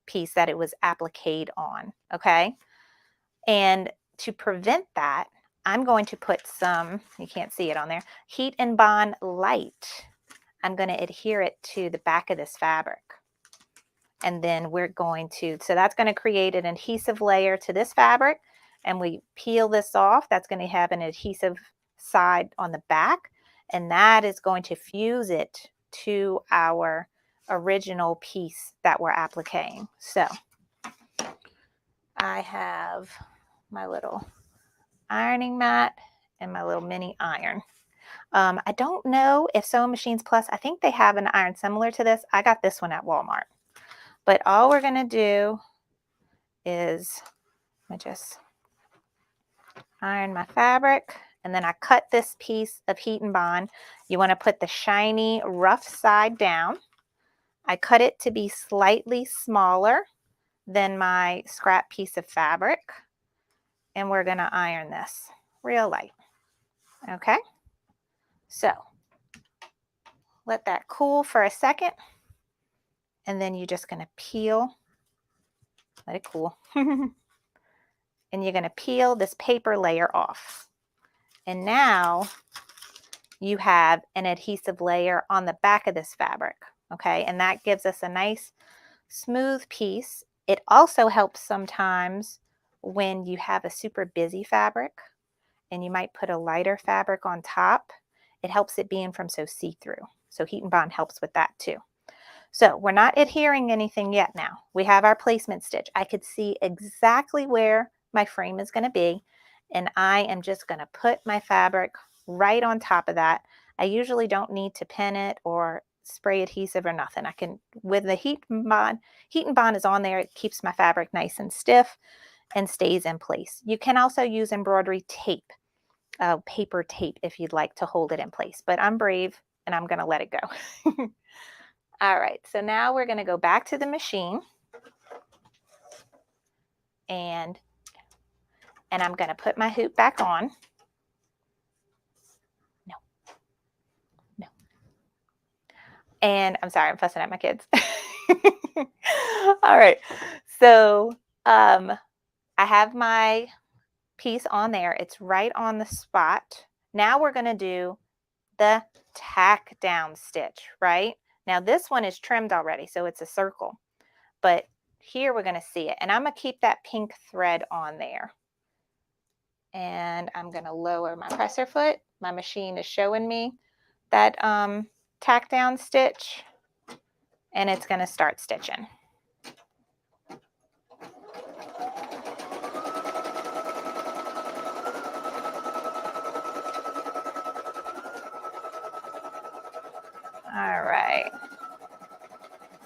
piece that it was appliqued on. Okay, and to prevent that, I'm going to put some, you can't see it on there, Heat and Bond Light. I'm going to adhere it to the back of this fabric. And then we're going to, so that's going to create an adhesive layer to this fabric. And we peel this off. That's going to have an adhesive side on the back. And that is going to fuse it to our original piece that we're appliquing. So I have my little ironing mat and my little mini iron. I don't know if Sewing Machines Plus, I think they have an iron similar to this. I got this one at Walmart. But all we're going to do is just iron my fabric, and then I cut this piece of heat and bond. You want to put the shiny rough side down. I cut it to be slightly smaller than my scrap piece of fabric, and we're going to iron this real light. Okay, so let that cool for a second, and then you're just going to peel. Let it cool. And you're going to peel this paper layer off. And now you have an adhesive layer on the back of this fabric. Okay, and that gives us a nice smooth piece. It also helps sometimes when you have a super busy fabric and you might put a lighter fabric on top. It helps it being from so see-through. So heat and bond helps with that too. So we're not adhering anything yet now. We have our placement stitch. I could see exactly where my frame is going to be, and I am just going to put my fabric right on top of that. I usually don't need to pin it or spray adhesive or nothing. I can, with the heat and bond is on there. It keeps my fabric nice and stiff and stays in place. You can also use embroidery tape, paper tape, if you'd like to hold it in place, but I'm brave and I'm going to let it go. All right, so now we're going to go back to the machine, and I'm going to put my hoop back on. No. And I'm sorry, I'm fussing at my kids. All right, so I have my piece on there. It's right on the spot. Now we're going to do the tack down stitch, right? Now this one is trimmed already, so it's a circle, but here we're going to see it. And I'm going to keep that pink thread on there. And I'm going to lower my presser foot. My machine is showing me that tack down stitch, and it's going to start stitching. All right.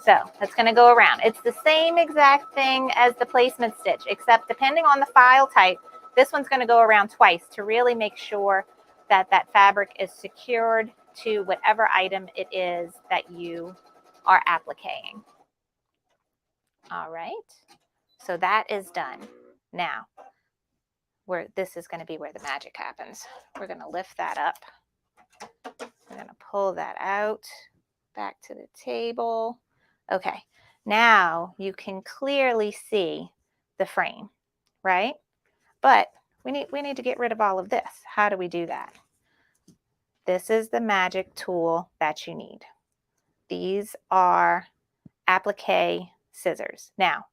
So it's going to go around. It's the same exact thing as the placement stitch, except depending on the file type, this one's going to go around twice to really make sure that that fabric is secured to whatever item it is that you are appliquing. All right. So that is done. Now, this is going to be where the magic happens. We're going to lift that up. We're going to pull that out back to the table. Okay, now you can clearly see the frame, right? But we need to get rid of all of this. How do we do that? This is the magic tool that you need. These are applique scissors. Now,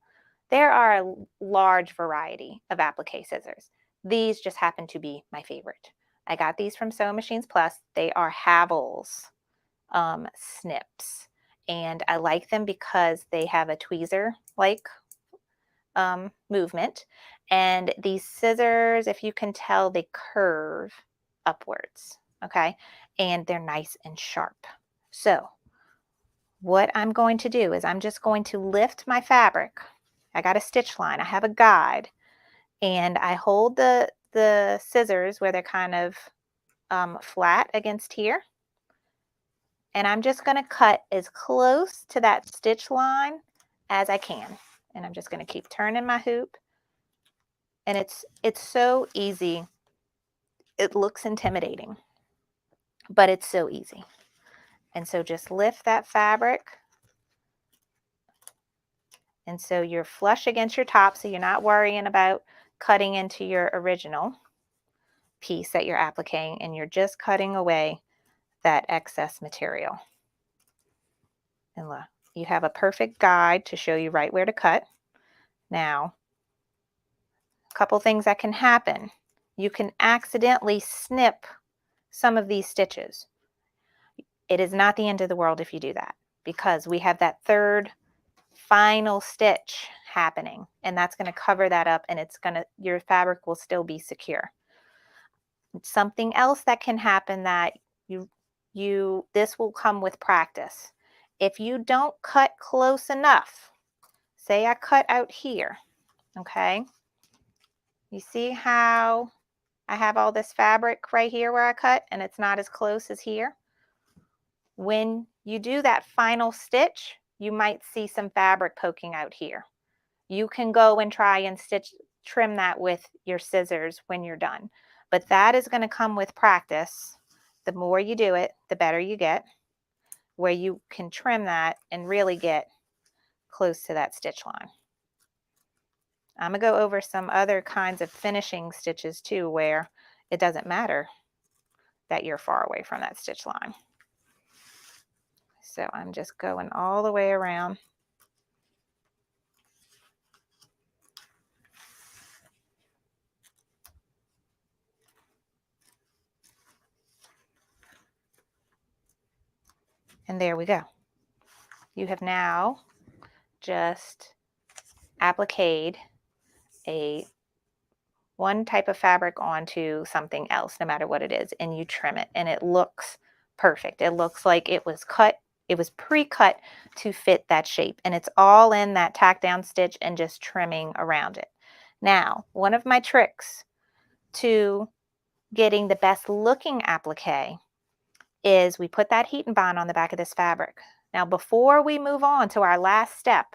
there are a large variety of applique scissors. These just happen to be my favorite. I got these from Sewing Machines Plus. They are Havel's snips. And I like them because they have a tweezer-like movement. And these scissors, if you can tell, they curve upwards, okay? And they're nice and sharp. So what I'm going to do is I'm just going to lift my fabric. I got a stitch line. I have a guide. And I hold the scissors where they're kind of flat against here. And I'm just going to cut as close to that stitch line as I can. And I'm just going to keep turning my hoop. And it's so easy. It looks intimidating, but it's so easy. And so just lift that fabric. And so you're flush against your top, so you're not worrying about cutting into your original piece that you're appliquing, and you're just cutting away that excess material. And look, you have a perfect guide to show you right where to cut. Now, a couple things that can happen. You can accidentally snip some of these stitches. It is not the end of the world if you do that, because we have that third final stitch happening, and that's going to cover that up, and your fabric will still be secure. Something else that can happen that this will come with practice. If you don't cut close enough, say I cut out here, okay? You see how I have all this fabric right here where I cut, and it's not as close as here? When you do that final stitch, you might see some fabric poking out here. You can go and try and trim that with your scissors when you're done. But that is going to come with practice. The more you do it, the better you get, where you can trim that and really get close to that stitch line. I'm going to go over some other kinds of finishing stitches too, where it doesn't matter that you're far away from that stitch line. So I'm just going all the way around. And there we go. You have now just appliqued one type of fabric onto something else, no matter what it is, and you trim it, and it looks perfect. It looks like it was cut, it was pre-cut to fit that shape, and it's all in that tack down stitch and just trimming around it. Now, one of my tricks to getting the best looking applique is we put that heat and bond on the back of this fabric. Now, before we move on to our last step,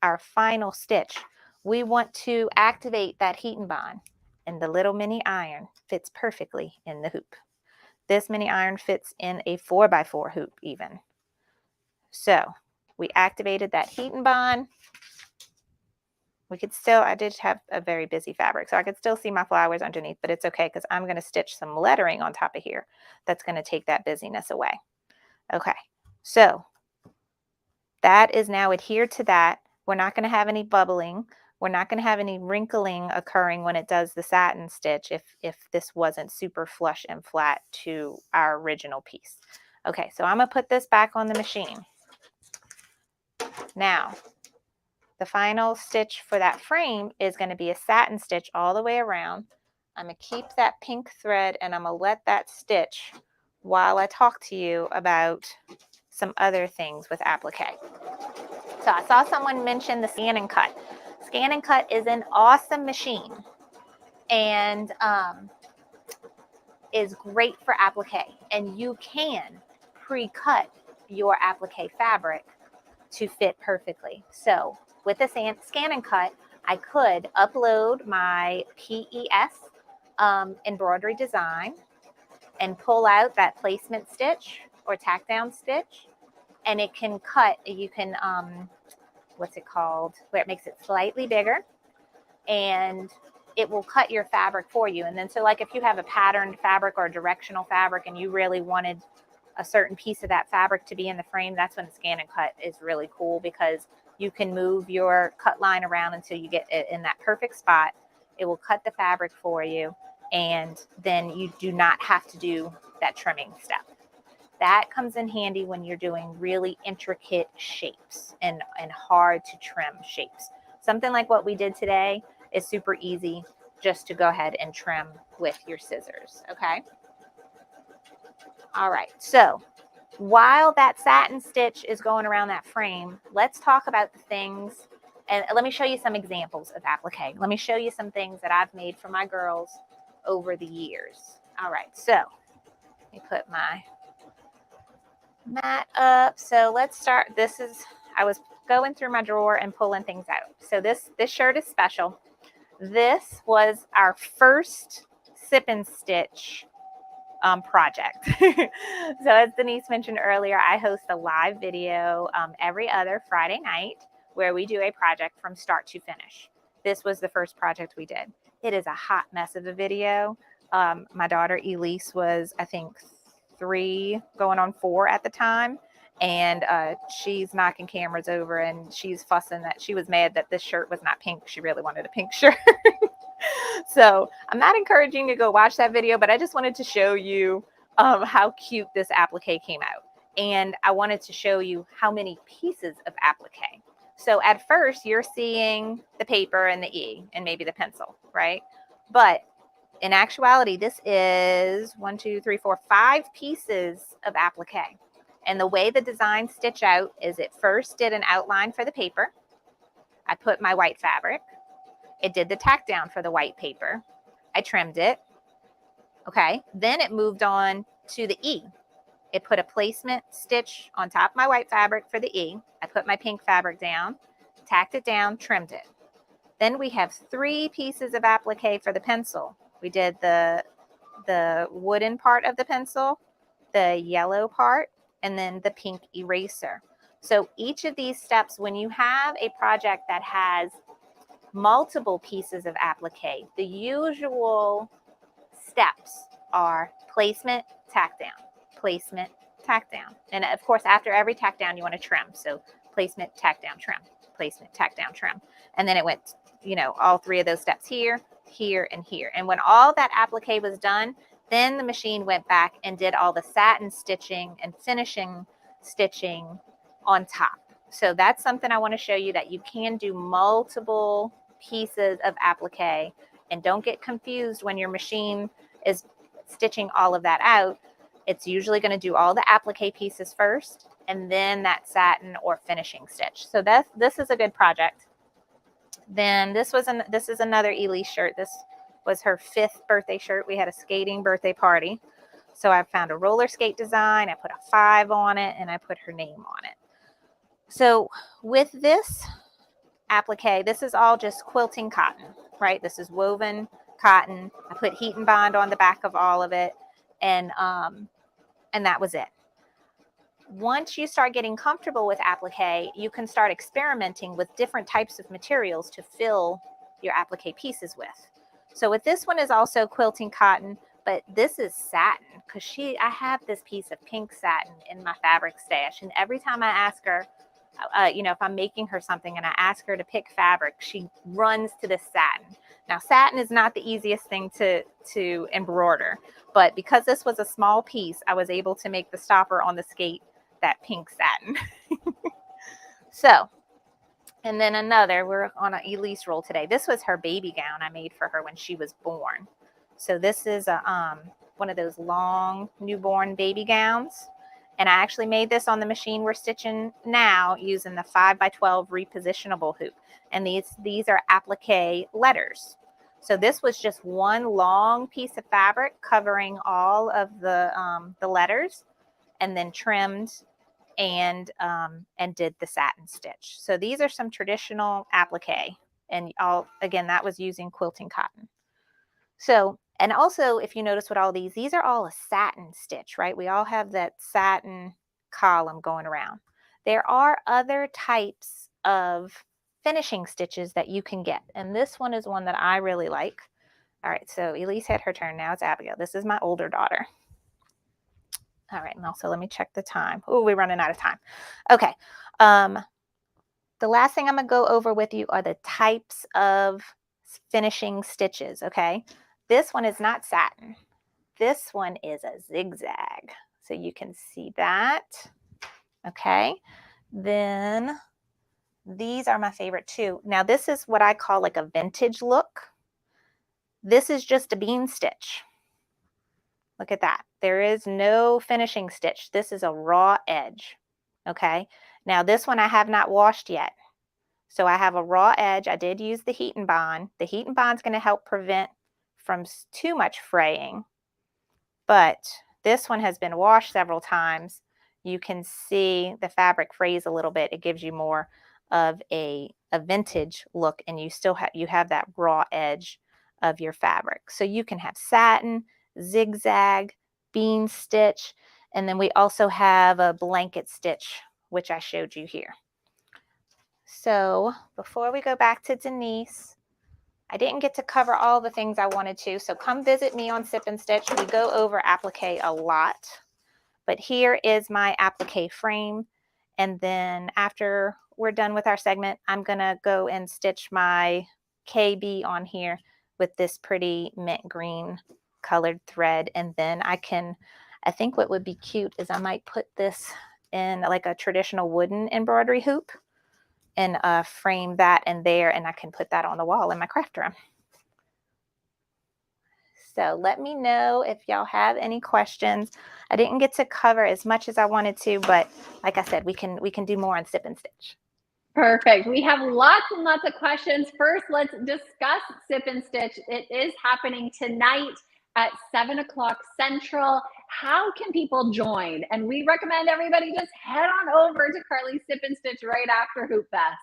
our final stitch, we want to activate that heat and bond, and the little mini iron fits perfectly in the hoop. This mini iron fits in a 4x4 hoop even. So we activated that heat and bond. We could still, I did have a very busy fabric, so I could still see my flowers underneath, but it's okay because I'm going to stitch some lettering on top of here that's going to take that busyness away. Okay, so that is now adhered to that. We're not going to have any bubbling. We're not going to have any wrinkling occurring when it does the satin stitch if this wasn't super flush and flat to our original piece. Okay, so I'm going to put this back on the machine. Now, the final stitch for that frame is going to be a satin stitch all the way around. I'm going to keep that pink thread, and I'm going to let that stitch while I talk to you about some other things with applique. So I saw someone mention the Scan and Cut. Scan and Cut is an awesome machine and is great for applique. And you can pre-cut your applique fabric to fit perfectly. So with the Scan and Cut, I could upload my PES embroidery design and pull out that placement stitch or tack down stitch, and it can cut. You can what's it called, where it makes it slightly bigger, and it will cut your fabric for you. And then so like if you have a patterned fabric or a directional fabric and you really wanted a certain piece of that fabric to be in the frame, that's when the Scan and Cut is really cool, because you can move your cut line around until you get it in that perfect spot. It will cut the fabric for you, and then you do not have to do that trimming step. That comes in handy when you're doing really intricate shapes and hard to trim shapes. Something like what we did today is super easy just to go ahead and trim with your scissors, okay? All right, so while that satin stitch is going around that frame, let's talk about the things, and let me show you some examples of applique. Let me show you some things that I've made for my girls over the years. All right, so let me put my mat up. So let's start. I was going through my drawer and pulling things out. So this shirt is special. This was our first sip and stitch project. So as Denise mentioned earlier, I host a live video every other Friday night where we do a project from start to finish. This was the first project we did. It is a hot mess of a video. My daughter Elise was, I think, 3 going on 4 at the time, and she's knocking cameras over, and she's fussing that she was mad that this shirt was not pink. She really wanted a pink shirt. So I'm not encouraging you to go watch that video, but I just wanted to show you how cute this applique came out. And I wanted to show you how many pieces of applique. So at first you're seeing the paper and the E and maybe the pencil, right? But in actuality, this is 1, 2, 3, 4, 5 pieces of applique. And the way the design stitch out is it first did an outline for the paper. I put my white fabric. It did the tack down for the white paper. I trimmed it. Okay. Then it moved on to the E. It put a placement stitch on top of my white fabric for the E. I put my pink fabric down, tacked it down, trimmed it. Then we have 3 pieces of applique for the pencil. We did the wooden part of the pencil, the yellow part, and then the pink eraser. So each of these steps, when you have a project that has multiple pieces of applique, the usual steps are placement, tack down, placement, tack down. And of course, after every tack down, you want to trim. So placement, tack down, trim, placement, tack down, trim. And then it went, you know, all 3 of those steps here, here, and here. And when all that applique was done, then the machine went back and did all the satin stitching and finishing stitching on top. So that's something I want to show you, that you can do multiple pieces of applique, and don't get confused when your machine is stitching all of that out. It's usually going to do all the applique pieces first and then that satin or finishing stitch. So this is a good project. Then this is another Elise shirt. This was her 5th birthday shirt. We had a skating birthday party. So I found a roller skate design. I put a 5 on it and I put her name on it. So with this applique, this is all just quilting cotton, right? This is woven cotton. I put heat and bond on the back of all of it, and that was it. Once you start getting comfortable with applique, you can start experimenting with different types of materials to fill your applique pieces with. So with this one is also quilting cotton, but this is satin, because I have this piece of pink satin in my fabric stash, and every time I ask her, you know, if I'm making her something and I ask her to pick fabric, she runs to this satin. Now, satin is not the easiest thing to embroider, but because this was a small piece, I was able to make the stopper on the skate that pink satin. So, and then we're on an Elise roll today. This was her baby gown I made for her when she was born. So this is one of those long newborn baby gowns. And I actually made this on the machine we're stitching now using the 5x12 repositionable hoop. And these are applique letters. So this was just one long piece of fabric covering all of the letters, and then trimmed and did the satin stitch. So these are some traditional applique, and again, that was using quilting cotton. So, and also, if you notice with all these are all a satin stitch, right? We all have that satin column going around. There are other types of finishing stitches that you can get, and this one is one that I really like. All right, so Elise had her turn. Now it's Abigail. This is my older daughter. All right, and also let me check the time. Oh, we're running out of time. Okay. The last thing I'm going to go over with you are the types of finishing stitches, okay? This one is not satin. This one is a zigzag. So you can see that. Okay. Then these are my favorite too. Now this is what I call like a vintage look. This is just a bean stitch. Look at that. There is no finishing stitch. This is a raw edge. Okay. Now this one I have not washed yet. So I have a raw edge. I did use the heat and bond. The heat and bond is going to help prevent from too much fraying. But this one has been washed several times. You can see the fabric frays a little bit. It gives you more of a vintage look, and you have that raw edge of your fabric. So you can have satin, zigzag, bean stitch, and then we also have a blanket stitch, which I showed you here. So before we go back to Denise, I didn't get to cover all the things I wanted to, so come visit me on Sip and Stitch. We go over applique a lot. But here is my applique frame. And then after we're done with our segment, I'm gonna go and stitch my KB on here with this pretty mint green colored thread. And then I think what would be cute is I might put this in like a traditional wooden embroidery hoop and frame that in there, and I can put that on the wall in my craft room. So let me know if y'all have any questions. I didn't get to cover as much as I wanted to, but like I said, we can do more on Sip and Stitch. Perfect. We have lots and lots of questions. First, let's discuss Sip and Stitch. It is happening tonight at 7 o'clock Central. How can people join? And we recommend everybody just head on over to Carly's Sip and Stitch right after Hoop Fest.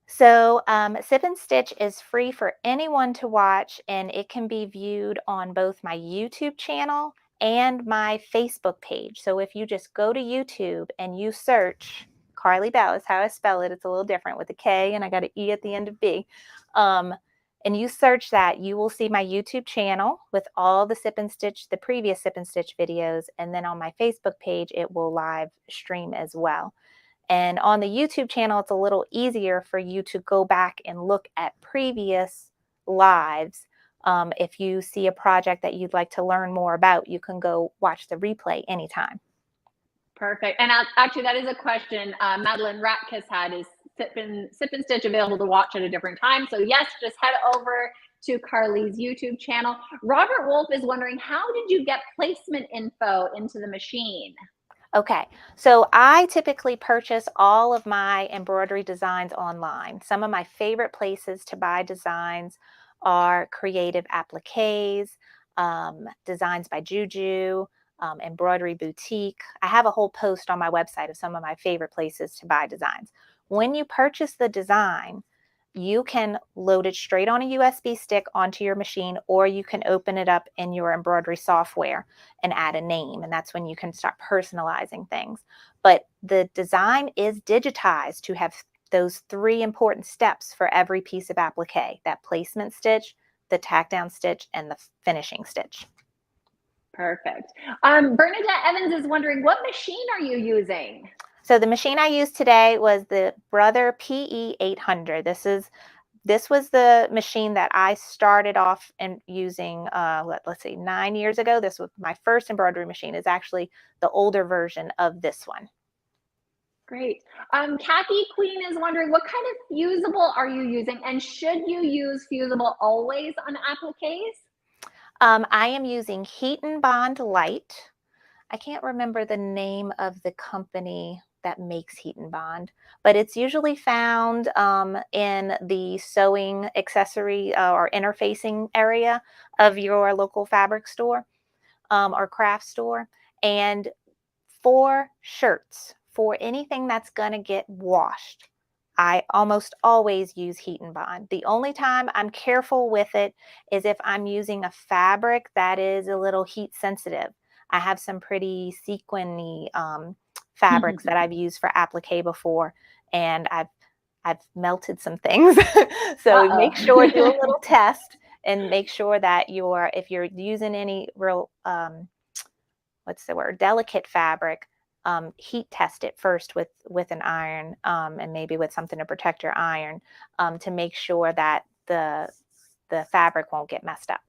So Sip and Stitch is free for anyone to watch, and it can be viewed on both my YouTube channel and my Facebook page. So if you just go to YouTube and you search Carly Bell is how I spell it. It's a little different with a K, and I got an E at the end of B. And you search that, you will see my YouTube channel with all the Sip and Stitch, the previous Sip and Stitch videos. And then on my Facebook page, it will live stream as well. And on the YouTube channel, it's a little easier for you to go back and look at previous lives. If you see a project that you'd like to learn more about, you can go watch the replay anytime. Perfect. And actually, that is a question Madeline Ratkiss had, is Sip and Stitch available to watch at a different time? So yes, just head over to Carly's YouTube channel. Robert Wolf is wondering, how did you get placement info into the machine? Okay, so I typically purchase all of my embroidery designs online. Some of my favorite places to buy designs are Creative Appliques, Designs by Juju, Embroidery Boutique. I have a whole post on my website of some of my favorite places to buy designs. When you purchase the design, you can load it straight on a USB stick onto your machine, or you can open it up in your embroidery software and add a name, and that's when you can start personalizing things. But the design is digitized to have those 3 important steps for every piece of applique: that placement stitch, the tack down stitch, and the finishing stitch. Perfect. Bernadette Evans is wondering, what machine are you using? So the machine I used today was the Brother PE800. This was the machine that I started off and using, let's see, 9 years ago. This was my first embroidery machine. It's actually the older version of this one. Great. Kathy Queen is wondering, what kind of fusible are you using? And should you use fusible always on appliques? I am using Heat and Bond Light. I can't remember the name of the company that makes Heat and Bond, but it's usually found in the sewing accessory or interfacing area of your local fabric store or craft store. And for shirts, for anything that's going to get washed, I almost always use Heat and Bond. The only time I'm careful with it is if I'm using a fabric that is a little heat sensitive. I have some pretty sequin-y fabrics that I've used for applique before, and I've melted some things. So make sure, do a little test and make sure that if you're using any real, delicate fabric, heat test it first with an iron and maybe with something to protect your iron to make sure that the fabric won't get messed up.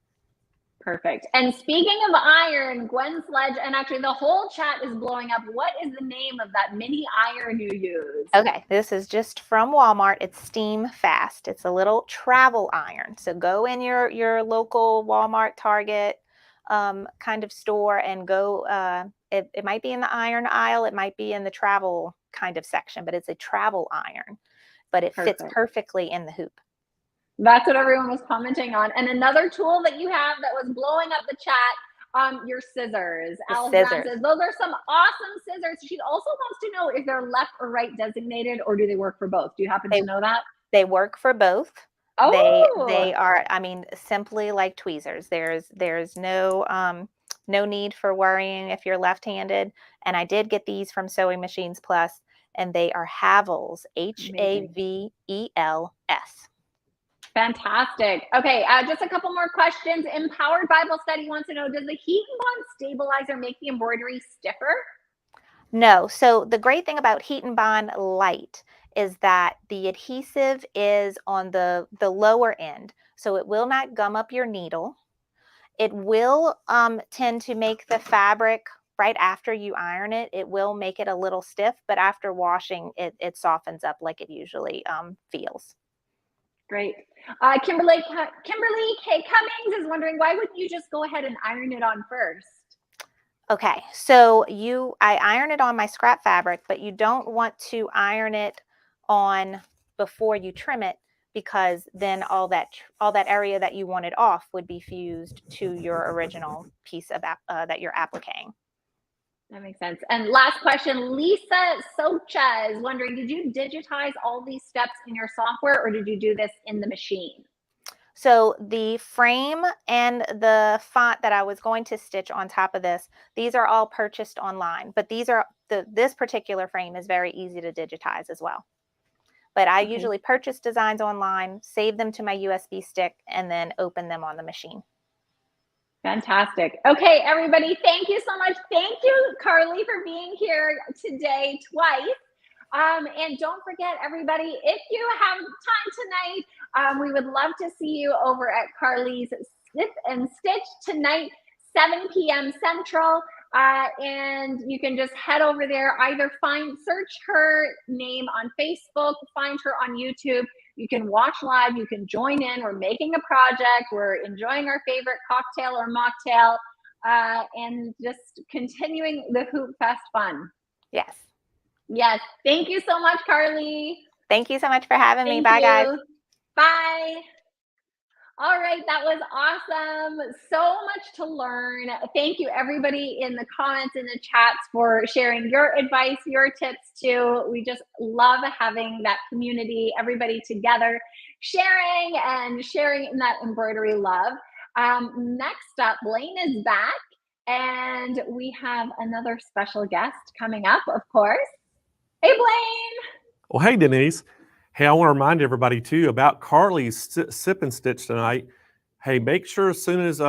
Perfect. And speaking of iron, Gwen Sledge, and actually the whole chat is blowing up. What is the name of that mini iron you use? Okay, this is just from Walmart. It's Steam Fast. It's a little travel iron. So go in your local Walmart, Target kind of store and go. It might be in the iron aisle. It might be in the travel kind of section, but it's a travel iron. But it fits perfectly in the hoop. That's what everyone was commenting on. And another tool that you have that was blowing up the chat, your scissors. Alice Brown says, those are some awesome scissors. She also wants to know if they're left or right designated, or do they work for both? Do you happen to know that? They work for both. Oh. They are, I mean, simply like tweezers. There's no need for worrying if you're left-handed. And I did get these from Sewing Machines Plus, and they are Havels, Havels. Fantastic. Okay, just a couple more questions. Empowered Bible Study wants to know, does the Heat and Bond stabilizer make the embroidery stiffer? No. So the great thing about Heat and Bond Light is that the adhesive is on the lower end. So it will not gum up your needle. It will tend to make the fabric right after you iron it. It will make it a little stiff, but after washing, it softens up like it usually feels. Great. Kimberly K. Cummings is wondering, why wouldn't you just go ahead and iron it on first? Okay, so I iron it on my scrap fabric, but you don't want to iron it on before you trim it, because then all that area that you wanted off would be fused to your original piece of that you're appliquing. That makes sense. And last question, Lisa Socha is wondering, did you digitize all these steps in your software, or did you do this in the machine? So the frame and the font that I was going to stitch on top of this, these are all purchased online, but this particular frame is very easy to digitize as well. But I usually purchase designs online, save them to my USB stick, and then open them on the machine. Fantastic. Okay, everybody, thank you so much. Thank you, Carly, for being here today twice. And don't forget, everybody, if you have time tonight, we would love to see you over at Carly's Snip and Stitch tonight, 7 p.m. Central. And you can just head over there, either search her name on Facebook, find her on YouTube. You can watch live, you can join in. We're making a project, we're enjoying our favorite cocktail or mocktail, and just continuing the Hoop Fest fun. Yes. Yes. Thank you so much, Carly. Thank you so much for having me. Bye, guys. Bye. All right, that was awesome. So much to learn. Thank you, everybody in the comments, in the chats, for sharing your advice, your tips too. We just love having that community, everybody together, sharing in that embroidery love. Next up, Blaine is back, and we have another special guest coming up, of course. Hey, Blaine. Well, hey, Denise. Hey, I want to remind everybody too about Carly's Sip and Stitch tonight. Hey, make sure as soon as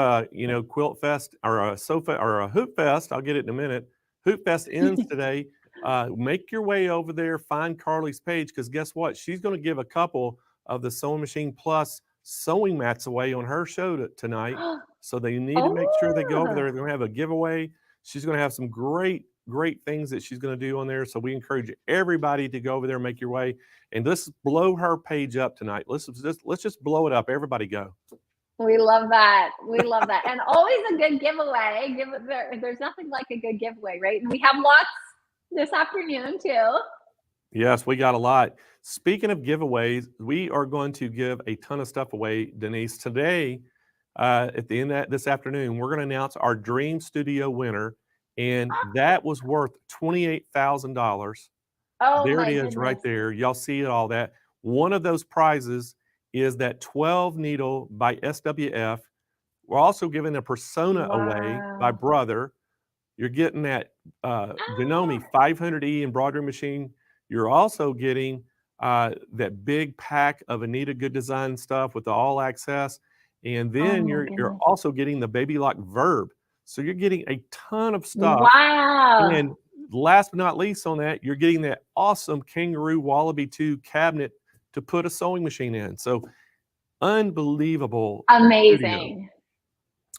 Quilt Fest or a Sofa or a Hoop Fest, I'll get it in a minute. Hoop Fest ends today. Make your way over there, find Carly's page, because guess what? She's going to give a couple of the Sewing Machine Plus sewing mats away on her show tonight. So they need to make sure they go over there. They're going to have a giveaway. She's going to have some great things that she's going to do on there. So we encourage everybody to go over there and make your way. And let's blow her page up tonight. Let's just blow it up. Everybody go. We love that. We love that. And always a good giveaway. There's nothing like a good giveaway, right? And we have lots this afternoon too. Yes, we got a lot. Speaking of giveaways, we are going to give a ton of stuff away, Denise. Today, at the end of this afternoon, we're going to announce our Dream Studio winner. And that was worth $28,000. Oh, there it is right there. Y'all see it, all that. One of those prizes is that 12 needle by SWF. We're also giving a Persona away by Brother. You're getting that Janome 500E embroidery machine. You're also getting that big pack of Anita Good Design stuff with the all access. And then you're also getting the Baby Lock Verb. So you're getting a ton of stuff. Wow. And last but not least on that, you're getting that awesome Kangaroo Wallaby 2 cabinet to put a sewing machine in. So unbelievable. Amazing. Studio.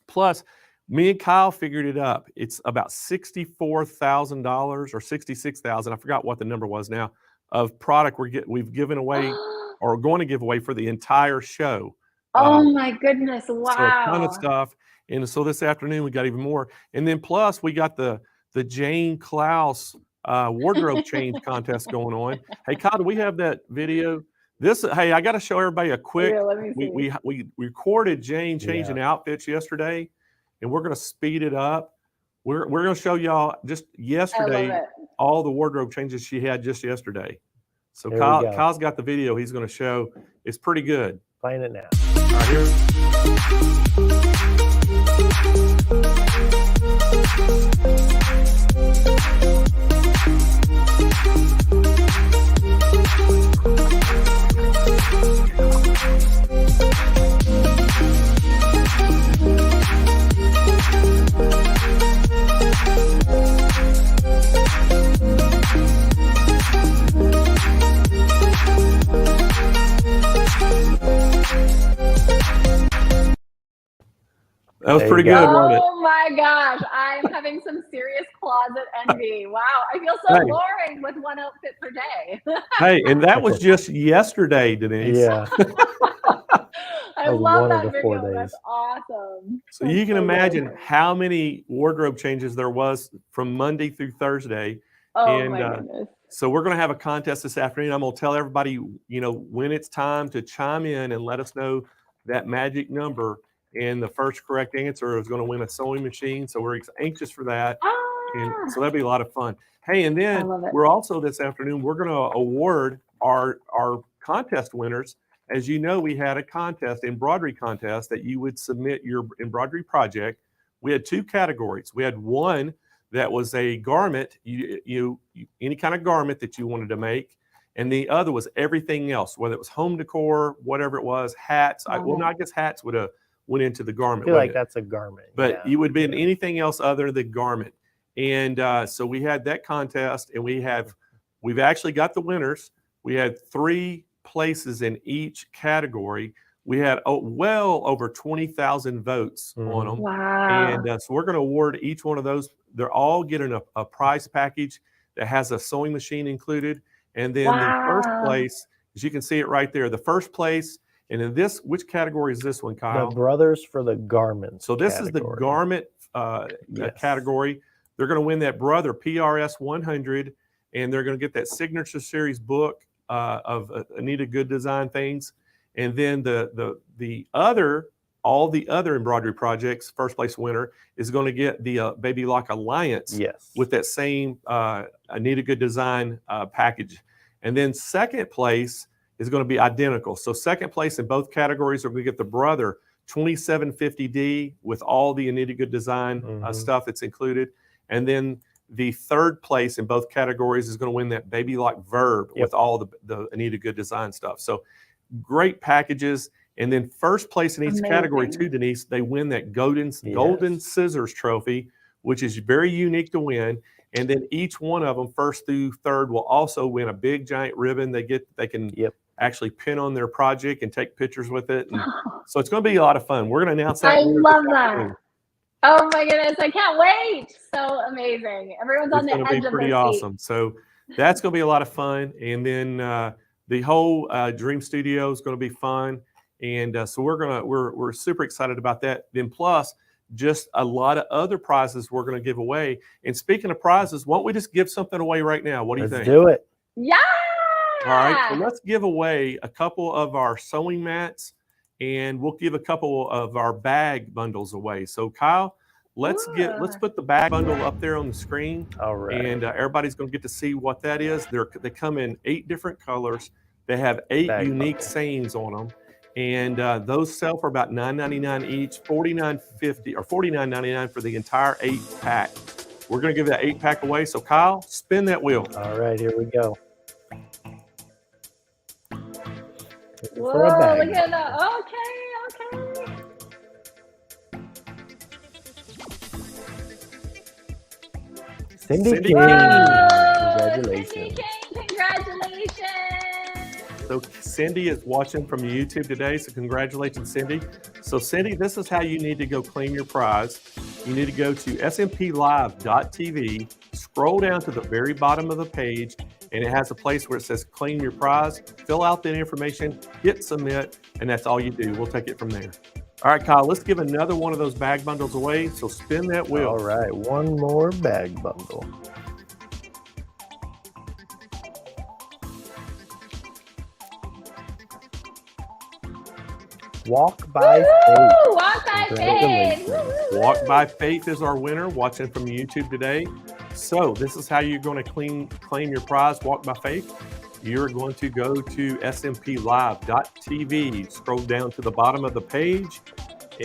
Plus, me and Kyle figured it up. It's about $64,000 or $66,000. I forgot what the number was now of product we've given away or going to give away for the entire show. Oh my goodness. Wow. So a ton of stuff. And so this afternoon we got even more. And then plus we got the Jane Klaus wardrobe change contest going on. Hey, Kyle, do we have that video? Hey, I got to show everybody a quick. Yeah, we recorded Jane changing outfits yesterday, and we're going to speed it up. We're going to show y'all just yesterday all the wardrobe changes she had just yesterday. So Kyle's got the video he's going to show. It's pretty good. Playing it now. All right, here. That was pretty good, wasn't it? Oh my gosh, I'm having some serious closet envy. Wow, I feel so Hey. boring with one outfit per day. Hey, and that was just yesterday, Denise. Yeah. I That was love one of that the 4 video. That's days. awesome. So you can So imagine good. how many wardrobe changes there was from Monday through Thursday. Oh And, my goodness. So we're going to have a contest this afternoon. I'm going to tell everybody, when it's time to chime in and let us know that magic number. And the first correct answer is going to win a sewing machine. So we're anxious for that. And so that'll be a lot of fun. Hey, and then love it. we're also this afternoon, we're going to award our contest winners. As you know, we had a contest, embroidery contest, that you would submit your embroidery project. We had 2 categories. We had one that was a garment, you any kind of garment that you wanted to make, and the other was everything else, whether it was home decor, whatever it was, hats. I guess hats would have went into the I garment. feel like wouldn't it? that's a garment. But yeah. you would be in anything else other than garment. And so we had that contest, and we've actually got the winners. We had 3 places in each category. We had well over 20,000 votes on them. Wow. And so we're going to award each one of those. They're all getting a prize package that has a sewing machine included. And then the first place, as you can see it right there, the first place, and in which category is this one, Kyle? The brothers for the garments. So this is the garment category. They're going to win that Brother PRS 100, and they're going to get that Signature Series book of Anita Good Design things. And then all the other embroidery projects, first place winner is going to get the Baby Lock Alliance with that same Anita Good Design package. And then second place is going to be identical. So second place in both categories are going to get the Brother 2750D with all the Anita Good Design stuff that's included. And then the third place in both categories is going to win that Baby Lock Verb with all the Anita Good Design stuff. So great packages. And then first place in each category too, Denise, they win that golden scissors trophy, which is very unique to win. And then each one of them, first through third, will also win a big giant ribbon. They can actually pin on their project and take pictures with it. And so it's going to be a lot of fun. We're going to announce that. I love that. Oh my goodness, I can't wait. So amazing. Everyone's on the edge of their seat. It's going to be pretty awesome. So that's going to be a lot of fun. And then the whole Dream Studio is going to be fun. And so we're super excited about that. Then plus just a lot of other prizes we're going to give away. And speaking of prizes, why don't we just give something away right now? What do you think? Let's do it. Yeah. All right. So let's give away a couple of our sewing mats, and we'll give a couple of our bag bundles away. So Kyle, let's put the bag bundle up there on the screen. All right. And everybody's going to get to see what that is. They come in 8 different colors. They have 8 unique sayings on them. And those sell for about $9.99 each, $49.50 or $49.99 for the entire 8-pack. We're going to give that 8-pack away. So Kyle, spin that wheel. All right, here we go. Whoa, look at that. Okay. Cindy King. Congratulations. Cindy King, congratulations. So Cindy is watching from YouTube today. So congratulations, Cindy. So Cindy, this is how you need to go claim your prize. You need to go to smplive.tv, scroll down to the very bottom of the page, and it has a place where it says claim your prize. Fill out that information, hit submit, and that's all you do. We'll take it from there. All right, Kyle, let's give another one of those bag bundles away. So spin that wheel. All right, one more bag bundle. Walk by Faith. Walk by Faith. Walk by Faith is our winner, watching from YouTube today. So this is how you're going to claim your prize, Walk by Faith. You're going to go to smplive.tv, scroll down to the bottom of the page,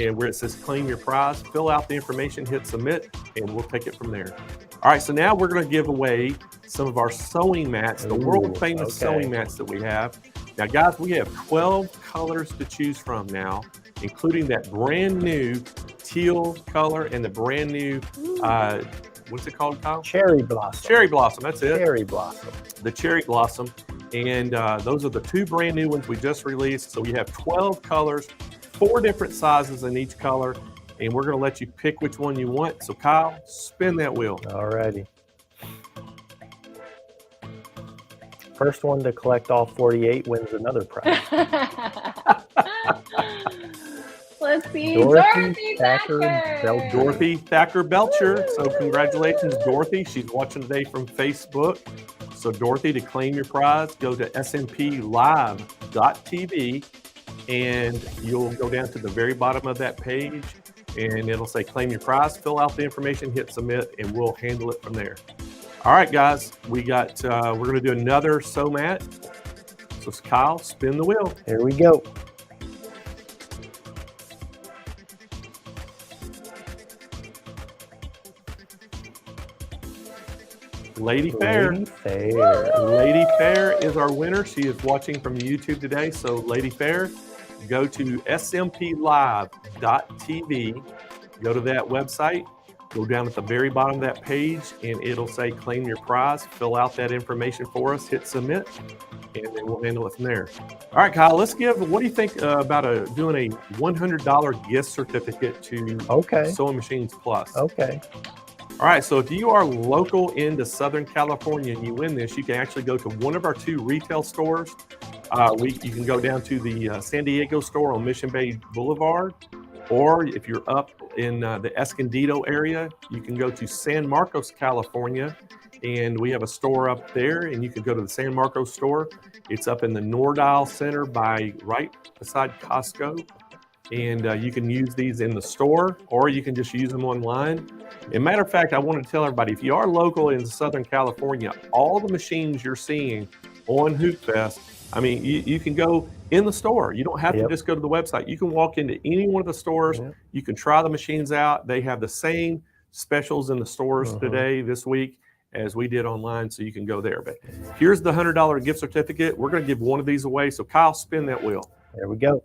and where it says claim your prize, fill out the information, hit submit, and we'll take it from there. All right, so now we're going to give away some of our sewing mats, the world famous sewing mats that we have. Now, guys, we have 12 colors to choose from now, including that brand new teal color and the brand new, what's it called, Kyle? Cherry Blossom. Cherry Blossom, that's it. Cherry Blossom. The Cherry Blossom. And those are the 2 brand new ones we just released. So we have 12 colors, 4 different sizes in each color. and we're going to let you pick which one you want. So Kyle, spin that wheel. All righty. First one to collect all 48 wins another prize. Let's see. Dorothy Thacker Thacker. Dorothy Thacker Belcher. So congratulations, Dorothy. She's watching today from Facebook. So Dorothy, to claim your prize, go to smplive.tv and you'll go down to the very bottom of that page and it'll say claim your prize. Fill out the information, hit submit, and we'll handle it from there. All right, guys, we got, we're going to do another sew mat. So Kyle, spin the wheel. Here we go. Lady Fair. Lady Fair. Lady Fair is our winner. She is watching from YouTube today. So Lady Fair, go to smplive.tv. Go to that website. Go down at the very bottom of that page and it'll say claim your prize. Fill out that information for us, hit submit, and then we'll handle it from there. All right, Kyle, let's what do you think about doing a $100 gift certificate to Sewing Machines Plus? Okay. All right, so if you are local into Southern California and you win this, you can actually go to one of our 2 retail stores. You can go down to the San Diego store on Mission Bay Boulevard, or if you're up in the Escondido area, you can go to San Marcos, California, and we have a store up there, and you can go to the San Marcos store. It's up in the Nordile Center right beside Costco, and you can use these in the store, or you can just use them online. As a matter of fact, I want to tell everybody, if you are local in Southern California, all the machines you're seeing on Hoop Fest, I mean, you can go in the store. You don't have to just go to the website. You can walk into any one of the stores. You can try the machines out. They have the same specials in the stores today, this week, as we did online, so you can go there. But here's the $100 gift certificate. We're going to give one of these away. So Kyle, spin that wheel. There we go.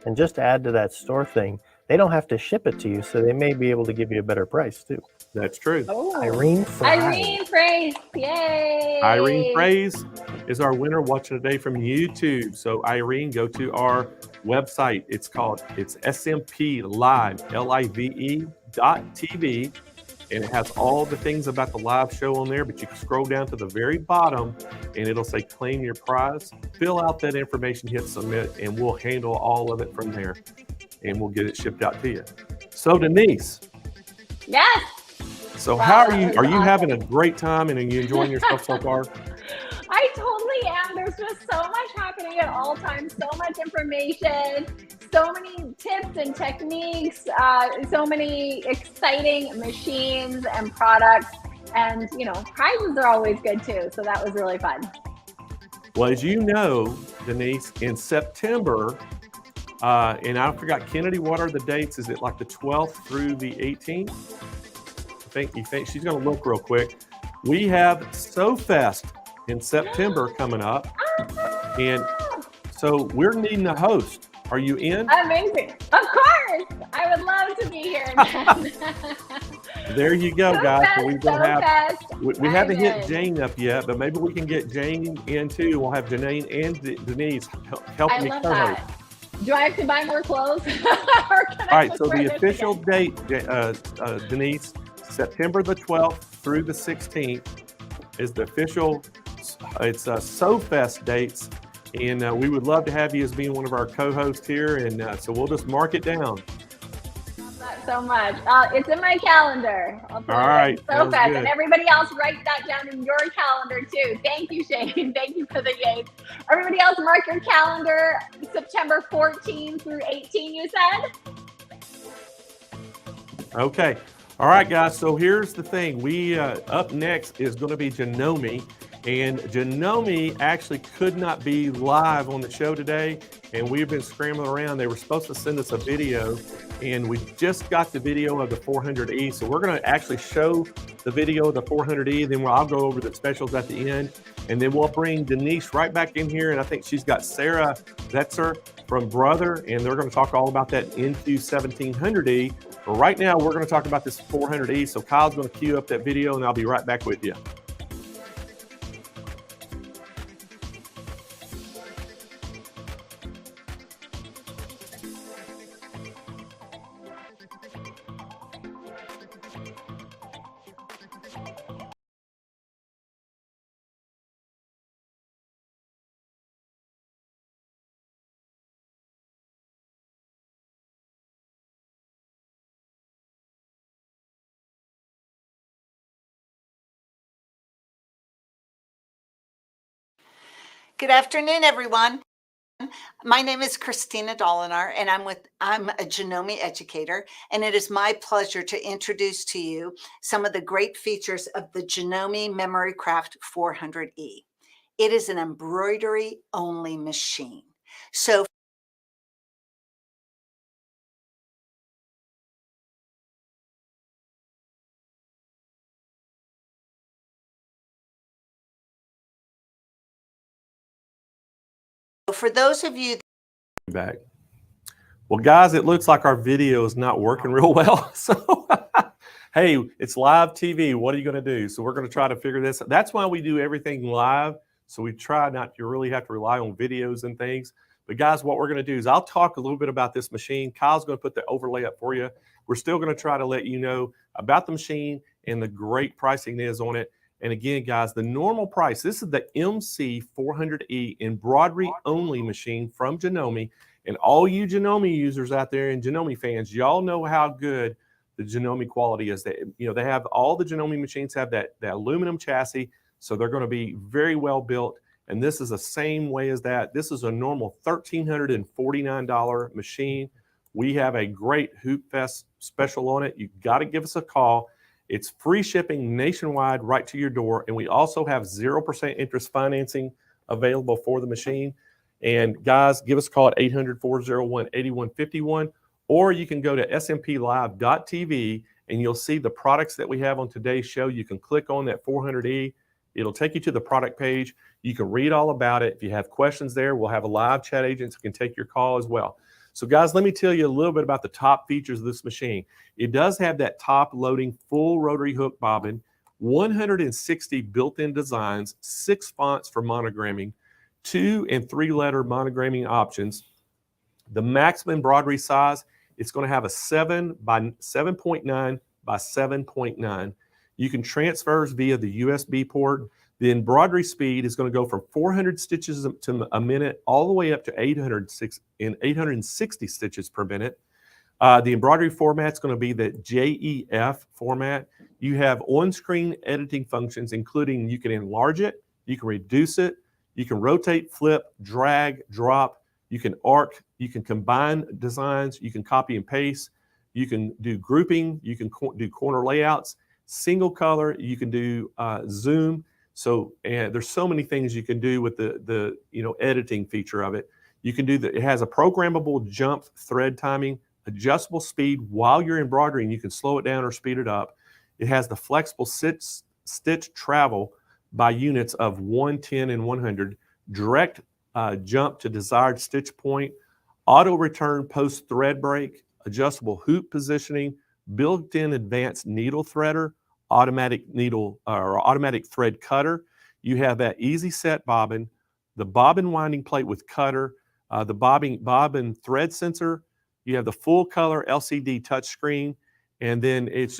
And just to add to that store thing, they don't have to ship it to you, so they may be able to give you a better price too. That's true. Oh. Irene Fry. Irene Praise. Yay. Irene Praise is our winner watching today from YouTube. So Irene, go to our website. It's SMP Live, LIVE.tv. And it has all the things about the live show on there, but you can scroll down to the very bottom and it'll say claim your prize. Fill out that information, hit submit, and we'll handle all of it from there. And we'll get it shipped out to you. So Denise. Yes. So how are you? Are you having a great time and are you enjoying yourself so far? I totally am. There's just so much happening at all times, so much information, so many tips and techniques, so many exciting machines and products. And, you know, prizes are always good too. So that was really fun. Well, as you know, Denise, in September, and I forgot, Kennedy, what are the dates? Is it like the 12th through the 18th? You think she's going to look real quick. We have Sew Fest in September coming up. And so we're needing a host. Are you in? Amazing. Of course. I would love to be here. There you go, guys. So we haven't hit in. Jane up yet, but maybe we can get Jane in too. We'll have Janine and Denise helping me co-host. That. Do I have to buy more clothes? All right, so the official date, Denise, September the 12th through the 16th is the official, it's Sew Fest dates. And we would love to have you as being one of our co-hosts here. And so we'll just mark it down. Love that so much. It's in my calendar. All right. So fast. And everybody else, write that down in your calendar too. Thank you, Shane. Thank you for the yates. Everybody else, mark your calendar. September 14 through 18, you said? Okay. All right, guys. So here's the thing. We up next is going to be Janome. And Janome actually could not be live on the show today, and we've been scrambling around. They were supposed to send us a video, and we just got the video of the 400E. So we're going to actually show the video of the 400E, then I'll go over the specials at the end, and then we'll bring Denise right back in here, and I think she's got Sarah Vetzer from Brother, and they're going to talk all about that NQ1700E. But right now, we're going to talk about this 400E. So Kyle's going to cue up that video, and I'll be right back with you. Good afternoon, everyone. My name is Christina Dolinar, and I'm a Janome educator, and it is my pleasure to introduce to you some of the great features of the Janome Memory Craft 400E. It is an embroidery-only machine. So for those of you back. Well, guys, it looks like our video is not working real well. So, hey, it's live TV. What are you going to do? So we're going to try to figure this out. That's why we do everything live. So we try not to really have to rely on videos and things. But guys, what we're going to do is I'll talk a little bit about this machine. Kyle's going to put the overlay up for you. We're still going to try to let you know about the machine and the great pricing is on it. And again, guys, the normal price, this is the MC400E embroidery only machine from Janome. And all you Janome users out there and Janome fans, y'all know how good the Janome quality is. They have all the Janome machines have that aluminum chassis, so they're going to be very well built. And this is the same way as that. This is a normal $1,349 machine. We have a great Hoop Fest special on it. You've got to give us a call. It's free shipping nationwide right to your door. And we also have 0% interest financing available for the machine. And guys, give us a call at 800-401-8151, or you can go to smplive.tv and you'll see the products that we have on today's show. You can click on that 400E. It'll take you to the product page. You can read all about it. If you have questions there, we'll have a live chat agent who can take your call as well. So guys, let me tell you a little bit about the top features of this machine. It does have that top loading full rotary hook bobbin, 160 built-in designs, 6 fonts for monogramming, 2 and 3 letter monogramming options. The maximum embroidery size, it's going to have a 7 by 7.9 by 7.9. You can transfer via the USB port. The embroidery speed is going to go from 400 stitches to a minute all the way up to 860 stitches per minute. The embroidery format is going to be the JEF format. You have on-screen editing functions, including you can enlarge it, you can reduce it, you can rotate, flip, drag, drop, you can arc, you can combine designs, you can copy and paste, you can do grouping, you can do corner layouts, single color, you can do zoom. So and there's so many things you can do with the editing feature of it. You can do it has a programmable jump thread timing, adjustable speed while you're embroidering. You can slow it down or speed it up. It has the flexible stitch travel by units of 1, 10, and 100, direct jump to desired stitch point, auto return post thread break, adjustable hoop positioning, built-in advanced needle threader, automatic needle or automatic thread cutter. You have that easy set bobbin, the bobbin winding plate with cutter, the bobbin thread sensor. You have the full color LCD touchscreen, and then it's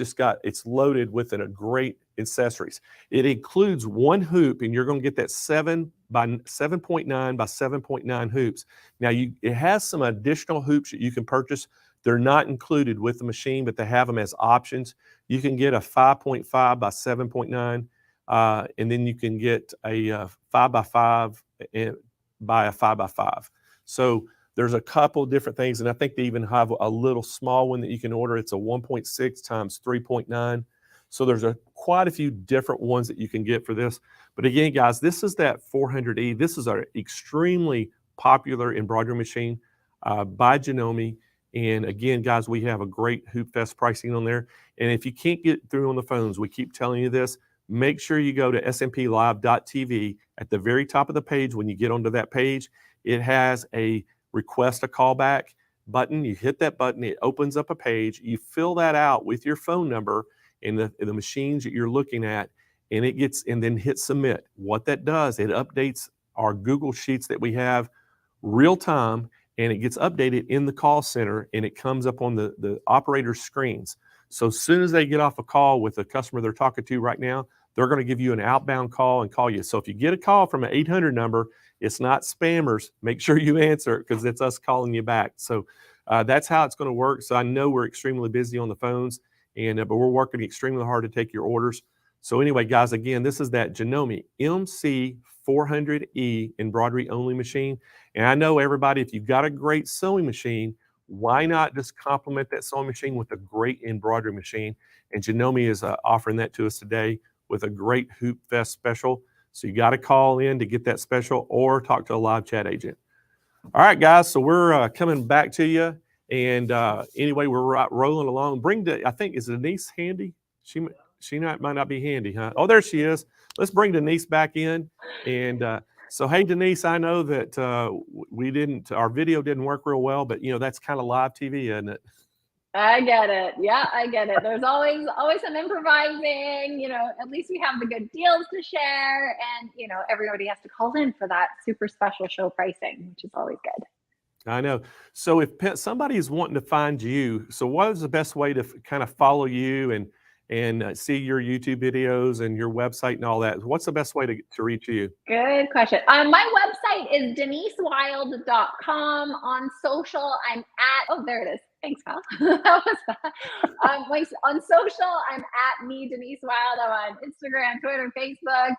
loaded with a great accessories. It includes 1 hoop, and you're going to get that 7 by 7.9 by 7.9 hoops. Now it has some additional hoops that you can purchase. They're not included with the machine, but they have them as options. You can get a 5.5 by 7.9, and then you can get a 5 by 5 by a 5 by 5. So there's a couple different things, and I think they even have a little small one that you can order. It's a 1.6 times 3.9. So there's quite a few different ones that you can get for this. But again, guys, this is that 400E. This is an extremely popular embroidery machine by Janome. And again, guys, we have a great Hoop Fest pricing on there. And if you can't get through on the phones, we keep telling you this, make sure you go to smplive.tv. At the very top of the page, when you get onto that page, it has a request a callback button. You hit that button, it opens up a page. You fill that out with your phone number and the machines that you're looking at, and then hit submit. What that does, it updates our Google Sheets that we have real time, and it gets updated in the call center, and it comes up on the operator's screens. So as soon as they get off a call with a customer they're talking to right now, they're going to give you an outbound call and call you. So if you get a call from an 800 number, it's not spammers. Make sure you answer it because it's us calling you back. So that's how it's going to work. So I know we're extremely busy on the phones, but we're working extremely hard to take your orders. So anyway, guys, again, this is that Janome MC400E embroidery only machine. And I know everybody, if you've got a great sewing machine, why not just complement that sewing machine with a great embroidery machine? And Janome is offering that to us today with a great Hoop Fest special. So you got to call in to get that special or talk to a live chat agent. All right, guys, so we're coming back to you. And anyway, we're rolling along. I think, is Denise handy? She might not be handy, huh? Oh, there she is. Let's bring Denise back in. And so, hey, Denise, I know that our video didn't work real well, but that's kind of live TV, isn't it? I get it. Yeah, I get it. There's always some improvising, at least we have the good deals to share, and everybody has to call in for that super special show pricing, which is always good. I know. So if somebody is wanting to find you, so what is the best way to kind of follow you and see your YouTube videos and your website and all that? What's the best way to reach you? Good question. My website is denisewilde.com. On social, I'm at, oh, there it is. Thanks, pal. That was fast. On social, I'm at me, Denise Wilde. I'm on Instagram, Twitter, Facebook.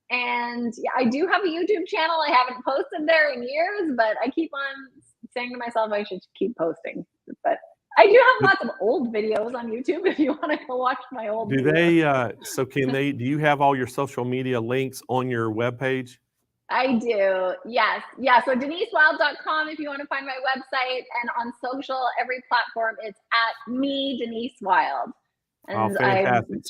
And yeah, I do have a YouTube channel. I haven't posted there in years, but I keep on saying to myself I should keep posting. But I do have lots of old videos on YouTube if you want to go watch my old videos. Do you have all your social media links on your webpage? I do. Yes. Yeah. So denisewilde.com if you want to find my website, and on social, every platform is at me, Denise Wilde. And fantastic.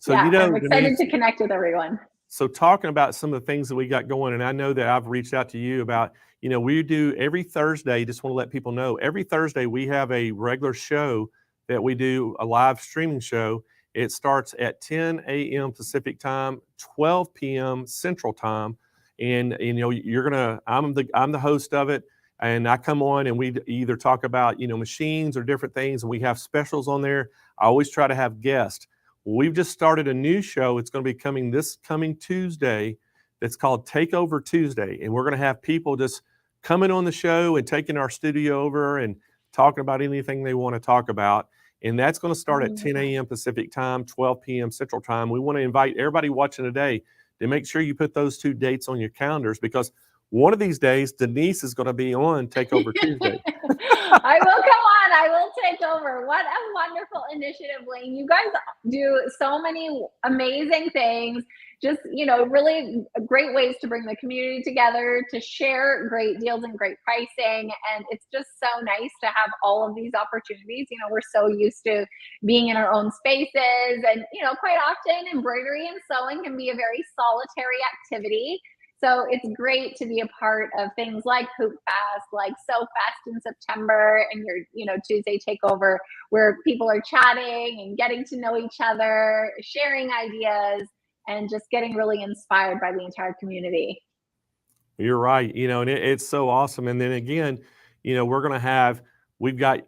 I'm excited to connect with everyone. So talking about some of the things that we got going, and I know that I've reached out to you about, we do every Thursday, just want to let people know, every Thursday we have a regular show that we do, a live streaming show. It starts at 10 a.m. Pacific time, 12 p.m. Central time. And I'm the host of it. And I come on and we either talk about, machines or different things. And we have specials on there. I always try to have guests. We've just started a new show. It's going to be coming this coming Tuesday. That's called Takeover Tuesday. And we're going to have people just coming on the show and taking our studio over and talking about anything they want to talk about. And that's going to start at 10 a.m. Pacific time, 12 p.m. Central time. We want to invite everybody watching today to make sure you put those 2 dates on your calendars, because one of these days, Denise is going to be on Takeover Tuesday. I will come on. I will take over. What a wonderful initiative, Blaine. You guys do so many amazing things. Just, really great ways to bring the community together, to share great deals and great pricing. And it's just so nice to have all of these opportunities. We're so used to being in our own spaces, and, quite often embroidery and sewing can be a very solitary activity. So it's great to be a part of things like Hoop Fest, like Sew Fest in September, and your Tuesday Takeover, where people are chatting and getting to know each other, sharing ideas, and just getting really inspired by the entire community. You're right. And it's so awesome. And then again, we've got,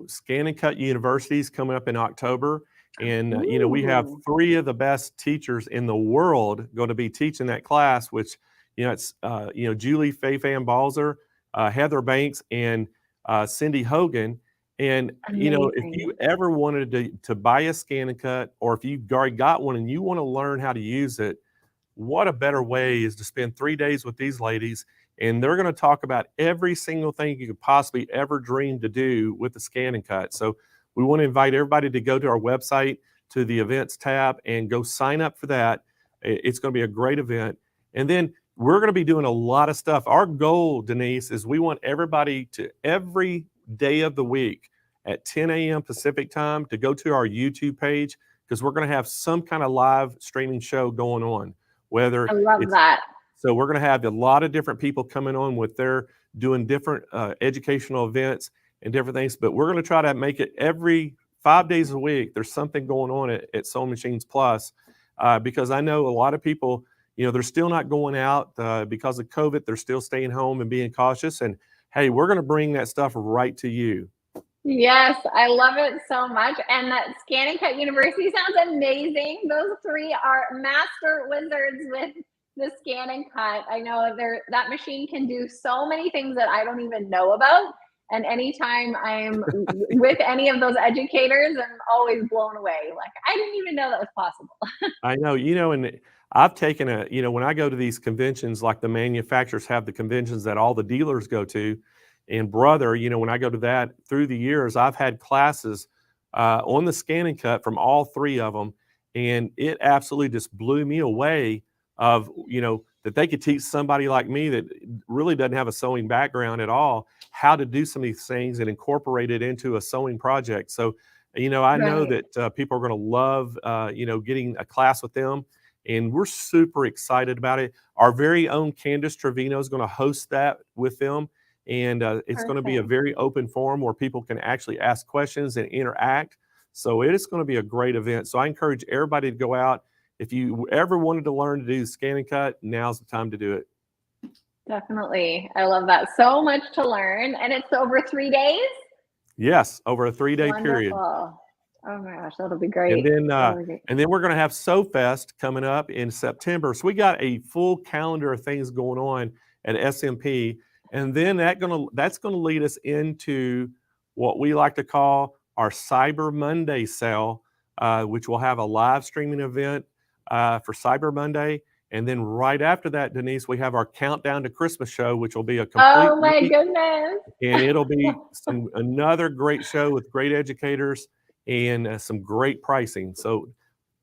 Scan and Cut universities coming up in October. And, we have 3 of the best teachers in the world going to be teaching that class, which, it's, Julie Faye-Fan Balzer, Heather Banks, and Cindy Hogan. And, if you ever wanted to buy a Scan and Cut, or if you've already got one and you want to learn how to use it, what a better way is to spend 3 days with these ladies. And they're going to talk about every single thing you could possibly ever dream to do with the Scan and Cut. So we want to invite everybody to go to our website, to the events tab, and go sign up for that. It's going to be a great event. And then we're going to be doing a lot of stuff. Our goal, Denise, is we want everybody to, every day of the week at 10 a.m. Pacific time, to go to our YouTube page, because we're going to have some kind of live streaming show going on. I love that. So we're going to have a lot of different people coming on with their doing different educational events and different things. But we're going to try to make it every 5 days a week. There's something going on at Sewing Machines Plus, because I know a lot of people, they're still not going out because of COVID. They're still staying home and being cautious. And hey, we're going to bring that stuff right to you. Yes, I love it so much. And that Scan and Cut University sounds amazing. Those 3 are master wizards with the Scan and Cut. I know that machine can do so many things that I don't even know about. And anytime I'm with any of those educators, I'm always blown away. Like, I didn't even know that was possible. I know, and I've taken when I go to these conventions, like the manufacturers have the conventions that all the dealers go to, and brother, when I go to that through the years, I've had classes on the scan and cut from all three of them, and it absolutely just blew me away of, that they could teach somebody like me that really doesn't have a sewing background at all, how to do some of these things and incorporate it into a sewing project. So, I know that people are going to love, getting a class with them, and we're super excited about it. Our very own Candace Trevino is going to host that with them, and it's going to be a very open forum where people can actually ask questions and interact. So it is going to be a great event. So I encourage everybody to go out. If you ever wanted to learn to do scan and cut, now's the time to do it. Definitely. I love that. So much to learn. And it's over 3 days? Yes, over a 3-day period. Oh my gosh, that'll be great. And then we're going to have Sew Fest coming up in September. So we got a full calendar of things going on at SMP. And then that's going to lead us into what we like to call our Cyber Monday sale, which will have a live streaming event for Cyber Monday. And then right after that, Denise, we have our Countdown to Christmas show, which will be a complete Oh my goodness. And it'll be another great show with great educators and some great pricing. So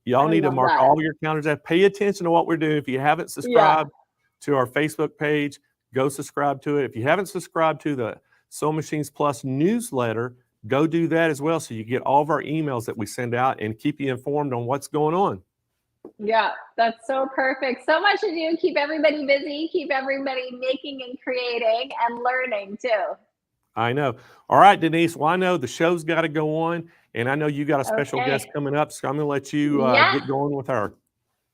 y'all need to mark all your calendars out. Pay attention to what we're doing. If you haven't subscribed to our Facebook page, go subscribe to it. If you haven't subscribed to the Sewing Machines Plus newsletter, go do that as well, so you get all of our emails that we send out and keep you informed on what's going on. Yeah, that's so perfect. So much to do. Keep everybody busy. Keep everybody making and creating and learning too. I know. All right, Denise. Well, I know the show's got to go on, and I know you got a special guest coming up, so I'm going to let you get going with her.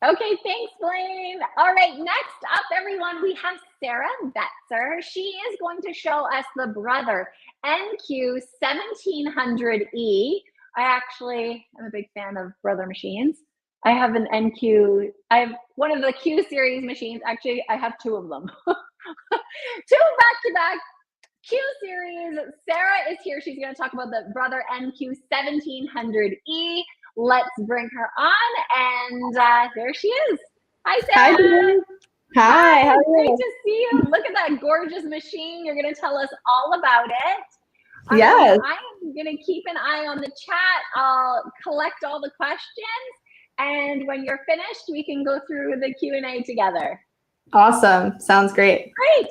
Okay, thanks, Blaine. All right, next up, everyone, we have Sarah Betzer. She is going to show us the Brother NQ1700E. I actually am a big fan of Brother machines. I have an NQ. I have one of the Q series machines. Actually, I have two of them. Two back-to-back Q series. Sarah is here. She's going to talk about the Brother NQ1700E. Let's bring her on, and there she is. Hi, Sarah. Hi. How are you? Great to see you. Look at that gorgeous machine. You're going to tell us all about it. Yes. I'm going to keep an eye on the chat. I'll collect all the questions, and when you're finished, we can go through the Q&A together. Awesome. Sounds great. Great.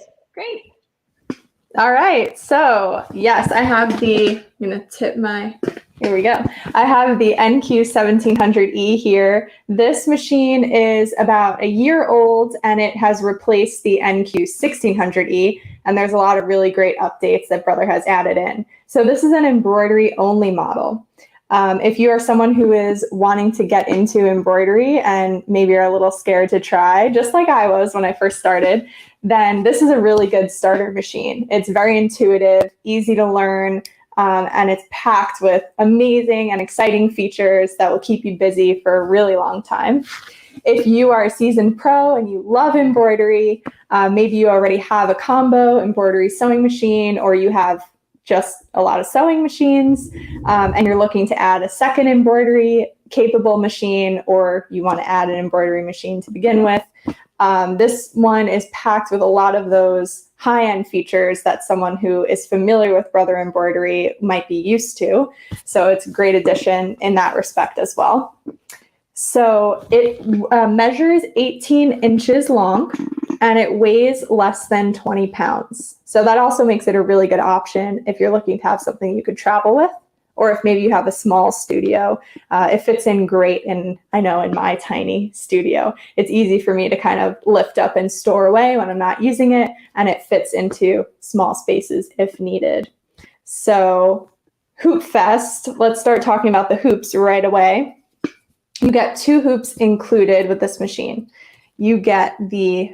All right. So yes, I have I'm going to tip my, here we go. I have the NQ1700E here. This machine is about a year old, and it has replaced the NQ1600E. And there's a lot of really great updates that Brother has added in. So this is an embroidery only model. If you are someone who is wanting to get into embroidery and maybe you're a little scared to try, just like I was when I first started, then this is a really good starter machine. It's very intuitive, easy to learn, and it's packed with amazing and exciting features that will keep you busy for a really long time. If you are a seasoned pro and you love embroidery, maybe you already have a combo embroidery sewing machine, or you have just a lot of sewing machines, and you're looking to add a second embroidery capable machine, or you want to add an embroidery machine to begin with. This one is packed with a lot of those high-end features that someone who is familiar with Brother embroidery might be used to. So it's a great addition in that respect as well. So it measures 18 inches long, and it weighs less than 20 pounds. So that also makes it a really good option if you're looking to have something you could travel with, or if maybe you have a small studio. It fits in great in my tiny studio. It's easy for me to kind of lift up and store away when I'm not using it, and it fits into small spaces if needed. So Hoop Fest, let's start talking about the hoops right away. You get 2 hoops included with this machine. You get the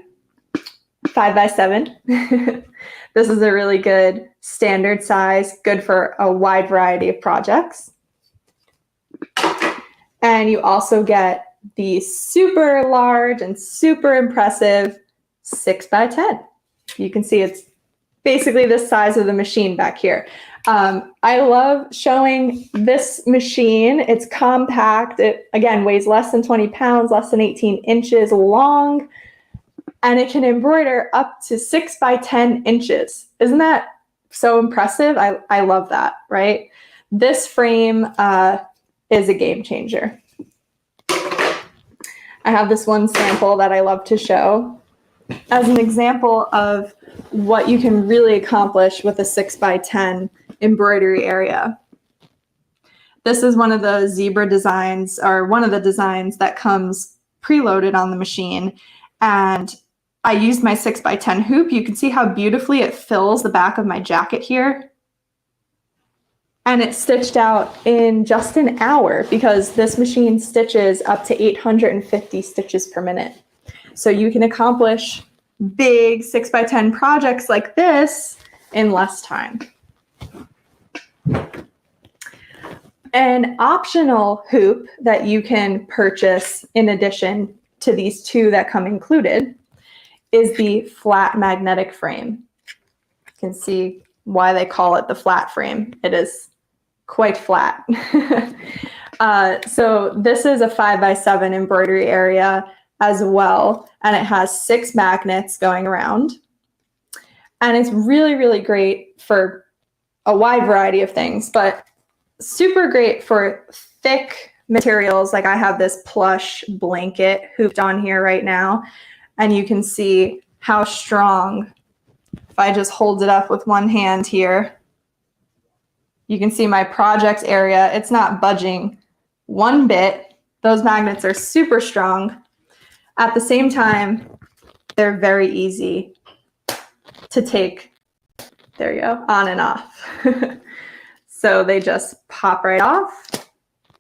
5x7. This is a really good standard size, good for a wide variety of projects. And you also get the super large and super impressive 6x10. You can see it's basically the size of the machine back here. I love showing this machine. It's compact. It, again, weighs less than 20 pounds, less than 18 inches long, and it can embroider up to 6 by 10 inches. Isn't that so impressive? I love that, right? This frame is a game changer. I have this one sample that I love to show as an example of what you can really accomplish with a 6 by 10 embroidery area. This is one of the zebra designs, or one of the designs that comes preloaded on the machine. And I used my 6 by 10 hoop. You can see how beautifully it fills the back of my jacket here. And it's stitched out in just an hour because this machine stitches up to 850 stitches per minute. So you can accomplish big 6 by 10 projects like this in less time. An optional hoop that you can purchase in addition to these two that come included is the flat magnetic frame. You can see why they call it the flat frame. It is quite flat. So this is a 5 by 7 embroidery area as well, and it has 6 magnets going around. And it's really, really great for a wide variety of things, but super great for thick materials. Like I have this plush blanket hooped on here right now, and you can see how strong, if I just hold it up with one hand here, you can see my project area. It's not budging one bit. Those magnets are super strong. At the same time, they're very easy to take, there you go, on and off. So they just pop right off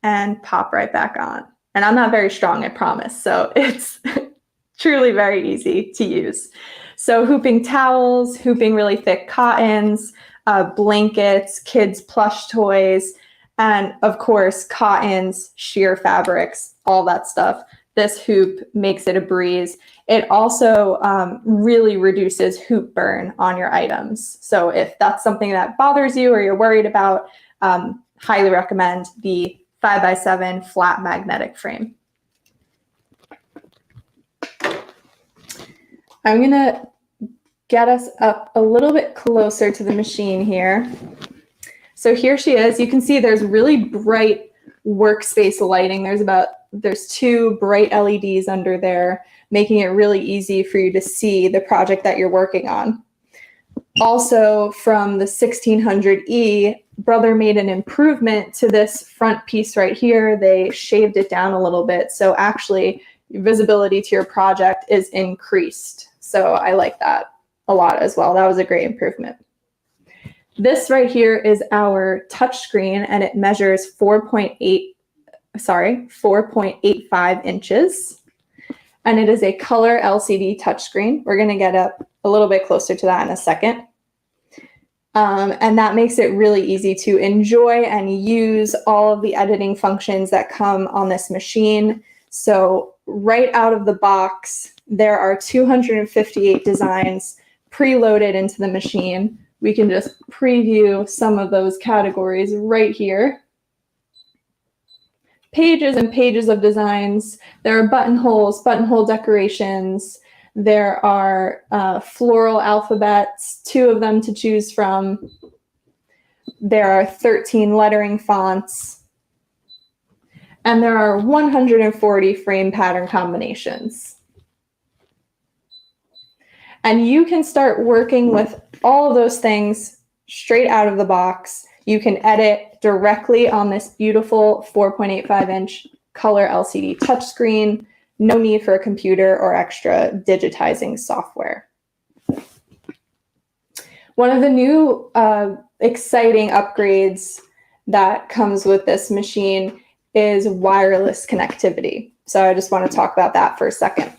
and pop right back on. And I'm not very strong, I promise. So it's truly very easy to use. So hooping towels, hooping really thick cottons, blankets, kids' plush toys, and of course, cottons, sheer fabrics, all that stuff. This hoop makes it a breeze. It also really reduces hoop burn on your items. So if that's something that bothers you or you're worried about, highly recommend the 5 by 7 flat magnetic frame. I'm gonna get us up a little bit closer to the machine here. So here she is. You can see there's really bright workspace lighting. There's 2 bright LEDs under there, making it really easy for you to see the project that you're working on. Also, from the 1600E, Brother made an improvement to this front piece right here. They shaved it down a little bit. So actually, visibility to your project is increased. So I like that a lot as well. That was a great improvement. This right here is our touch screen, and it measures 4.85 inches. And it is a color LCD touchscreen. We're going to get up a little bit closer to that in a second. And that makes it really easy to enjoy and use all of the editing functions that come on this machine. So right out of the box, there are 258 designs preloaded into the machine. We can just preview some of those categories right here. Pages and pages of designs. There are buttonholes, buttonhole decorations. There are floral alphabets, 2 of them to choose from. There are 13 lettering fonts. And there are 140 frame pattern combinations. And you can start working with all of those things straight out of the box. You can edit directly on this beautiful 4.85 inch color LCD touchscreen. No need for a computer or extra digitizing software. One of the new exciting upgrades that comes with this machine is wireless connectivity. So I just want to talk about that for a second.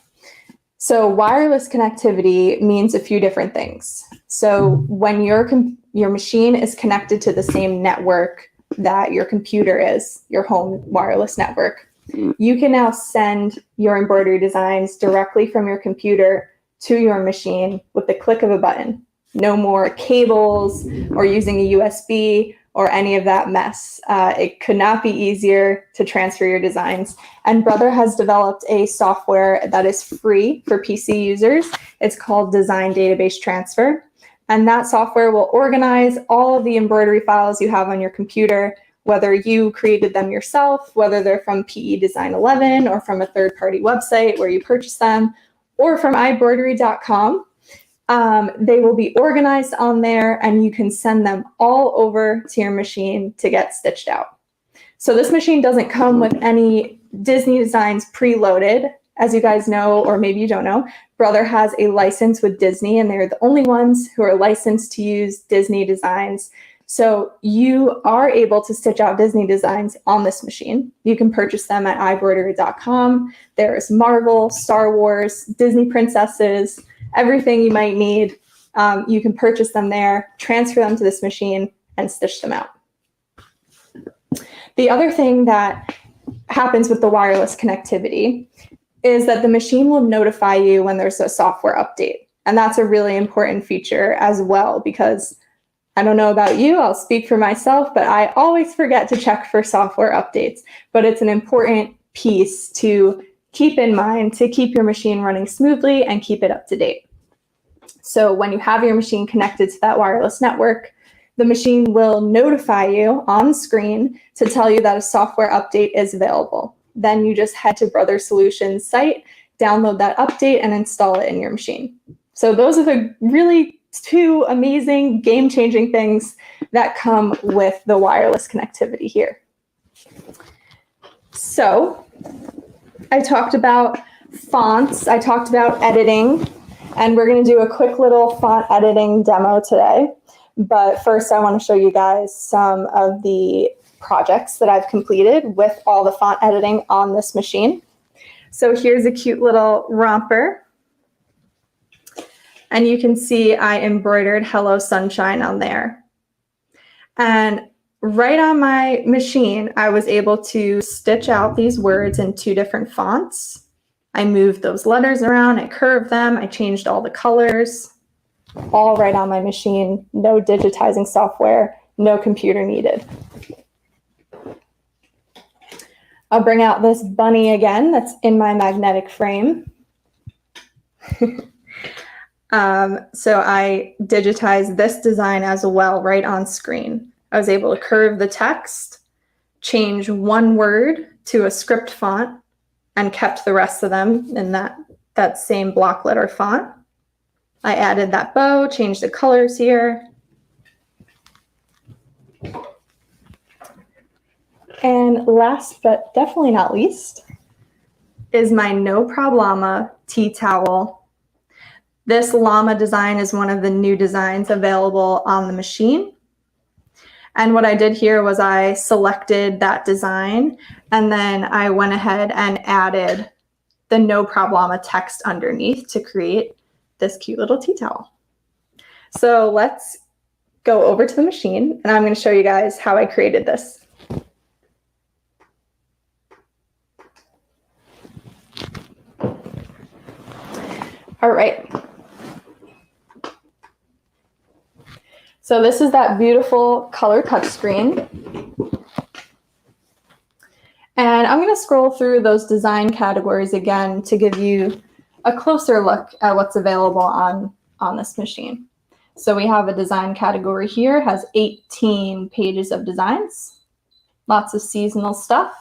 So wireless connectivity means a few different things. So when your machine is connected to the same network that your computer is, your home wireless network, you can now send your embroidery designs directly from your computer to your machine with the click of a button. No more cables or using a USB or any of that mess. It could not be easier to transfer your designs. And Brother has developed a software that is free for PC users. It's called Design Database Transfer. And that software will organize all of the embroidery files you have on your computer, whether you created them yourself, whether they're from PE Design 11 or from a third-party website where you purchase them, or from iBroidery.com. They will be organized on there, and you can send them all over to your machine to get stitched out. So this machine doesn't come with any Disney designs preloaded. As you guys know, or maybe you don't know, Brother has a license with Disney, and they're the only ones who are licensed to use Disney designs. So you are able to stitch out Disney designs on this machine. You can purchase them at iBroidery.com. There's Marvel, Star Wars, Disney princesses, everything you might need. You can purchase them there, transfer them to this machine, and stitch them out. The other thing that happens with the wireless connectivity is that the machine will notify you when there's a software update. And that's a really important feature as well, because I don't know about you, I'll speak for myself, but I always forget to check for software updates. But it's an important piece to keep in mind to keep your machine running smoothly and keep it up to date. So when you have your machine connected to that wireless network, the machine will notify you on screen to tell you that a software update is available. Then you just head to Brother Solutions site, download that update, and install it in your machine. So those are the really two amazing game-changing things that come with the wireless connectivity here. So I talked about fonts, I talked about editing, and we're going to do a quick little font editing demo today. But first, I want to show you guys some of the projects that I've completed with all the font editing on this machine. So here's a cute little romper. And you can see I embroidered Hello Sunshine on there. And right on my machine, I was able to stitch out these words in two different fonts. I moved those letters around, I curved them, I changed all the colors, all right on my machine. No digitizing software, no computer needed. I'll bring out this bunny again that's in my magnetic frame. So I digitized this design as well right on screen. I was able to curve the text, change one word to a script font, and kept the rest of them in that same block letter font. I added that bow, changed the colors here. And last but definitely not least is my No Problema tea towel. This llama design is one of the new designs available on the machine. And what I did here was I selected that design, and then I went ahead and added the No Problema text underneath to create this cute little tea towel. So let's go over to the machine, and I'm going to show you guys how I created this. All right. So this is that beautiful color touchscreen. And I'm going to scroll through those design categories again to give you a closer look at what's available on this machine. So we have a design category here, has 18 pages of designs, lots of seasonal stuff.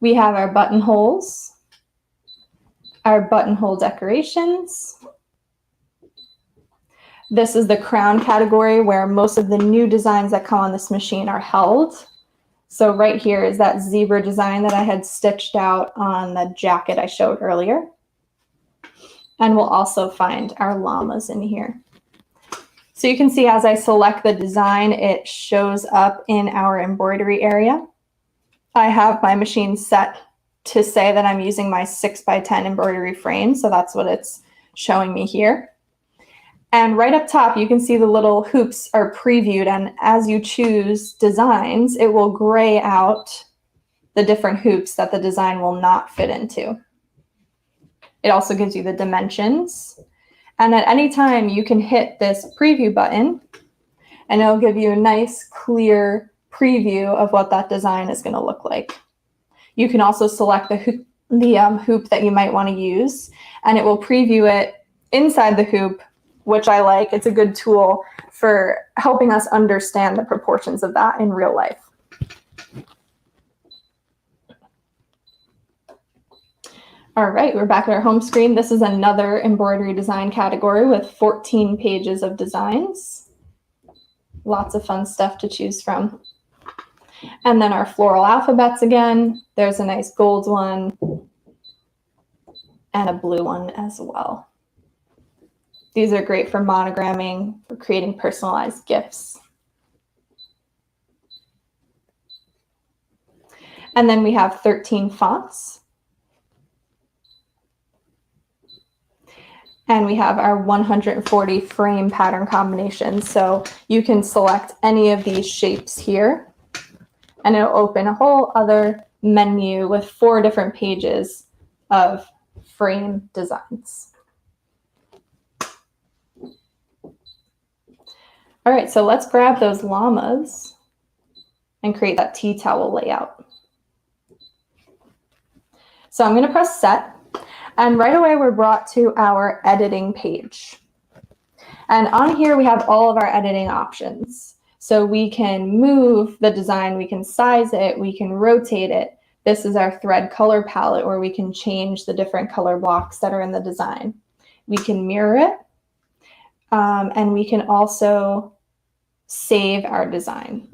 We have our buttonholes, our buttonhole decorations. This is the crown category where most of the new designs that come on this machine are held. So right here is that zebra design that I had stitched out on the jacket I showed earlier. And we'll also find our llamas in here. So you can see as I select the design, it shows up in our embroidery area. I have my machine set to say that I'm using my 6x10 embroidery frame. So that's what it's showing me here. And right up top, you can see the little hoops are previewed. And as you choose designs, it will gray out the different hoops that the design will not fit into. It also gives you the dimensions. And at any time you can hit this preview button and it'll give you a nice clear preview of what that design is going to look like. You can also select the hoop that you might want to use, and it will preview it inside the hoop, which I like. It's a good tool for helping us understand the proportions of that in real life. All right, we're back at our home screen. This is another embroidery design category with 14 pages of designs. Lots of fun stuff to choose from. And then our floral alphabets again. There's a nice gold one and a blue one as well. These are great for monogramming, for creating personalized gifts. And then we have 13 fonts. And we have our 140 frame pattern combinations. So you can select any of these shapes here, and it'll open a whole other menu with 4 different pages of frame designs. All right, so let's grab those llamas and create that tea towel layout. So I'm going to press set, and right away we're brought to our editing page. And on here we have all of our editing options. So we can move the design, we can size it, we can rotate it. This is our thread color palette where we can change the different color blocks that are in the design. We can mirror it, and we can also save our design.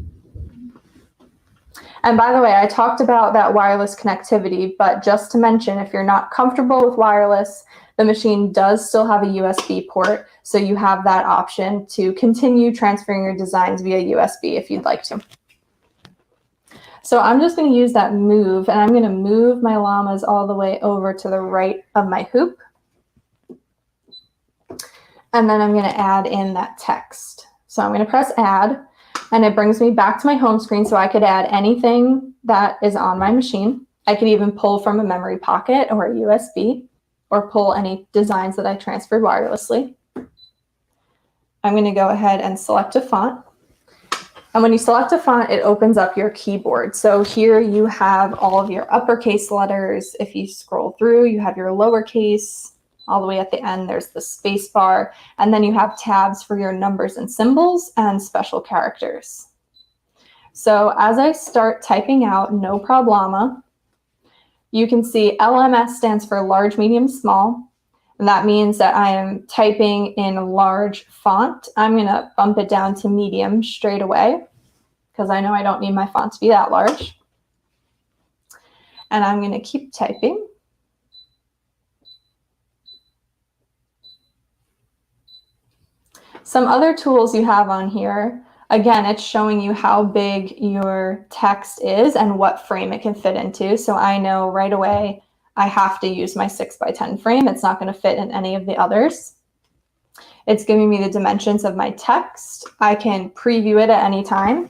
And by the way, I talked about that wireless connectivity, but just to mention, if you're not comfortable with wireless, the machine does still have a USB port, so you have that option to continue transferring your designs via USB if you'd like to. So I'm just going to use that move, and I'm going to move my llamas all the way over to the right of my hoop. And then I'm going to add in that text. So I'm going to press add, and it brings me back to my home screen, so I could add anything that is on my machine. I could even pull from a memory pocket or a USB, or pull any designs that I transferred wirelessly. I'm going to go ahead and select a font. And when you select a font, it opens up your keyboard. So here you have all of your uppercase letters. If you scroll through, you have your lowercase. All the way at the end, there's the space bar. And then you have tabs for your numbers and symbols and special characters. So as I start typing out no problema, you can see LMS stands for large, medium, small. And that means that I am typing in large font. I'm going to bump it down to medium straight away because I know I don't need my font to be that large. And I'm going to keep typing. Some other tools you have on here. Again, it's showing you how big your text is and what frame it can fit into. So I know right away I have to use my 6x10 frame. It's not going to fit in any of the others. It's giving me the dimensions of my text. I can preview it at any time.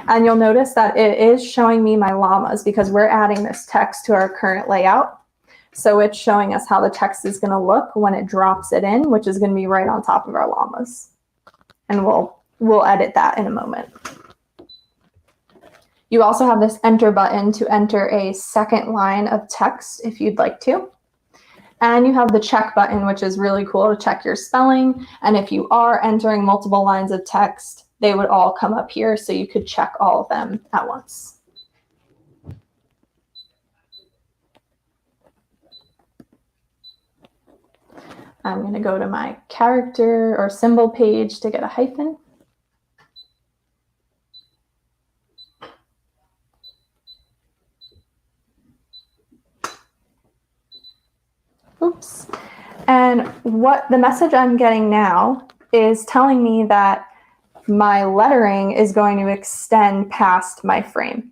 And you'll notice that it is showing me my llamas because we're adding this text to our current layout. So it's showing us how the text is going to look when it drops it in, which is going to be right on top of our llamas. And we'll edit that in a moment. You also have this enter button to enter a second line of text if you'd like to. And you have the check button, which is really cool to check your spelling. And if you are entering multiple lines of text, they would all come up here so you could check all of them at once. I'm going to go to my character or symbol page to get a hyphen. Oops. And what the message I'm getting now is telling me that my lettering is going to extend past my frame.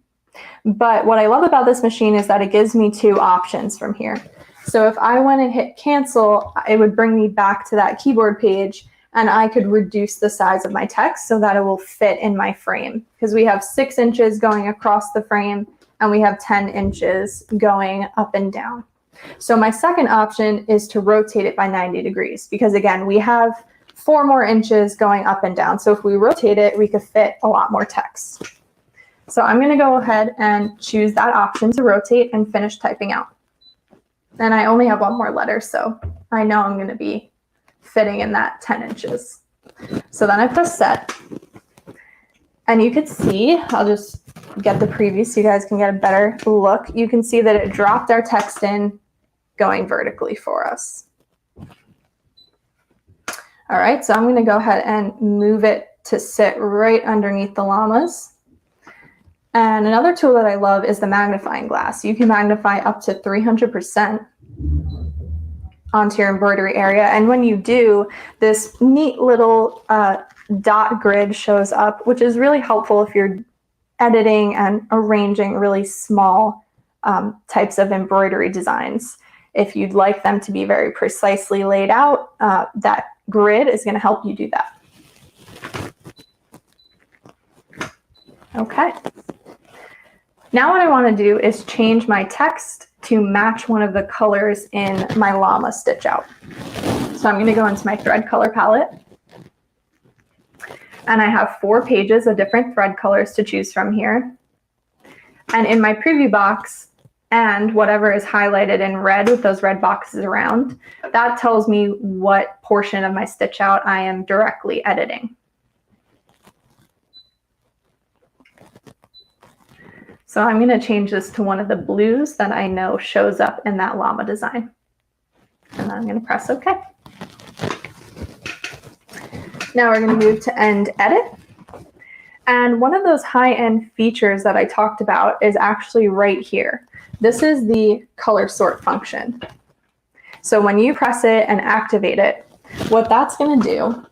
But what I love about this machine is that it gives me 2 options from here. So if I went and hit cancel, it would bring me back to that keyboard page, and I could reduce the size of my text so that it will fit in my frame. Because we have 6 inches going across the frame, and we have 10 inches going up and down. So my second option is to rotate it by 90 degrees because again, we have 4 more inches going up and down. So if we rotate it, we could fit a lot more text. So I'm going to go ahead and choose that option to rotate and finish typing out. And I only have 1 more letter, so I know I'm going to be fitting in that 10 inches. So then I press set. And you can see, I'll just get the preview so you guys can get a better look. You can see that it dropped our text in going vertically for us. All right, so I'm going to go ahead and move it to sit right underneath the llamas. And another tool that I love is the magnifying glass. You can magnify up to 300% onto your embroidery area. And when you do, this neat little dot grid shows up, which is really helpful if you're editing and arranging really small types of embroidery designs. If you'd like them to be very precisely laid out, that grid is going to help you do that. Okay. Now what I want to do is change my text to match one of the colors in my llama stitch out. So I'm going to go into my thread color palette. And I have 4 pages of different thread colors to choose from here. And in my preview box, and whatever is highlighted in red with those red boxes around, that tells me what portion of my stitch out I am directly editing. So I'm going to change this to one of the blues that I know shows up in that llama design. And I'm going to press OK. Now we're going to move to end edit. And one of those high-end features that I talked about is actually right here. This is the color sort function. So when you press it and activate it, what that's going to do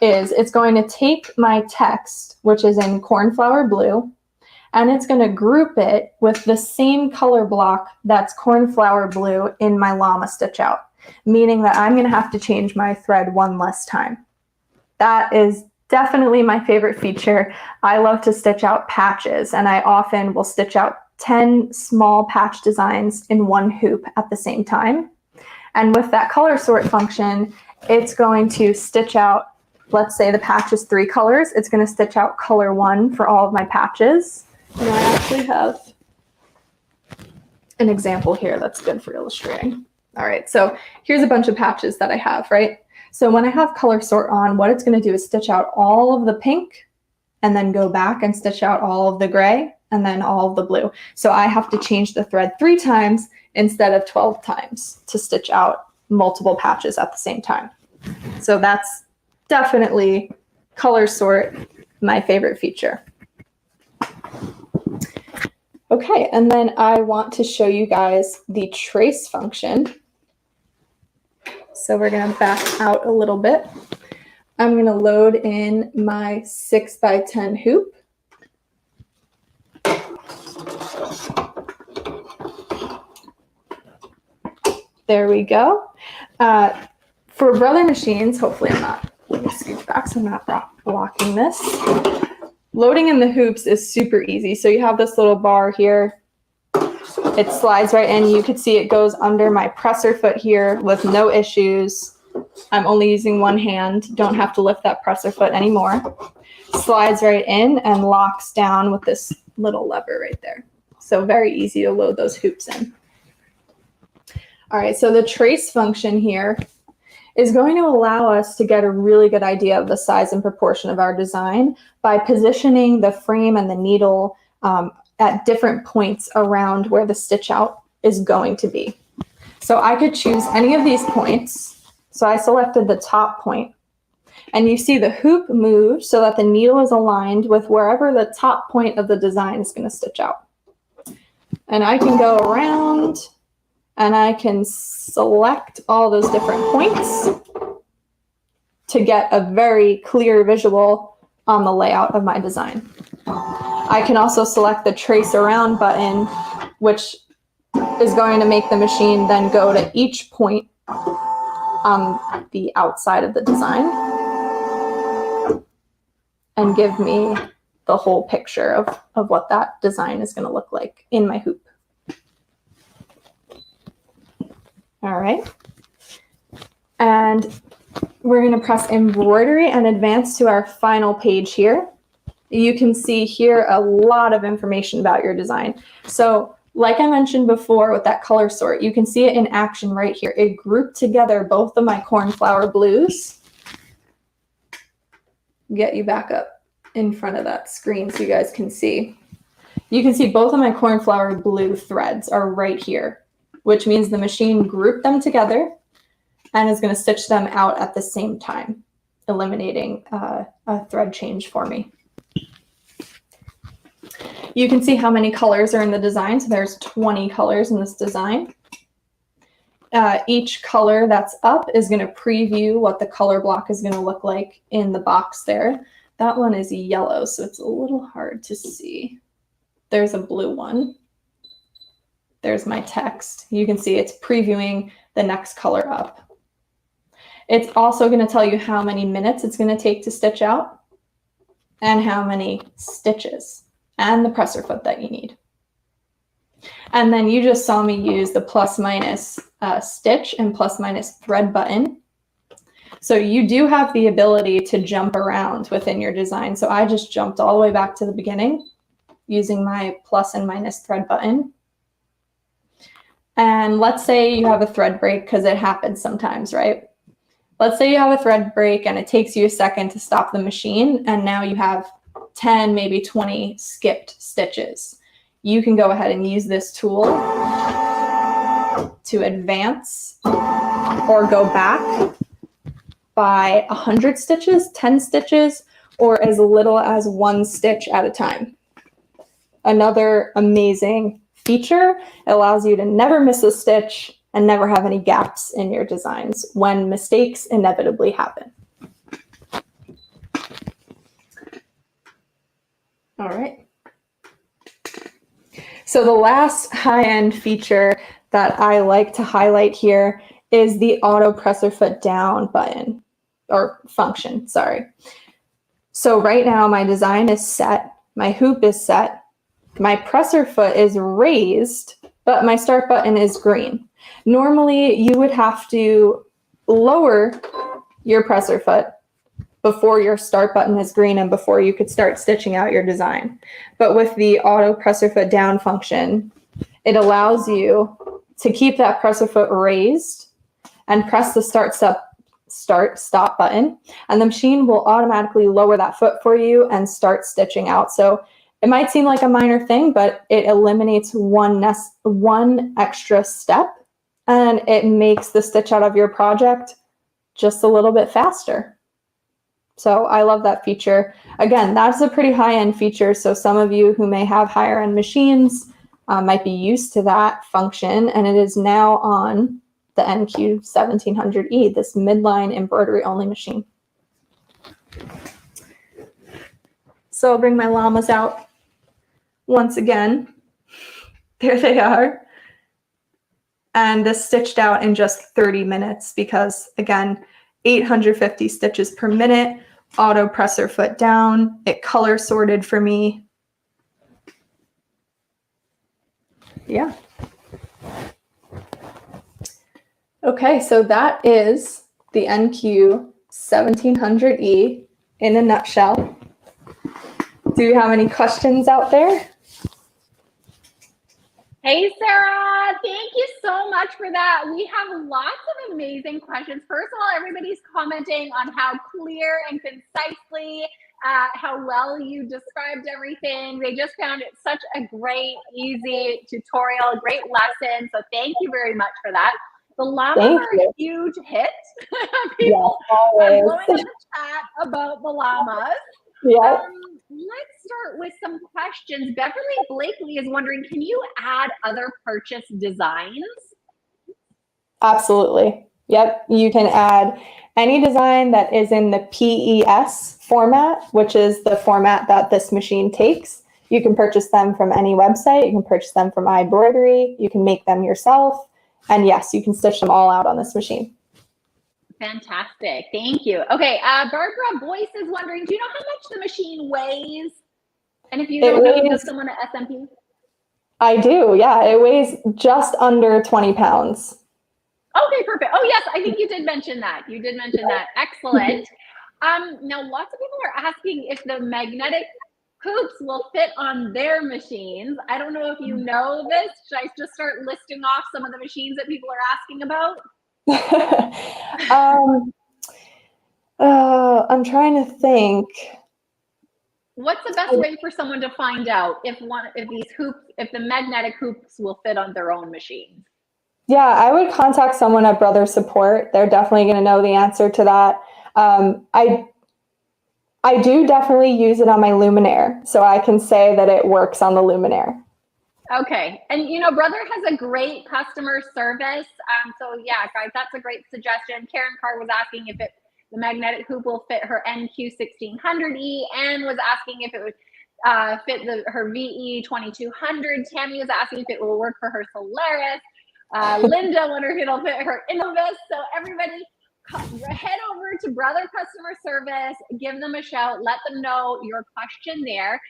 is it's going to take my text, which is in cornflower blue, and it's going to group it with the same color block that's cornflower blue in my llama stitch out, meaning that I'm going to have to change my thread 1 less time. That is definitely my favorite feature. I love to stitch out patches, and I often will stitch out 10 small patch designs in 1 hoop at the same time. And with that color sort function, it's going to stitch out, let's say the patch is 3 colors, it's going to stitch out color 1 for all of my patches. And I actually have an example here that's good for illustrating. All right, so here's a bunch of patches that I have, right? So when I have color sort on, what it's going to do is stitch out all of the pink and then go back and stitch out all of the gray and then all of the blue. So I have to change the thread 3 times instead of 12 times to stitch out multiple patches at the same time. So that's definitely color sort, my favorite feature. Okay, and then I want to show you guys the trace function. So we're going to back out a little bit. I'm going to load in my 6x10 hoop. There we go. For Brother Machines, hopefully I'm not, let me scooch back so I'm not blocking this. Loading in the hoops is super easy. So you have this little bar here. It slides right in. You can see it goes under my presser foot here with no issues. I'm only using 1 hand. Don't have to lift that presser foot anymore. Slides right in and locks down with this little lever right there. So very easy to load those hoops in. All right, so the trace function here is going to allow us to get a really good idea of the size and proportion of our design by positioning the frame and the needle at different points around where the stitch out is going to be. So I could choose any of these points. So I selected the top point, and you see the hoop move so that the needle is aligned with wherever the top point of the design is going to stitch out. And I can go around and I can select all those different points to get a very clear visual on the layout of my design. I can also select the trace around button, which is going to make the machine then go to each point on the outside of the design and give me the whole picture of what that design is going to look like in my hoop. All right. And we're going to press embroidery and advance to our final page here. You can see here a lot of information about your design. So like I mentioned before with that color sort, you can see it in action right here. It grouped together both of my cornflower blues. Get you back up in front of that screen so you guys can see. You can see both of my cornflower blue threads are right here, which means the machine grouped them together and is going to stitch them out at the same time, eliminating a thread change for me. You can see how many colors are in the design. So there's 20 colors in this design. Each color that's up is going to preview what the color block is going to look like in the box there. That one is yellow, so it's a little hard to see. There's a blue one. There's my text. You can see it's previewing the next color up. It's also going to tell you how many minutes it's going to take to stitch out and how many stitches and the presser foot that you need. And then you just saw me use the plus minus stitch and plus minus thread button. So you do have the ability to jump around within your design. So I just jumped all the way back to the beginning using my plus and minus thread button. And let's say you have a thread break, because it happens sometimes, right? Let's say you have a thread break and it takes you a second to stop the machine, and now you have 10, maybe 20 skipped stitches. You can go ahead and use this tool to advance or go back by 100 stitches, 10 stitches, or as little as 1 stitch at a time. Another amazing feature. It allows you to never miss a stitch and never have any gaps in your designs when mistakes inevitably happen. All right. So the last high-end feature that I like to highlight here is the auto presser foot down button, or function, sorry. So right now my design is set, my hoop is set, my presser foot is raised, but my start button is green. Normally you would have to lower your presser foot before your start button is green and before you could start stitching out your design. But with the auto presser foot down function, it allows you to keep that presser foot raised and press the start stop button, and the machine will automatically lower that foot for you and start stitching out. So it might seem like a minor thing, but it eliminates one extra step, and it makes the stitch out of your project just a little bit faster. So I love that feature. Again, that's a pretty high-end feature, so some of you who may have higher-end machines might be used to that function, and it is now on the NQ1700E, this midline embroidery-only machine. So I'll bring my llamas out once again. There they are. And this stitched out in just 30 minutes because, again, 850 stitches per minute, auto presser foot down, it color sorted for me. Yeah. Okay, so that is the NQ1700E in a nutshell. Do you have any questions out there? Hey, Sarah, thank you so much for that. We have lots of amazing questions. First of all, everybody's commenting on how clear and concisely, how well you described everything. They just found it such a great, easy tutorial, great lesson. So thank you very much for that. The llamas are a huge hit. People are blowing up the chat about the llamas. Yeah. Let's start with some questions. Beverly Blakely is wondering, can you add other purchase designs? Absolutely. Yep. You can add any design that is in the PES format, which is the format that this machine takes. You can purchase them from any website. You can purchase them from Embroidery. You can make them yourself. And yes, you can stitch them all out on this machine. Fantastic. Thank you. Okay. Barbara Boyce is wondering, do you know how much the machine weighs? And if you don't know, does someone at SMP? I do. Yeah. It weighs just under 20 pounds. Okay, perfect. Oh yes, I think you did mention that. You did mention that. Excellent. Now lots of people are asking if the magnetic hoops will fit on their machines. I don't know if you know this. Should I just start listing off some of the machines that people are asking about? I'm trying to think. What's the best way for someone to find out if the magnetic hoops will fit on their own machines? Yeah, I would contact someone at Brother Support. They're definitely going to know the answer to that. I do definitely use it on my Luminaire, so I can say that it works on the Luminaire. Okay, and Brother has a great customer service. So yeah, guys, that's a great suggestion. Karen Carr was asking if the magnetic hoop will fit her NQ1600E, and was asking if it would fit her VE2200. Tammy was asking if it will work for her Solaris. Linda wondered if it'll fit her Innovis. So everybody, head over to Brother Customer Service, give them a shout, let them know your question there.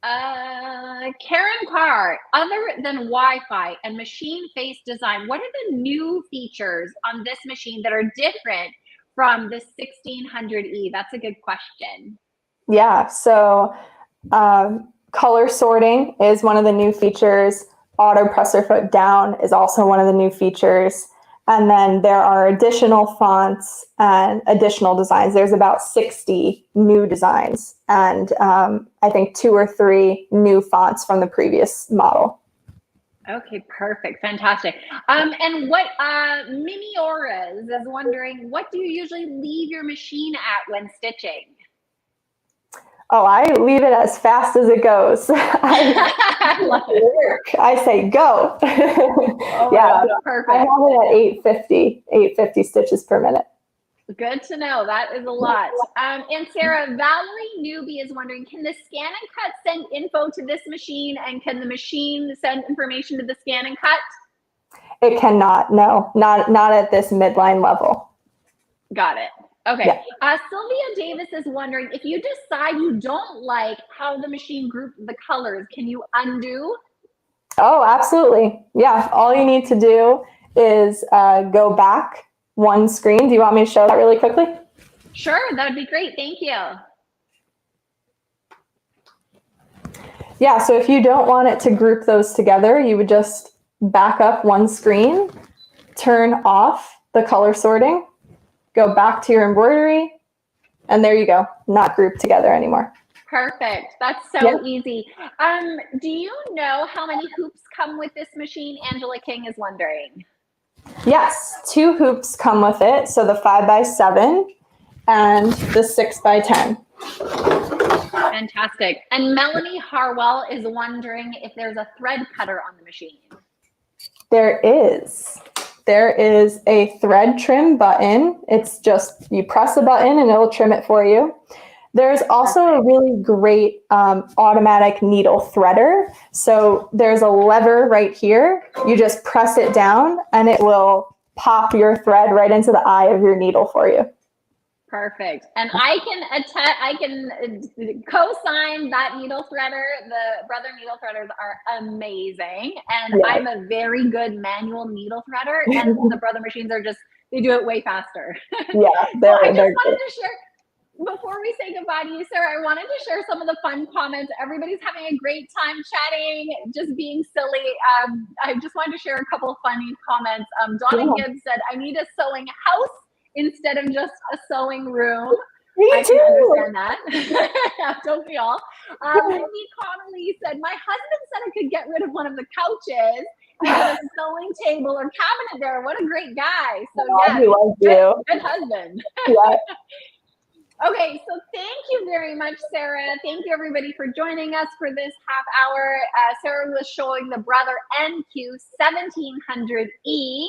Karen Carr, other than Wi-Fi and machine face design, what are the new features on this machine that are different from the 1600E? That's a good question. Yeah, so color sorting is one of the new features. Auto presser foot down is also one of the new features. And then there are additional fonts and additional designs. There's about 60 new designs, and I think 2 or 3 new fonts from the previous model. Okay, perfect, fantastic. And what Mimi Auras is wondering, what do you usually leave your machine at when stitching? Oh, I leave it as fast as it goes. I love it. I say go. Oh yeah, God, perfect. I have it at 850 stitches per minute. Good to know. That is a lot. And Sarah, Valerie Newbie is wondering, can the scan and cut send info to this machine, and can the machine send information to the scan and cut? It cannot. No, not at this midline level. Got it. Okay. Yeah. Sylvia Davis is wondering, if you decide you don't like how the machine grouped the colors, can you undo? Oh, absolutely. Yeah. All you need to do is go back one screen. Do you want me to show that really quickly? Sure. That'd be great. Thank you. Yeah. So if you don't want it to group those together, you would just back up one screen, turn off the color sorting, go back to your embroidery, and there you go. Not grouped together anymore. Perfect. That's so easy. Do you know how many hoops come with this machine? Angela King is wondering. Yes, 2 hoops come with it. So the 5x7 and the 6x10. Fantastic. And Melanie Harwell is wondering if there's a thread cutter on the machine. There is. There is a thread trim button. It's just, you press a button and it'll trim it for you. There's also a really great automatic needle threader. So there's a lever right here. You just press it down and it will pop your thread right into the eye of your needle for you. Perfect. And I can co-sign that needle threader. The Brother needle threaders are amazing. And I'm a very good manual needle threader. And the Brother machines are they do it way faster. Yeah. So I just wanted to share, before we say goodbye to you, Sarah, I wanted to share some of the fun comments. Everybody's having a great time chatting, just being silly. I just wanted to share a couple of funny comments. Donna Gibbs said, I need a sewing house instead of just a sewing room. I can understand that. Don't we all? Lindy Connolly said, my husband said I could get rid of one of the couches and have a sewing table or cabinet there. What a great guy. So yeah, good husband. Yeah. Okay, so thank you very much, Sarah. Thank you, everybody, for joining us for this half hour. Sarah was showing the Brother NQ1700E,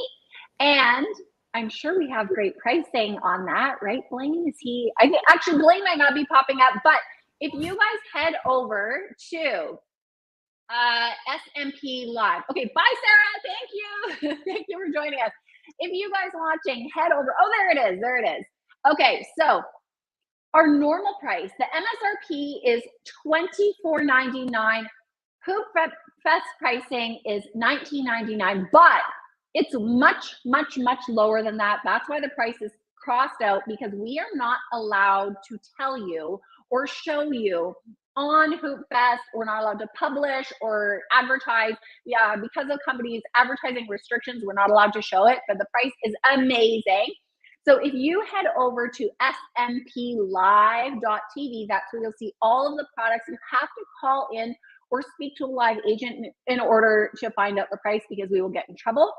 and I'm sure we have great pricing on that, right, Blaine? I think actually Blaine might not be popping up, but if you guys head over to SMP Live. Okay, bye, Sarah. Thank you. Thank you for joining us. If you guys watching, head over. Oh, there it is. There it is. Okay, so our normal price, the MSRP is $24.99. Hoop Fest pricing is $19.99, but It's much, much, much lower than that. That's why the price is crossed out, because we are not allowed to tell you or show you on Hoop Fest. We're not allowed to publish or advertise. Yeah, because of companies' advertising restrictions, we're not allowed to show it, but the price is amazing. So if you head over to smplive.tv, that's where you'll see all of the products. You have to call in or speak to a live agent in order to find out the price, because we will get in trouble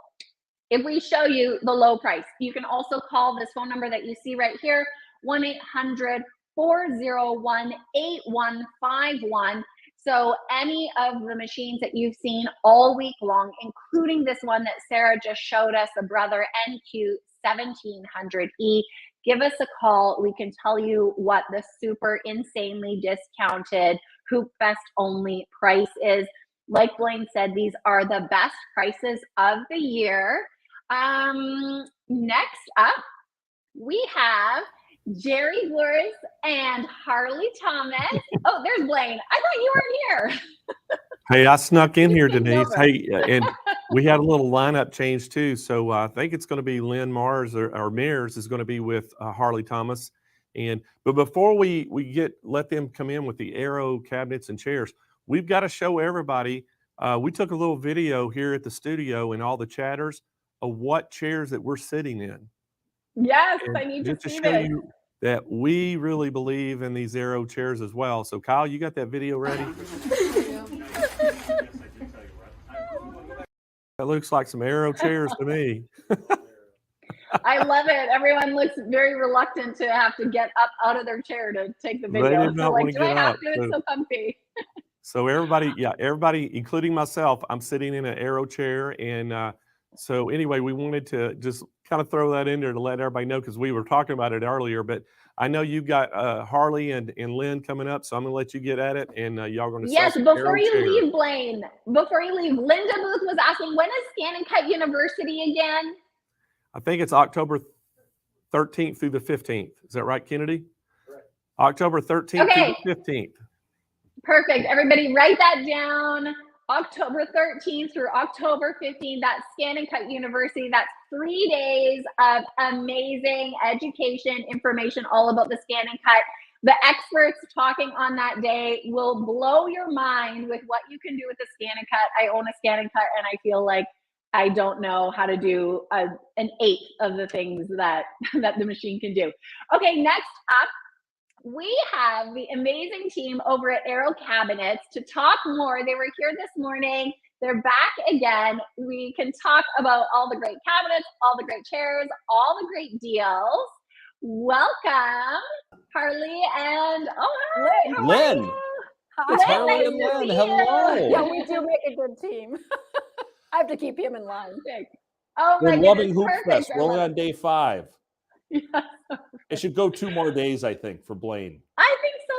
if we show you the low price. You can also call this phone number that you see right here, 1-800-401-8151. So any of the machines that you've seen all week long, including this one that Sarah just showed us, the Brother NQ1700E, give us a call. We can tell you what the super insanely discounted Hoop Fest only price is. Like Blaine said, these are the best prices of the year. Next up, we have Jerry Blurs and Harley Thomas. Oh, there's Blaine. I thought you weren't here. Hey, I snuck in here, Denise. Hey, and we had a little lineup change too. So I think it's going to be Lynn Mars or Mears is going to be with Harley Thomas. But before we let them come in with the Aero cabinets and chairs, we've got to show everybody. We took a little video here at the studio and all the chatters of what chairs that we're sitting in. Yes, And I need to see show this. you that we really believe in these Aero chairs as well. So Kyle, you got that video ready? That looks like some Aero chairs to me. I love it. Everyone looks very reluctant to have to get up out of their chair to take the video. They did not want to do I get have up. to? It's so comfy. So everybody, including myself, I'm sitting in an Aero chair. And so anyway, we wanted to just kind of throw that in there to let everybody know, because we were talking about it earlier. But I know you've got Harley and Lynn coming up, so I'm going to let you get at it. And y'all going to Yes, before you leave, Blaine, Linda Booth was asking, when is Scan and Cut University again? I think it's October 13th through the 15th. Is that right, Kennedy? Correct. October 13th through the 15th. Perfect. Everybody write that down. October 13th through October 15th. That's Scan and Cut University. That's 3 days of amazing education, information all about the Scan and Cut. The experts talking on that day will blow your mind with what you can do with the Scan and Cut. I own a Scan and Cut, and I feel like I don't know how to do an eighth of the things that the machine can do. Okay, next up, we have the amazing team over at Aero Cabinets to talk more. They were here this morning. They're back again. We can talk about all the great cabinets, all the great chairs, all the great deals. Welcome, Harley and Lynn. It's Harley and Lynn. Hello. Yeah, we do make a good team. I have to keep him in line. Oh, we're loving Hoop perfect. Fest. We're only on day 5. Yeah. It should go 2 more days, I think, for Blaine. I think so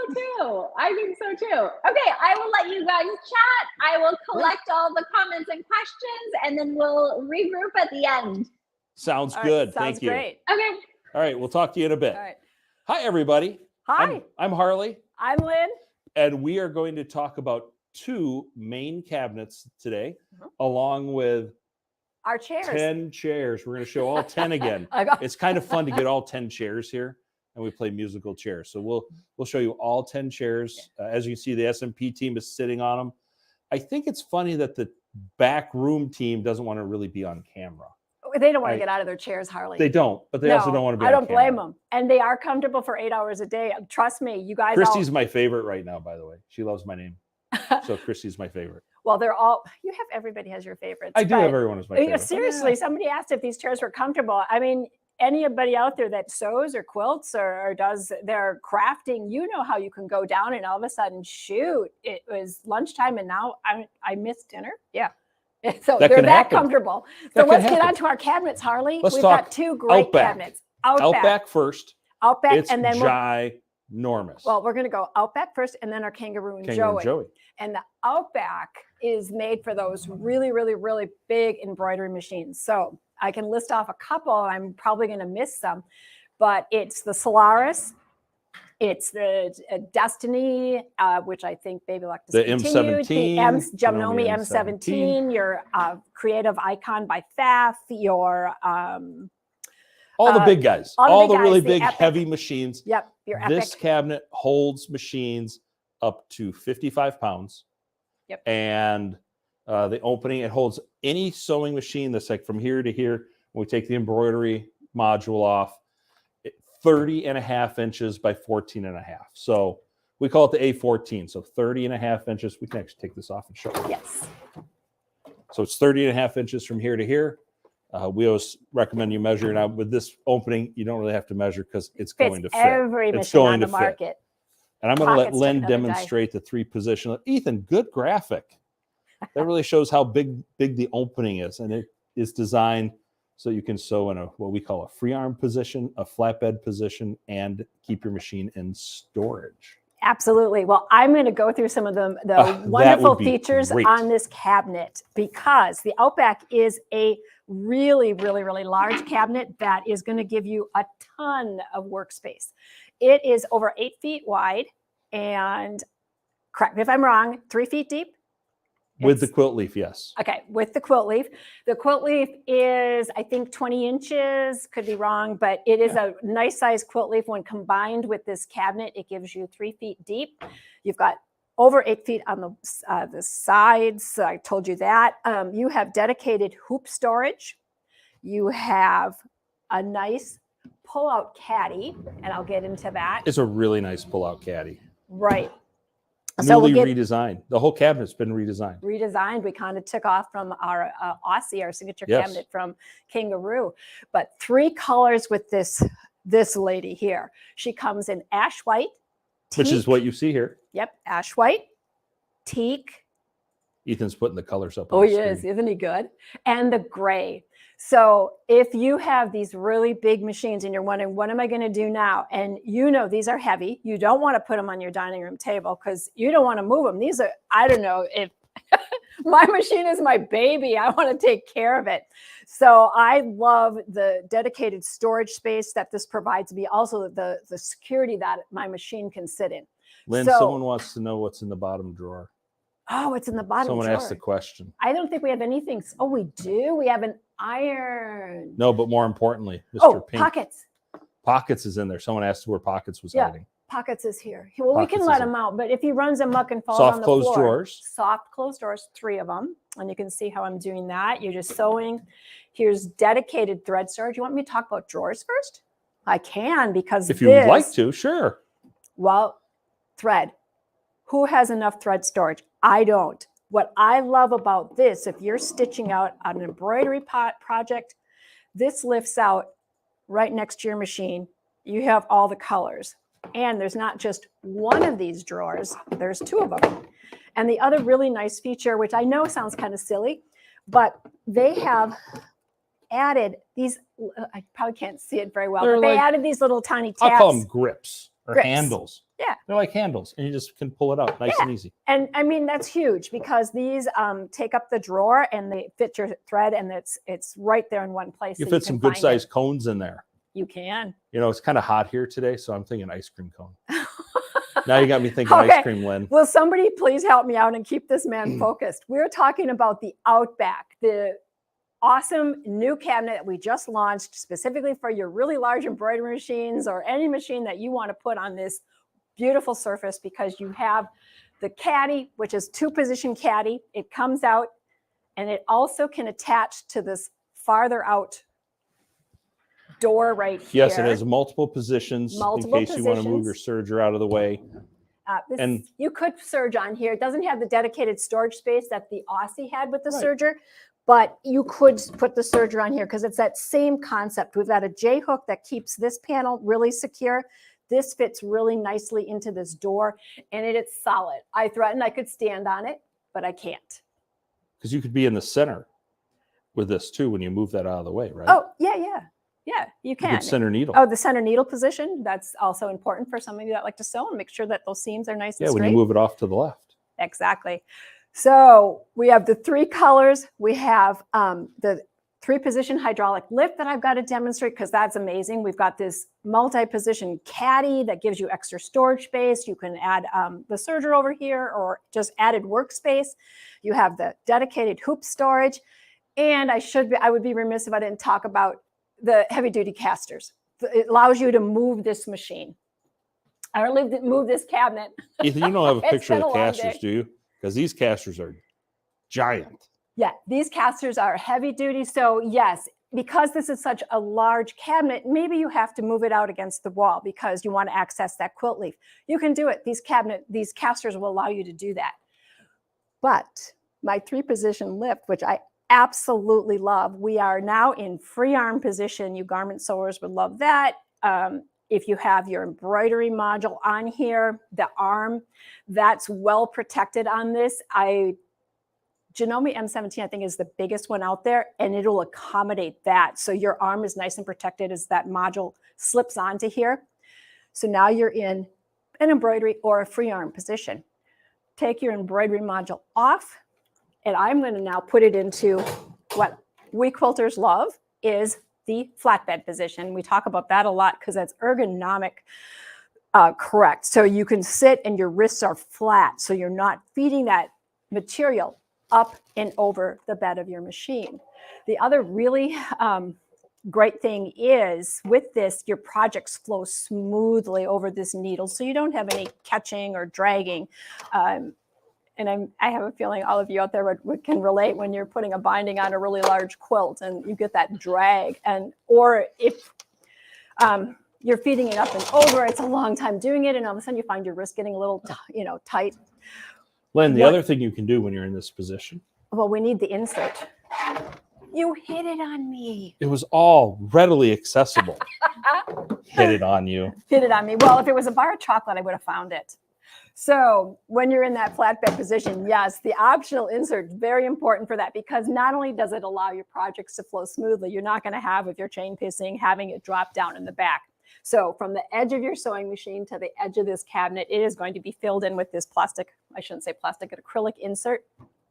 too. Okay, I will let you guys chat. I will collect all the comments and questions, and then we'll regroup at the end. Sounds good. Thank you. Great. Okay. All right, we'll talk to you in a bit. All right. Hi, everybody. Hi. I'm Harley. I'm Lynn. And we are going to talk about 2 main cabinets today, along with our chairs. 10 chairs. We're going to show all 10 again. It's kind of fun to get all 10 chairs here, and we play musical chairs. So we'll show you all 10 chairs. As you can see, the SMP team is sitting on them. I think it's funny that the back room team doesn't want to really be on camera. They don't want to get out of their chairs, Harley. They don't, but they also don't want to be on camera. I don't blame them. And they are comfortable for 8 hours a day. Trust me, you guys. Christy's my favorite right now, by the way. She loves my name. So Christy's my favorite. Well, everybody has your favorites. I do have everyone as my favorite. Seriously, somebody asked if these chairs were comfortable. I mean, anybody out there that sews or quilts or does their crafting, you know how you can go down and all of a sudden, shoot, it was lunchtime and now I missed dinner. Yeah. So they're that comfortable. So let's get on to our cabinets, Harley. We've got 2 great cabinets. Outback first. Outback, it's and then ginormous. Well, we're going to go Outback first, and then our Kangaroo and Joey. And the Outback is made for those really, really, really big embroidery machines. So I can list off a couple. I'm probably going to miss some, but it's the Solaris, It's the Destiny, which I think Baby Luck The discontinued. The M17, Janome Janome M17, your creative icon by Pfaff, your all the big guys, all the really the big, Epic. heavy machines. Yep, your This Epic. cabinet holds machines up to 55 pounds. Yep. And the opening, it holds any sewing machine that's like from here to here. When we take the embroidery module off, 30.5 inches by 14.5. So we call it the A14. So 30.5 inches. We can actually take this off and show you. Yes. So it's 30.5 inches from here to here. We always recommend you measure. Now with this opening, you don't really have to measure because it's going to fit. Every It's machine going on the to fit. market. And I'm going to let Pockets to Lynn another day. demonstrate the 3 position. Ethan, good graphic. That really shows how big the opening is. And it is designed so you can sew in what we call a free arm position, a flatbed position, and keep your machine in storage. Absolutely. Well, I'm going to go through some of the That wonderful would be features great. on this cabinet, because the Outback is a really, really, really large cabinet that is going to give you a ton of workspace. It is over 8 feet wide and, correct me if I'm wrong, 3 feet deep. With the quilt leaf, yes. Okay, with the quilt leaf. The quilt leaf is, I think, 20 inches, could be wrong, but it is a nice size quilt leaf. When combined with this cabinet, it gives you 3 feet deep. You've got over 8 feet on the sides. I told you that. You have dedicated hoop storage. You have a nice pull-out caddy, and I'll get into that. It's a really nice pull-out caddy. Right. Newly redesigned. The whole cabinet's been redesigned. Redesigned. We kind of took off from our Aussie, our signature Yes. cabinet from Kangaroo, but 3 colors with this lady here. She comes in ash white, Which is teak. what you see here. Yep, ash white, teak. Ethan's putting the colors up on Oh, the he screen. is, isn't he good? And the gray. So if you have these really big machines and you're wondering, what am I going to do now? And you know these are heavy. You don't want to put them on your dining room table because you don't want to move them. These are, I don't know, if my machine is my baby, I want to take care of it. So I love the dedicated storage space that this provides me. Also the security that my machine can sit in. Lynn, So- someone wants to know what's in the bottom drawer. Oh, it's in the bottom Someone drawer. asked the question. I don't think we have anything. Oh, we do. We have an iron. No, but more importantly, Mr. Oh, Pink. Pockets. Pockets is in there. Someone asked where Pockets was Yeah. hiding. Pockets is here. Well, we Pockets can is let in- him out, but if he runs amok and falls Soft on the closed floor, drawers. soft closed drawers, 3 of them, and you can see how I'm doing that. You're just sewing. Here's dedicated thread storage. You want me to talk about drawers first? I can, because If you would like to, sure. Well, thread. Who has enough thread storage? I don't. What I love about this, if you're stitching out an embroidery project, this lifts out right next to your machine. You have all the colors. And there's not just one of these drawers, there's 2 of them. And the other really nice feature, which I know sounds kind of silly, but they have added these, I probably can't see it very well, They're but they like- added these little tiny tabs. I'll call them grips or Grips. handles. Yeah. They're like handles, and you just can pull it out nice and easy. And I mean, that's huge because these take up the drawer and they fit your thread, and it's right there in one place. You so fit some can good find sized it. cones in there. You can. You know, it's kind of hot here today, so I'm thinking ice cream cone. Now you got me thinking Okay. ice cream, Lynn. Will somebody please help me out and keep this man focused? We're talking about the Outback, the awesome new cabinet that we just launched specifically for your really large embroidery machines or any machine that you want to put on this beautiful surface, because you have the caddy, which is 2-position caddy. It comes out and it also can attach to this farther out door right here. Yes, it has multiple positions Multiple in case you want to move your positions. serger out of the way. And- You could serge on here. It doesn't have the dedicated storage space that the Aussie had with the Right. serger, but you could put the serger on here because it's that same concept. We've got a J hook that keeps this panel really secure. This fits really nicely into this door, and it is solid. I threatened I could stand on it, but I can't. Because you could be in the center with this too when you move that out of the way, right? Oh, yeah, you You can. could center needle. Oh, the center needle position. That's also important for some of you that like to sew and make sure that those seams are nice Yeah, and when straight. you move it off to the left. Exactly. So we have the 3 colors. We have the 3-position hydraulic lift that I've got to demonstrate because that's amazing. We've got this multi-position caddy that gives you extra storage space. You can add the serger over here or just added workspace. You have the dedicated hoop storage. And I would be remiss if I didn't talk about the heavy duty casters. It allows you to move this machine. I don't move this cabinet. Ethan, you don't have a It's picture of been the a long casters, day. do you? Because these casters are giant. Yeah, these casters are heavy duty. So yes, because this is such a large cabinet, maybe you have to move it out against the wall because you want to access that quilt leaf. You can do it. These casters will allow you to do that. But my 3-position lift, which I absolutely love, we are now in free arm position. You garment sewers would love that. If you have your embroidery module on here, the arm, that's well protected on this. Janome M17, I think, is the biggest one out there, and it'll accommodate that. So your arm is nice and protected as that module slips onto here. So now you're in an embroidery or a free arm position. Take your embroidery module off, and I'm going to now put it into what we quilters love is the flatbed position. We talk about that a lot because that's ergonomic correct. So you can sit and your wrists are flat, so you're not feeding that material up and over the bed of your machine. The other really great thing is with this, your projects flow smoothly over this needle, so you don't have any catching or dragging. And I have a feeling all of you out there can relate when you're putting a binding on a really large quilt and you get that drag. Or if you're feeding it up and over, it's a long time doing it, and all of a sudden you find your wrist getting a little, tight. Len, the other thing you can do when you're in this position. Well, we need the insert. You hit it on me. It was all readily accessible. Hit it on you. Hit it on me. Well, if it was a bar of chocolate, I would have found it. So when you're in that flatbed position, yes, the optional insert is very important for that because not only does it allow your projects to flow smoothly, you're not going to have, if you're chain piecing, having it drop down in the back. So from the edge of your sewing machine to the edge of this cabinet, it is going to be filled in with this plastic, I shouldn't say plastic, an acrylic insert.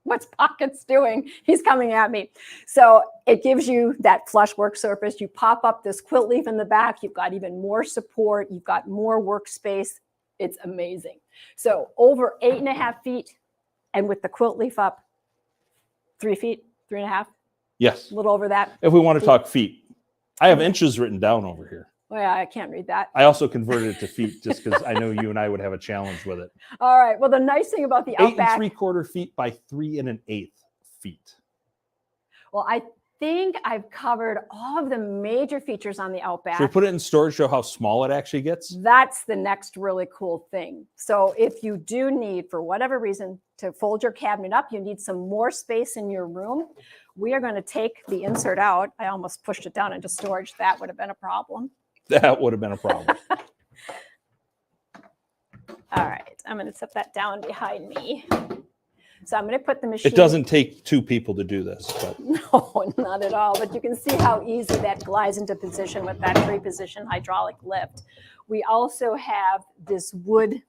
What's Pockets doing? He's coming at me. So it gives you that flush work surface. You pop up this quilt leaf in the back. You've got even more support. You've got more workspace. It's amazing. So over 8.5 feet, and with the quilt leaf up 3 feet, 3.5. Yes. A little over that. If we want to talk feet, I have inches written down over here. Oh, yeah, I can't read that. I also converted it to feet just because I know you and I would have a challenge with it. All right. Well, the nice thing about the 8 Outback. 3/4 feet by 3 1/8 feet. Well, I think I've covered all of the major features on the Outback. Should we put it in storage, show how small it actually gets? That's the next really cool thing. So if you do need, for whatever reason, to fold your cabinet up, you need some more space in your room, we are going to take the insert out. I almost pushed it down into storage. That would have been a problem. That would have been a problem. All right. I'm going to set that down behind me. So I'm going to put the machine. It doesn't take 2 people to do this. But. No, not at all. But you can see how easy that glides into position with that 3-position hydraulic lift. We also have this wood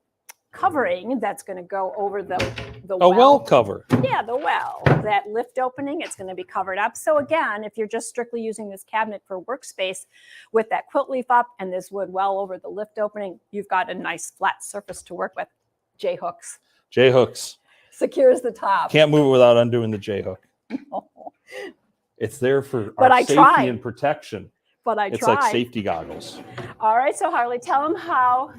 covering that's going to go over the well cover. Yeah, the well. That lift opening, it's going to be covered up. So again, if you're just strictly using this cabinet for workspace with that quilt leaf up and this wood well over the lift opening, you've got a nice flat surface to work with. J-hooks. J-hooks. Secures the top. Can't move it without undoing the J-hook. No. It's there for But our I safety tried. and protection. But I It's tried. like safety goggles. All right, so Harley, tell them how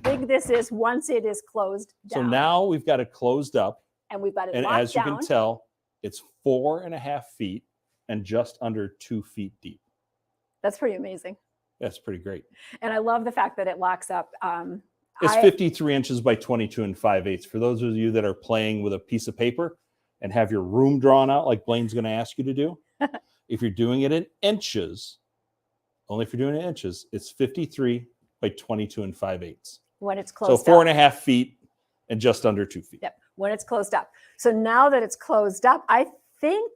big this is once it is closed down. So now we've got it closed up. And we've got it And locked as you down. can tell, it's 4.5 feet and just under 2 feet deep. That's pretty amazing. That's pretty great. And I love the fact that it locks up. It's 53 inches by 22 5/8. For those of you that are playing with a piece of paper and have your room drawn out like Blaine's going to ask you to do, if you're doing it in inches, only if you're doing it in inches, it's 53 by 22 5/8. When it's So closed up. 4.5 feet and just under 2 feet. Yep, when it's closed up. So now that it's closed up, I think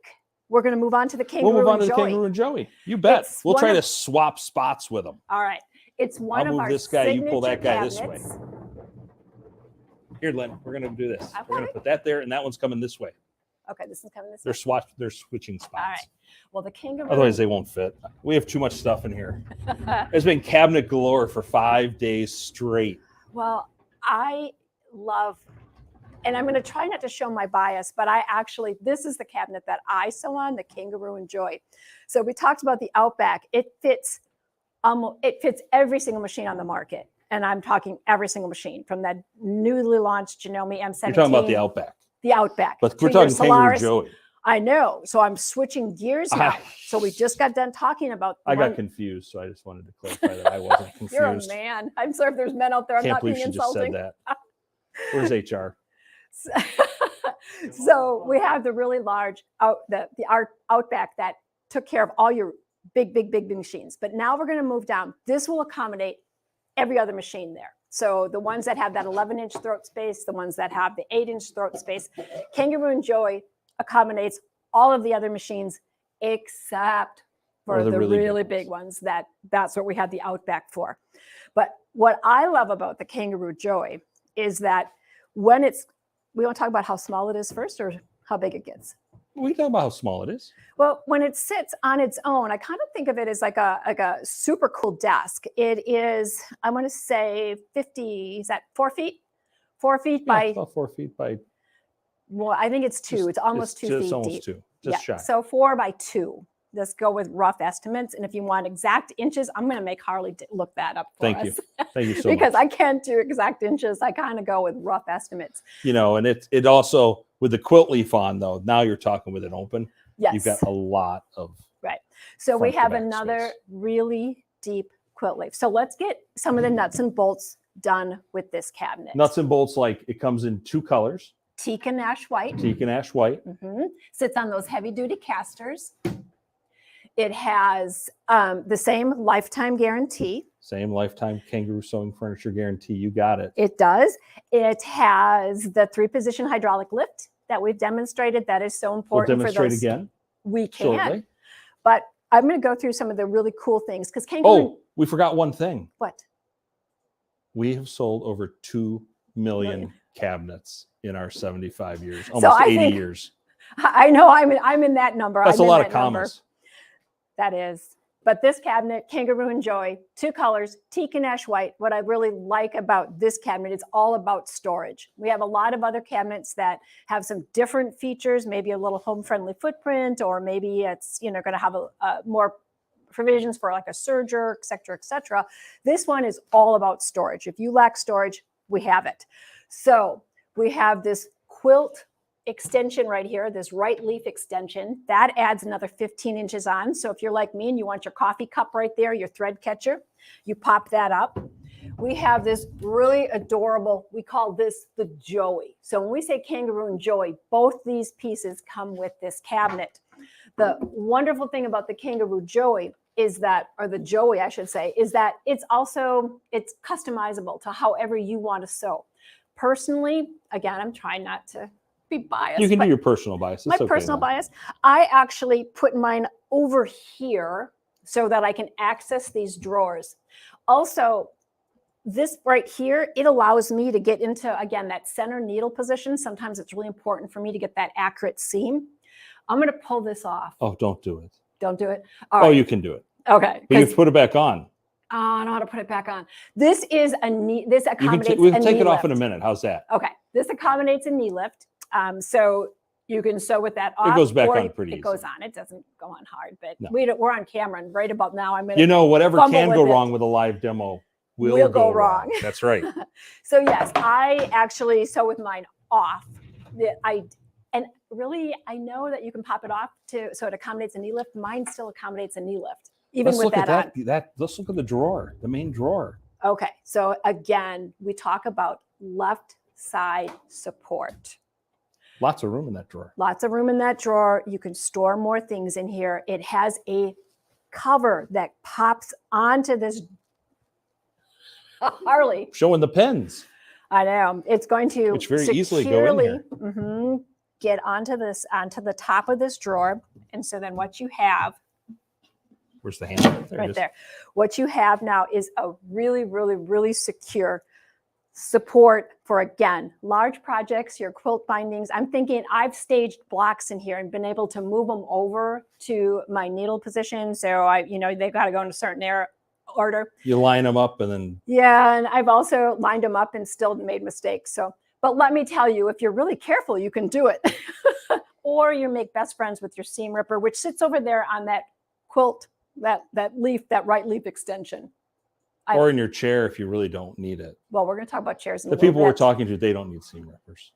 we're going to move on to the kangaroo We'll move on to and the Joey. kangaroo and Joey. You bet. It's We'll one try of- to swap spots with them. All right. It's one I'll of move our this guy, you pull that signature guy this way. cabinets. Here, Len, we're going to do this. We're going to put that there, and that one's coming this way. Okay, this is coming this way. They're switching spots. All right. Well, the kangaroo. Otherwise, they won't fit. We have too much stuff in here. It's been cabinet galore for 5 days straight. Well, I love, and I'm going to try not to show my bias, but this is the cabinet that I sew on, the Kangaroo Enjoy. So we talked about the Outback. It fits every single machine on the market. And I'm talking every single machine from that newly launched Janome MC400E. You're talking about the Outback. The Outback. But we're talking Kangaroo Joey. I know. So I'm switching gears now. So we just got done talking about. I got confused, so I just wanted to clarify that I wasn't confused. You're a man. I'm sorry if there's men out there. I'm Can't not believe being she just insulting. said that. Where's HR? So we have the really large Outback that took care of all your big machines. But now we're going to move down. This will accommodate every other machine there. So the ones that have that 11-inch throat space, the ones that have the 8-inch throat space, Kangaroo Enjoy accommodates all of the other machines except for the really big ones. That's what we have the Outback for. But what I love about the Kangaroo Joy is that we want to talk about how small it is first or how big it gets. We can talk about how small it is. Well, when it sits on its own, I kind of think of it as like a super cool desk. It is, I want to say 50, is that 4 feet? 4 feet by. About 4 feet by. Well, I think it's 2. It's almost 2 feet It's almost deep. 2. Just shy. So 4 by 2. Let's go with rough estimates. And if you want exact inches, I'm going to make Harley look that up for us. Thank you so much. Because I can't do exact inches. I kind of go with rough estimates. And it also, with the quilt leaf on, though, now you're talking with it open. Yes. You've got a lot of. Right. So we front to have back another space. really deep quilt leaf. So let's get some of the nuts and bolts done with this cabinet. Nuts and bolts, like it comes in 2 colors. Teak and ash white. Teak and ash white. Sits on those heavy duty casters. It has the same lifetime guarantee. Same lifetime Kangaroo sewing furniture guarantee. You got it. It does. It has the 3-position hydraulic lift that we've demonstrated. That is so important. We'll demonstrate for those. again. We can. Shortly. But I'm going to go through some of the really cool things because Kangaroo. Oh, we forgot one thing. What? We have sold over 2 million cabinets in our 75 years, almost 80 years. I know I'm in that number. That's I'm a lot in of that number. commas. That is. But this cabinet, Kangaroo Enjoy, 2 colors, teak and ash white. What I really like about this cabinet is all about storage. We have a lot of other cabinets that have some different features, maybe a little home-friendly footprint, or maybe it's going to have a more provisions for like a serger, et cetera, et cetera. This one is all about storage. If you lack storage, we have it. So we have this quilt extension right here, this right leaf extension that adds another 15 inches on. So if you're like me and you want your coffee cup right there, your thread catcher, you pop that up. We have this really adorable, we call this the Joey. So when we say Kangaroo and Joey, both these pieces come with this cabinet. The wonderful thing about the Kangaroo Joey is that, or the Joey, I should say, is that it's customizable to however you want to sew. Personally, again, I'm trying not to be biased. You can do your personal bias. My personal bias, I actually put mine over here so that I can access these drawers. Also, this right here, it allows me to get into, again, that center needle position. Sometimes it's really important for me to get that accurate seam. I'm going to pull this off. Oh, don't do it. Don't do it. Oh, you can do it. Okay. But you have to put it back on. I know how to put it back on. This is a knee. This accommodates. We can a take knee it off in lift. a minute. How's that? Okay. This accommodates a knee lift. So you can sew with that off. It goes back or on pretty It easy. goes on. It doesn't go on hard, but No. we're on camera, and right about now I'm going to. Whatever fumble can with go it. wrong with a live demo Will go wrong. That's right. So yes, I actually sew with mine off. And really, I know that you can pop it off so it accommodates a knee lift. Mine still accommodates a knee lift, even Let's with look that at on. Let's look at the drawer, the main drawer. Okay, so again, we talk about left side support. Lots of room in that drawer. Lots of room in that drawer. You can store more things in here. It has a cover that pops onto this. Harley. Showing the pens. I know. It's going to Which very easily go in here. Get onto the top of this drawer. And so then what you have. Where's the handle? Right there. What you have now is a really, really, really secure support for, again, large projects, your quilt bindings. I'm thinking I've staged blocks in here and been able to move them over to my needle position. So they've got to go in a certain order. You line them up and then. Yeah, and I've also lined them up and still made mistakes. So, but let me tell you, if you're really careful, you can do it. Or you make best friends with your seam ripper, which sits over there on that quilt, that leaf, that right leaf extension. Or in your chair if you really don't need it. Well, we're going to talk about chairs in the a little people we're bit. talking to, they don't need seam rippers.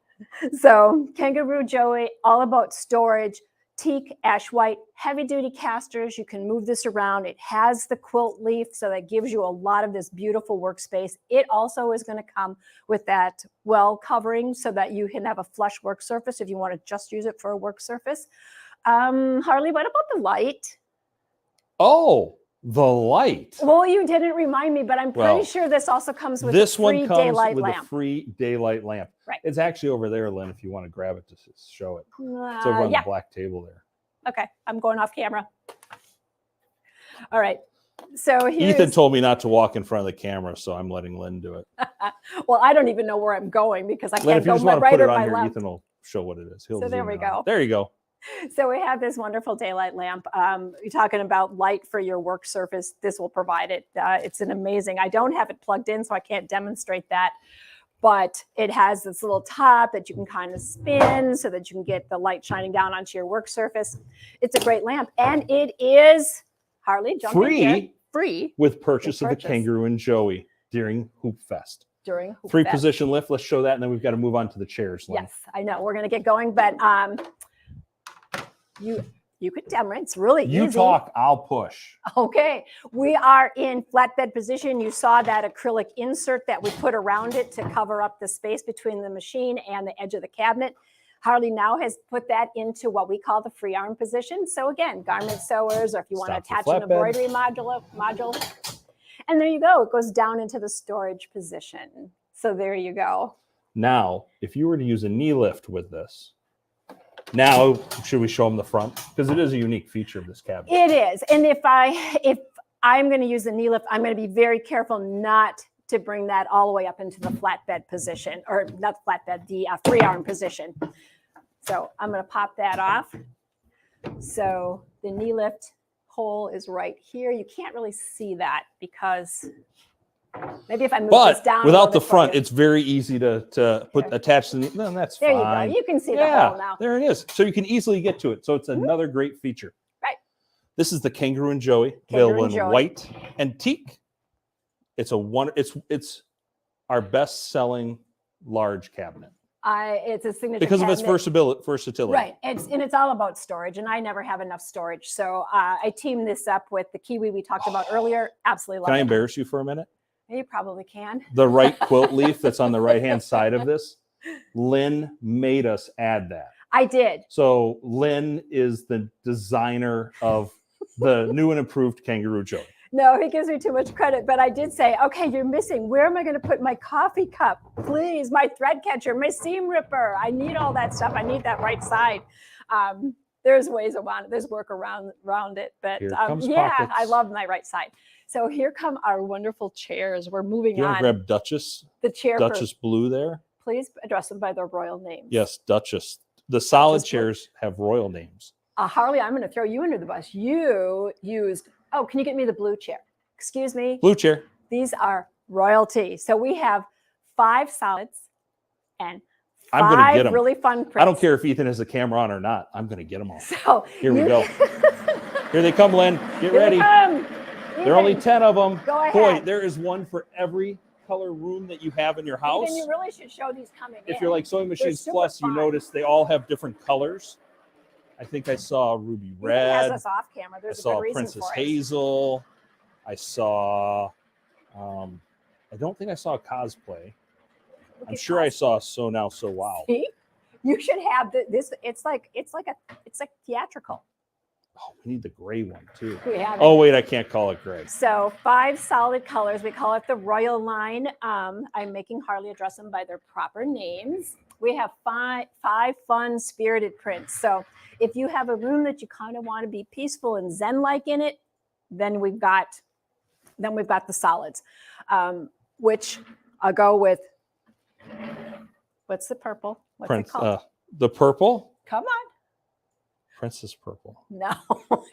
So Kangaroo Joey, all about storage, teak, ash white, heavy duty casters. You can move this around. It has the quilt leaf, so that gives you a lot of this beautiful workspace. It also is going to come with that well covering so that you can have a flush work surface if you want to just use it for a work surface. Harley, what about the light? Oh, the light. Well, you didn't remind me, but I'm pretty sure this also comes with this a free one comes daylight with lamp. a free daylight lamp. Right. It's actually over there, Lynn, if you want to grab it to show it. It's over on the black table there. Okay, I'm going off camera. All right. So Ethan told me not to walk in front of the camera, so I'm letting Lynn do it. Well, I don't even know where I'm going because I Lynn, can't if you go just my want to right put or it on my here, left. Ethan will show what it is. He'll So there zoom we in on go. it. There you go. So we have this wonderful daylight lamp. You're talking about light for your work surface. This will provide it. It's an amazing. I don't have it plugged in, so I can't demonstrate that. But it has this little top that you can kind of spin so that you can get the light shining down onto your work surface. It's a great lamp, and it is, Harley, jump in here. Free with purchase of the Kangaroo and Joey during Hoop Fest. During Hoop Three Fest. position lift. Let's show that, and then we've got to move on to the chairs. Lynn. Yes, I know. We're going to get going, but you could demo. It's really easy. You talk, I'll push. Okay, we are in flatbed position. You saw that acrylic insert that we put around it to cover up the space between the machine and the edge of the cabinet. Harley now has put that into what we call the free arm position. So again, garment sewers, or if you want to attach an embroidery module. And there you go. It goes down into the storage position. So there you go. Now, if you were to use a knee lift with this, now should we show them the front? Because it is a unique feature of this cabinet. It is. And if I'm going to use the knee lift, I'm going to be very careful not to bring that all the way up into the flatbed position, or not the flatbed, the free arm position. So I'm going to pop that off. So the knee lift hole is right here. You can't really see that because maybe if I move this down. But without the front, further. it's very easy to attach the knee. No, that's There fine. you go. You can see the hole now. There it is. So you can easily get to it. So it's another great feature. Right. This is the Kangaroo and Joey, available in white and teak. It's our best-selling large cabinet. It's a signature because of its cabinet. versatility. Right. It's all about storage, and I never have enough storage. So I teamed this up with the kiwi we talked about earlier. Absolutely love Can I it. embarrass you for a minute? You probably can. The right quilt leaf that's on the right-hand side of this, Lynn made us add that. I did. So Lynn is the designer of the new and improved Kangaroo Joey. No, he gives me too much credit, but I did say, okay, you're missing. Where am I going to put my coffee cup? Please, my thread catcher, my seam ripper. I need all that stuff. I need that right side. There's ways around it. There's work around it, but yeah, pockets. I love my right side. So here come our wonderful chairs. We're moving You on. want to grab Duchess? The chair. Duchess Blue there. Please address them by their royal names. Yes, Duchess. The solid chairs have royal names. Harley, I'm going to throw you under the bus. You used, can you get me the blue chair? Excuse me. Blue chair. These are royalty. So we have 5 solids and I'm going to get 5 them. really fun prints. I don't care if Ethan has the camera on or not. I'm going to get them all. So here we go. Here they come, Lynn. Get ready. There are only 10 of them. Go ahead. Boy, there is one for every color room that you have in your house. Ethan, you really should show these coming in. If you're like Sewing Machines Plus, you notice they all have different colors. I think I saw ruby red. Ethan has us off camera. There's I saw a good reason Princess for it. Hazel. I saw. I don't think I saw cosplay. I'm sure I saw So Now So Wow. See? You should have this. It's like theatrical. Oh, we need the gray one too. We have it. Oh wait, I can't call it gray. So 5 solid colors. We call it the royal line. I'm making Harley address them by their proper names. We have five fun, spirited prints. So if you have a room that you kind of want to be peaceful and zen-like in it, then we've got the solids, which I'll go with What's the purple? What's it called? The purple. Come on. Princess Purple. No,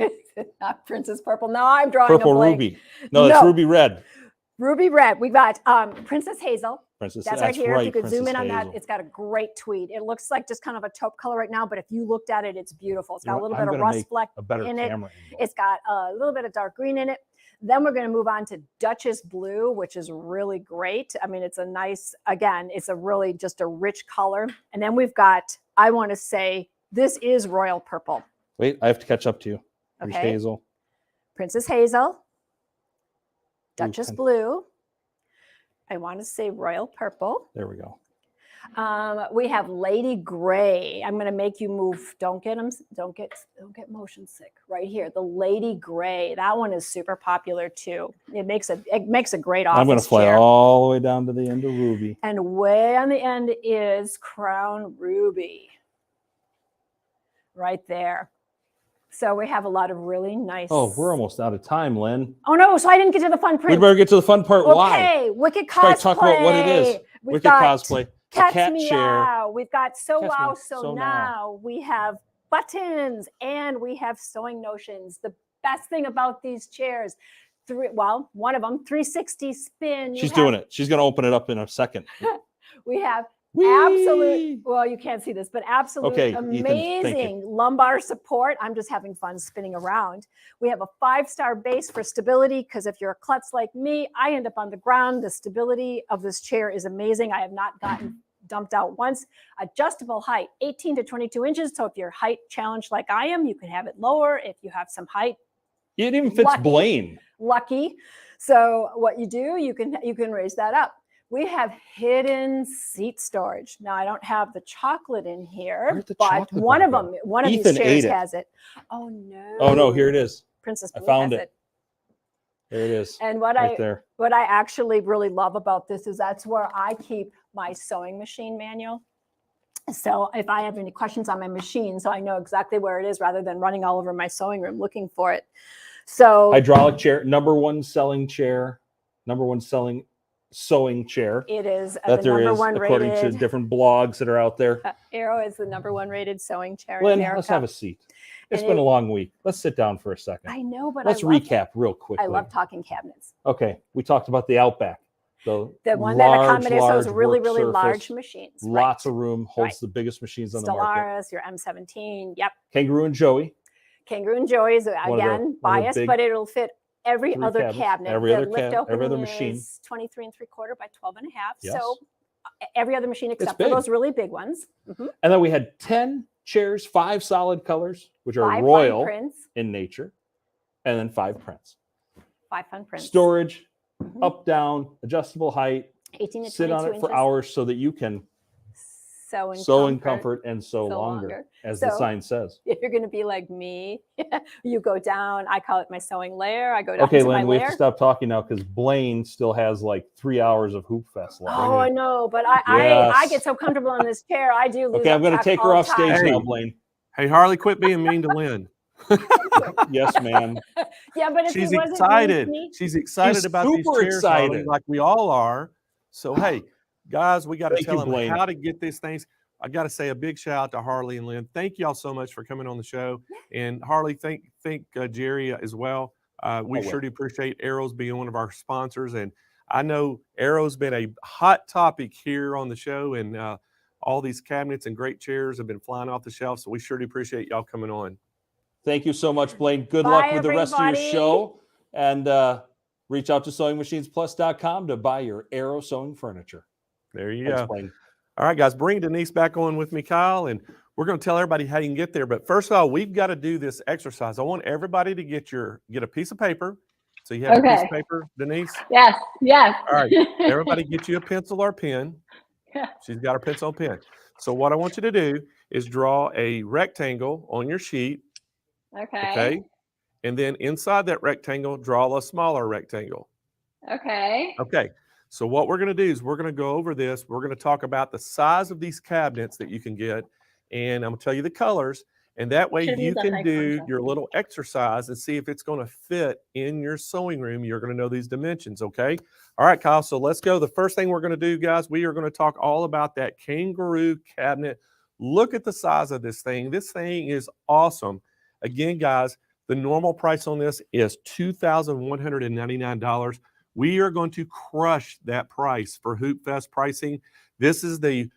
it's not Princess Purple. No, I'm drawing Purple a blank. Ruby. No, that's Ruby Red. Ruby Red. We got Princess Hazel. Princess, that's right here. If you could Princess zoom in on Hazel. that, it's got a great tweed. It looks like just kind of a taupe color right now, but if you looked at it, it's beautiful. It's got a little bit of rust fleck in it. It's got a little bit of dark green in it. Then we're going to move on to Duchess Blue, which is really great. I mean, it's a nice, again, it's a really just a rich color. And then we've got, I want to say, this is Royal Purple. Wait, I have to catch up to you. There's Okay. Hazel. Princess Hazel. Duchess Blue. I want to say Royal Purple. There we go. We have Lady Gray. I'm going to make you move. Don't get motion sick. Right here, the Lady Gray. That one is super popular too. It makes a great office I'm going to fly chair. all the way down to the end of Ruby. And way on the end is Crown Ruby. Right there. So we have a lot of really nice. Oh, we're almost out of time, Lynn. Oh no! So I didn't get to the fun print. We better get to the fun part. Why? Okay, Wicked Let's probably Cosplay. talk about what it is. We've Wicked got Cosplay. A Cat's cat chair. Meow. We've got So Cat's Wow, Meow, So So Now. We have buttons and we have sewing notions. The best thing about these chairs, one of them, 360 spin. She's doing it. She's going to open it up in a second. We have Whee! absolute, well, you can't see this, but absolute Okay, Ethan, thank you. amazing lumbar support. I'm just having fun spinning around. We have a 5-star base for stability because if you're a klutz like me, I end up on the ground. The stability of this chair is amazing. I have not gotten dumped out once. Adjustable height, 18 to 22 inches. So if you're height challenged like I am, you can have it lower. If you have some height, It even fits Blaine. lucky. So what you do, you can raise that up. We have hidden seat storage. Now I don't have the chocolate in here, but one of these Ethan chairs ate it. has it. Oh no! Oh no, here it is. Princess I Blue found has it. There it is. And right there. what I actually really love about this is that's where I keep my sewing machine manual. So if I have any questions on my machine, so I know exactly where it is rather than running all over my sewing room looking for it. So Hydraulic chair, #1 selling chair, #1 selling sewing chair. it is That the there is, #1 according rated. to different blogs that are out there. Arrow is the #1 rated sewing chair in Lynn, America. let's have a seat. It's And been it- a long week. Let's sit down for a second. I know, but Let's I love, recap real quickly. I love talking cabinets. Okay, we talked about the Outback. The one that accommodates those really, work really surface, large machines. Lots of room, holds Right. the biggest machines on the market. Stellaris, your M17. Yep. Kangaroo and Joey. Kangaroo and Joey is the- again one of the biased, big but it'll fit every 3 other cabinets, cabinet. every The other lift every other opening machine. is 23 3/4 by 12 and a half. Yes. So every other machine except for big. those really big ones. Mhm. And then we had 10 chairs, 5 solid colors, which are 5 fun royal prints. in nature, and then 5 prints. 5 fun prints. Storage, Mhm. up, down, adjustable height, 18 to sit on 22 it for inches. hours so that you can So sew in comfort and sew sew longer, longer. as the So- sign says. If you're going to be like me, you go down. I call it my sewing layer. I go down Okay, to my Lynn, we layer. have to stop talking now because Blaine still has like 3 hours of Hoop Fest left. Oh, I know, but I Yes. get so comfortable in this chair. I do lose Okay, I'm going to track take all her the off stage time. now, Blaine. Hey, Harley, quit being mean to Lynn. Yes, ma'am. Yeah, but if She's he wasn't excited. me, She's excited She's about these super chairs, Harley, excited. like we all are. So, hey, guys, we got to Thank tell you, them Blaine. how to get these things. I got to say a big shout out to Harley and Lynn. Thank y'all so much for coming on the show. And Harley, thank Jerry as well. We well. sure do appreciate Arrows being one of our sponsors. And I know Arrow's been a hot topic here on the show, and all these cabinets and great chairs have been flying off the shelf. So we sure do appreciate y'all coming on. Thank you so much, Blaine. Good Bye, luck with the rest of your everybody. show. And reach out to SewingMachinesPlus.com to buy your Arrow sewing furniture. There you Thanks, go. Blaine. All right, guys, bring Denise back on with me, Kyle, and we're going to tell everybody how you can get there. But first of all, we've got to do this exercise. I want everybody to get a piece of paper. So you have a piece of paper, Denise? Yes, yes. All right, everybody get you a pencil or a pen. She's got her pencil and pen. So what I want you to do is draw a rectangle on your sheet, okay? And then inside that rectangle, draw a smaller rectangle. Okay. Okay. So what we're going to do is we're going to go over this. We're going to talk about the size of these cabinets that you can get, and I'm going to tell you the colors. And that way Should you use a can high do contrast. your little exercise and see if it's going to fit in your sewing room. You're going to know these dimensions, okay? All right, Kyle, so let's go. The first thing we're going to do, guys, we are going to talk all about that kangaroo cabinet. Look at the size of this thing. This thing is awesome. Again, guys, the normal price on this is $2,199. We are going to crush that price for Hoop Fest pricing. This is the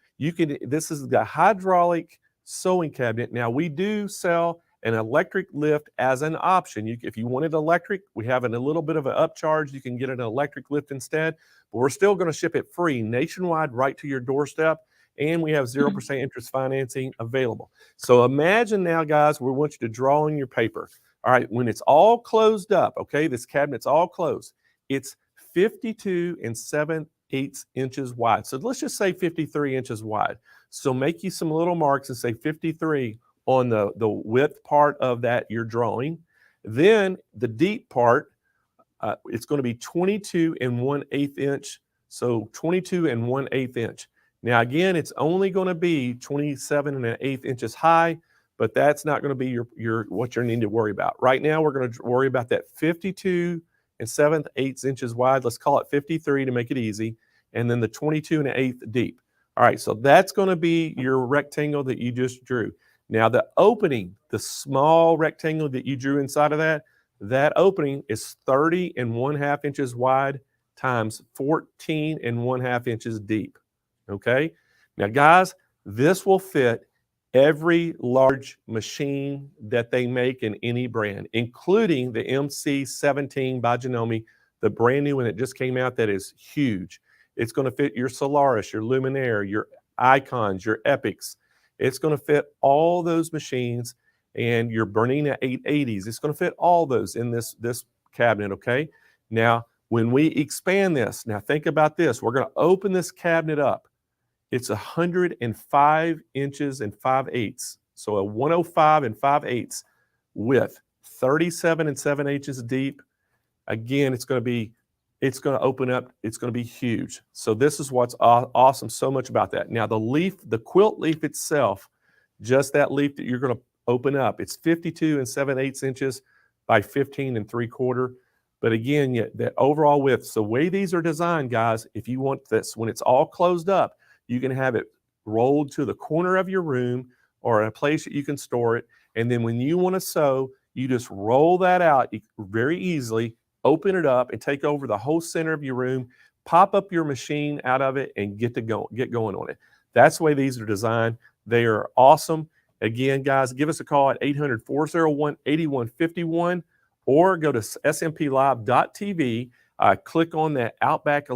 hydraulic sewing cabinet. Now we do sell an electric lift as an option. If you wanted electric, we have a little bit of an upcharge. You can get an electric lift instead, but we're still going to ship it free nationwide right to your doorstep. And we have 0% interest financing available. So imagine now, guys, we want you to draw on your paper. All right, when it's all closed up, okay, this cabinet's all closed. It's 52 7/8 inches wide. So let's just say 53 inches wide. So make you some little marks and say 53 on the width part of that you're drawing. Then the deep part, it's going to be 22 1/8 inch. So 22 1/8 inch. Now, again, it's only going to be 27 1/8 inches high, but that's not going to be what you need to worry about. Right now, we're going to worry about that 52 7/8 inches wide. Let's call it 53 to make it easy. And then the 22 1/8 deep. All right, so that's going to be your rectangle that you just drew. Now, the opening, the small rectangle that you drew inside of that opening is 30 1/2 inches wide times 14 1/2 inches deep. Okay, now guys, this will fit every large machine that they make in any brand, including the MC17 by Janome, the brand new one that just came out that is huge. It's going to fit your Solaris, your Luminaire, your Icons, your Epics. It's going to fit all those machines, and your Bernina 880s. It's going to fit all those in this cabinet, okay? Now, when we expand this, now think about this. We're going to open this cabinet up. It's 105 inches and 5/8. So a 105 and 5/8 width, 37 7 inches deep. Again, it's going to open up. It's going to be huge. So this is what's awesome so much about that. Now the quilt leaf itself, just that leaf that you're going to open up, it's 52 7/8 inches by 15 3/4. But again, that overall width. So the way these are designed, guys, if you want this, when it's all closed up, you can have it rolled to the corner of your room or a place that you can store it. And then when you want to sew, you just roll that out very easily, open it up and take over the whole center of your room, pop up your machine out of it and get going on it. That's the way these are designed. They are awesome. Again, guys, give us a call at 800-401-8151 or go to smplive.tv. Click on that Outback,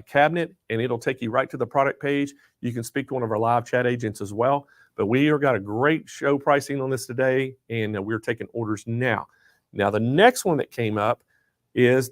cabinet, and it'll take you right to the product page. You can speak to one of our live chat agents as well. But we have got a great show pricing on this today, and we're taking orders now. Now, the next one that came up is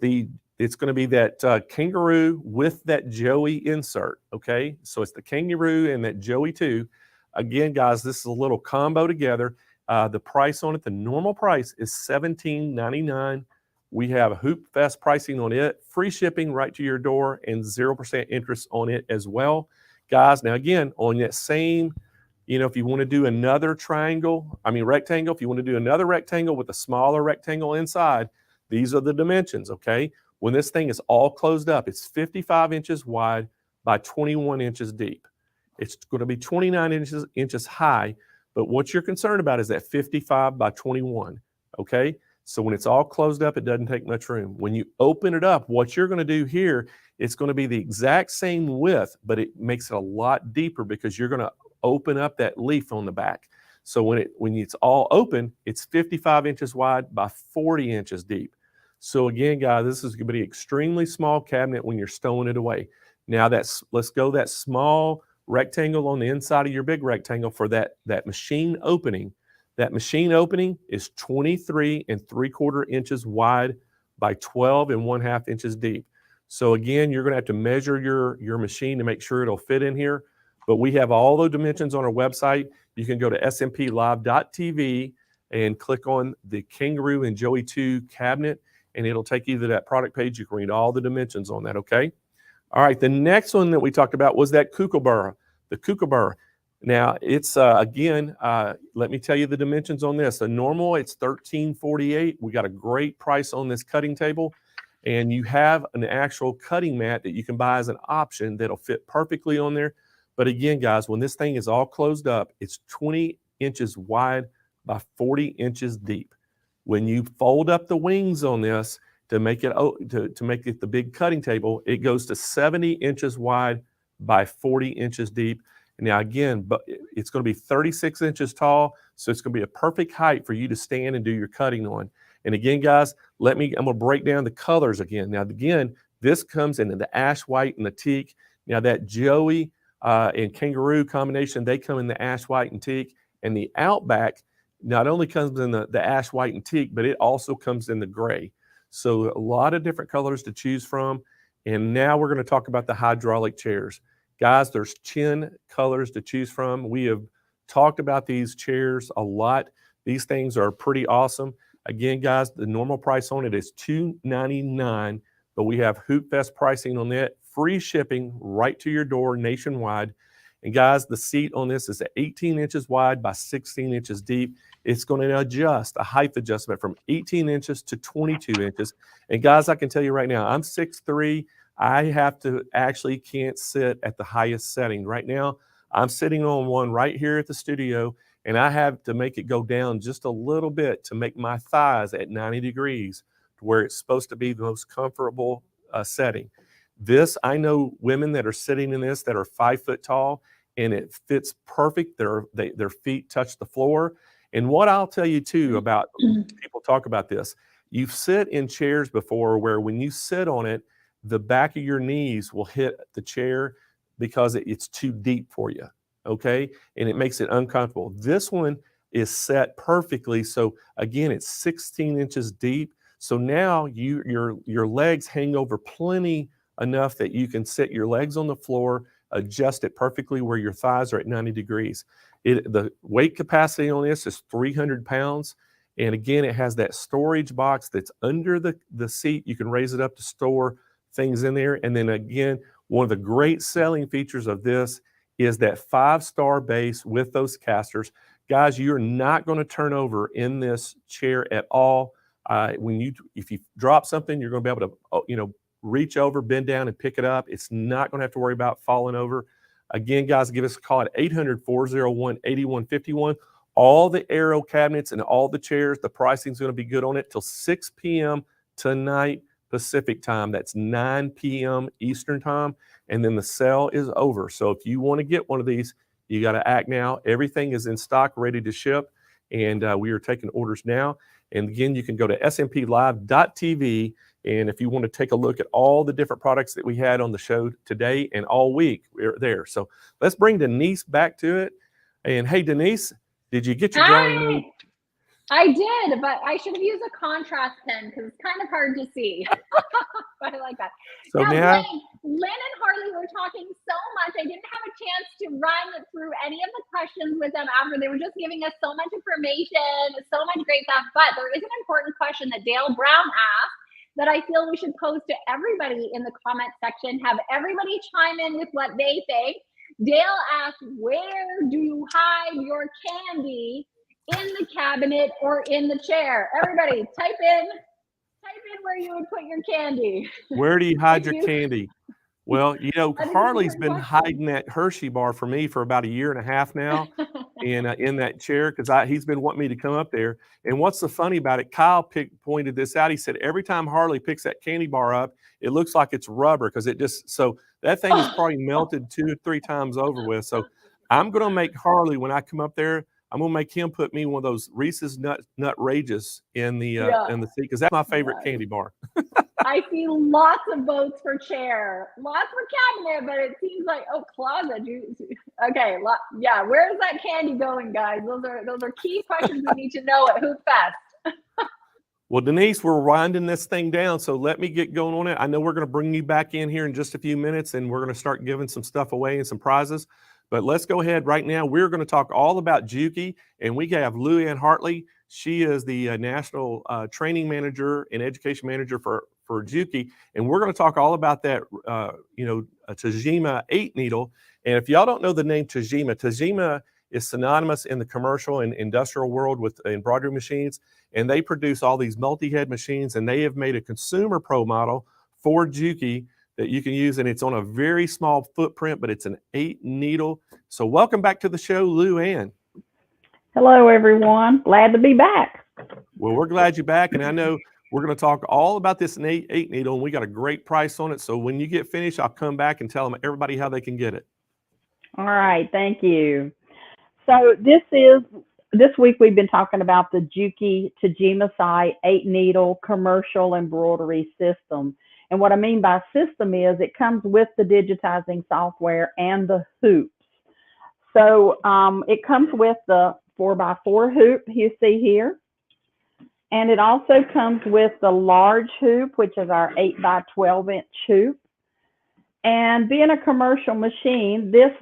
it's going to be that kangaroo with that Joey insert. Okay, so it's the kangaroo and that Joey too. Again, guys, this is a little combo together. The price on it, the normal price is $17.99. We have Hoop Fest pricing on it, free shipping right to your door, and 0% interest on it as well. Guys, now again, on that same, if you want to do another rectangle, if you want to do another rectangle with a smaller rectangle inside, these are the dimensions, okay? When this thing is all closed up, it's 55 inches wide by 21 inches deep. It's going to be 29 inches high, but what you're concerned about is that 55 by 21, okay? So when it's all closed up, it doesn't take much room. When you open it up, what you're going to do here, it's going to be the exact same width, but it makes it a lot deeper because you're going to open up that leaf on the back. So when it's all open, it's 55 inches wide by 40 inches deep. So again, guys, this is going to be an extremely small cabinet when you're stowing it away. Now let's go that small rectangle on the inside of your big rectangle for that machine opening. That machine opening is 23 3/4 inches wide by 12 1/2 inches deep. So again, you're going to have to measure your machine to make sure it'll fit in here. But we have all the dimensions on our website. You can go to smplive.tv and click on the Kangaroo and Joey 2 cabinet, and it'll take you to that product page. You can read all the dimensions on that, okay? All right, the next one that we talked about was that Kookaburra. The Kookaburra. Now it's again, let me tell you the dimensions on this. The normal, it's $13.48. We got a great price on this cutting table, and you have an actual cutting mat that you can buy as an option that'll fit perfectly on there. But again, guys, when this thing is all closed up, it's 20 inches wide by 40 inches deep. When you fold up the wings on this to make it to make it the big cutting table, it goes to 70 inches wide by 40 inches deep. Now again, but it's going to be 36 inches tall, so it's going to be a perfect height for you to stand and do your cutting on. And again, guys, I'm going to break down the colors again. Now again, this comes in the ash white and the teak. Now that Joey and kangaroo combination, they come in the ash white and teak. And the Outback not only comes in the ash white and teak, but it also comes in the gray. So a lot of different colors to choose from. And now we're going to talk about the hydraulic chairs. Guys, there's 10 colors to choose from. We have talked about these chairs a lot. These things are pretty awesome. Again, guys, the normal price on it is $299, but we have Hoop Fest pricing on it, free shipping right to your door nationwide. And guys, the seat on this is 18 inches wide by 16 inches deep. It's going to adjust a height adjustment from 18 inches to 22 inches. And guys, I can tell you right now, I'm 6'3". I have to actually can't sit at the highest setting. Right now, I'm sitting on one right here at the studio, and I have to make it go down just a little bit to make my thighs at 90 degrees to where it's supposed to be the most comfortable setting. This, I know women that are sitting in this that are 5 foot tall, and it fits perfect. Their feet touch the floor. And what I'll tell you too about people talk about this, you've sit in chairs before where when you sit on it, the back of your knees will hit the chair because it's too deep for you, okay? And it makes it uncomfortable. This one is set perfectly. So again, it's 16 inches deep. So now your legs hang over plenty enough that you can sit your legs on the floor, adjust it perfectly where your thighs are at 90 degrees. The weight capacity on this is 300 pounds. And again, it has that storage box that's under the seat. You can raise it up to store things in there. And then again, one of the great selling features of this is that 5-star base with those casters. Guys, you're not going to turn over in this chair at all. If you drop something, you're going to be able to, reach over, bend down, and pick it up. It's not going to have to worry about falling over. Again, guys, give us a call at 800-401-8151. All the aero cabinets and all the chairs, the pricing is going to be good on it till 6 p.m. tonight Pacific time. That's 9 p.m. Eastern time. And then the sale is over. So if you want to get one of these, you got to act now. Everything is in stock, ready to ship. And we are taking orders now. And again, you can go to smplive.tv. And if you want to take a look at all the different products that we had on the show today and all week, we're there. So let's bring Denise back to it. And hey, Denise, did you get your drawing made? I did, but I should have used a contrast pen because it's kind of hard to see. But I like that. So now, Lynn and Harley were talking so much. I didn't have a chance to run through any of the questions with them after. They were just giving us so much information, so much great stuff. But there is an important question that Dale Brown asked that I feel we should pose to everybody in the comment section. Have everybody chime in with what they think. Dale asked, where do you hide your candy? In the cabinet or in the chair? Everybody type in where you would put your candy. Where do you hide your candy? Well, Harley's been hiding that Hershey bar for me for about 1.5 years now, and in that chair because he's been wanting me to come up there. And what's so funny about it? Kyle pointed this out. He said every time Harley picks that candy bar up, it looks like it's rubber because so that thing is probably melted 2 or 3 times over with. So I'm gonna make Harley when I come up there. I'm gonna make him put me one of those Reese's nut rages in the seat because that's my favorite candy bar. I see lots of votes for chair, lots for cabinet, but it seems like closet. Okay, yeah. Where is that candy going, guys? Those are key questions we need to know at Hoop Fest. Well, Denise, we're winding this thing down, so let me get going on it. I know we're going to bring you back in here in just a few minutes, and we're going to start giving some stuff away and some prizes. But let's go ahead right now. We're going to talk all about Juki, and we have Lou Ann Hartley. She is the national training manager and education manager for Juki, and we're going to talk all about that. A Tajima 8 needle. And if y'all don't know the name Tajima is synonymous in the commercial and industrial world with embroidery machines, and they produce all these multi-head machines, and they have made a consumer pro model for Juki that you can use, and it's on a very small footprint, but it's an 8 needle. So welcome back to the show, Lou Ann. Hello, everyone. Glad to be back. Well, we're glad you're back, and I know we're going to talk all about this 8 needle, and we got a great price on it. So when you get finished, I'll come back and tell everybody how they can get it. All right, thank you. So this week we've been talking about the Juki Tajima Sai 8 needle commercial embroidery system. And what I mean by system is it comes with the digitizing software and the hoops. So it comes with the 4x4 hoop you see here. And it also comes with the large hoop, which is our 8x12 inch hoop. And being a commercial machine, this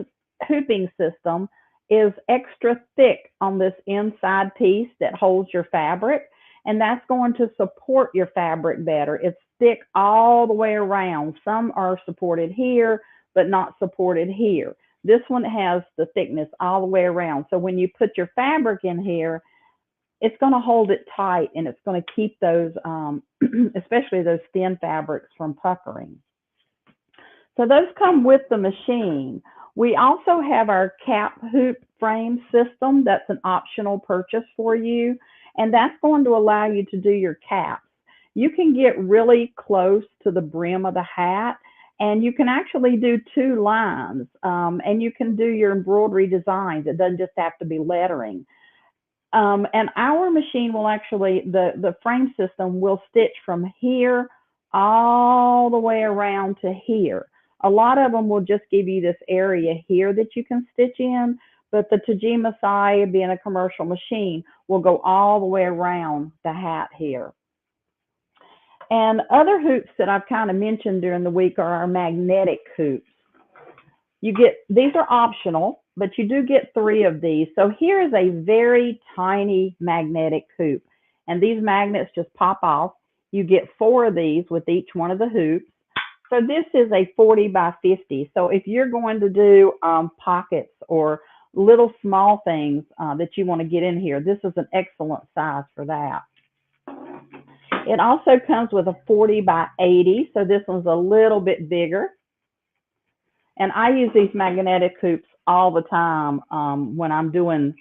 hooping system is extra thick on this inside piece that holds your fabric. And that's going to support your fabric better. It's thick all the way around. Some are supported here, but not supported here. This one has the thickness all the way around. So when you put your fabric in here, it's going to hold it tight, and it's going to keep those, especially those thin fabrics, from puckering. So those come with the machine. We also have our cap hoop frame system. That's an optional purchase for you, and that's going to allow you to do your caps. You can get really close to the brim of the hat, and you can actually do 2 lines, and you can do your embroidery designs. It doesn't just have to be lettering. And our machine will actually, the frame system will stitch from here all the way around to here. A lot of them will just give you this area here that you can stitch in, but the Tajima Sai, being a commercial machine, will go all the way around the hat here. And other hoops that I've kind of mentioned during the week are our magnetic hoops. These are optional, but you do get 3 of these. So here is a very tiny magnetic hoop, and these magnets just pop off. You get 4 of these with each one of the hoops. So this is a 40x50. So if you're going to do pockets or little small things that you want to get in here, this is an excellent size for that. It also comes with a 40x80. So this one's a little bit bigger. And I use these magnetic hoops all the time when I'm doing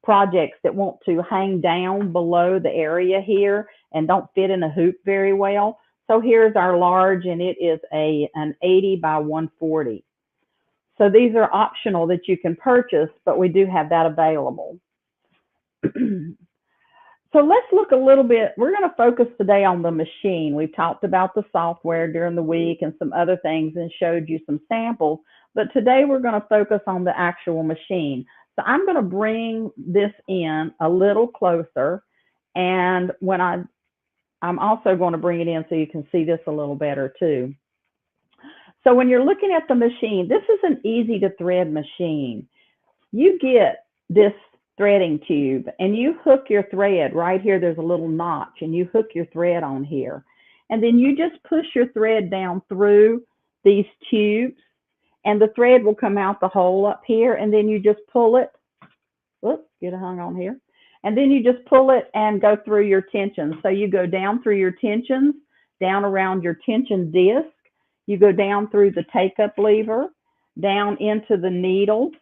projects that want to hang down below the area here and don't fit in a hoop very well. So here's our large, and it is an 80x140. So these are optional that you can purchase, but we do have that available. So let's look a little bit. We're going to focus today on the machine. We've talked about the software during the week and some other things and showed you some samples, but today we're going to focus on the actual machine. So I'm going to bring this in a little closer, and when I'm also going to bring it in so you can see this a little better too. So when you're looking at the machine, this is an easy to thread machine. You get this threading tube and you hook your thread right here. There's a little notch, and you hook your thread on here, and then you just push your thread down through these tubes, and the thread will come out the hole up here, and then you just pull it. Oops, get it hung on here. And then you just pull it and go through your tensions. So you go down through your tensions, down around your tension disc. You go down through the take-up lever, down into the needles,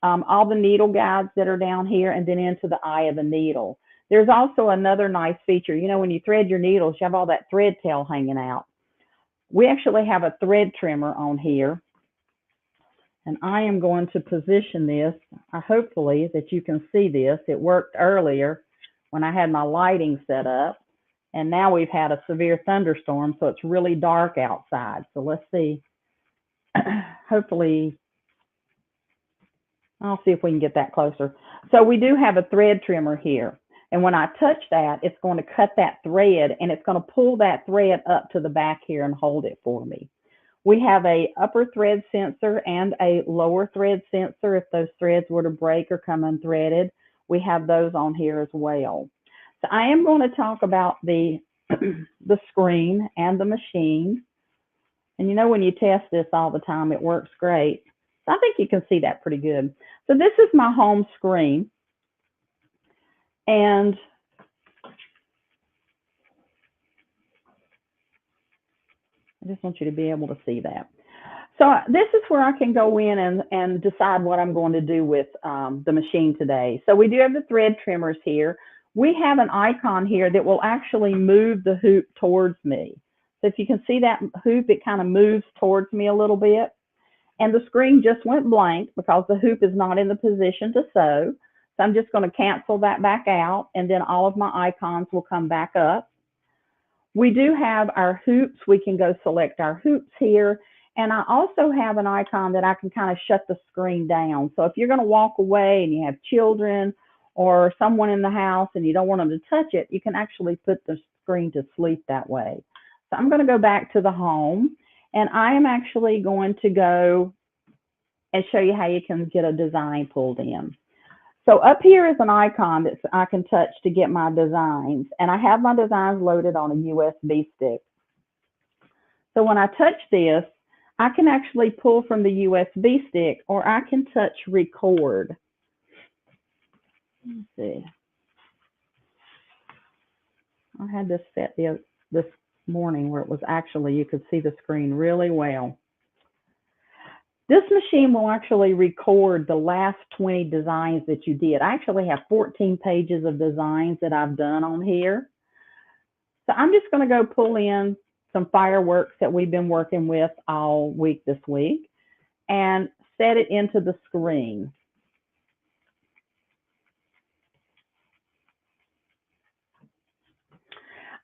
all the needle guides that are down here, and then into the eye of the needle. There's also another nice feature. You know, when you thread your needles, you have all that thread tail hanging out. We actually have a thread trimmer on here. And I am going to position this, hopefully that you can see this. It worked earlier when I had my lighting set up, and now we've had a severe thunderstorm, so it's really dark outside. So let's see. Hopefully, I'll see if we can get that closer. So we do have a thread trimmer here, and when I touch that, it's going to cut that thread, and it's going to pull that thread up to the back here and hold it for me. We have a upper thread sensor and a lower thread sensor. If those threads were to break or come unthreaded, we have those on here as well. So I am going to talk about the the screen and the machine. And you know, when you test this all the time, it works great. So I think you can see that pretty good. So this is my home screen. And I just want you to be able to see that. So this is where I can go in and decide what I'm going to do with the machine today. So we do have the thread trimmers here. We have an icon here that will actually move the hoop towards me. So if you can see that hoop, it kind of moves towards me a little bit. And the screen just went blank because the hoop is not in the position to sew. So I'm just going to cancel that back out, and then all of my icons will come back up. We do have our hoops. We can go select our hoops here. And I also have an icon that I can kind of shut the screen down. So if you're going to walk away and you have children or someone in the house and you don't want them to touch it, you can actually put the screen to sleep that way. So I'm going to go back to the home, and I am actually going to go and show you how you can get a design pulled in. So up here is an icon that I can touch to get my designs, and I have my designs loaded on a USB stick. So when I touch this, I can actually pull from the USB stick, or I can touch record. Let's see. I had this set this morning where it was actually, you could see the screen really well. This machine will actually record the last 20 designs that you did. I actually have 14 pages of designs that I've done on here. So I'm just going to go pull in some fireworks that we've been working with all week this week and set it into the screen.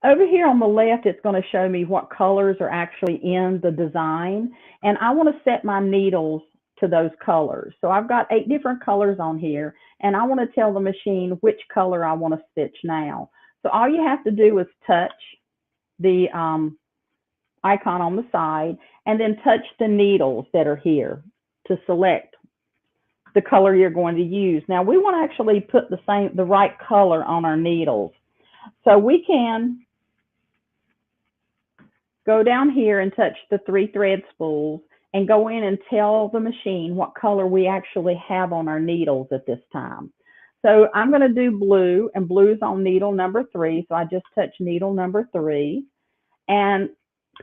Over here on the left, it's going to show me what colors are actually in the design, and I want to set my needles to those colors. So I've got 8 different colors on here, and I want to tell the machine which color I want to stitch now. So all you have to do is touch the icon on the side, and then touch the needles that are here to select the color you're going to use. Now we want to actually put the right color on our needles. So we can go down here and touch the 3 thread spools and go in and tell the machine what color we actually have on our needles at this time. So I'm going to do blue, and blue's on needle number 3. So I just touch needle number 3. And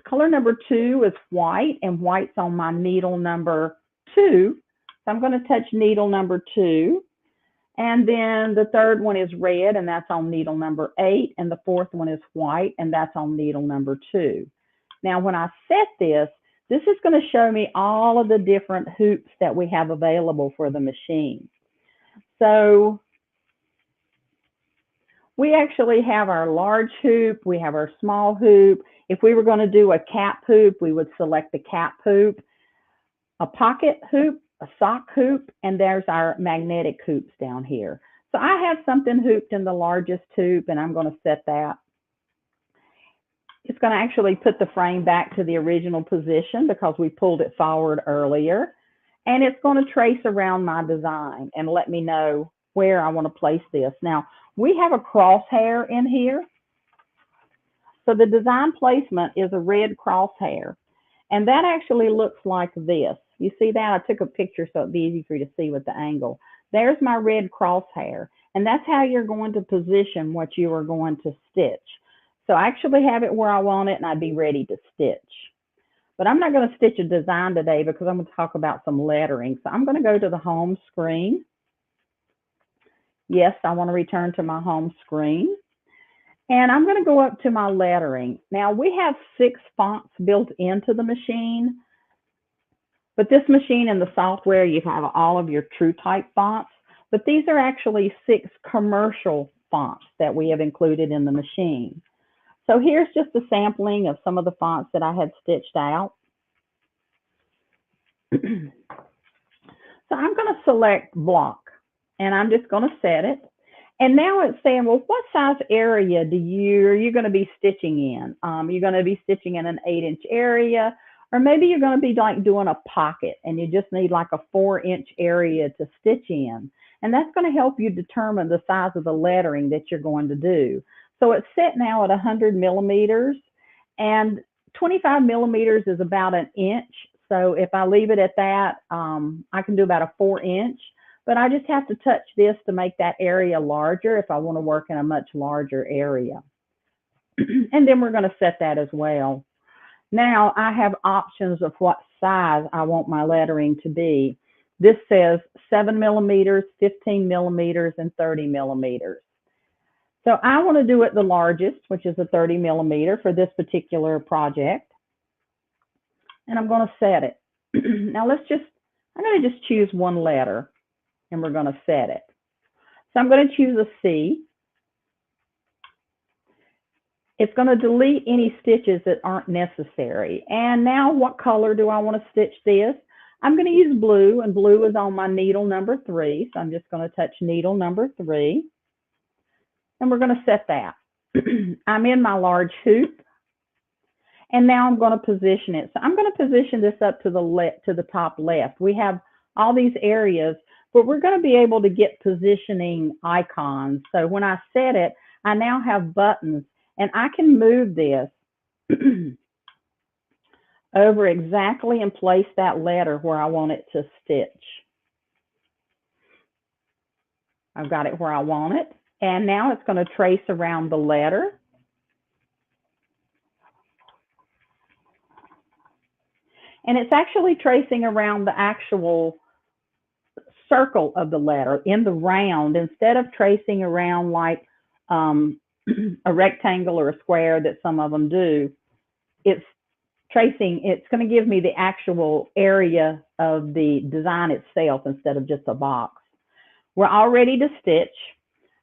color number 2 is white, and white's on my needle number 2. So I'm going to touch needle number 2. And then the third one is red, and that's on needle number 8. And the fourth one is white, and that's on needle number 2. Now, when I set this, this is going to show me all of the different hoops that we have available for the machine. So we actually have our large hoop. We have our small hoop. If we were going to do a cap hoop, we would select the cap hoop, a pocket hoop, a sock hoop, and there's our magnetic hoops down here. So I have something hooped in the largest hoop, and I'm going to set that. It's going to actually put the frame back to the original position because we pulled it forward earlier. And it's going to trace around my design and let me know where I want to place this. Now, we have a crosshair in here. So the design placement is a red crosshair. And that actually looks like this. You see that? I took a picture so it'd be easy for you to see with the angle. There's my red crosshair. And that's how you're going to position what you are going to stitch. So I actually have it where I want it, and I'd be ready to stitch. But I'm not going to stitch a design today because I'm going to talk about some lettering. So I'm going to go to the home screen. Yes, I want to return to my home screen. And I'm going to go up to my lettering. Now, we have 6 fonts built into the machine. But this machine in the software, you have all of your true type fonts. But these are actually 6 commercial fonts that we have included in the machine. So here's just a sampling of some of the fonts that I had stitched out. So I'm going to select block, and I'm just going to set it. And now it's saying, well, what size area are you going to be stitching in? You're going to be stitching in an 8-inch area, or maybe you're going to be like doing a pocket and you just need like a 4-inch area to stitch in. And that's going to help you determine the size of the lettering that you're going to do. So it's set now at 100 millimeters, and 25 millimeters is about an inch. So if I leave it at that, I can do about a 4-inch, but I just have to touch this to make that area larger if I want to work in a much larger area. And then we're going to set that as well. Now I have options of what size I want my lettering to be. This says 7 millimeters, 15 millimeters, and 30 millimeters. So I want to do it the largest, which is a 30 millimeter for this particular project. And I'm going to set it. Now I'm going to just choose one letter and we're going to set it. So I'm going to choose a C. It's going to delete any stitches that aren't necessary. And now what color do I want to stitch this? I'm going to use blue, and blue is on my needle number 3. So I'm just going to touch needle number 3. And we're going to set that. I'm in my large hoop. And now I'm going to position it. So I'm going to position this up to the top left. We have all these areas, but we're going to be able to get positioning icons. So when I set it, I now have buttons, and I can move this over exactly and place that letter where I want it to stitch. I've got it where I want it. And now it's going to trace around the letter. And it's actually tracing around the actual circle of the letter in the round, instead of tracing around like a rectangle or a square that some of them do. It's tracing, it's going to give me the actual area of the design itself instead of just a box. We're all ready to stitch.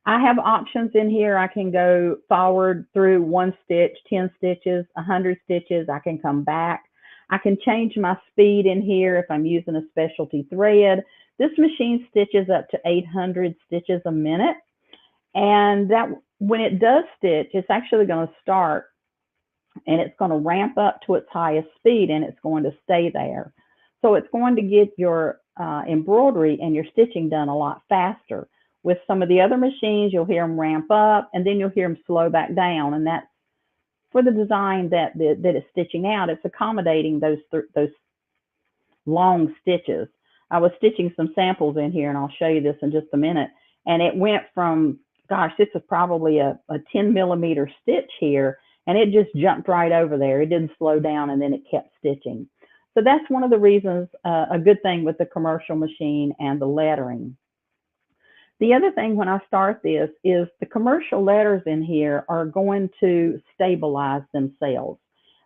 I have options in here. I can go forward through 1 stitch, 10 stitches, 100 stitches. I can come back. I can change my speed in here if I'm using a specialty thread. This machine stitches up to 800 stitches a minute. And that when it does stitch, it's actually going to start and it's going to ramp up to its highest speed, and it's going to stay there. So it's going to get your embroidery and your stitching done a lot faster. With some of the other machines, you'll hear them ramp up and then you'll hear them slow back down. And that's for the design that it's stitching out. It's accommodating those long stitches. I was stitching some samples in here, and I'll show you this in just a minute. And it went from, gosh, this is probably a 10 millimeter stitch here, and it just jumped right over there. It didn't slow down, and then it kept stitching. So that's one of the reasons, a good thing with the commercial machine and the lettering. The other thing when I start this is the commercial letters in here are going to stabilize themselves.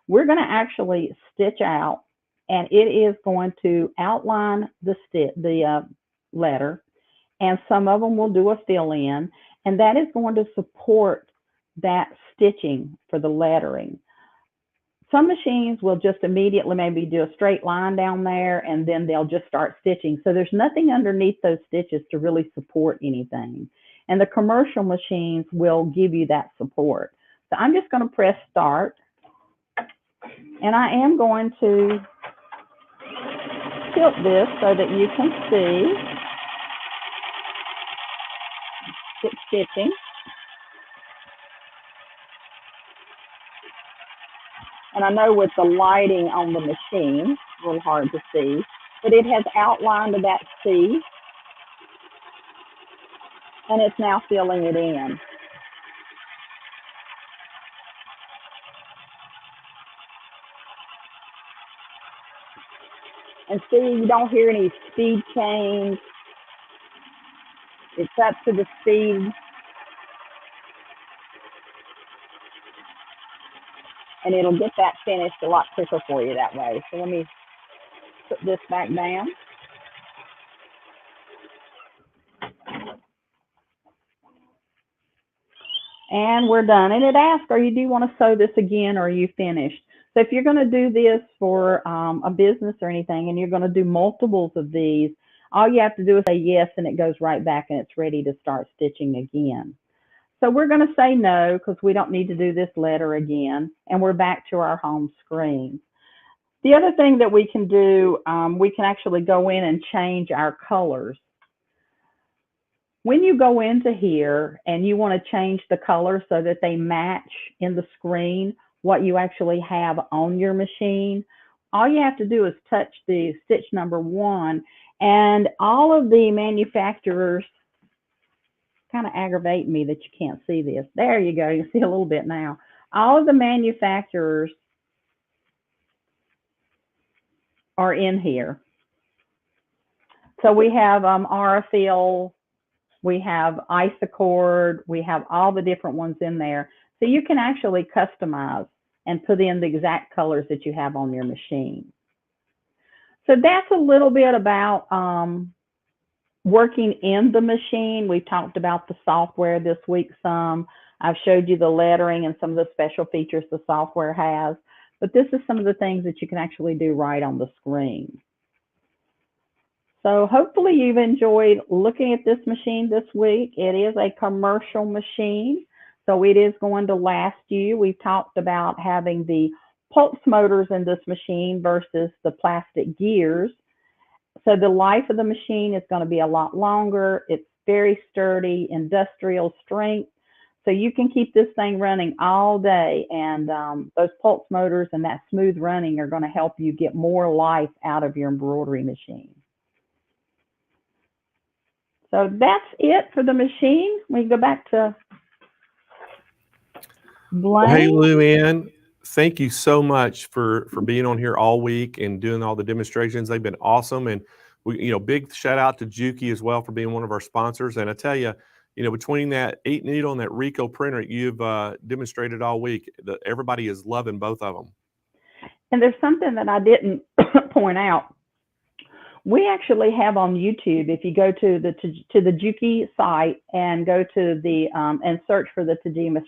We're going to actually stitch out, and it is going to outline the letter, and some of them will do a fill in, and that is going to support that stitching for the lettering. Some machines will just immediately maybe do a straight line down there, and then they'll just start stitching. So there's nothing underneath those stitches to really support anything. And the commercial machines will give you that support. So I'm just going to press start, and I am going to tilt this so that you can see it's stitching. And I know with the lighting on the machine, it's a little hard to see, but it has outlined that C, and it's now filling it in. And see, you don't hear any speed change. It's up to the speed. And it'll get that finished a lot quicker for you that way. So let me put this back down. And we're done. And it asks, do you want to sew this again, or are you finished? So if you're going to do this for a business or anything, and you're going to do multiples of these, all you have to do is say yes, and it goes right back and it's ready to start stitching again. So we're going to say no, because we don't need to do this letter again, and we're back to our home screen. The other thing that we can do, we can actually go in and change our colors. when you go into here and you want to change the color so that they match in the screen what you actually have on your machine, all you have to do is touch the stitch number 1, and all of the manufacturers kind of aggravate me that you can't see this. There you go. You can see a little bit now. All of the manufacturers are in here. So we have Aurifil, we have Isacord, we have all the different ones in there. So you can actually customize and put in the exact colors that you have on your machine. So that's a little bit about working in the machine. We talked about the software this week some. I've showed you the lettering and some of the special features the software has. But this is some of the things that you can actually do right on the screen. So hopefully you've enjoyed looking at this machine this week. It is a commercial machine, so it is going to last you. We've talked about having the pulse motors in this machine versus the plastic gears. So the life of the machine is going to be a lot longer. It's very sturdy, industrial strength. So you can keep this thing running all day, and those pulse motors and that smooth running are going to help you get more life out of your embroidery machine. So that's it for the machine. We go back to Blaine. Well, hey, Lou Ann, thank you so much for being on here all week and doing all the demonstrations. They've been awesome. And we, big shout out to Juki as well for being one of our sponsors. And I tell you, between that 8 needle and that Rico printer you've demonstrated all week, everybody is loving both of them. And there's something that I didn't point out. We actually have on YouTube, if you go to the Juki site and go to the and search for the Tajima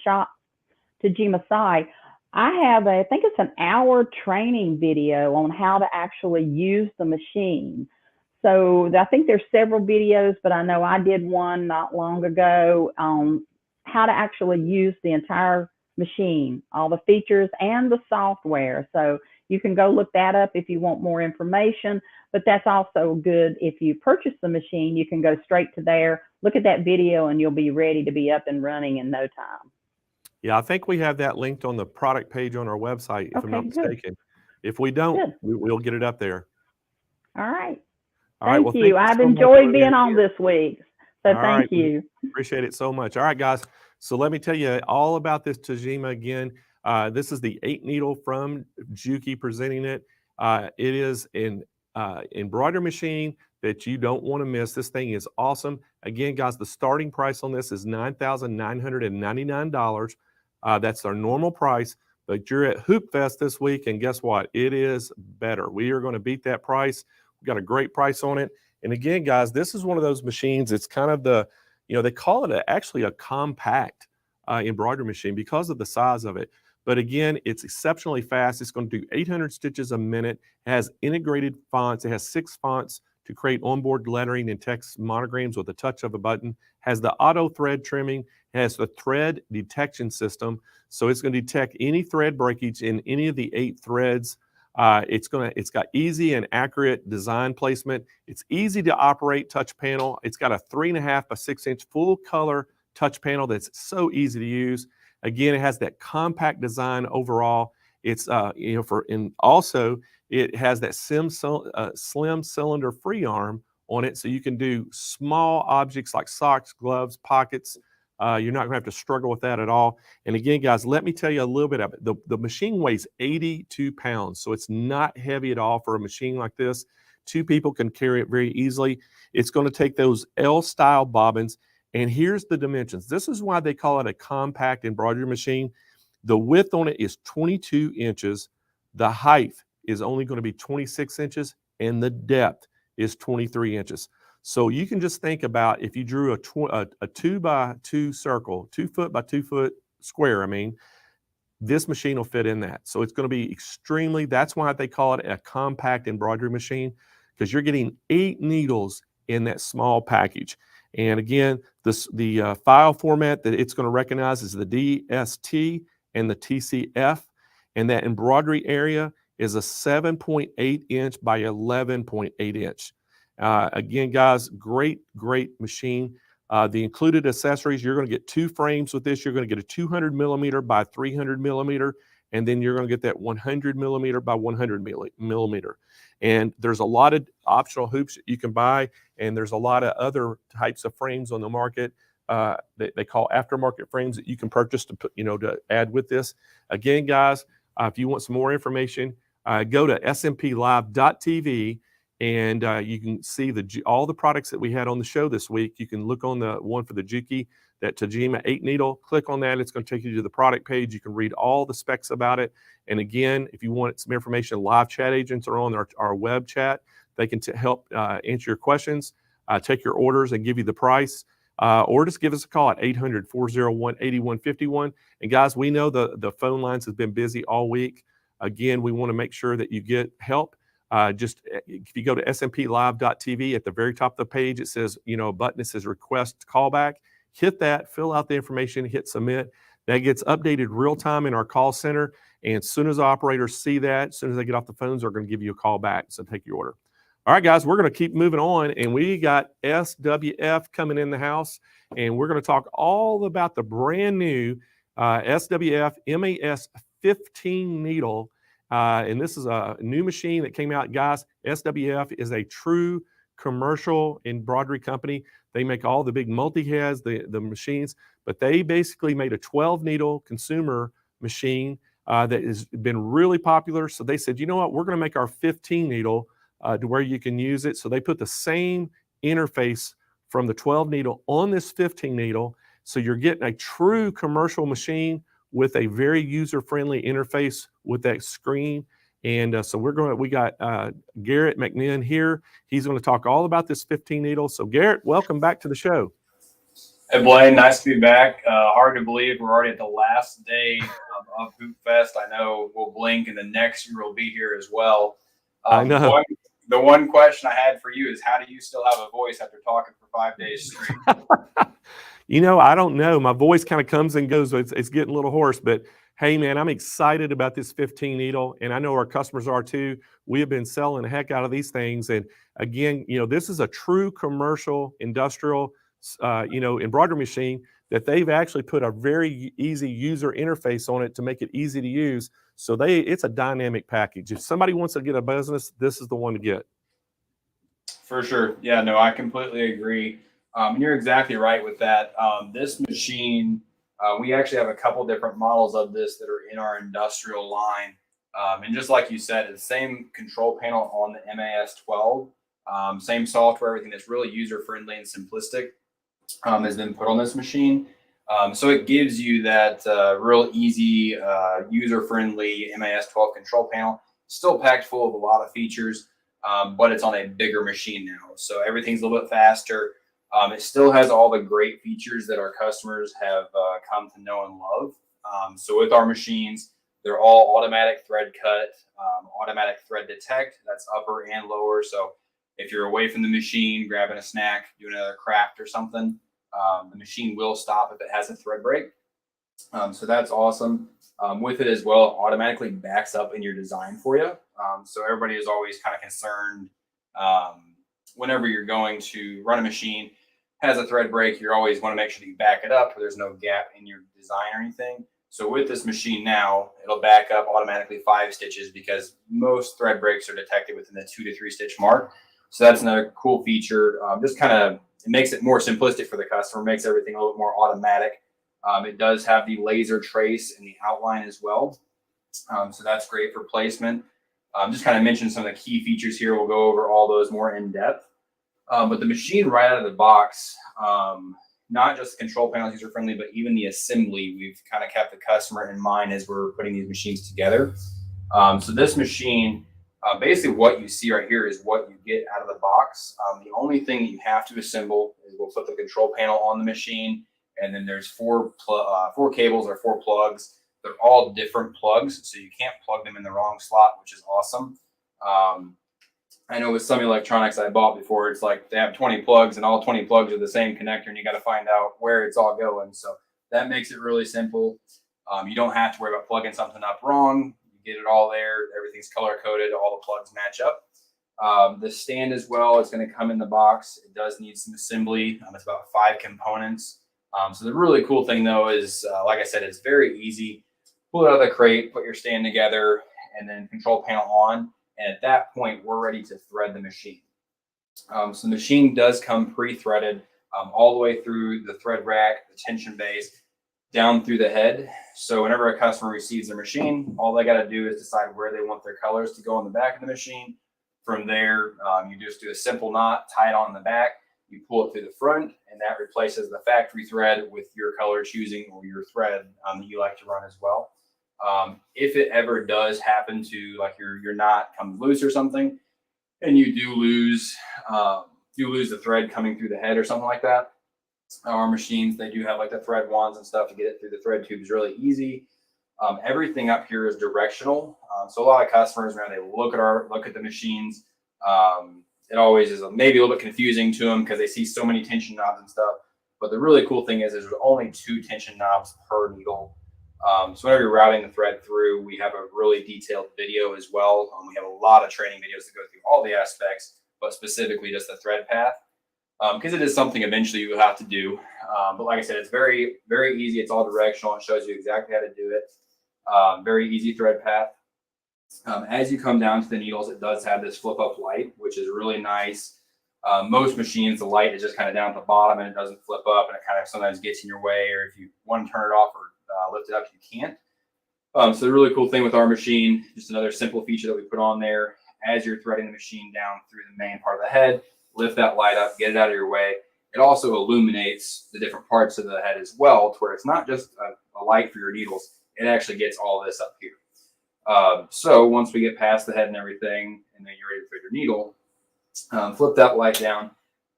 site, I have I think it's an hour training video on how to actually use the machine. So I think there's several videos, but I know I did one not long ago on how to actually use the entire machine, all the features and the software. So you can go look that up if you want more information, but that's also good. If you purchase the machine, you can go straight to there, look at that video, and you'll be ready to be up and running in no time. Yeah, I think we have that linked on the product page on our website, if I'm not mistaken. If we don't, we'll get it up there. All right. All right. Well, thank you. I've enjoyed being on this week. So thank you. Appreciate it so much. All right, guys. So let me tell you all about this Tajima again. This is the 8 needle from Juki presenting it. It is an embroidery machine that you don't want to miss. This thing is awesome. Again, guys, the starting price on this is $9,999. That's our normal price, but you're at Hoop Fest this week, and guess what? It is better. We are going to beat that price. We've got a great price on it. And again, guys, this is one of those machines. It's kind of the, they call it actually a compact embroidery machine because of the size of it. But again, it's exceptionally fast. It's going to do 800 stitches a minute. It has integrated fonts. It has 6 fonts to create onboard lettering and text monograms with the touch of a button. Has the auto thread trimming. It has the thread detection system. So it's going to detect any thread breakage in any of the 8 threads. It's got easy and accurate design placement. It's easy to operate touch panel. It's got a 3.5 by 6 inch full color touch panel that's so easy to use. Again, it has that compact design overall. It's also it has that slim cylinder free arm on it, so you can do small objects like socks, gloves, pockets. You're not going to have to struggle with that at all. And again, guys, let me tell you a little bit of it. The machine weighs 82 pounds, so it's not heavy at all for a machine like this. 2 people can carry it very easily. It's going to take those L-style bobbins, and here's the dimensions. This is why they call it a compact embroidery machine. The width on it is 22 inches. The height is only going to be 26 inches, and the depth is 23 inches. So you can just think about if you drew a 2 by 2 circle, 2 foot by 2 foot square, this machine will fit in that. So it's going to be that's why they call it a compact embroidery machine, because you're getting 8 needles in that small package. And again, the file format that it's going to recognize is the DST and the TCF, and that embroidery area is a 7.8 inch by 11.8 inch. Again, guys, great machine. The included accessories, you're going to get 2 frames with this. You're going to get a 200 millimeter by 300 millimeter, and then you're going to get that 100 millimeter by 100 millimeter. And there's a lot of optional hoops that you can buy, and there's a lot of other types of frames on the market. They call aftermarket frames that you can purchase to put, to add with this. Again, guys, if you want some more information, go to smplive.tv. And you can see all the products that we had on the show this week. You can look on the one for the Juki, that Tajima 8 needle. Click on that. It's going to take you to the product page. You can read all the specs about it. And again, if you want some information, live chat agents are on our web chat. They can help answer your questions, take your orders, and give you the price. Or just give us a call at 800-401-8151. And guys, we know the phone lines have been busy all week. Again, we want to make sure that you get help. Just if you go to smplive.tv, at the very top of the page, it says, a button that says request callback. Hit that, fill out the information, hit submit. That gets updated real time in our call center. And as soon as operators see that, as soon as they get off the phones, they're going to give you a call back. So take your order. All right, guys, we're going to keep moving on. And we got SWF coming in the house. And we're going to talk all about the brand new SWF MAS 15 needle. And this is a new machine that came out. Guys, SWF is a true commercial embroidery company. They make all the big multi-heads, the machines, but they basically made a 12 needle consumer machine that has been really popular. So they said, you know what, we're going to make our 15 needle to where you can use it. So they put the same interface from the 12 needle on this 15 needle. So you're getting a true commercial machine with a very user-friendly interface with that screen. And so we got Garrett McNinn here. He's going to talk all about this 15 needle. So Garrett, welcome back to the show. Hey Blaine, nice to be back. Hard to believe we're already at the last day of Hoop Fest. I know we'll blink and the next year we'll be here as well. I know. The one question I had for you is, how do you still have a voice after talking for 5 days straight? I don't know. My voice kind of comes and goes. It's getting a little hoarse, but hey, man, I'm excited about this 15 needle, and I know our customers are too. We have been selling the heck out of these things. And again, this is a true commercial, industrial, embroidery machine that they've actually put a very easy user interface on it to make it easy to use. So it's a dynamic package. If somebody wants to get a business, this is the one to get. For sure. Yeah, no, I completely agree. And you're exactly right with that. This machine, we actually have a couple different models of this that are in our industrial line. And just like you said, it's the same control panel on the MAS 12, same software, everything that's really user-friendly and simplistic has been put on this machine. So it gives you that real easy, user-friendly MAS 12 control panel, still packed full of a lot of features, but it's on a bigger machine now. So everything's a little bit faster. It still has all the great features that our customers have come to know and love. So with our machines, they're all automatic thread cut, automatic thread detect. That's upper and lower. So if you're away from the machine, grabbing a snack, doing a craft or something, the machine will stop if it has a thread break. So that's awesome. With it as well, it automatically backs up in your design for you. So everybody is always kind of concerned whenever you're going to run a machine, has a thread break, you always want to make sure that you back it up, or there's no gap in your design or anything. So with this machine now, it'll back up automatically 5 stitches because most thread breaks are detected within the 2 to 3 stitch mark. So that's another cool feature. Just kind of, it makes it more simplistic for the customer, makes everything a little bit more automatic. It does have the laser trace in the outline as well. So that's great for placement. Just kind of mention some of the key features here. We'll go over all those more in depth. But the machine right out of the box, not just the control panel is user friendly, but even the assembly, we've kind of kept the customer in mind as we're putting these machines together. So this machine, basically what you see right here is what you get out of the box. The only thing that you have to assemble is we'll put the control panel on the machine, and then there's 4 cables or 4 plugs. They're all different plugs, so you can't plug them in the wrong slot, which is awesome. I know with some electronics I bought before, it's like they have 20 plugs and all 20 plugs are the same connector, and you got to find out where it's all going. So that makes it really simple. You don't have to worry about plugging something up wrong. You get it all there. Everything's color coded. All the plugs match up. The stand as well, it's going to come in the box. It does need some assembly. It's about 5 components. So the really cool thing though is, like I said, it's very easy. Pull it out of the crate, put your stand together, and then control panel on. And at that point, we're ready to thread the machine. So the machine does come pre-threaded all the way through the thread rack, the tension base, down through the head. So whenever a customer receives their machine, all they got to do is decide where they want their colors to go on the back of the machine. From there, you just do a simple knot, tie it on the back, you pull it through the front, and that replaces the factory thread with your color choosing or your thread that you like to run as well. If it ever does happen to, like, your knot comes loose or something, and you do lose the thread coming through the head or something like that, our machines, they do have like the thread wands and stuff to get it through the thread tubes really easy. Everything up here is directional. So a lot of customers, when they look at the machines, it always is maybe a little bit confusing to them because they see so many tension knobs and stuff. But the really cool thing is there's only 2 tension knobs per needle. So whenever you're routing the thread through, we have a really detailed video as well. We have a lot of training videos that go through all the aspects, but specifically just the thread path. Because it is something eventually you will have to do. But like I said, it's very, very easy. It's all directional. It shows you exactly how to do it. Very easy thread path. As you come down to the needles, it does have this flip up light, which is really nice. Most machines, the light is just kind of down at the bottom and it doesn't flip up, and it kind of sometimes gets in your way, or if you want to turn it off or lift it up, you can't. So the really cool thing with our machine, just another simple feature that we put on there, as you're threading the machine down through the main part of the head, lift that light up, get it out of your way. It also illuminates the different parts of the head as well, to where it's not just a light for your needles. It actually gets all this up here. So once we get past the head and everything, and then you're ready to thread your needle, flip that light down.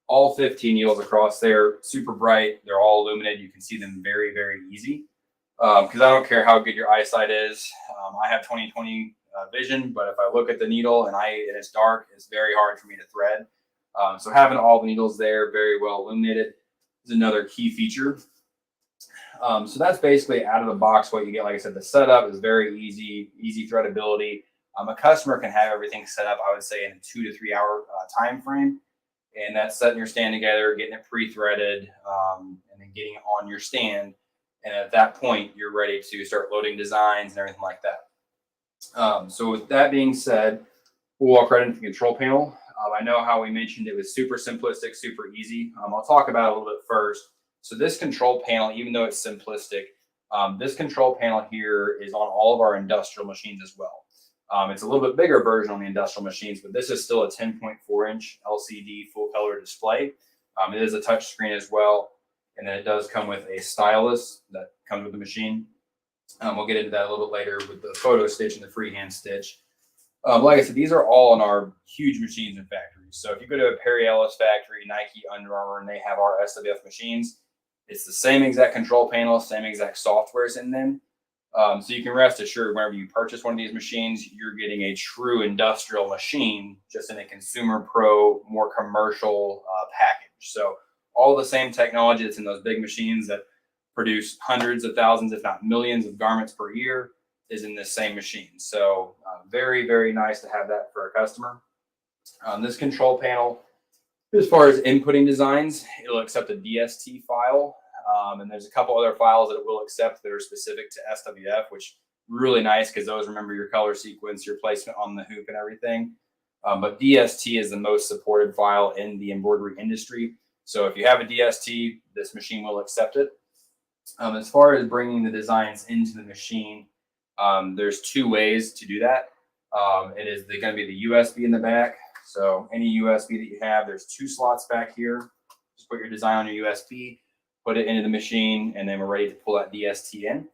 All 15 needles across there, super bright. They're all illuminated. You can see them very, very easy. Because I don't care how good your eyesight is. I have 20/20 vision, but if I look at the needle and it's dark, it's very hard for me to thread. So having all the needles there, very well illuminated, is another key feature. So that's basically out of the box what you get. Like I said, the setup is very easy threadability. A customer can have everything set up, I would say, in a 2 to 3 hour time frame. And that's setting your stand together, getting it pre-threaded, and then getting it on your stand. And at that point, you're ready to start loading designs and everything like that. So with that being said, we'll walk right into the control panel. I know how we mentioned it was super simplistic, super easy. I'll talk about it a little bit first. So this control panel, even though it's simplistic, this control panel here is on all of our industrial machines as well. It's a little bit bigger version on the industrial machines, but this is still a 10.4-inch LCD full color display. It is a touch screen as well. And then it does come with a stylus that comes with the machine. We'll get into that a little bit later with the photo stitch and the freehand stitch. Like I said, these are all in our huge machines and factories. So if you go to a Perry Ellis factory, Nike, Under Armour, and they have our SWF machines, it's the same exact control panel, same exact softwares in them. So you can rest assured whenever you purchase one of these machines, you're getting a true industrial machine, just in a consumer pro, more commercial package. So all the same technology that's in those big machines that produce hundreds of thousands, if not millions of garments per year is in this same machine. So very, very nice to have that for a customer. This control panel, as far as inputting designs, it'll accept a DST file. And there's a couple other files that it will accept that are specific to SWF, which really nice because those remember your color sequence, your placement on the hoop and everything. But DST is the most supported file in the embroidery industry. So if you have a DST, this machine will accept it. As far as bringing the designs into the machine, there's 2 ways to do that. It is going to be the USB in the back. So any USB that you have, there's 2 slots back here. Just put your design on your USB, put it into the machine, and then we're ready to pull that DST in.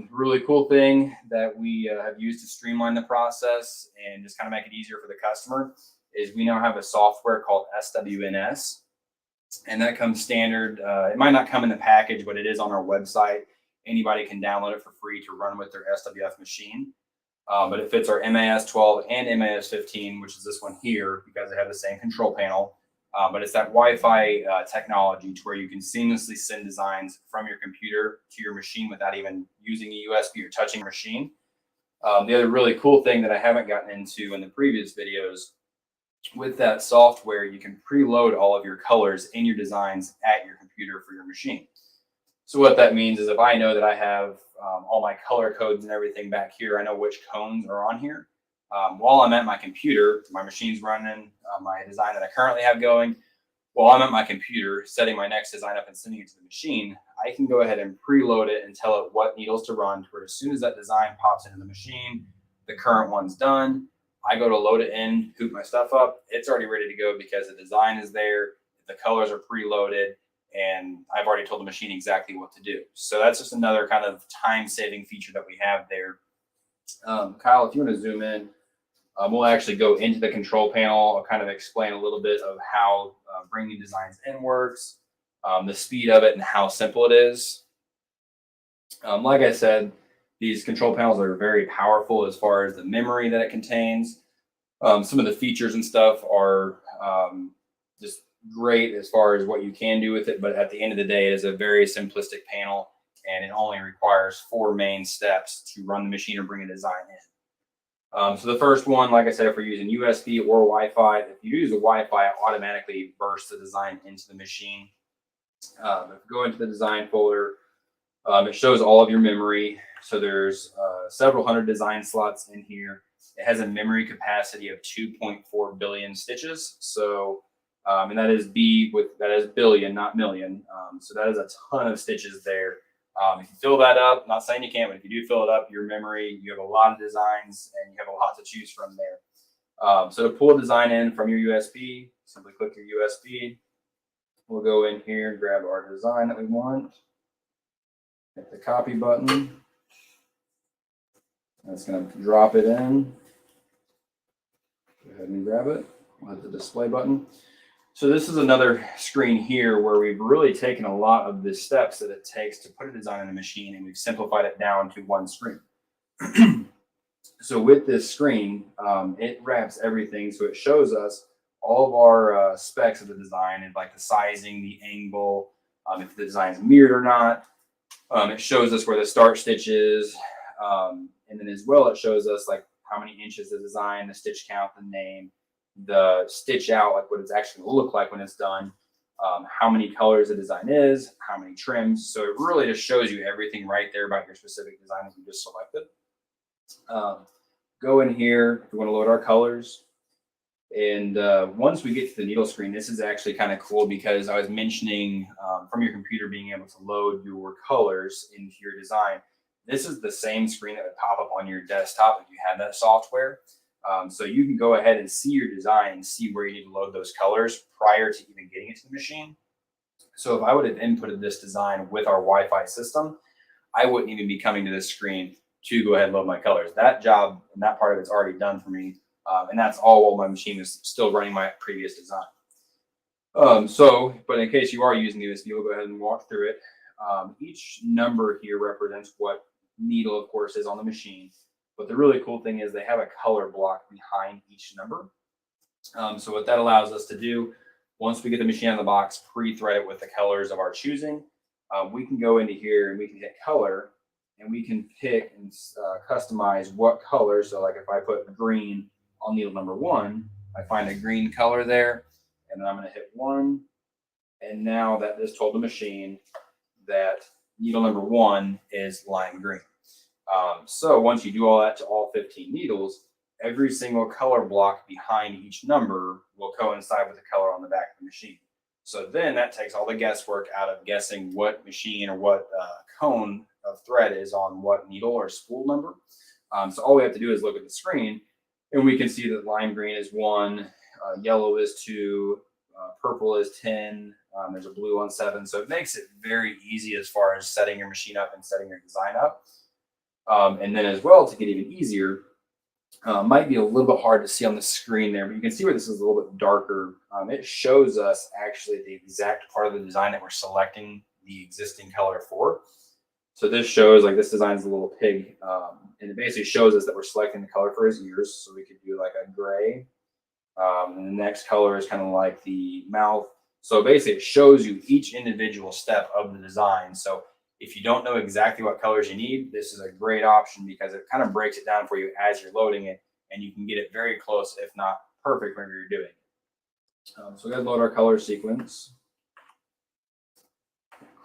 Really cool thing that we have used to streamline the process and just kind of make it easier for the customer is we now have a software called SWNS, and that comes standard. It might not come in the package, but it is on our website. Anybody can download it for free to run with their SWF machine. But it fits our MAS 12 and MAS 15, which is this one here, because they have the same control panel. But it's that Wi-Fi technology to where you can seamlessly send designs from your computer to your machine without even using a USB or touching a machine. The other really cool thing that I haven't gotten into in the previous videos, with that software, you can preload all of your colors in your designs at your computer for your machine. So what that means is if I know that I have all my color codes and everything back here, I know which cones are on here. While I'm at my computer, my machine's running, my design that I currently have going, while I'm at my computer setting my next design up and sending it to the machine, I can go ahead and preload it and tell it what needles to run, to where as soon as that design pops into the machine, the current one's done. I go to load it in, hoop my stuff up. It's already ready to go because the design is there, the colors are preloaded, and I've already told the machine exactly what to do. So that's just another kind of time-saving feature that we have there. Kyle, if you want to zoom in, we'll actually go into the control panel. I'll kind of explain a little bit of how bringing designs in works, the speed of it, and how simple it is. Like I said, these control panels are very powerful as far as the memory that it contains. Some of the features and stuff are just great as far as what you can do with it, but at the end of the day, it is a very simplistic panel, and it only requires 4 main steps to run the machine or bring a design in. So the first one, like I said, if we're using USB or Wi-Fi, if you use a Wi-Fi, it automatically bursts the design into the machine. If you go into the design folder, it shows all of your memory. So there's several hundred design slots in here. It has a memory capacity of 2.4 billion stitches. So, and that is billion, not million. So that is a ton of stitches there. If you fill that up, not saying you can't, but if you do fill it up, your memory, you have a lot of designs and you have a lot to choose from there. So to pull a design in from your USB, simply click your USB. We'll go in here, grab our design that we want, hit the copy button. That's going to drop it in. Go ahead and grab it. We'll hit the display button. So this is another screen here where we've really taken a lot of the steps that it takes to put a design in a machine, and we've simplified it down to one screen. So with this screen, it wraps everything. So it shows us all of our specs of the design, and like the sizing, the angle, if the design is mirrored or not. It shows us where the start stitch is. And then as well, it shows us like how many inches the design, the stitch count, the name, the stitch out, like what it's actually going to look like when it's done, how many colors the design is, how many trims. So it really just shows you everything right there about your specific design that you just selected. Go in here if you want to load our colors. And once we get to the needle screen, this is actually kind of cool because I was mentioning from your computer being able to load your colors into your design. This is the same screen that would pop up on your desktop if you had that software. So you can go ahead and see your design and see where you need to load those colors prior to even getting it to the machine. So if I would have inputted this design with our Wi-Fi system, I wouldn't even be coming to this screen to go ahead and load my colors. That job and that part of it's already done for me. And that's all while my machine is still running my previous design. But in case you are using this, you'll go ahead and walk through it. Each number here represents what needle, of course, is on the machine. But the really cool thing is they have a color block behind each number. So what that allows us to do, once we get the machine out of the box, pre-thread it with the colors of our choosing, we can go into here and we can hit color, and we can pick and customize what color. So like if I put green on needle number 1, I find a green color there, and then I'm going to hit 1. And now that just told the machine that needle number 1 is lime green. So once you do all that to all 15 needles, every single color block behind each number will coincide with the color on the back of the machine. So then that takes all the guesswork out of guessing what machine or what cone of thread is on what needle or spool number. So all we have to do is look at the screen, and we can see that lime green is 1, yellow is 2, purple is 10, there's a blue on 7. So it makes it very easy as far as setting your machine up and setting your design up. And then as well, to get even easier, might be a little bit hard to see on the screen there, but you can see where this is a little bit darker. It shows us actually the exact part of the design that we're selecting the existing color for. So this shows like this design is a little pig, and it basically shows us that we're selecting the color for his ears. So we could do like a gray. And the next color is kind of like the mouth. So basically it shows you each individual step of the design. So If you don't know exactly what colors you need, this is a great option because it kind of breaks it down for you as you're loading it, and you can get it very close, if not perfect, when you're doing it. So we're going to load our color sequence.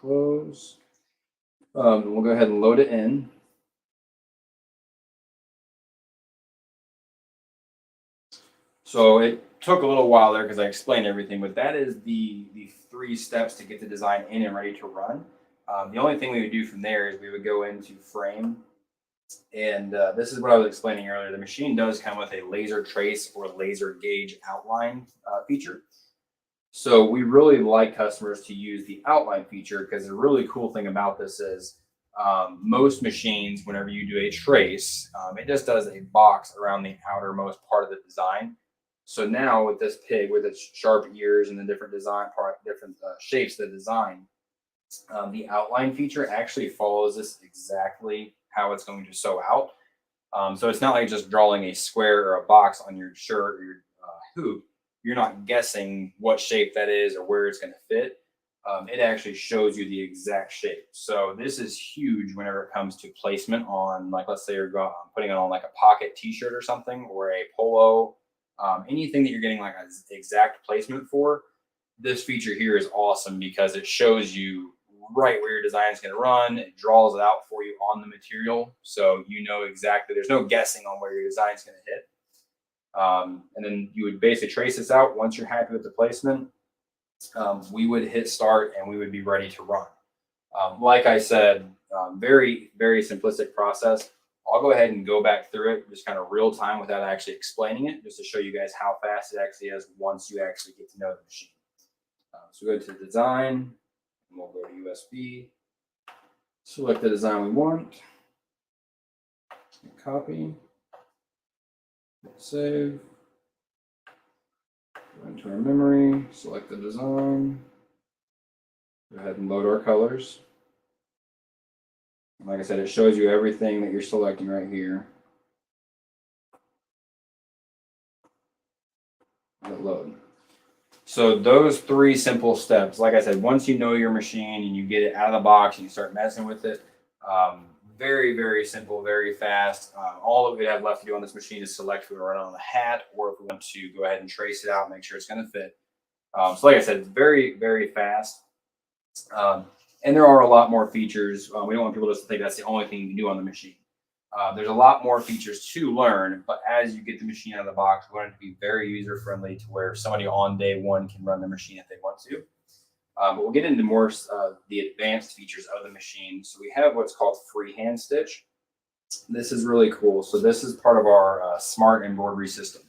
Close. We'll go ahead and load it in. So it took a little while there because I explained everything, but that is the 3 steps to get the design in and ready to run. The only thing we would do from there is we would go into frame. And this is what I was explaining earlier. The machine does come with a laser trace or laser gauge outline feature. So we really like customers to use the outline feature because the really cool thing about this is most machines, whenever you do a trace, it just does a box around the outermost part of the design. So now with this pig, with its sharp ears and the different design different shapes of the design, the outline feature actually follows this exactly how it's going to sew out. So it's not like just drawing a square or a box on your shirt or your hoop. You're not guessing what shape that is or where it's going to fit. It actually shows you the exact shape. So this is huge whenever it comes to placement on, like, let's say you're putting it on like a pocket t-shirt or something, or a polo, anything that you're getting like an exact placement for. This feature here is awesome because it shows you right where your design is going to run. It draws it out for you on the material, so you know exactly. There's no guessing on where your design is going to hit. And then you would basically trace this out. Once you're happy with the placement, we would hit start and we would be ready to run. Like I said, very, very simplistic process. I'll go ahead and go back through it just kind of real time without actually explaining it, just to show you guys how fast it actually is once you actually get to know the machine. So go to design, and we'll go to USB, select the design we want, copy, save, go into our memory, select the design, go ahead and load our colors. And like I said, it shows you everything that you're selecting right here. Let it load. So those 3 simple steps, like I said, once you know your machine and you get it out of the box and you start messing with it, very, very simple, very fast. All that we have left to do on this machine is select if we run it on the hat or if we want to go ahead and trace it out, make sure it's going to fit. So like I said, it's very, very fast. And there are a lot more features. We don't want people just to think that's the only thing you can do on the machine. There's a lot more features to learn, but as you get the machine out of the box, we want it to be very user-friendly to where somebody on day one can run the machine if they want to. But we'll get into more the advanced features of the machine. So we have what's called freehand stitch. This is really cool. So this is part of our smart embroidery system.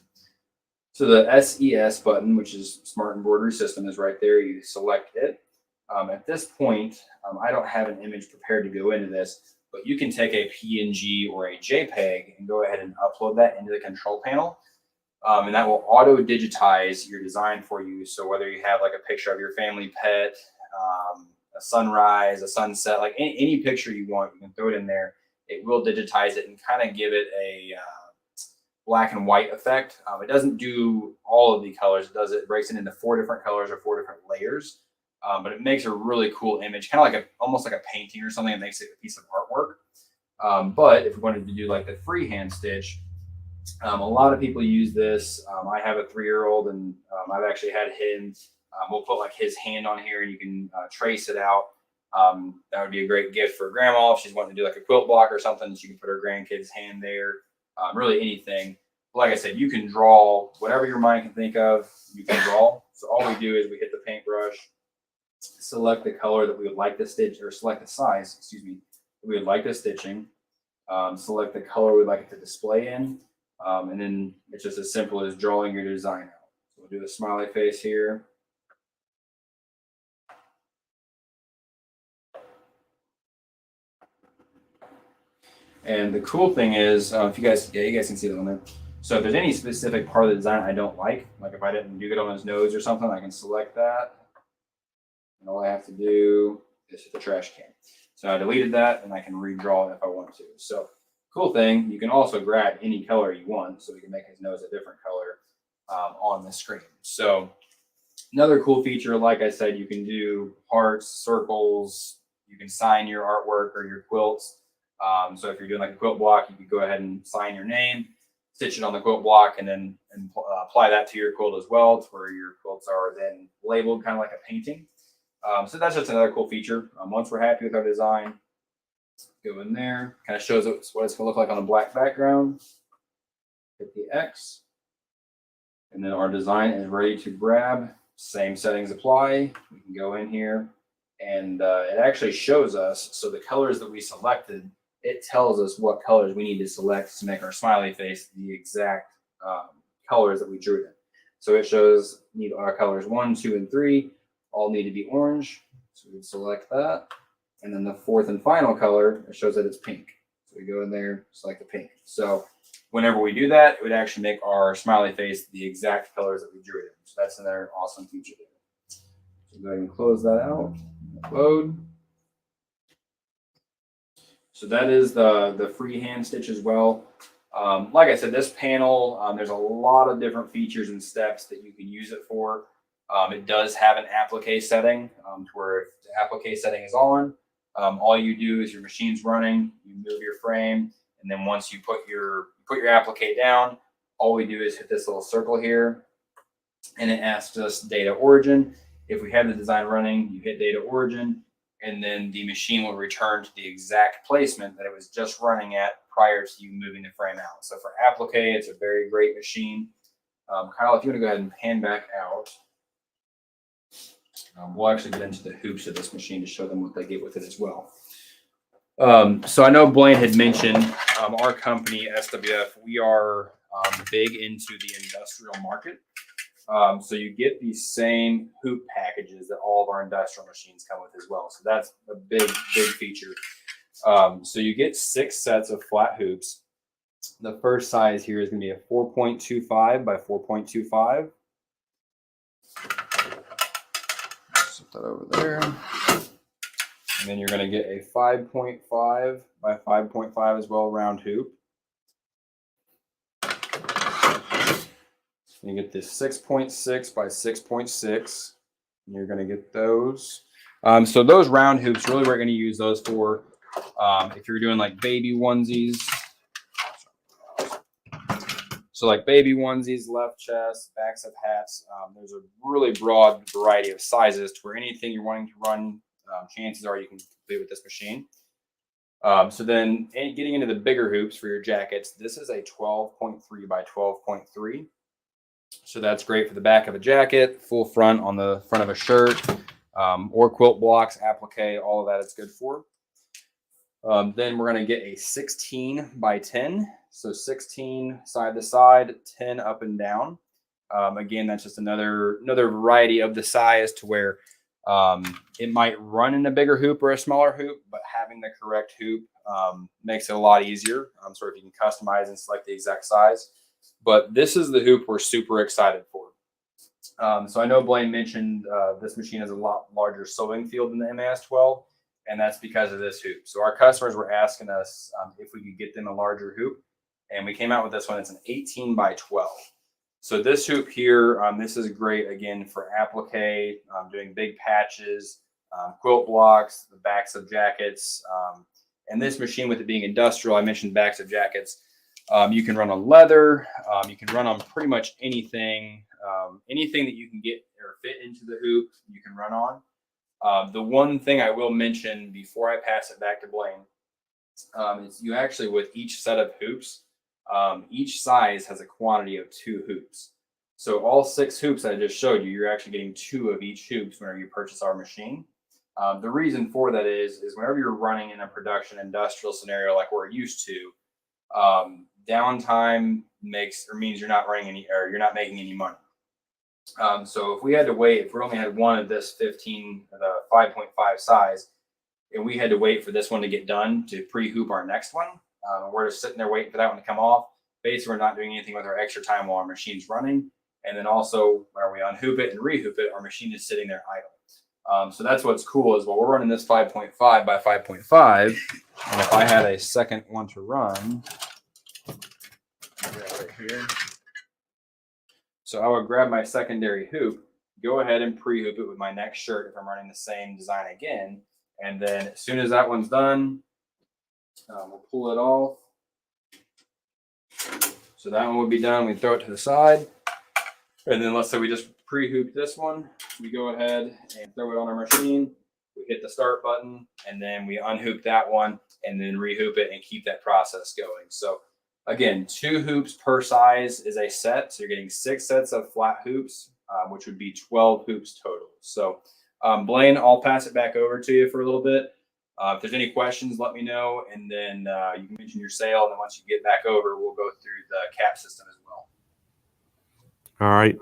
So the SES button, which is smart embroidery system, is right there. You select it. At this point, I don't have an image prepared to go into this, but you can take a PNG or a JPEG and go ahead and upload that into the control panel. And that will auto digitize your design for you. So whether you have like a picture of your family pet, a sunrise, a sunset, like any picture you want, you can throw it in there. It will digitize it and kind of give it a black and white effect. It doesn't do all of the colors. It breaks it into 4 different colors or 4 different layers. But it makes a really cool image, kind of like almost like a painting or something. It makes it a piece of artwork. But if we wanted to do like the freehand stitch, a lot of people use this. I have a 3-year-old, and I've actually had him. We'll put like his hand on here, and you can trace it out. That would be a great gift for grandma if she's wanting to do like a quilt block or something. She can put her grandkid's hand there. Really anything. Like I said, you can draw whatever your mind can think of. You can draw. So all we do is we hit the paintbrush, select the color that we would like to stitch, or select the size, excuse me, that we would like the stitching, select the color we'd like it to display in, and then it's just as simple as drawing your design out. So we'll do the smiley face here. And the cool thing is, if you guys can see that on there. So if there's any specific part of the design I don't like if I didn't do good on his nose or something, I can select that. And all I have to do is hit the trash can. So I deleted that, and I can redraw it if I want to. So cool thing, you can also grab any color you want, so we can make his nose a different color on the screen. So another cool feature, like I said, you can do hearts, circles, You can sign your artwork or your quilts. So if you're doing like a quilt block, you could go ahead and sign your name, stitch it on the quilt block, and then apply that to your quilt as well, to where your quilts are then labeled kind of like a painting. So that's just another cool feature. Once we're happy with our design, go in there, kind of shows us what it's going to look like on a black background. Hit the X, and then our design is ready to grab. Same settings apply. We can go in here, and it actually shows us, so the colors that we selected, it tells us what colors we need to select to make our smiley face the exact colors that we drew it in. So it shows need our colors 1, 2, and 3 all need to be orange. So we select that. And then the fourth and final color, it shows that it's pink. So we go in there, select the pink. So whenever we do that, it would actually make our smiley face the exact colors that we drew it in. So that's another awesome feature there. So go ahead and close that out. Load. So that is the freehand stitch as well. Like I said, this panel, there's a lot of different features and steps that you can use it for. It does have an applique setting to where if the applique setting is on, all you do is your machine's running, you move your frame, and then once you put your applique down, all we do is hit this little circle here, and it asks us data origin. If we have the design running, you hit data origin, and then the machine will return to the exact placement that it was just running at prior to you moving the frame out. So for applique, it's a very great machine. Kyle, if you want to go ahead and pan back out. We'll actually get into the hoops of this machine to show them what they get with it as well. So I know Blaine had mentioned our company, SWF, we are big into the industrial market. So you get these same hoop packages that all of our industrial machines come with as well. So that's a big feature. So you get 6 sets of flat hoops. The first size here is going to be a 4.25 by 4.25. Set that over there. And then you're going to get a 5.5 by 5.5 as well, round hoop. You get this 6.6 by 6.6. And you're going to get those. So those round hoops, really we're going to use those for if you're doing like baby onesies. So like baby onesies, left chest, backs of hats. There's a really broad variety of sizes to where anything you're wanting to run, chances are you can complete with this machine. So then getting into the bigger hoops for your jackets, this is a 12.3 by 12.3. So that's great for the back of a jacket, full front on the front of a shirt, or quilt blocks, applique, all of that it's good for. Then we're going to get a 16 by 10. So 16 side to side, 10 up and down. Again, that's just another variety of the size to where it might run in a bigger hoop or a smaller hoop, but having the correct hoop makes it a lot easier. So if you can customize and select the exact size. But this is the hoop we're super excited for. So I know Blaine mentioned this machine has a lot larger sewing field than the MAS-12, and that's because of this hoop. So our customers were asking us if we could get them a larger hoop, and we came out with this one. It's an 18 by 12. So this hoop here, this is great, again, for applique, doing big patches, quilt blocks, the backs of jackets. And this machine, with it being industrial, I mentioned backs of jackets. You can run on leather. You can run on pretty much anything. Anything that you can get or fit into the hoop, you can run on. The one thing I will mention before I pass it back to Blaine is you actually, with each set of hoops, each size has a quantity of 2 hoops. So all 6 hoops I just showed you, you're actually getting 2 of each hoops whenever you purchase our machine. The reason for that is whenever you're running in a production industrial scenario like we're used to, downtime means you're not running any, or you're not making any money. So if we had to wait, if we only had one of this 15, the 5.5 size, and we had to wait for this one to get done to pre-hoop our next one, we're just sitting there waiting for that one to come off. Basically, we're not doing anything with our extra time while our machine's running. And then also, where we unhoop it and rehoop it, our machine is sitting there idle. So that's what's cool is, well, we're running this 5.5 by 5.5. And if I had a second one to run, right here. So I would grab my secondary hoop, go ahead and pre-hoop it with my next shirt if I'm running the same design again, And then as soon as that one's done, we'll pull it off. So that one would be done. We throw it to the side. And then let's say we just pre-hooped this one. We go ahead and throw it on our machine. We hit the start button, and then we unhoop that one and then rehoop it and keep that process going. So again, 2 hoops per size is a set. So you're getting 6 sets of flat hoops, which would be 12 hoops total. So Blaine, I'll pass it back over to you for a little bit. If there's any questions, let me know, and then you can mention your sale. And then once you get back over, we'll go through the cap system as well. All right.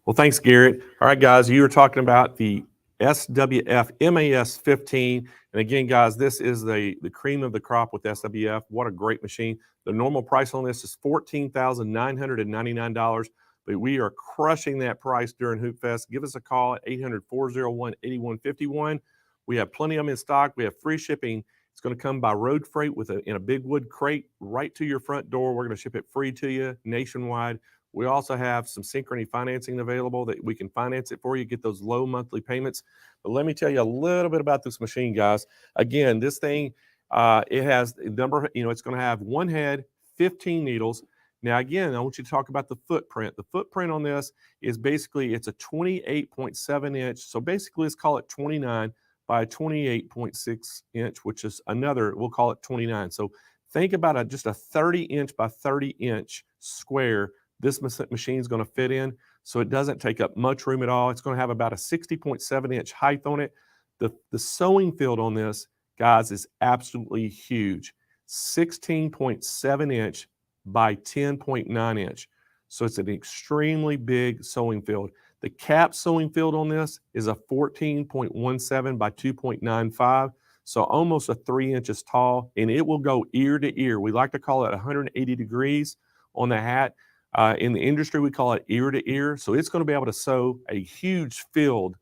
Well, thanks, Garrett. All right, guys, you were talking about the SWF MAS 15. And again, guys, this is the cream of the crop with SWF. What a great machine. The normal price on this is $14,999, but we are crushing that price during Hoop Fest. Give us a call at 800-401-8151. We have plenty of them in stock. We have free shipping. It's going to come by road freight in a big wood crate right to your front door. We're going to ship it free to you nationwide. We also have some Synchrony financing available that we can finance it for you, get those low monthly payments. But let me tell you a little bit about this machine, guys. Again, this thing, it has a number, it's going to have 1 head, 15 needles. Now, again, I want you to talk about the footprint. The footprint on this is basically, it's a 28.7 inch. So basically, let's call it 29 by 28.6 inch, which is another, we'll call it 29. So think about just a 30 inch by 30 inch square this machine is going to fit in, so it doesn't take up much room at all. It's going to have about a 60.7 inch height on it. The sewing field on this, guys, is absolutely huge. 16.7 inch by 10.9 inch. So it's an extremely big sewing field. The cap sewing field on this is a 14.17 by 2.95. So almost a 3 inches tall, and it will go ear to ear. We like to call it 180 degrees on the hat. In the industry, we call it ear to ear. So it's going to be able to sew a huge field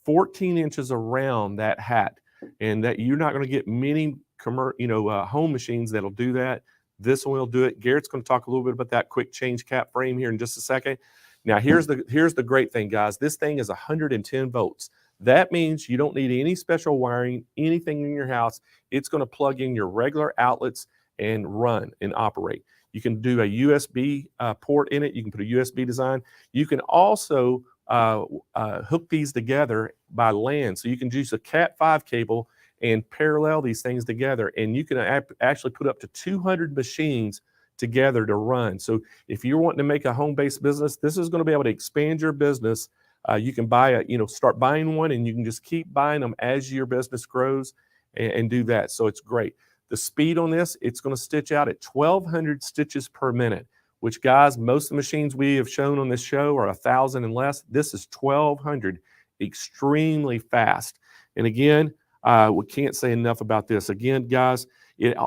14 inches around that hat. And that you're not going to get many home machines that'll do that. This one will do it. Garrett's going to talk a little bit about that quick change cap frame here in just a second. Now, here's the great thing, guys. This thing is 110 volts. That means you don't need any special wiring, anything in your house. It's going to plug in your regular outlets and run and operate. You can do a USB port in it. You can put a USB design. You can also hook these together by LAN. So you can use a Cat5 cable and parallel these things together. And you can actually put up to 200 machines together to run. So if you're wanting to make a home-based business, this is going to be able to expand your business. You can buy start buying one, and you can just keep buying them as your business grows and do that. So it's great. The speed on this, it's going to stitch out at 1,200 stitches per minute, which, guys, most of the machines we have shown on this show are 1,000 and less. This is 1,200, extremely fast. And again, we can't say enough about this. Again, guys,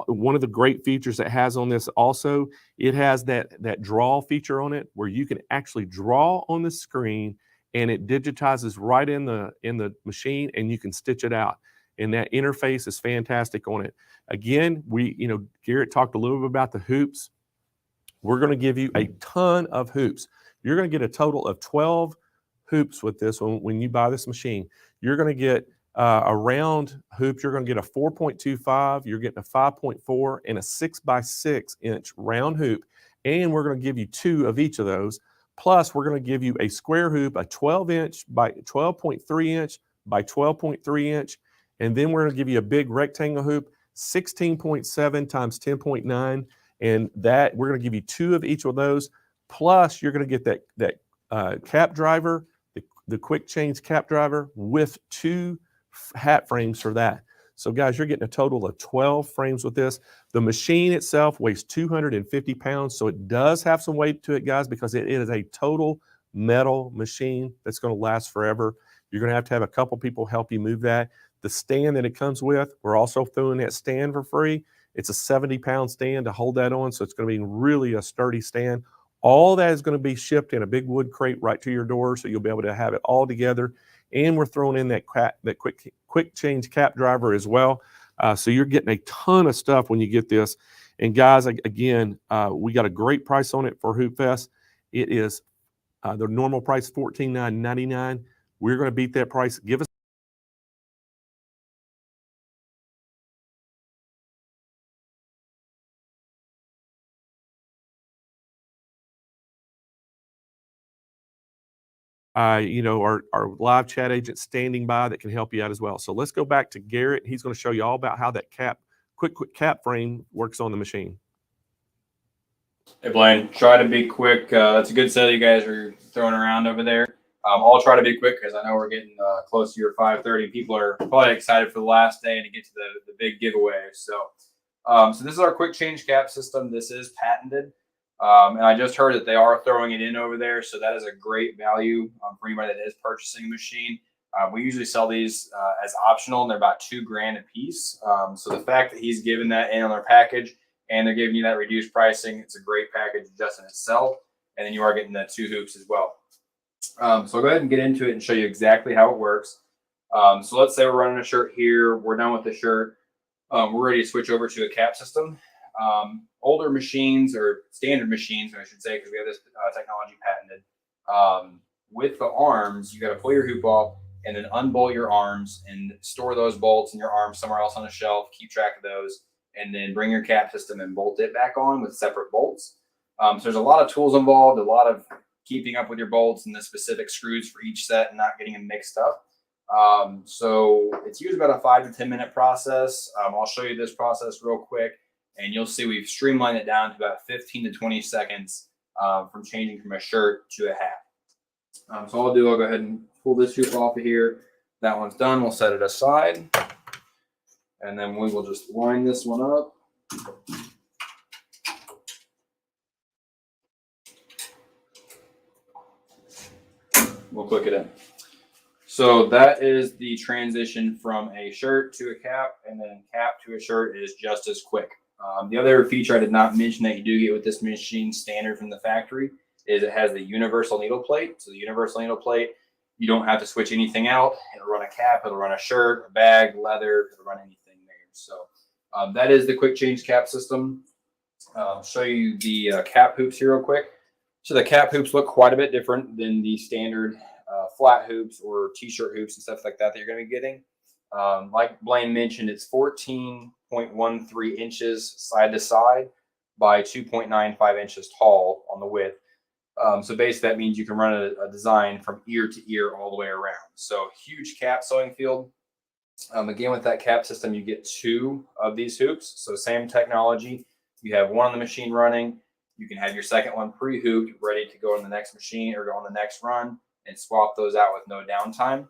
one of the great features it has on this also, it has that draw feature on it where you can actually draw on the screen and it digitizes right in the machine and you can stitch it out. And that interface is fantastic on it. Again, Garrett talked a little bit about the hoops. We're going to give you a ton of hoops. You're going to get a total of 12 hoops with this when you buy this machine. You're going to get a round hoop. You're going to get a 4.25. You're getting a 5.4 and a 6x6 inch round hoop. And we're going to give you 2 of each of those. Plus, we're going to give you a square hoop, a 12 inch by 12.3 inch by 12.3 inch. And then we're going to give you a big rectangle hoop, 16.7 times 10.9. And that we're going to give you 2 of each of those. Plus, you're going to get that cap driver, the quick change cap driver with 2 hat frames for that. So, guys, you're getting a total of 12 frames with this. The machine itself weighs 250 pounds. So it does have some weight to it, guys, because it is a total metal machine that's going to last forever. You're going to have a couple people help you move that. The stand that it comes with, we're also throwing that stand for free. It's a 70-pound stand to hold that on, so it's going to be really a sturdy stand. All that is going to be shipped in a big wood crate right to your door, so you'll be able to have it all together. And we're throwing in that quick change cap driver as well. So you're getting a ton of stuff when you get this. And guys, again, we got a great price on it for Hoop Fest. It is the normal price $14,999. We're going to beat that price. Give us our live chat agent standing by that can help you out as well. So let's go back to Garrett. He's going to show you all about how that quick cap frame works on the machine. Hey, Blaine, try to be quick. That's a good set you guys are throwing around over there. I'll try to be quick because I know we're getting close to your 5:30. People are probably excited for the last day and to get to the big giveaway. So this is our quick change cap system. This is patented. And I just heard that they are throwing it in over there. So that is a great value for anybody that is purchasing a machine. We usually sell these as optional, and they're about $2,000 a piece. So the fact that he's given that in on their package and they're giving you that reduced pricing, it's a great package just in itself. And then you are getting the 2 hoops as well. So I'll go ahead and get into it and show you exactly how it works. So let's say we're running a shirt here. We're done with the shirt. We're ready to switch over to a cap system. Older machines, or standard machines, I should say, because we have this technology patented. With the arms, you got to pull your hoop off and then unbolt your arms and store those bolts in your arms somewhere else on a shelf. Keep track of those, and then bring your cap system and bolt it back on with separate bolts. So there's a lot of tools involved, a lot of keeping up with your bolts and the specific screws for each set and not getting them mixed up. So it's usually about a 5 to 10 minute process. I'll show you this process real quick, and you'll see we've streamlined it down to about 15 to 20 seconds from changing from a shirt to a hat. So I'll go ahead and pull this hoop off of here. That one's done. We'll set it aside, and then we will just line this one up. We'll click it in. So that is the transition from a shirt to a cap, and then cap to a shirt is just as quick. The other feature I did not mention that you do get with this machine standard from the factory is it has the universal needle plate. So the universal needle plate, you don't have to switch anything out. It'll run a cap, it'll run a shirt, a bag, leather, it'll run anything there. So that is the quick change cap system. I'll show you the cap hoops here real quick. So the cap hoops look quite a bit different than the standard flat hoops or t-shirt hoops and stuff like that you're going to be getting. Like Blaine mentioned, it's 14.13 inches side to side by 2.95 inches tall on the width. So basically that means you can run a design from ear to ear all the way around. So huge cap sewing field. Again, with that cap system, you get 2 of these hoops. So same technology. You have one on the machine running. You can have your second one pre-hooped, ready to go on the next machine or go on the next run, and swap those out with no downtime.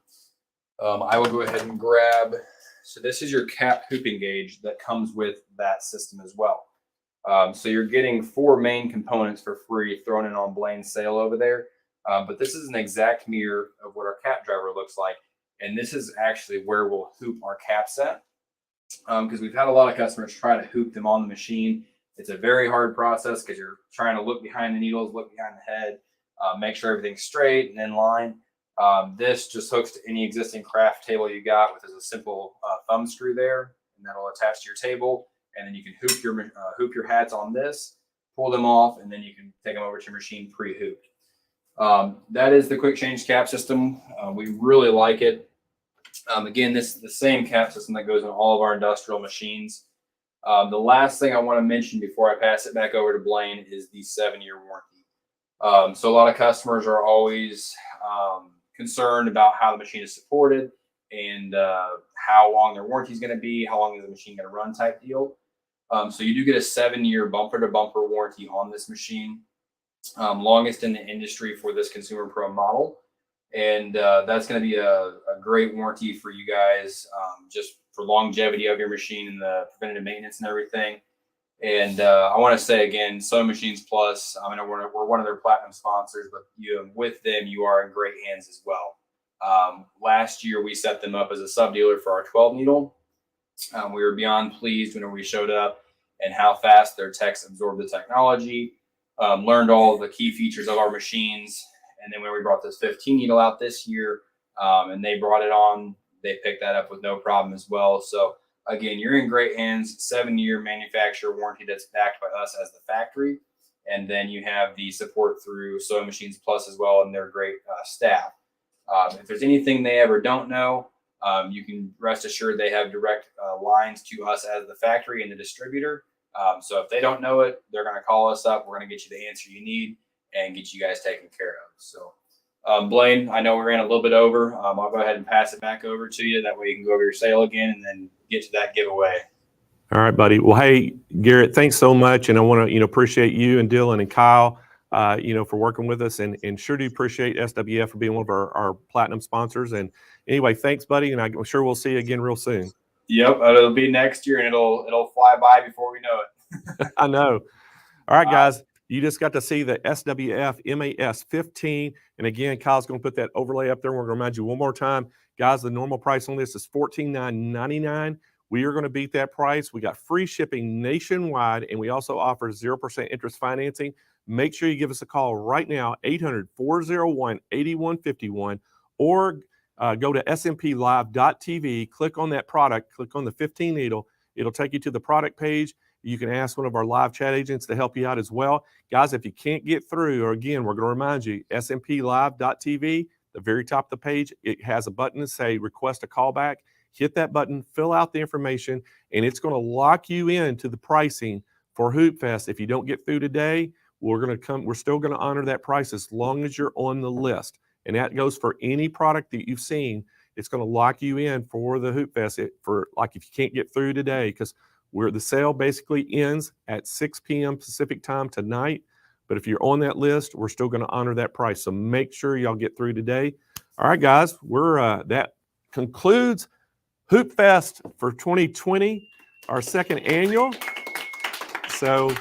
I will go ahead and grab, so this is your cap hooping gauge that comes with that system as well. So you're getting 4 main components for free thrown in on Blaine's sale over there. But this is an exact mirror of what our cap driver looks like. And this is actually where we'll hoop our caps at. Because we've had a lot of customers try to hoop them on the machine. It's a very hard process because you're trying to look behind the needles, look behind the head, make sure everything's straight and in line. This just hooks to any existing craft table you got with a simple thumb screw there, and that'll attach to your table. And then you can hoop your hats on this, pull them off, and then you can take them over to your machine pre-hooped. That is the quick change cap system. We really like it. Again, this is the same cap system that goes in all of our industrial machines. The last thing I want to mention before I pass it back over to Blaine is the 7-year warranty. So a lot of customers are always concerned about how the machine is supported and how long their warranty is going to be, how long is the machine going to run type deal. So you do get a 7-year bumper-to-bumper warranty on this machine, longest in the industry for this Consumer Pro model. And that's going to be a great warranty for you guys, just for longevity of your machine and the preventative maintenance and everything. And I want to say again, Sewing Machines Plus, I know we're one of their platinum sponsors, but with them, you are in great hands as well. Last year, we set them up as a sub-dealer for our 12 needle. We were beyond pleased when we showed up and how fast their techs absorbed the technology, learned all of the key features of our machines. And then when we brought this 15 needle out this year and they brought it on, they picked that up with no problem as well. So again, you're in great hands. 7-year manufacturer warranty that's backed by us as the factory. And then you have the support through Sewing Machines Plus as well and their great staff. If there's anything they ever don't know, you can rest assured they have direct lines to us as the factory and the distributor. So if they don't know it, they're going to call us up. We're going to get you the answer you need and get you guys taken care of. So Blaine, I know we ran a little bit over. I'll go ahead and pass it back over to you. That way you can go over your sale again and then get to that giveaway. All right, buddy. Well, hey, Garrett, thanks so much. And I want to, appreciate you and Dylan and Kyle, for working with us, and sure do appreciate SWF for being one of our platinum sponsors. And anyway, thanks, buddy. And I'm sure we'll see you again real soon. Yep. It'll be next year and it'll fly by before we know it. I know. All right, guys. You just got to see the SWF MAS 15. And again, Kyle's going to put that overlay up there. We're going to remind you one more time. Guys, the normal price on this is $14,999. We are going to beat that price. We got free shipping nationwide, and we also offer 0% interest financing. Make sure you give us a call right now, 800-401-8151, or go to smplive.tv, click on that product, click on the 15 needle. It'll take you to the product page. You can ask one of our live chat agents to help you out as well. Guys, if you can't get through, or again, we're going to remind you, smplive.tv, the very top of the page, it has a button to say request a callback. Hit that button, fill out the information, and it's going to lock you into the pricing for Hoop Fest. If you don't get through today, we're still going to honor that price as long as you're on the list. And that goes for any product that you've seen. It's going to lock you in for the Hoop Fest if you can't get through today, because the sale basically ends at 6 p.m. Pacific time tonight. But if you're on that list, we're still going to honor that price. So make sure y'all get through today. All right, guys, that concludes Hoop Fest for 2020, our second annual. So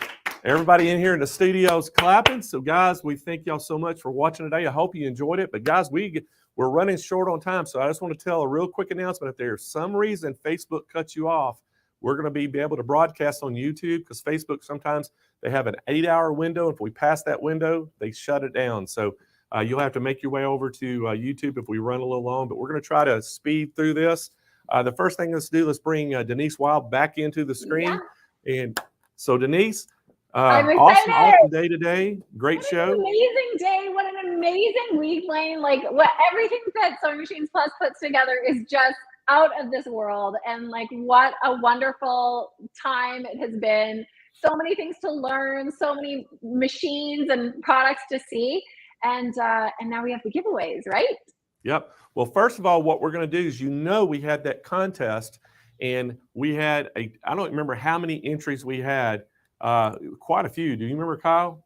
everybody in here in the studio is clapping. So guys, we thank y'all so much for watching today. I hope you enjoyed it. But guys, we're running short on time. So I just want to tell a real quick announcement. If there's some reason Facebook cuts you off, we're going to be able to broadcast on YouTube, because Facebook, sometimes they have an 8-hour window. If we pass that window, they shut it down. So you'll have to make your way over to YouTube if we run a little long. But we're going to try to speed through this. The first thing let's bring Denise Wilde back into the screen. Yeah. And so Denise, awesome day today. Great show. Amazing day. What an amazing week, Blaine. Like, everything that Sewing Machines Plus puts together is just out of this world. And like, what a wonderful time it has been. So many things to learn, so many machines and products to see. And now we have the giveaways, right? Yep. Well, first of all, what we're going to do is, we had that contest, and we had I don't remember how many entries we had, quite a few. Do you remember, Kyle,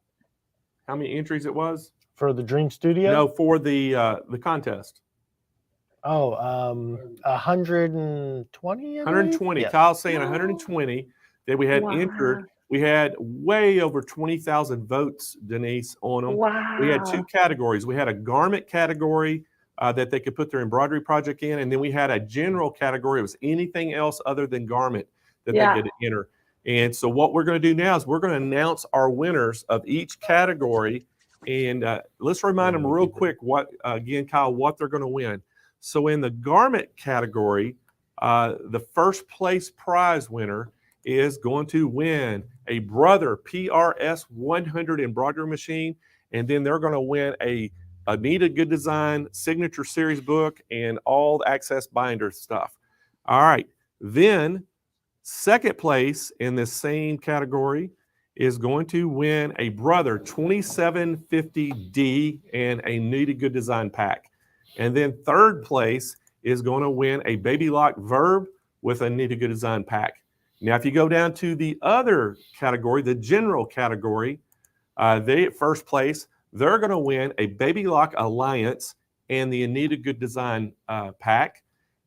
how many entries it was? For the Dream Studio? No, for the contest. Oh, 120? 120. Yes. Kyle's saying 120 that we had entered. We had way over 20,000 votes, Denise, on them. Wow. We had two categories. We had a garment category that they could put their embroidery project in, and then we had a general category. It was anything else other than garment that they could enter. And so what we're going to do now is we're going to announce our winners of each category, and let's remind them real quick again, Kyle, what they're going to win. So in the garment category, the first place prize winner is going to win a Brother PRS 100 embroidery machine, and then they're going to win a Anita Good Design signature series book and all the access binder stuff. All right. Then second place in this same category is going to win a Brother 2750D and a Anita Good Design pack. And then third place is going to win a Baby Lock Verb with a Anita Good Design pack. Now, if you go down to the other category, the general category, they at first place, they're going to win a Baby Lock Alliance and the Anita Good Design pack.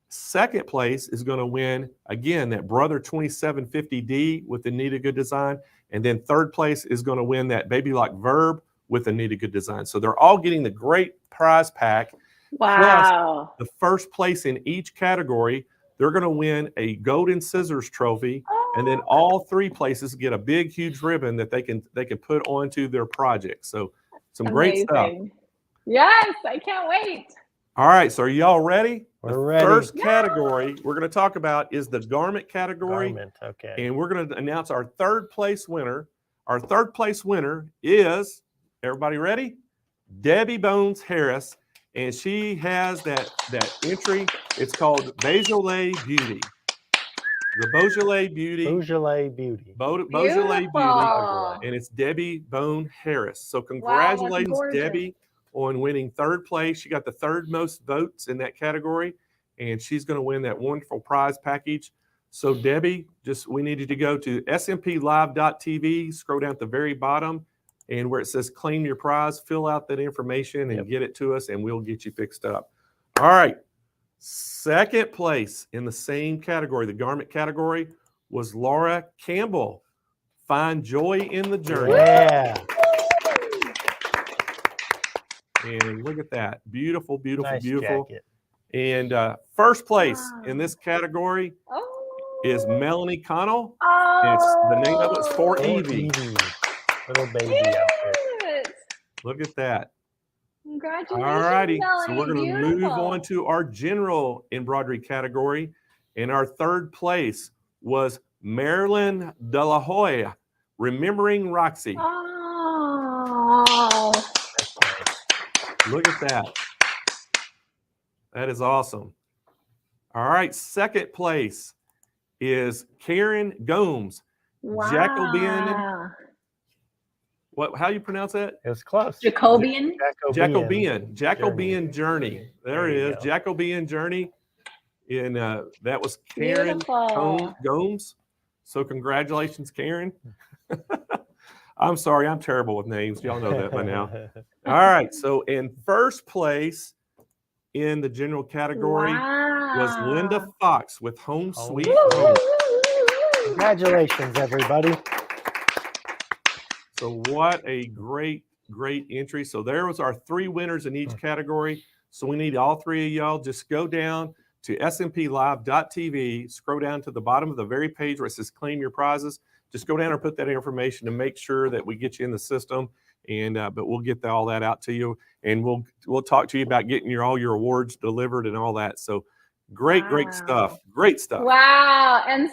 Second place is going to win, again, that Brother 2750D with Anita Good Design. And then third place is going to win that Baby Lock Verb with Anita Good Design. So they're all getting the great prize pack. Wow. Plus, the first place in each category, they're going to win a Golden Scissors trophy. And then all three places get a big, huge ribbon that they can put onto their project. So some great stuff. Yes, I can't wait. All right, so are y'all ready? We're ready. First category we're going to talk about is the garment category. Garment, okay. And we're going to announce our third place winner. Our third place winner is, everybody ready? Debbie Bones Harris. And she has that entry. It's called Beaujolais Beauty. The Beaujolais Beauty. Beaujolais Beauty. Beaujolais Beauty. And it's Debbie Bone Harris. So congratulations, Debbie. on winning third place. She got the third most votes in that category, and she's going to win that wonderful prize package. So Debbie, we needed to go to smplive.tv, scroll down at the very bottom, and where it says claim your prize, fill out that information and get it to us, and we'll get you fixed up. All right. Second place in the same category, the garment category, was Laura Campbell. Find joy in the journey. Yeah. And look at that. Beautiful, beautiful, Nice beautiful. jacket. And first place in this category is Melanie Connell. The name of it's For Evie. Little baby outfit. Look at that. Congratulations, All righty. So Melanie. we're going to move Beautiful. on to our general embroidery category. And our third place was Marilyn De La Hoya, Remembering Roxy. Oh. Look at that. That is awesome. All right. Second place is Karen Gomes. Wow. Jacobean. How you pronounce that? It was close. Jacobian. Jacobean Journey. There it is. Jacobean Journey. And that was Karen Gomes. So congratulations, Karen. I'm sorry, I'm terrible with names. Y'all know that by now. All right. So in first place in the general category was Linda Fox with Home Sweet Home. Congratulations, everybody. So what a great entry. So there was our 3 winners in each category. So we need all 3 of y'all. Just go down to smplive.tv, scroll down to the bottom of the very page where it says claim your prizes. Just go down and put that information to make sure that we get you in the system. And but we'll get all that out to you, and we'll talk to you about getting all your awards delivered and all that. So great stuff. Great stuff. Wow. And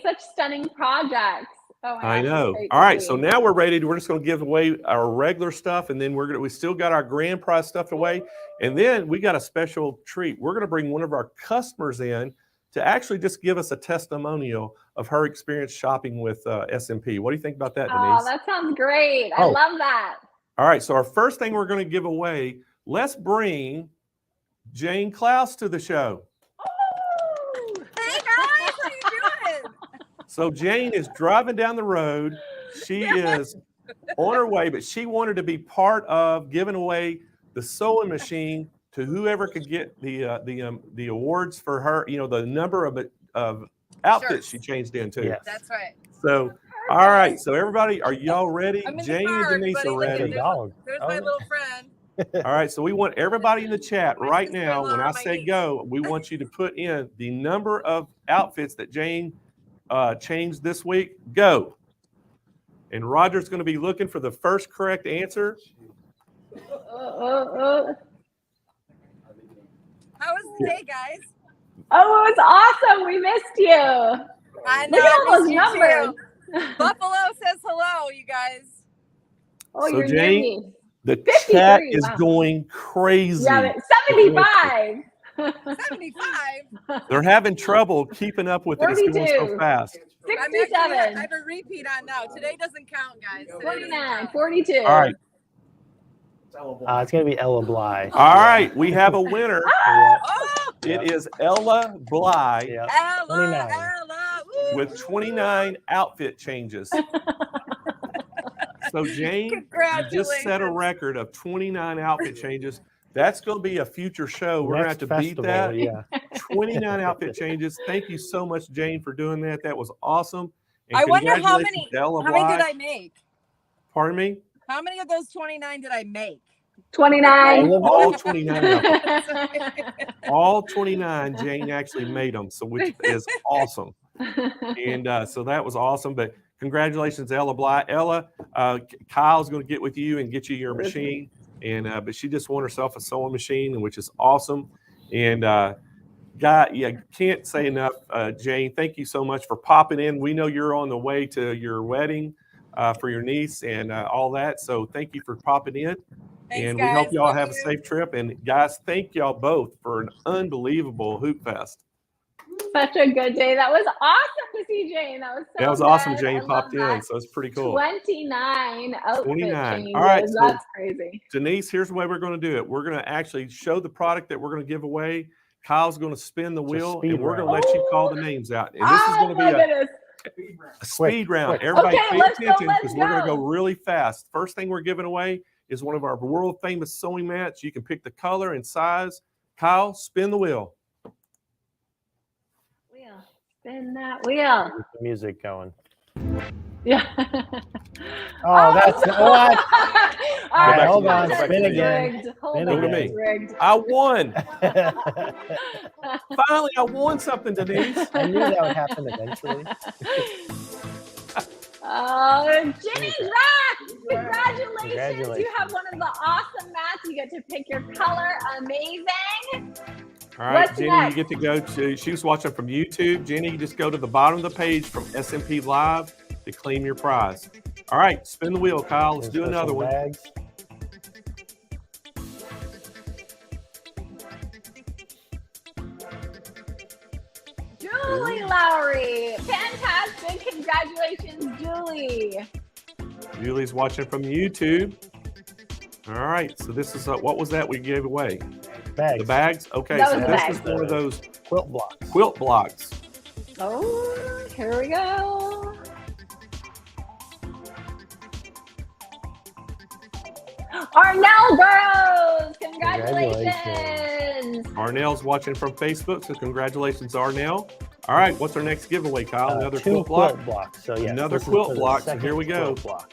such stunning projects. Oh my gosh, I know. All right, so now we're ready. We're just going to give away our regular stuff, and then we still got our grand prize stuff away, and then we got a special treat. We're going to bring one of our customers in to actually just give us a testimonial of her experience shopping with SMP. What do you think about that, Denise? Oh, that sounds great. I love that. All right, so our first thing we're going to give away. Let's bring Jane Klaus to the show. Hey guys, how you doing? So Jane is driving down the road. She is on her way, but she wanted to be part of giving away the sewing machine to whoever could get the awards for her. You know, the number of outfits she changed into. Yes. That's right. So, all right. So everybody, are y'all ready? I'm in the Jane car, and Denise are everybody. ready. There's my little friend. All right, so we want everybody in the chat right now. When I my say niece. go, we want you to put in the number of outfits that Jane changed this week. Go. And Roger's going to be looking for the first correct answer. How was the day, guys? Oh, it was awesome. We missed you. I know. Look at all I those missed you numbers. too. Buffalo says hello, you guys. Oh, So you're near Jane, me. the 53, chat is wow. going crazy. Yeah, 75. 75. They're having trouble keeping up with it. It's going so 42. fast. 67. I have a repeat on now. Today doesn't count, guys. Today doesn't 49. count. 42. All right. It's going to be Ella Bly. All right. We have a winner. Oh, It is Ella Bly Ella, with 29 outfit changes. So Jane, you just set a record of 29 outfit changes. That's going to be a future show. We're going to have to beat that. Yeah. 29 outfit changes. Thank you so much, Jane, for doing that. That was awesome. And I wonder how congratulations many. to Ella How many did Bly. I make? Pardon me? How many of those 29 did I make? 29. All 29 outfits. All 29, Jane actually made them, so which is awesome. And so that was awesome. But congratulations, Ella Bly. Ella, Kyle's going to get with you and get you your machine. And but she just won herself a sewing machine, which is awesome. And can't say enough, Jane. Thank you so much for popping in. We know you're on the way to your wedding for your niece and all that. So thank you for popping in. Thanks, and guys. we hope y'all Love have a you. safe trip. And guys, thank y'all both for an unbelievable Hoop Fest. such a good day. That was awesome to see Jane. That was so That was awesome. good. Jane I popped love that. in, so it's pretty cool. 29 outfit 29. changes. All right, so That's crazy. Denise, here's the way we're going to do it. We're going to actually show the product that we're going to give away. Kyle's going to spin the wheel, and we're going to let you call the names out. And this is going to be a speed round. Everybody pay attention because we're going to go really fast. First thing we're giving away is one of our world famous sewing mats. You can pick the color and size. Kyle, spin the wheel. Spin that wheel. Get the music going. Yeah. Oh, that's what. All right, hold on. that's Spin again. rigged. Hold Spin on, Look at again. me. rigged. I won. Finally, I won something, Denise. I knew that would happen eventually. Oh, Ginny's rock! Congratulations. You have one of the awesome mats. You get to pick your color. Amazing. All right, What's Jenny, next? you get to go to, she was watching from YouTube. Jenny, you just go to the bottom of the page from SMP Live to claim your prize. All right, spin the wheel, Kyle. Let's do another one. Bags. Julie Lowry. Fantastic. Congratulations, Julie. Julie's watching from YouTube. All right, so this is, what was that we gave away? Bags. The bags? Okay, That so was the this bags. is one of those quilt blocks. Quilt blocks. Oh, here we go. Arnell Burrows. Congratulations. Arnell's watching from Facebook, so congratulations, Arnell. All right, what's our next giveaway, Kyle? Another Two quilt block? quilt blocks. So yeah, Another this is quilt for the block, so second here we go. quilt block.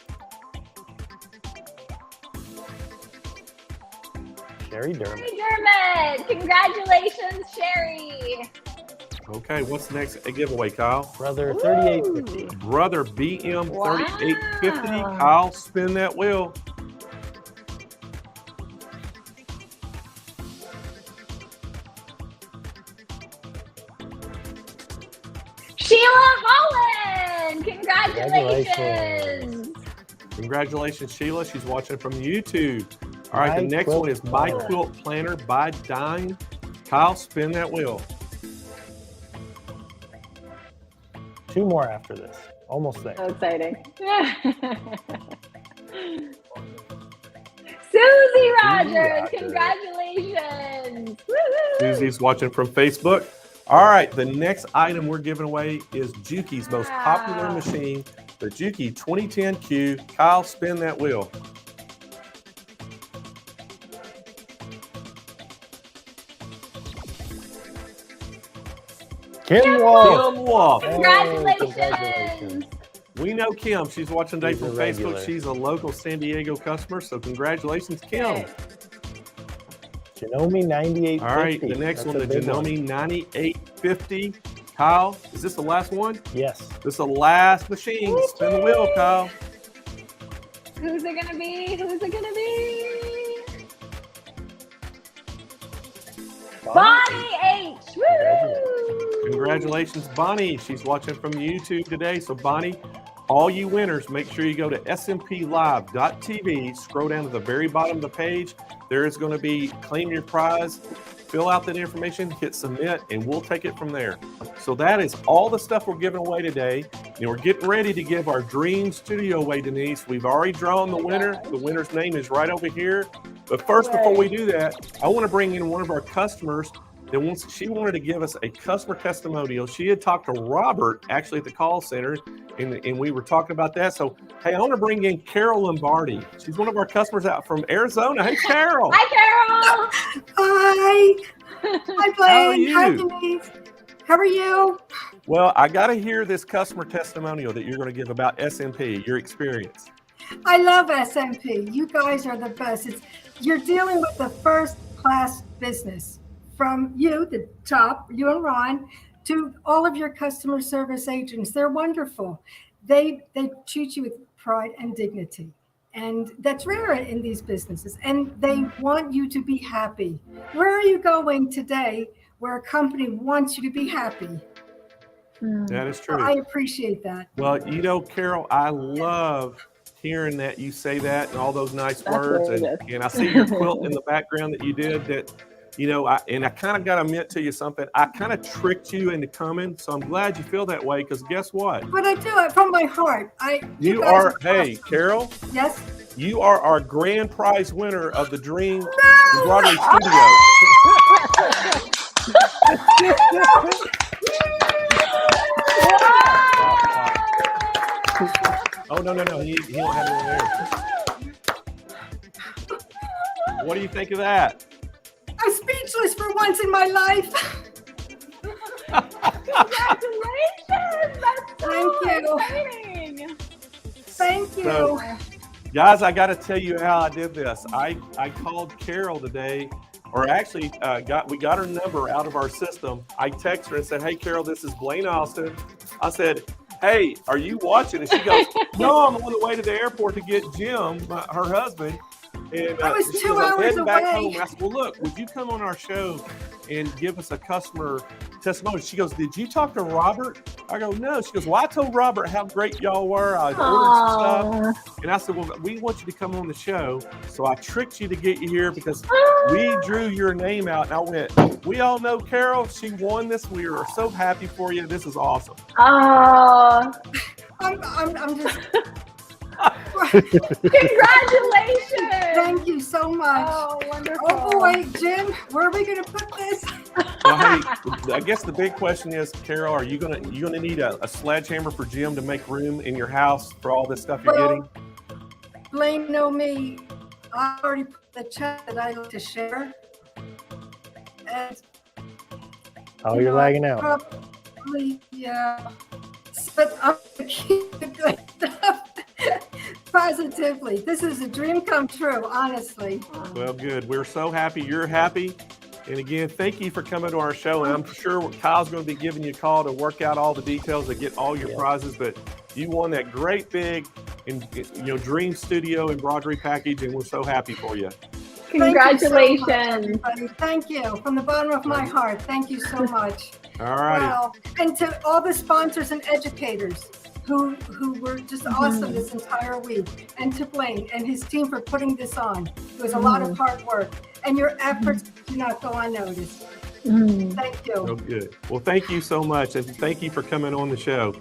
Sherry Dermott. Hey, Dermot. Congratulations, Sherry. Okay, what's the next giveaway, Kyle? Brother 3850. Brother BM 3850. Kyle, spin that wheel. Sheila Holland. Congratulations. Congratulations, Sheila. She's watching from YouTube. All right, the My next Quilt one is My Planner. Quilt Planner by Dine. Kyle, spin that wheel. Two more after this. Almost there. So exciting. Susie Rogers. Congratulations. Woo-hoo. Susie's watching from Facebook. All right, the next item we're giving away is Juki's most popular machine, the Juki 2010Q. Kyle, spin that wheel. Kim Wall. Kim Wall. Congratulations. We know Kim. She's watching today She's from a Facebook. regular. She's a local San Diego customer, so congratulations, Kim. Janome 9850. All right, the next That's one, a the big one. Janome 9850. Kyle, is this the last one? Yes. This is the last machine. Spin the wheel, Kyle. Who's it gonna be? Who's it gonna be? Bonnie H. Woo! Congratulations, Bonnie. She's watching from YouTube today. So, Bonnie, all you winners, make sure you go to smplive.tv, scroll down to the very bottom of the page. There is going to be claim your prize, fill out that information, hit submit, and we'll take it from there. So that is all the stuff we're giving away today. And we're getting ready to give our Dream Studio away, Denise. We've already drawn the winner. The winner's name is right over here. But first, before we do that, I want to bring in one of our customers that she wanted to give us a customer testimonial. She had talked to Robert actually at the call center, and we were talking about that. So, hey, I want to bring in Carol Lombardi. She's one of our customers out from Arizona. Hey, Carol. Hi, Carol. Hi. Hi, Blaine. How are you? Hi, Denise. How are you? Well, I got to hear this customer testimonial that you're going to give about SMP, your experience. I love SMP. You guys are the best. You're dealing with the first class business. From you, the top, you and Ron, to all of your customer service agents. They're wonderful. They treat you with pride and dignity. And that's rare in these businesses. And they want you to be happy. Where are you going today where a company wants you to be happy? That is true. So I appreciate that. Well, you know, Carol, I love hearing that you say that and all those nice That's words. very And, good. and I see your quilt in the background that you did. you know, I kind of got to admit to you something. I kind of tricked you into coming, so I'm glad you feel that way. Because guess what? But I do it from my heart. You guys are. Hey, awesome. Carol. Yes. You are our grand prize winner of the Dream Embroidery Studio. Oh no! He don't have it in there. What do you think of that? I'm speechless for once in my life. Congratulations! That's so exciting. Thank you. So, guys, I got to tell you how I did this. I called Carol today, or actually we got her number out of our system. I texted her and said, "Hey, Carol, this is Blaine Austin." I said, "Hey, are you watching?" And she goes, "No, I'm on the way to the airport to get Jim, her husband." And I was she 2 goes, "I'm hours heading back away." home." I said, "Well, look, would you come on our show and give us a customer testimony?" She goes, "Did you talk to Robert?" I go, "No." She goes, "Well, I told Robert how great y'all were. I ordered some stuff." And I said, "Well, we want you to come on the show." So I tricked you to get you here because we drew your name out. And I went, "We all know Carol. She won this. We are so happy for you. This is awesome." Oh, I'm just. congratulations! Thank you so much. Oh, wonderful. Oh boy, Jim, where are we going to put this? Well, hey, I guess the big question is, Carol, are you gonna need a sledgehammer for Jim to make room in your house for all this stuff you're getting? Blaine, know me. I already put the chat that I like to share. And, you're lagging out. Probably, yeah. But I'm going to keep the good stuff. Positively. This is a dream come true, honestly. Well, good. We're so happy you're happy. And again, thank you for coming to our show. And I'm sure Kyle's going to be giving you a call to work out all the details to get all your prizes. But you won that great big, Dream Studio embroidery package, and we're so happy for you. Congratulations. Thank you so much, everybody. Thank you from the bottom of my heart. Thank you so much. All right. Wow. And to all the sponsors and educators who were just awesome this entire week, and to Blaine and his team for putting this on. It was a lot of hard work, and your efforts do not go unnoticed. Thank you. Oh, good. Well, thank you so much, and thank you for coming on the show.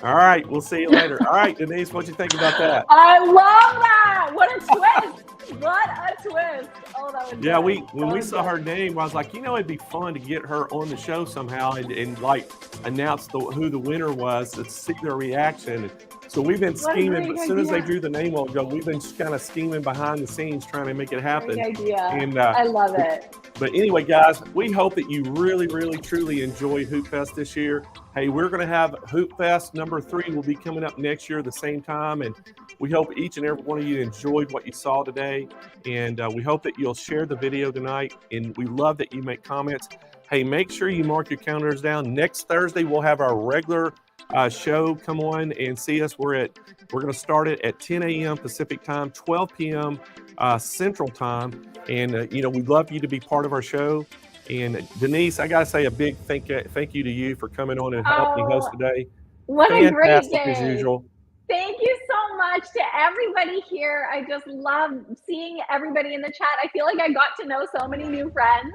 All right, we'll see you later. All right, Denise, what'd you think about that? I love that. What a twist. What a twist. Oh, that was good. When we saw her name, I was like, it'd be fun to get her on the show somehow and like announce who the winner was to see their reaction. So we've been scheming. As soon as they drew the name on go, we've been kind of scheming behind the scenes trying to make it happen. Great idea. And I love it. But anyway, guys, we hope that you really, really, truly enjoy Hoop Fest this year. Hey, we're going to have Hoop Fest number 3 will be coming up next year at the same time. And we hope each and every one of you enjoyed what you saw today. And we hope that you'll share the video tonight. And we love that you make comments. Hey, make sure you mark your calendars down. Next Thursday, we'll have our regular show. Come on and see us. We're going to start it at 10 a.m. Pacific time, 12 p.m. Central time. And, we'd love you to be part of our show. And Denise, I got to say a big thank you to you for coming on and helping me host today. What a great day. As usual. Thank you so much to everybody here. I just love seeing everybody in the chat. I feel like I got to know so many new friends.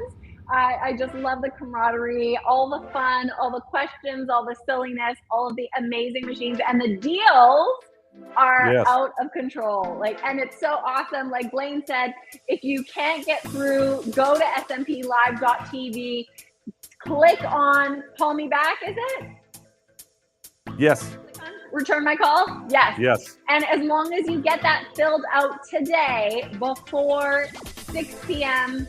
I just love the camaraderie, all the fun, all the questions, all the silliness, all of the amazing machines, and the deals are out of control. And it's so awesome. Like Blaine said, if you can't get through, go to smplive.tv, click on Call Me Back, is it? Yes. Return my call? Yes. Yes. And as long as you get that filled out today before 6 p.m.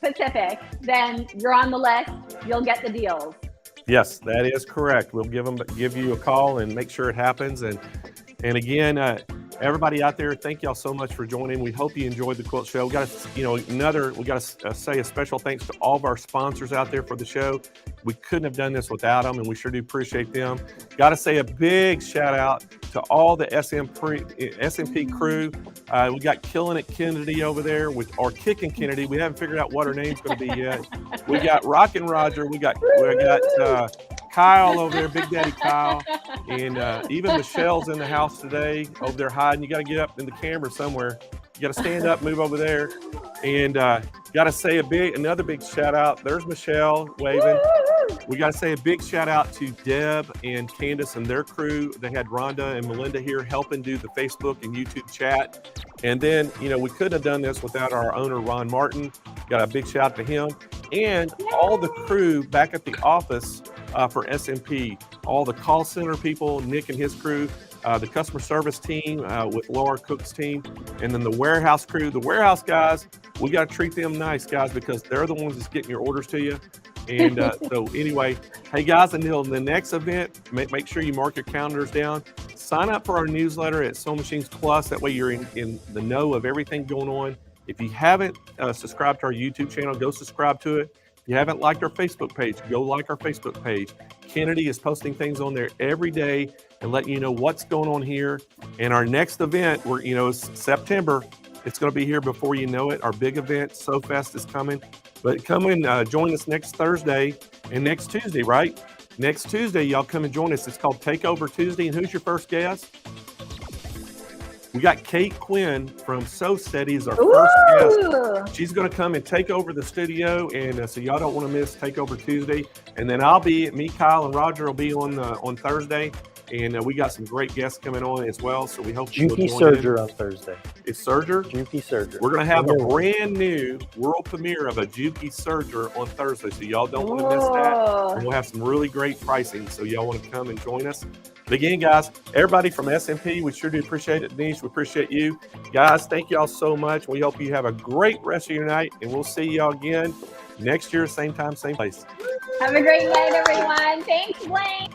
Pacific, then you're on the list. You'll get the deals. Yes, that is correct. We'll give you a call and make sure it happens. And again, everybody out there, thank y'all so much for joining. We hope you enjoyed the quilt show. We got to say a special thanks to all of our sponsors out there for the show. We couldn't have done this without them, and we sure do appreciate them. Got to say a big shout out to all the SMP crew. We got Killing It Kennedy over there or Kicking Kennedy. We haven't figured out what her name's going to be yet. We got Rockin' Roger. We got Kyle over there, Big Daddy Kyle, and even Michelle's in the house today over there hiding. You got to get up in the camera somewhere. You got to stand up, move over there. And got to say another big shout out. There's Michelle waving. We got to say a big shout out to Deb and Candace and their crew. They had Rhonda and Melinda here helping do the Facebook and YouTube chat. And then, we couldn't have done this without our owner, Ron Martin. Got a big shout out to him. And all the crew back at the office for SMP, all the call center people, Nick and his crew, the customer service team with Laura Cook's team, and then the warehouse crew. The warehouse guys, we got to treat them nice, guys, because they're the ones that's getting your orders to you. And so anyway, hey guys, until the next event, make sure you mark your calendars down. Sign up for our newsletter at Sewing Machines Plus. That way you're in the know of everything going on. If you haven't subscribed to our YouTube channel, go subscribe to it. If you haven't liked our Facebook page, go like our Facebook page. Kennedy is posting things on there every day and letting you know what's going on here. And our next event, it's September. It's going to be here before you know it. Our big event, SewFest, is coming. But come and join us next Thursday and next Tuesday, right? Next Tuesday, y'all come and join us. It's called Takeover Tuesday. And who's your first guest? We got Kate Quinn from Sew Steady as our first guest. She's going to come and take over the studio, and so y'all don't want to miss Takeover Tuesday. And then me, Kyle, and Roger will be on Thursday, and we got some great guests coming on as well. So we hope Juki Serger on Thursday. It's Serger? Juki Serger. We're going to have a brand new world premiere of a Juki Serger on Thursday, so y'all don't want to miss that. And we'll have some really great pricing, so y'all want to come and join us. But again, guys, everybody from SMP, we sure do appreciate it. Denise, we appreciate you. Guys, thank y'all so much. We hope you have a great rest of your night, and we'll see y'all again next year, same time, same place. Have a great night, everyone. Thanks, Blaine.